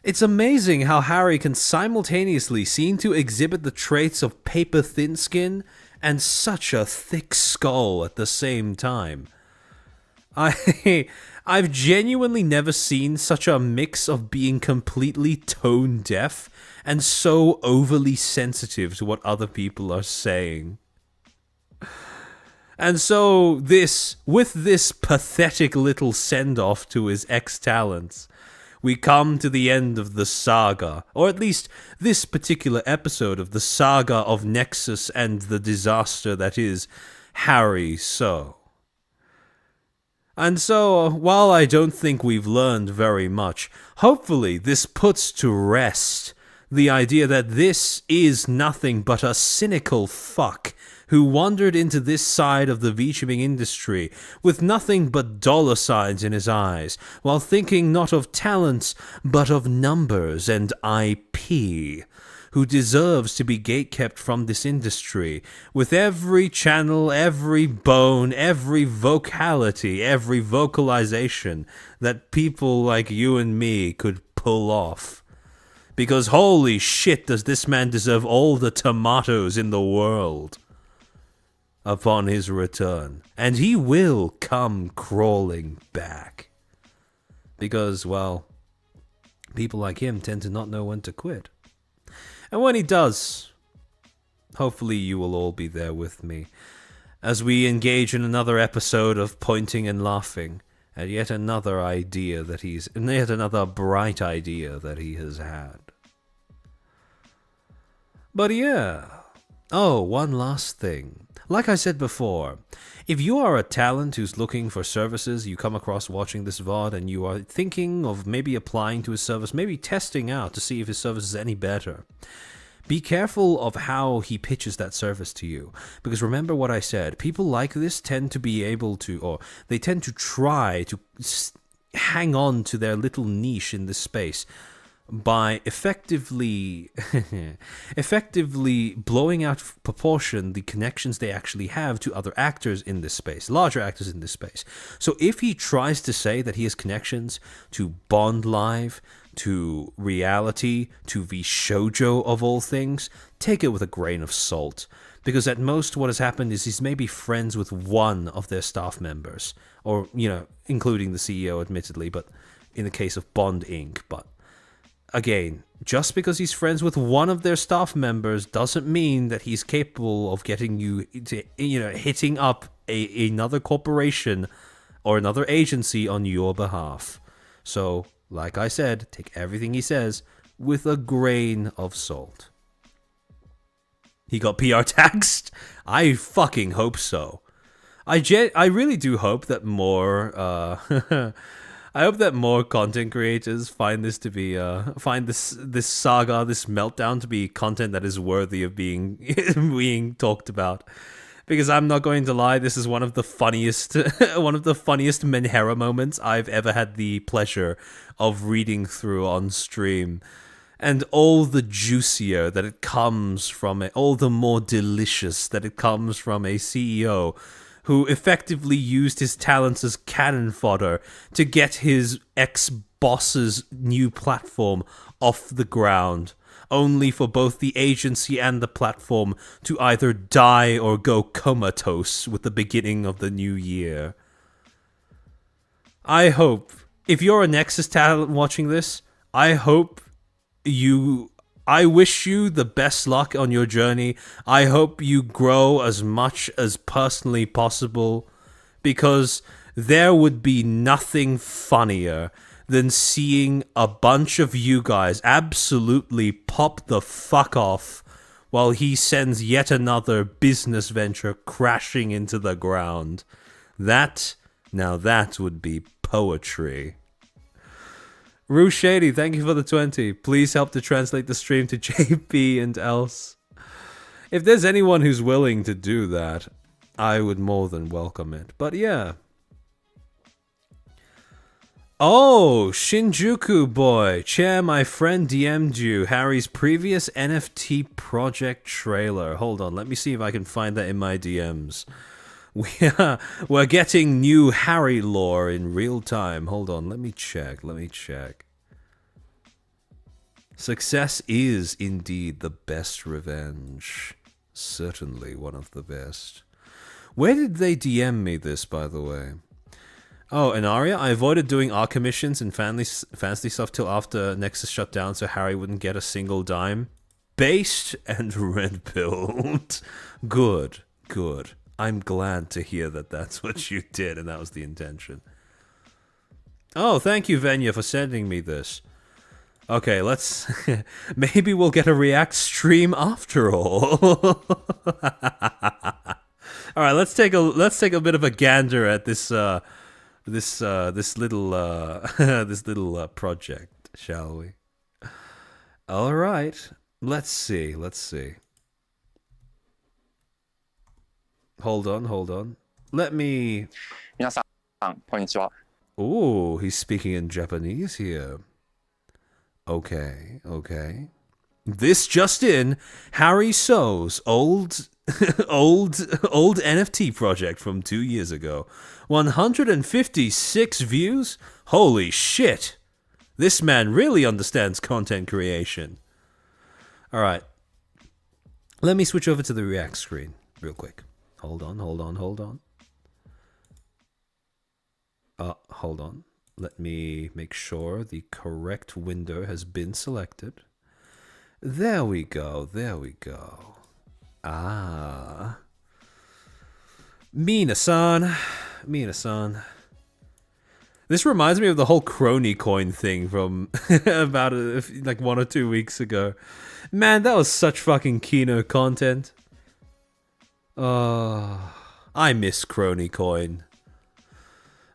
It's amazing how Harry can simultaneously seem to exhibit the traits of paper thin skin and such a thick skull at the same time. I've genuinely never seen such a mix of being completely tone deaf and so overly sensitive to what other people are saying. And so with this pathetic little send-off to his ex-talents, we come to the end of the saga, or at least this particular episode of the saga of Nexus and the disaster that is Harry So. And so, while I don't think we've learned very much, hopefully this puts to rest the idea that this is nothing but a cynical fuck who wandered into this side of the VTubing industry with nothing but dollar signs in his eyes, while thinking not of talents but of numbers and IP, who deserves to be gatekept from this industry, with every channel, every bone, every vocality, every vocalization that people like you and me could pull off. Because holy shit, does this man deserve all the tomatoes in the world upon his return. And he will come crawling back. Because, well, people like him tend to not know when to quit. And when he does, hopefully you will all be there with me as we engage in another episode of pointing and laughing at yet another bright idea that he has had. But yeah. Oh, one last thing. Like I said before, if you are a talent who's looking for services you come across watching this VOD and you are thinking of maybe applying to his service, maybe testing out to see if his service is any better, be careful of how he pitches that service to you. Because remember what I said, people like this tend to be able to, or they tend to try to hang on to their little niche in this space by effectively blowing out of proportion the connections they actually have to other actors in this space, larger actors in this space. So if he tries to say that he has connections to Bond Live, to reality, to the shoujo of all things, take it with a grain of salt. Because at most what has happened is he's maybe friends with one of their staff members, or, including the CEO admittedly, but in the case of Bond Inc., but again, just because he's friends with one of their staff members doesn't mean that he's capable of getting you to, hitting up another corporation or another agency on your behalf. So, like I said, take everything he says with a grain of salt. He got PR taxed? I fucking hope so. I really do hope that more I hope that more content creators find this to be find this saga, this meltdown to be content that is worthy of being being talked about. Because I'm not going to lie, this is one of the funniest Menhera moments I've ever had the pleasure of reading through on stream. And all the juicier that it comes from it, all the more delicious that it comes from a CEO who effectively used his talents as cannon fodder to get his ex-boss's new platform off the ground, only for both the agency and the platform to either die or go comatose with the beginning of the new year. I hope, if you're a Nexus talent watching this, I hope you I wish you the best luck on your journey. I hope you grow as much as personally possible, because there would be nothing funnier than seeing a bunch of you guys absolutely pop the fuck off while he sends yet another business venture crashing into the ground. Now that would be poetry. Rue Shady, thank you for the 20. Please help to translate the stream to JP and else. If there's anyone who's willing to do that, I would more than welcome it. But yeah. Oh, Shinjuku boy. Chair, my friend DM'd you Harry's previous NFT project trailer. Hold on, let me see if I can find that in my DMs. We're getting new Harry lore in real time. Hold on, let me check. Success is indeed the best revenge. Certainly one of the best. Where did they DM me this, by the way? Oh, in Aria, I avoided doing art commissions and fancy stuff till after Nexus shut down so Harry wouldn't get a single dime. Based and red-pilled. Good. I'm glad to hear that that's what you did and that was the intention. Oh, thank you, Venya, for sending me this. Okay, let's... maybe we'll get a React stream after all. Alright, let's take a bit of a gander at this little project, shall we? All right, let's see. Hold on. Let me. 皆さんこんにちは。 Oh, he's speaking in Japanese here. Okay. This just in: Harry So's old NFT project from 2 years ago. 156 views? Holy shit! This man really understands content creation. Alright. Let me switch over to the React screen real quick. Hold on. Hold on. Let me make sure the correct window has been selected. There we go. Ah. Mina-san. This reminds me of the whole crony coin thing from about like 1 or 2 weeks ago. Man, that was such fucking Kino content. I miss crony coin.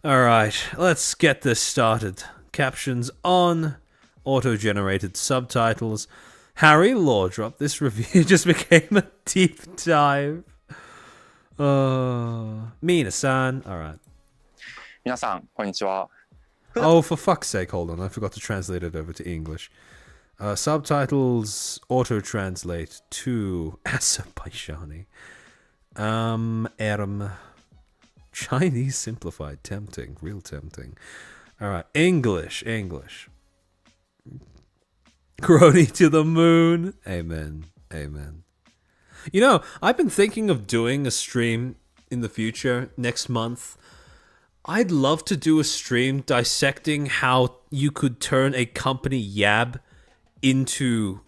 Alright, let's get this started. Captions on. Auto-generated subtitles. Harry Lore Drop. This review just became a deep dive. Mina-san. Alright. 皆さんこんにちは。 Oh, for fuck's sake, hold on. I forgot to translate it over to English. Subtitles auto-translate to Azerbaijan. Chinese simplified. Tempting. Real tempting. Alright, English. Crony to the moon. Amen. You know, I've been thinking of doing a stream in the future, next month. I'd love to do a stream dissecting how you could turn a company yab into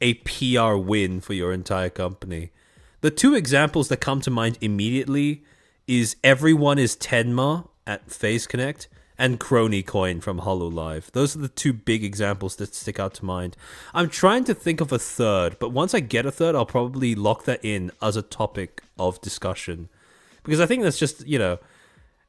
a PR win for your entire company. The two examples that come to mind immediately is Everyone is Tenma at FaZe Connect and Crony Coin from HoloLive. Those are the two big examples that stick out to mind. I'm trying to think of a third, but once I get a third, I'll probably lock that in as a topic of discussion. Because I think that's just, you know,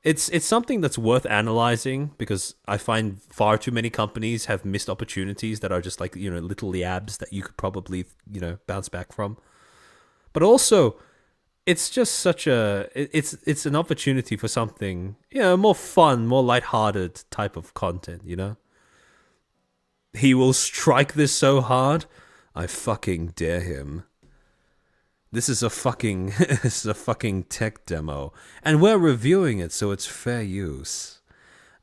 it's something that's worth analyzing, because I find far too many companies have missed opportunities that are just like, you know, little yabs that you could probably, you know, bounce back from. But also, it's just such a... It's an opportunity for something, you know, more fun, more lighthearted type of content, you know? He will strike this so hard, I fucking dare him. This is a fucking tech demo, and we're reviewing it, so it's fair use.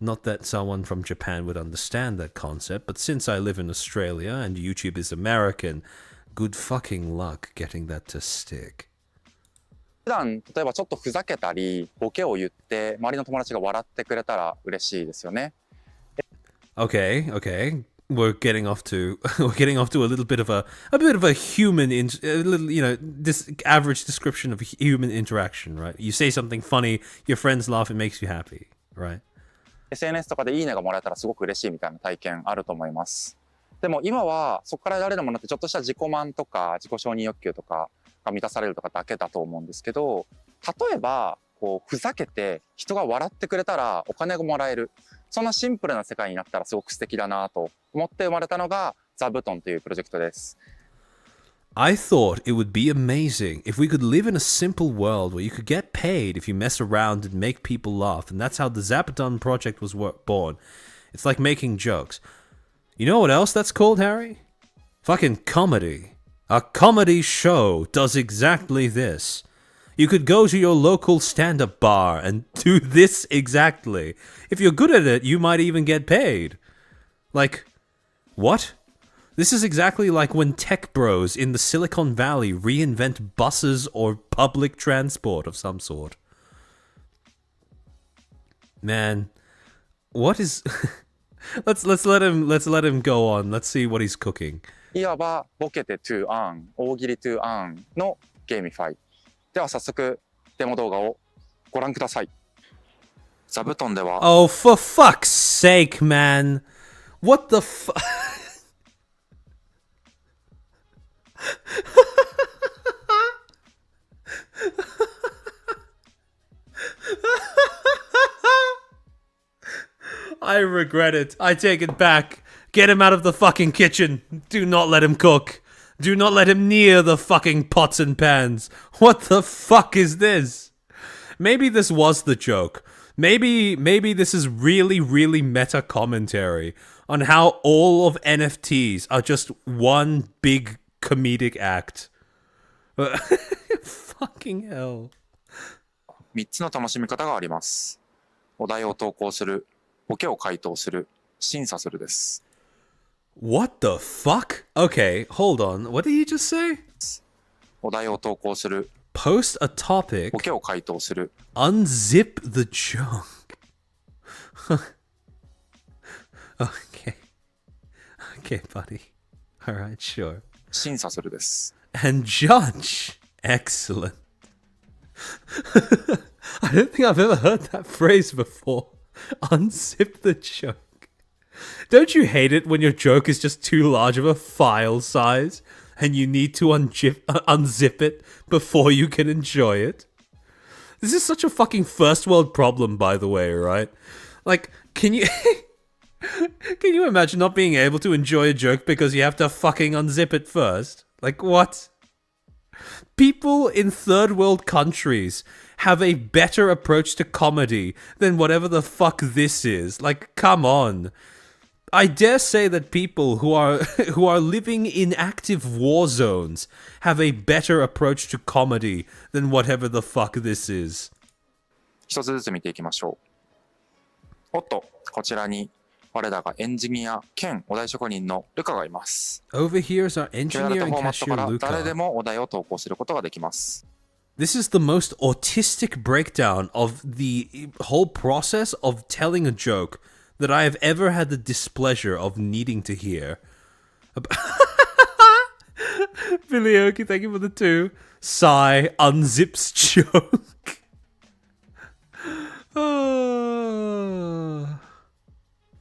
Not that someone from Japan would understand that concept, but since I live in Australia and YouTube is American, good fucking luck getting that to stick. 普段例えばちょっとふざけたりボケを言って周りの友達が笑ってくれたら嬉しいですよね。Okay. we're getting off to a little bit of a human a little, this average description of human interaction, right? You say something funny, your friends laugh, it makes you happy, right? SNS とかでいいねがもらえたらすごく嬉しいみたいな体験あると思います。でも今はそこから得られるものってちょっとした自己満とか自己承認欲求とかが満たされるとかだけだと思うんですけど、例えばこうふざけて人が笑ってくれたらお金がもらえる、そんなシンプルな世界になったらすごく素敵だなと思って生まれたのが座布団というプロジェクトです。I thought it would be amazing if we could live in a simple world where you could get paid if you mess around and make people laugh, and that's how the Zapaton project was born. It's like making jokes. You know what else that's called, Harry? Fucking comedy. A comedy show does exactly this. You could go to your local stand-up bar and do this exactly. If you're good at it, you might even get paid. Like, what? This is exactly like when tech bros in the Silicon Valley reinvent buses or public transport of some sort. Man, what is... let's let him go on. Let's see what he's cooking. いわばボケて to earn、大喜利 to earn のゲーミファイ。では早速デモ動画をご覧ください。座布団では Oh, for fuck's sake, man. What the fuck? I regret it. I take it back. Get him out of the fucking kitchen. Do not let him cook. Do not let him near the fucking pots and pans. What the fuck is this? Maybe this was the joke. Maybe this is really, really meta commentary on how all of NFTs are just one big comedic act. Fucking hell. 3つの楽しみ方があります。お題を投稿する、ボケを回答する、審査するです。What the fuck? Okay, hold on. What did you just say? お題を投稿する、 Post a topic, ボケを回答する、 unzip the joke. Okay. Okay, buddy. Alright, sure. 審査するです。And judge. Excellent. I don't think I've ever heard that phrase before. Unzip the joke. Don't you hate it when your joke is just too large of a file size and you need to unzip it before you can enjoy it? This is such a fucking first world problem, by the way, right? Like, can you can you imagine not being able to enjoy a joke because you have to fucking unzip it first? Like, what? People in third world countries have a better approach to comedy than whatever the fuck this is. Like, come on. I dare say that people who are living in active war zones have a better approach to comedy than whatever the fuck this is. 一つずつ見ていきましょう。おっと、こちらに我らがエンジニア兼お題職人のルカがいます。 Over here is our 決められ engineer た and フォーマットか cashier ら誰で Luca. もお題を投稿することができます。 This is the most autistic breakdown of the whole process of telling a joke that I have ever had the displeasure of needing to hear. Billy Oki, thank you for the 2. Sigh, unzips joke.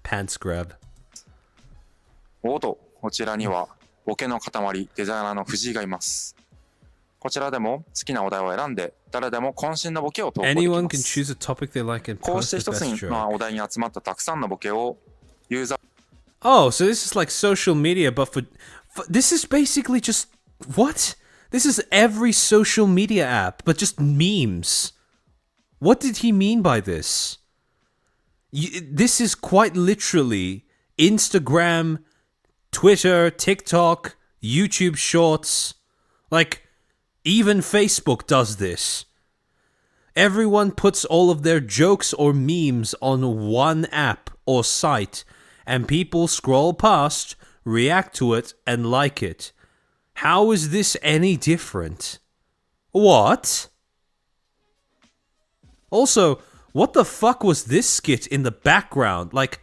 Pants grab. おっと、こちらにはボケの塊デザイナーの藤井がいます。こちらでも好きなお題を選んで誰でも渾身のボケを投稿でき Anyone ま can す。 choose a topic they like and こうし post て the 一つ best の joke. お題に集まったたくさんのボケをユーザー Oh, so this is like social media, but for this is basically just what? This is every social media app, but just memes. What did he mean by this? This is quite literally Instagram, Twitter, TikTok, YouTube Shorts. Like, even Facebook does this. Everyone puts all of their jokes or memes on one app or site, and people scroll past, react to it, and like it. How is this any different? What? Also, what the fuck was this skit in the background? Like,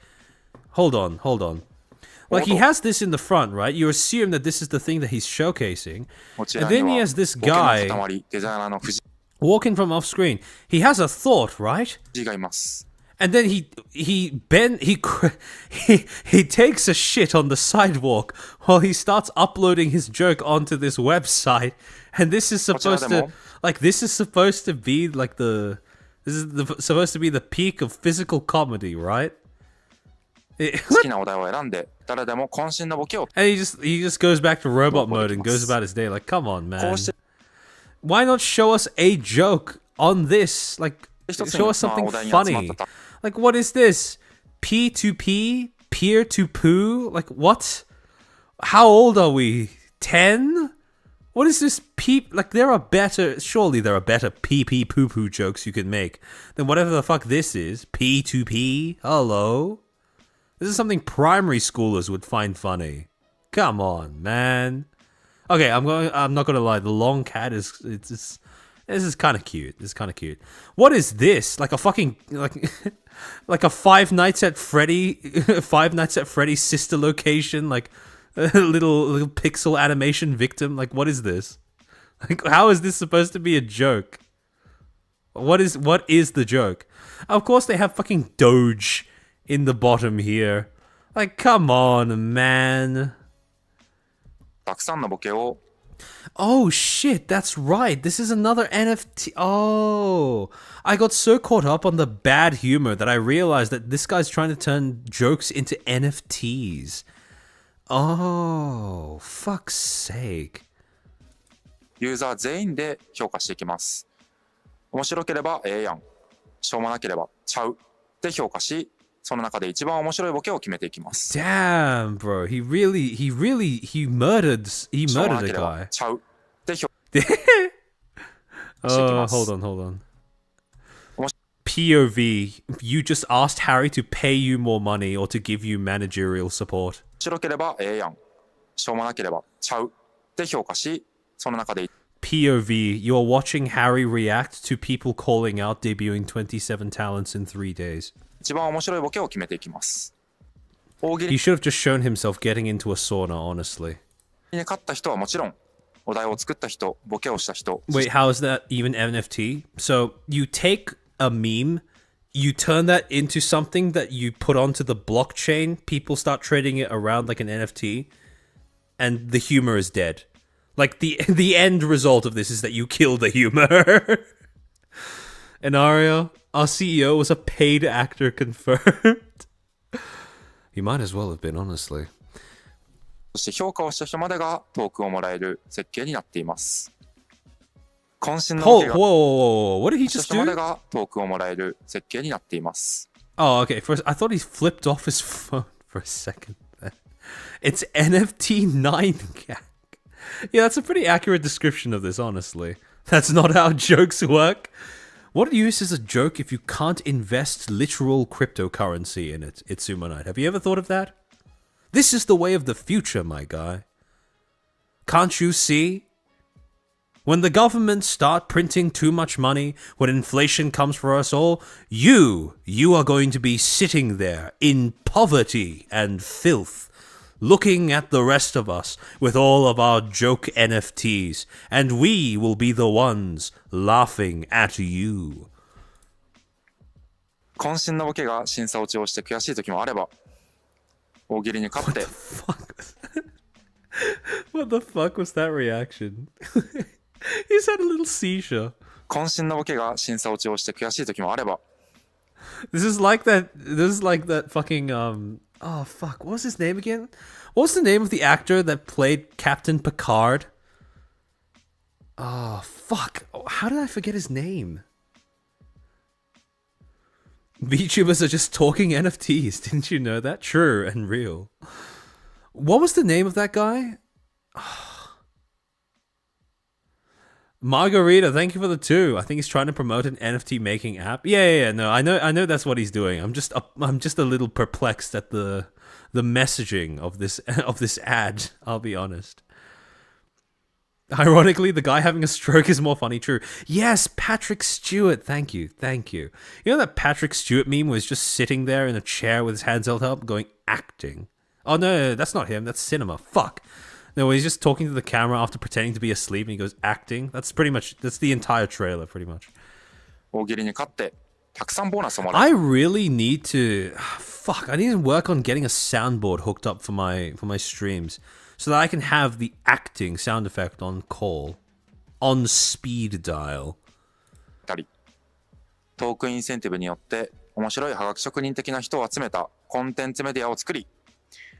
hold on. Like he has this in the front, right? You assume that this is the thing that he's showcasing. こち And らに then he は has this ボケの guy 塊デザイナーの藤 walking from off screen. He has a thought, right? 井がいます。 And then he takes a shit on the sidewalk while he starts uploading his joke onto this website. And this is supposed to be like supposed to be the peak of physical comedy, right? 好きなお題を選んで誰でも渾身のボケを And he just goes back to robot mode and goes about his day. Like, come on, man. Why not show us a joke on this? Like, show us something funny. Like, what is this? P2P? Peer to poo? Like, what? How old are we? 10? What is this peep? Like, surely there are better pee poo poo jokes you can make than whatever the fuck this is. P2P? Hello? This is something primary schoolers would find funny. Come on, man. Okay, I'm not gonna lie. The long cat this is kind of cute. This is kind of cute. What is this? Like a fucking like a Five Nights at Freddy's sister location, like a little pixel animation victim. Like, what is this? Like, how is this supposed to be a joke? What is the joke? Of course, they have fucking Doge in the bottom here. Like, come on, man. たくさんのボケを Oh shit, that's right. This is another NFT. Oh, I got so caught up on the bad humor that I realized that this guy's trying to turn jokes into NFTs. Oh, fuck's sake. ユーザー全員で評価していきます。面白ければええやん、しょうもなければちゃうで評価し、その中で一番面白いボケを決めていきます。 Damn, bro. He murdered a guy. ちゃうで評 Hold on. POV, you just asked Harry to pay you more money or to give you managerial support. 面白ければええやん、しょうもなければちゃうで評価し、その中で POV, you're watching Harry react to people calling out debuting 27 talents in 3 days. 一番面白いボケを決めていきます。大喜 He 利 should have just shown himself getting into a sauna, honestly. に勝った人はもちろん、お題を作った人、ボケをした人。 Wait, how is that even NFT? So you take a meme, you turn that into something that you put onto the blockchain, people start trading it around like an NFT, and the humor is dead. Like, the end result of this is that you kill the humor. And Ario, our CEO, was a paid actor confirmed. He might as well have been, honestly. そして評価をした人までがトークンをもらえる設計になっています。渾身のボケが Whoa, what did he した just 人まで do? がトークンをもらえる設計になっています。 Oh, okay. First, I thought he flipped off his phone for a second there. It's NFT 9 gag. Yeah, that's a pretty accurate description of this, honestly. That's not how jokes work. What use is a joke if you can't invest literal cryptocurrency in it, Itsumonite? Have you ever thought of that? This is the way of the future, my guy. Can't you see? When the government start printing too much money, when inflation comes for us all, you are going to be sitting there in poverty and filth, looking at the rest of us with all of our joke NFTs, and we will be the ones laughing at you. 渾身のボケが審査落ちをして悔しい時もあれば、大喜利に勝って What the fuck was that reaction? He's had a little seizure. 渾身のボケが審査落ちをして悔しい時もあれば、 This is like that fucking oh fuck, what was his name again? What was the name of the actor that played Captain Picard? Oh fuck. How did I forget his name? VTubers are just talking NFTs, didn't you know that? True and real. What was the name of that guy? Margarita, thank you for the 2. I think he's trying to promote an NFT making app. Yeah. No, I know that's what he's doing. I'm just a little perplexed at the messaging of this ad. I'll be honest. Ironically, the guy having a stroke is more funny. True. Yes, Patrick Stewart. Thank you. You know that Patrick Stewart meme was just sitting there in a chair with his hands held up, going acting. Oh, no, that's not him. That's cinema. Fuck. No, he's just talking to the camera after pretending to be asleep and he goes acting. That's the entire trailer, pretty much. 大喜利に勝ってたくさんボーナスをもら I う。 really need to... Fuck, I need to work on getting a soundboard hooked up for my streams so that I can have the acting sound effect on call. On speed dial. たりトークインセンティブによって面白いハガキ職人的な人を集めたコンテンツメディアを作り、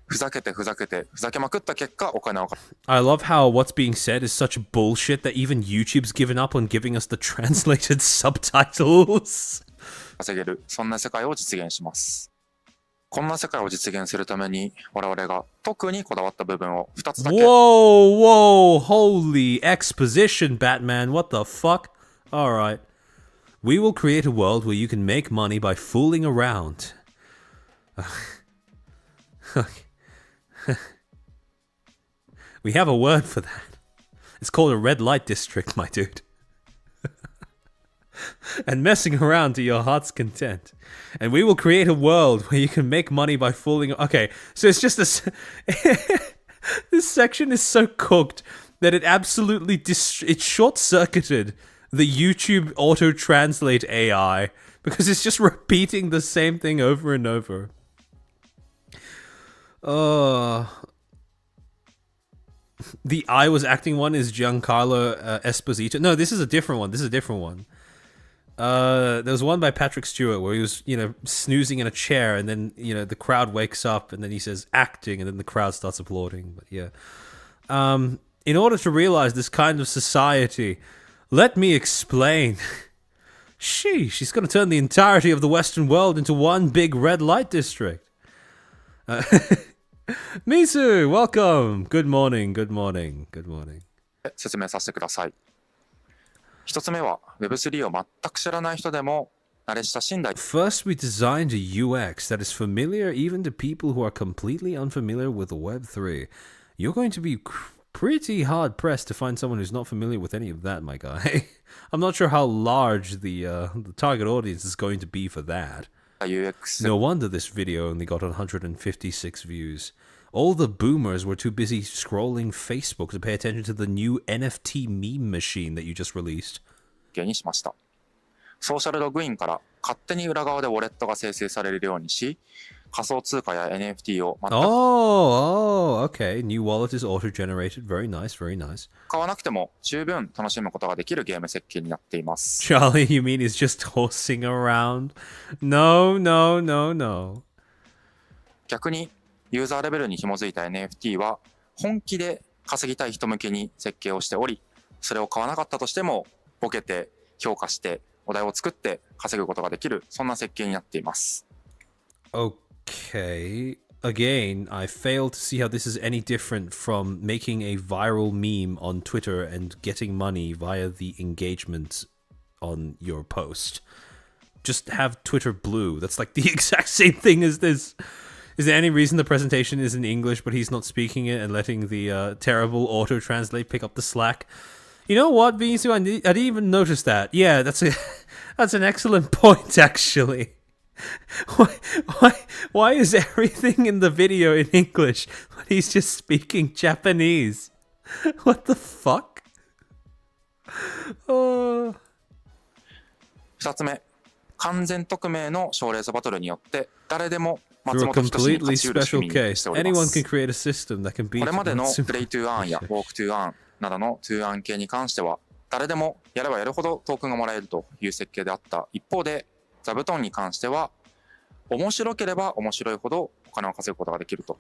ふざけてふざけてふざけまくった結果お金を I love how what's being said is such bullshit that even YouTube's given up on giving us the translated subtitles. 稼げる、そんな世界を実現します。こんな世界を実現するために我々が特にこだわった部分を2つだけ。 Whoa, holy exposition, Batman, what the fuck? Alright. We will create a world where you can make money by fooling around. We have a word for that. It's called a red light district, my dude. And messing around to your heart's content. And we will create a world where you can make money by fooling... Okay, so it's just this... This section is so cooked that it absolutely... It short-circuited the YouTube auto-translate AI because it's just repeating the same thing over and over. The I was acting one is Giancarlo Esposito. No, this is a different one. There was one by Patrick Stewart where he was, snoozing in a chair and then, the crowd wakes up and then he says acting and then the crowd starts applauding. But yeah. In order to realize this kind of society, let me explain. She's going to turn the entirety of the Western world into one big red light district. Misu, welcome. Good morning. 説明させてください。一つ目は Web3 を全く知らない人でも慣れ親しんだ。 First, we designed a UX that is familiar even to people who are completely unfamiliar with Web3. You're going to be pretty hard-pressed to find someone who's not familiar with any of that, my guy. I'm not sure how large the target audience is going to be for that. UX No wonder this video only got 156 views. All the boomers were too busy scrolling Facebook to pay attention to the new NFT meme machine that you just released. にしました。ソーシャルログインから勝手に裏側でウォレットが生成されるようにし、仮想通貨や NFT を全く okay. New wallet is auto-generated. Very nice. 買わなくても十分楽しむことができるゲーム設計になっています。 Charlie, you mean he's just horsing around? No. 逆にユーザーレベルに紐づいた NFT は本気で稼ぎたい人向けに設計をしており、それを買わなかったとしてもボケて評価してお題を作って稼ぐことができる、そんな設計になっています。 Okay. Again, I fail to see how this is any different from making a viral meme on Twitter and getting money via the engagement on your post. Just have Twitter blue. That's like the exact same thing as this. Is there any reason the presentation is in English but he's not speaking it and letting the terrible auto-translate pick up the slack? You know what, Vinsu? I didn't even notice that. Yeah, that's an excellent point, actually. Why is everything in the video in English when he's just speaking Japanese? What the fuck? 2つ目、完全匿名の賞レースバトルによって誰でも松 Through a 本人志に completely 勝ち得る仕 special 組みに case, しておりま anyone す。 can create a system that can こ beat れまでの Matsumoto. プレイトゥーアーンやウォークトゥーアーンなどのトゥーアーン系に関しては誰でもやればやるほどトークンがもらえるという設計であった一方で、座布団に関しては面白ければ面白いほどお金を稼ぐことができると。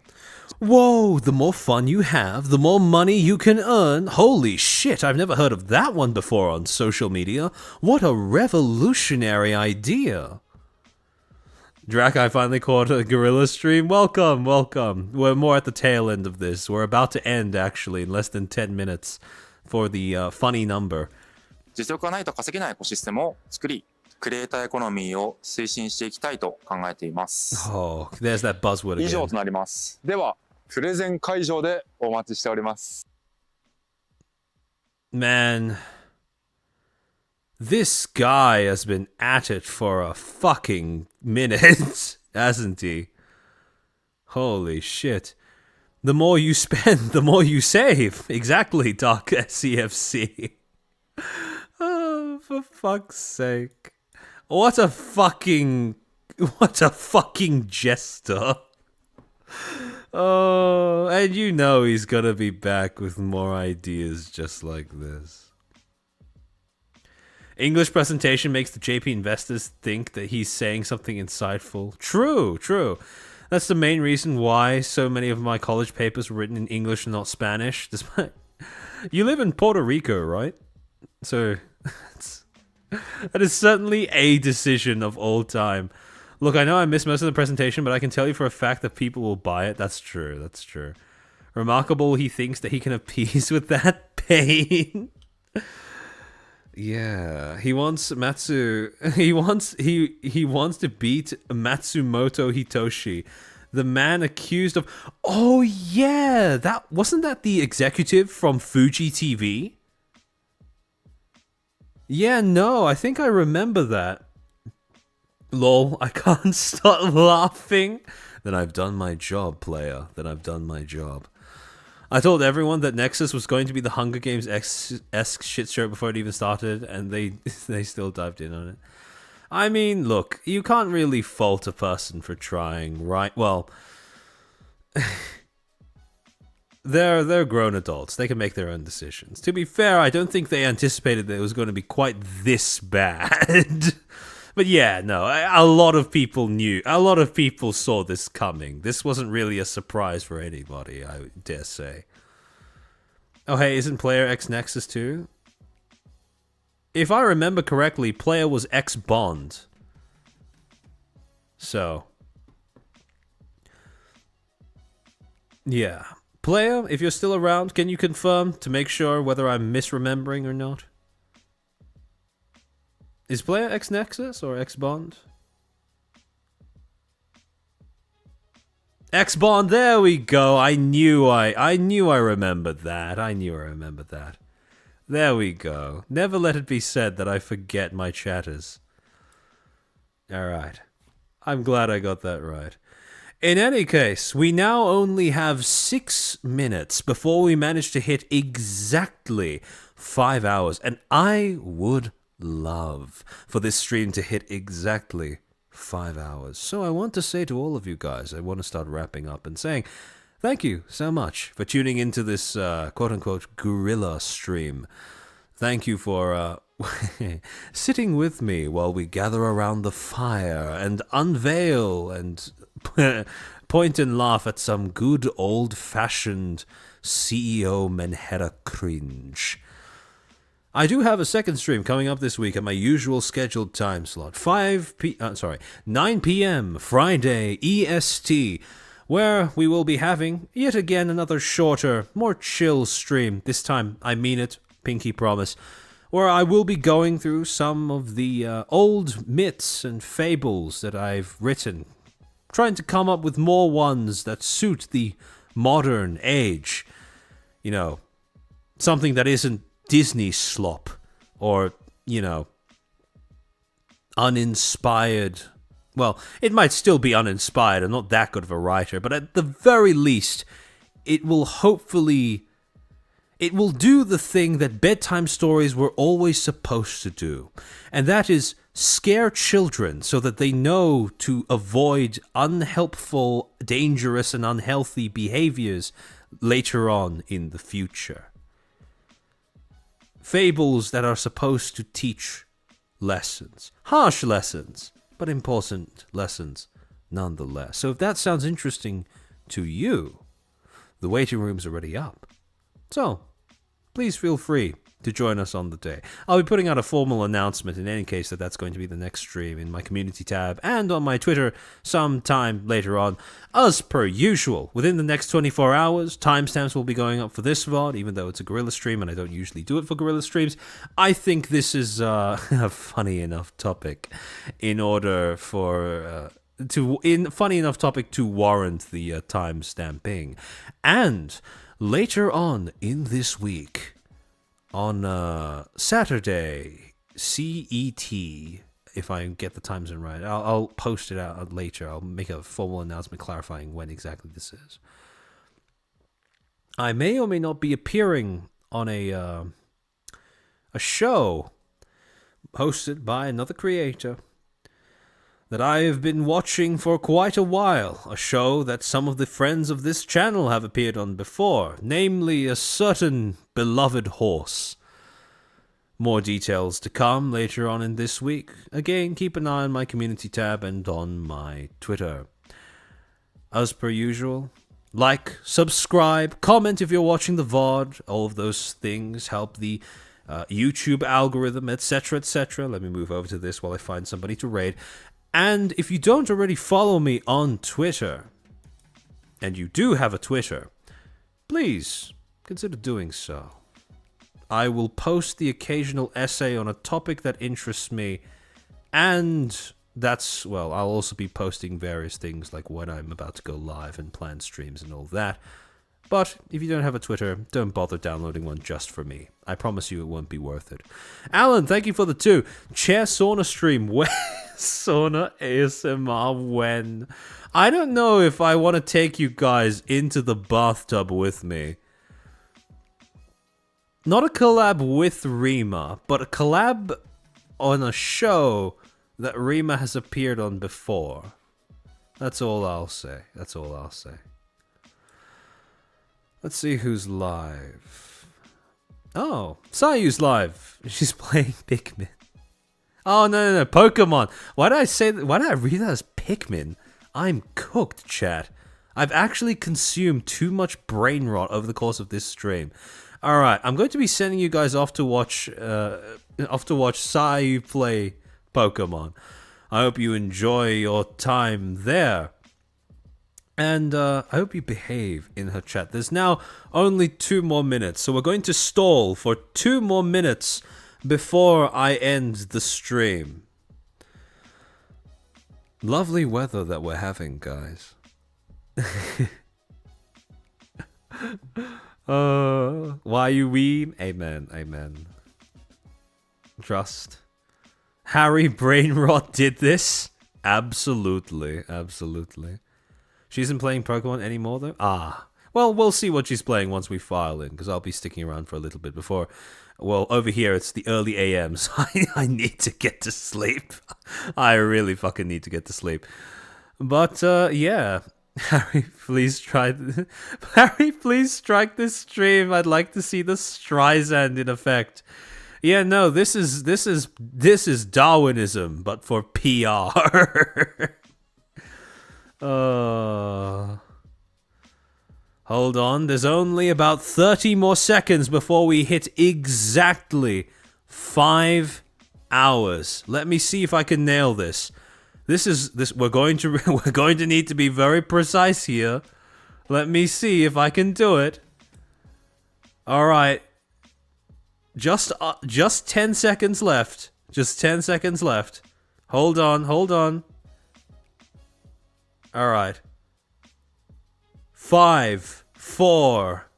Whoa, the more fun you have, the more money you can earn. Holy shit, I've never heard of that one before on social media. What a revolutionary idea. Drac, I finally caught a gorilla stream. Welcome. We're more at the tail end of this. We're about to end, actually, in less than 10 minutes for the funny number. 実力がないと稼げないエコシステムを作り、クリエイターエコノミーを推進していきたいと考えています。 Oh, there's that buzzword 以上 again. となります。では、プレゼン会場でお待ちしております。 Man, this guy has been at it for a fucking minute, hasn't he? Holy shit. The more you spend, the more you save. Exactly, Dark SCFC. Oh, for fuck's sake. What a fucking jester. Oh, and you know he's gonna be back with more ideas just like this. English presentation makes the JP investors think that he's saying something insightful. True, true. That's the main reason why so many of my college papers were written in English and not Spanish. Despite you live in Puerto Rico, right? So that is certainly a decision of all time. Look, I know I missed most of the presentation, but I can tell you for a fact that people will buy it. That's true. That's true. Remarkable, he thinks that he can appease with that pain. Yeah, he wants to beat Matsumoto Hitoshi, the man accused of. Oh yeah, that wasn't that the executive from Fuji TV? Yeah, no, I think I remember that. Lol, I can't stop laughing. Then I've done my job, player. Then I've done my job. I told everyone that Nexus was going to be the Hunger Games-esque shit show before it even started, and they still dived in on it. I mean, look, you can't really fault a person for trying, right? Well, they're grown adults. They can make their own decisions. To be fair, I don't think they anticipated that it was going to be quite this bad. But yeah, no, a lot of people knew. A lot of people saw this coming. This wasn't really a surprise for anybody, I dare say. Oh, hey, isn't Player ex-Nexus too? If I remember correctly, Player was ex-Bond. So. Yeah. Player, if you're still around, can you confirm to make sure whether I'm misremembering or not? Is Player ex-Nexus or ex-Bond? Ex-Bond, there we go. I knew I remembered that. I knew I remembered that. There we go. Never let it be said that I forget my chatters. Alright. I'm glad I got that right. In any case, we now only have 6 minutes before we manage to hit exactly 5 hours. And I would love for this stream to hit exactly 5 hours. So I want to say to all of you guys, I want to start wrapping up and saying thank you so much for tuning into this quote-unquote guerrilla stream. Thank you for sitting with me while we gather around the fire and unveil and point and laugh at some good old-fashioned CEO Menhera cringe. I do have a second stream coming up this week at my usual scheduled time slot, 9 p.m. Friday EST, where we will be having yet again another shorter, more chill stream. This time, I mean it, pinky promise, where I will be going through some of the old myths and fables that I've written, trying to come up with more ones that suit the modern age. You know, something that isn't Disney slop, or, you know, uninspired. Well, it might still be uninspired. I'm not that good of a writer, but at the very least, it will do the thing that bedtime stories were always supposed to do, and that is scare children so that they know to avoid unhelpful, dangerous, and unhealthy behaviors later on in the future. Fables that are supposed to teach lessons. Harsh lessons, but important lessons nonetheless. So if that sounds interesting to you, the waiting room's already up. So, please feel free to join us on the day. I'll be putting out a formal announcement in any case that that's going to be the next stream in my community tab and on my Twitter sometime later on. As per usual, within the next 24 hours, timestamps will be going up for this VOD, even though it's a Guerrilla stream and I don't usually do it for Guerrilla streams. I think this is a funny enough topic in order for... funny enough topic to warrant the timestamping. And later on in this week, on Saturday, CET, if I get the times in right. I'll post it out later. I'll make a formal announcement clarifying when exactly this is. I may or may not be appearing on a show hosted by another creator that I have been watching for quite a while, a show that some of the friends of this channel have appeared on before, namely a certain beloved horse. More details to come later on in this week. Again, keep an eye on my community tab and on my Twitter. As per usual, like, subscribe, comment if you're watching the VOD. All of those things help the YouTube algorithm, etc., etc. Let me move over to this while I find somebody to raid. And if you don't already follow me on Twitter, and you do have a Twitter, please consider doing so. I will post the occasional essay on a topic that interests me, and that's, well, I'll also be posting various things like when I'm about to go live and plan streams and all that. But if you don't have a Twitter, don't bother downloading one just for me. I promise you it won't be worth it. Alan, thank you for the 2. Chair sauna stream. When? Sauna ASMR when? I don't know if I want to take you guys into the bathtub with me. Not a collab with Rima, but a collab on a show that Rima has appeared on before. That's all I'll say. That's all I'll say. Let's see who's live. Oh, Sayu's live. She's playing Pikmin. Oh, no, Pokemon. Why did I read that as Pikmin? I'm cooked, chat. I've actually consumed too much brain rot over the course of this stream. Alright, I'm going to be sending you guys off to watch Sayu play Pokemon. I hope you enjoy your time there. And I hope you behave in her chat. There's now only 2 more minutes, so we're going to stall for 2 more minutes before I end the stream. Lovely weather that we're having, guys. Why you weeb? Amen, amen. Trust. Harry Brainrot did this? Absolutely, absolutely. She isn't playing Pokemon anymore, though? Ah. Well, we'll see what she's playing once we file in, because I'll be sticking around for a little bit before... Well, over here, it's the early AM, so I need to get to sleep. I really fucking need to get to sleep. But, yeah. Harry, please Harry, please strike this stream. I'd like to see the Streisand in effect. Yeah, no, this is Darwinism, but for PR. Hold on, there's only about 30 more seconds before we hit exactly 5 hours. Let me see if I can nail this. We're going to need to be very precise here. Let me see if I can do it. All right. Just 10 seconds left. Just 10 seconds left. Hold on. All right. 5, 4,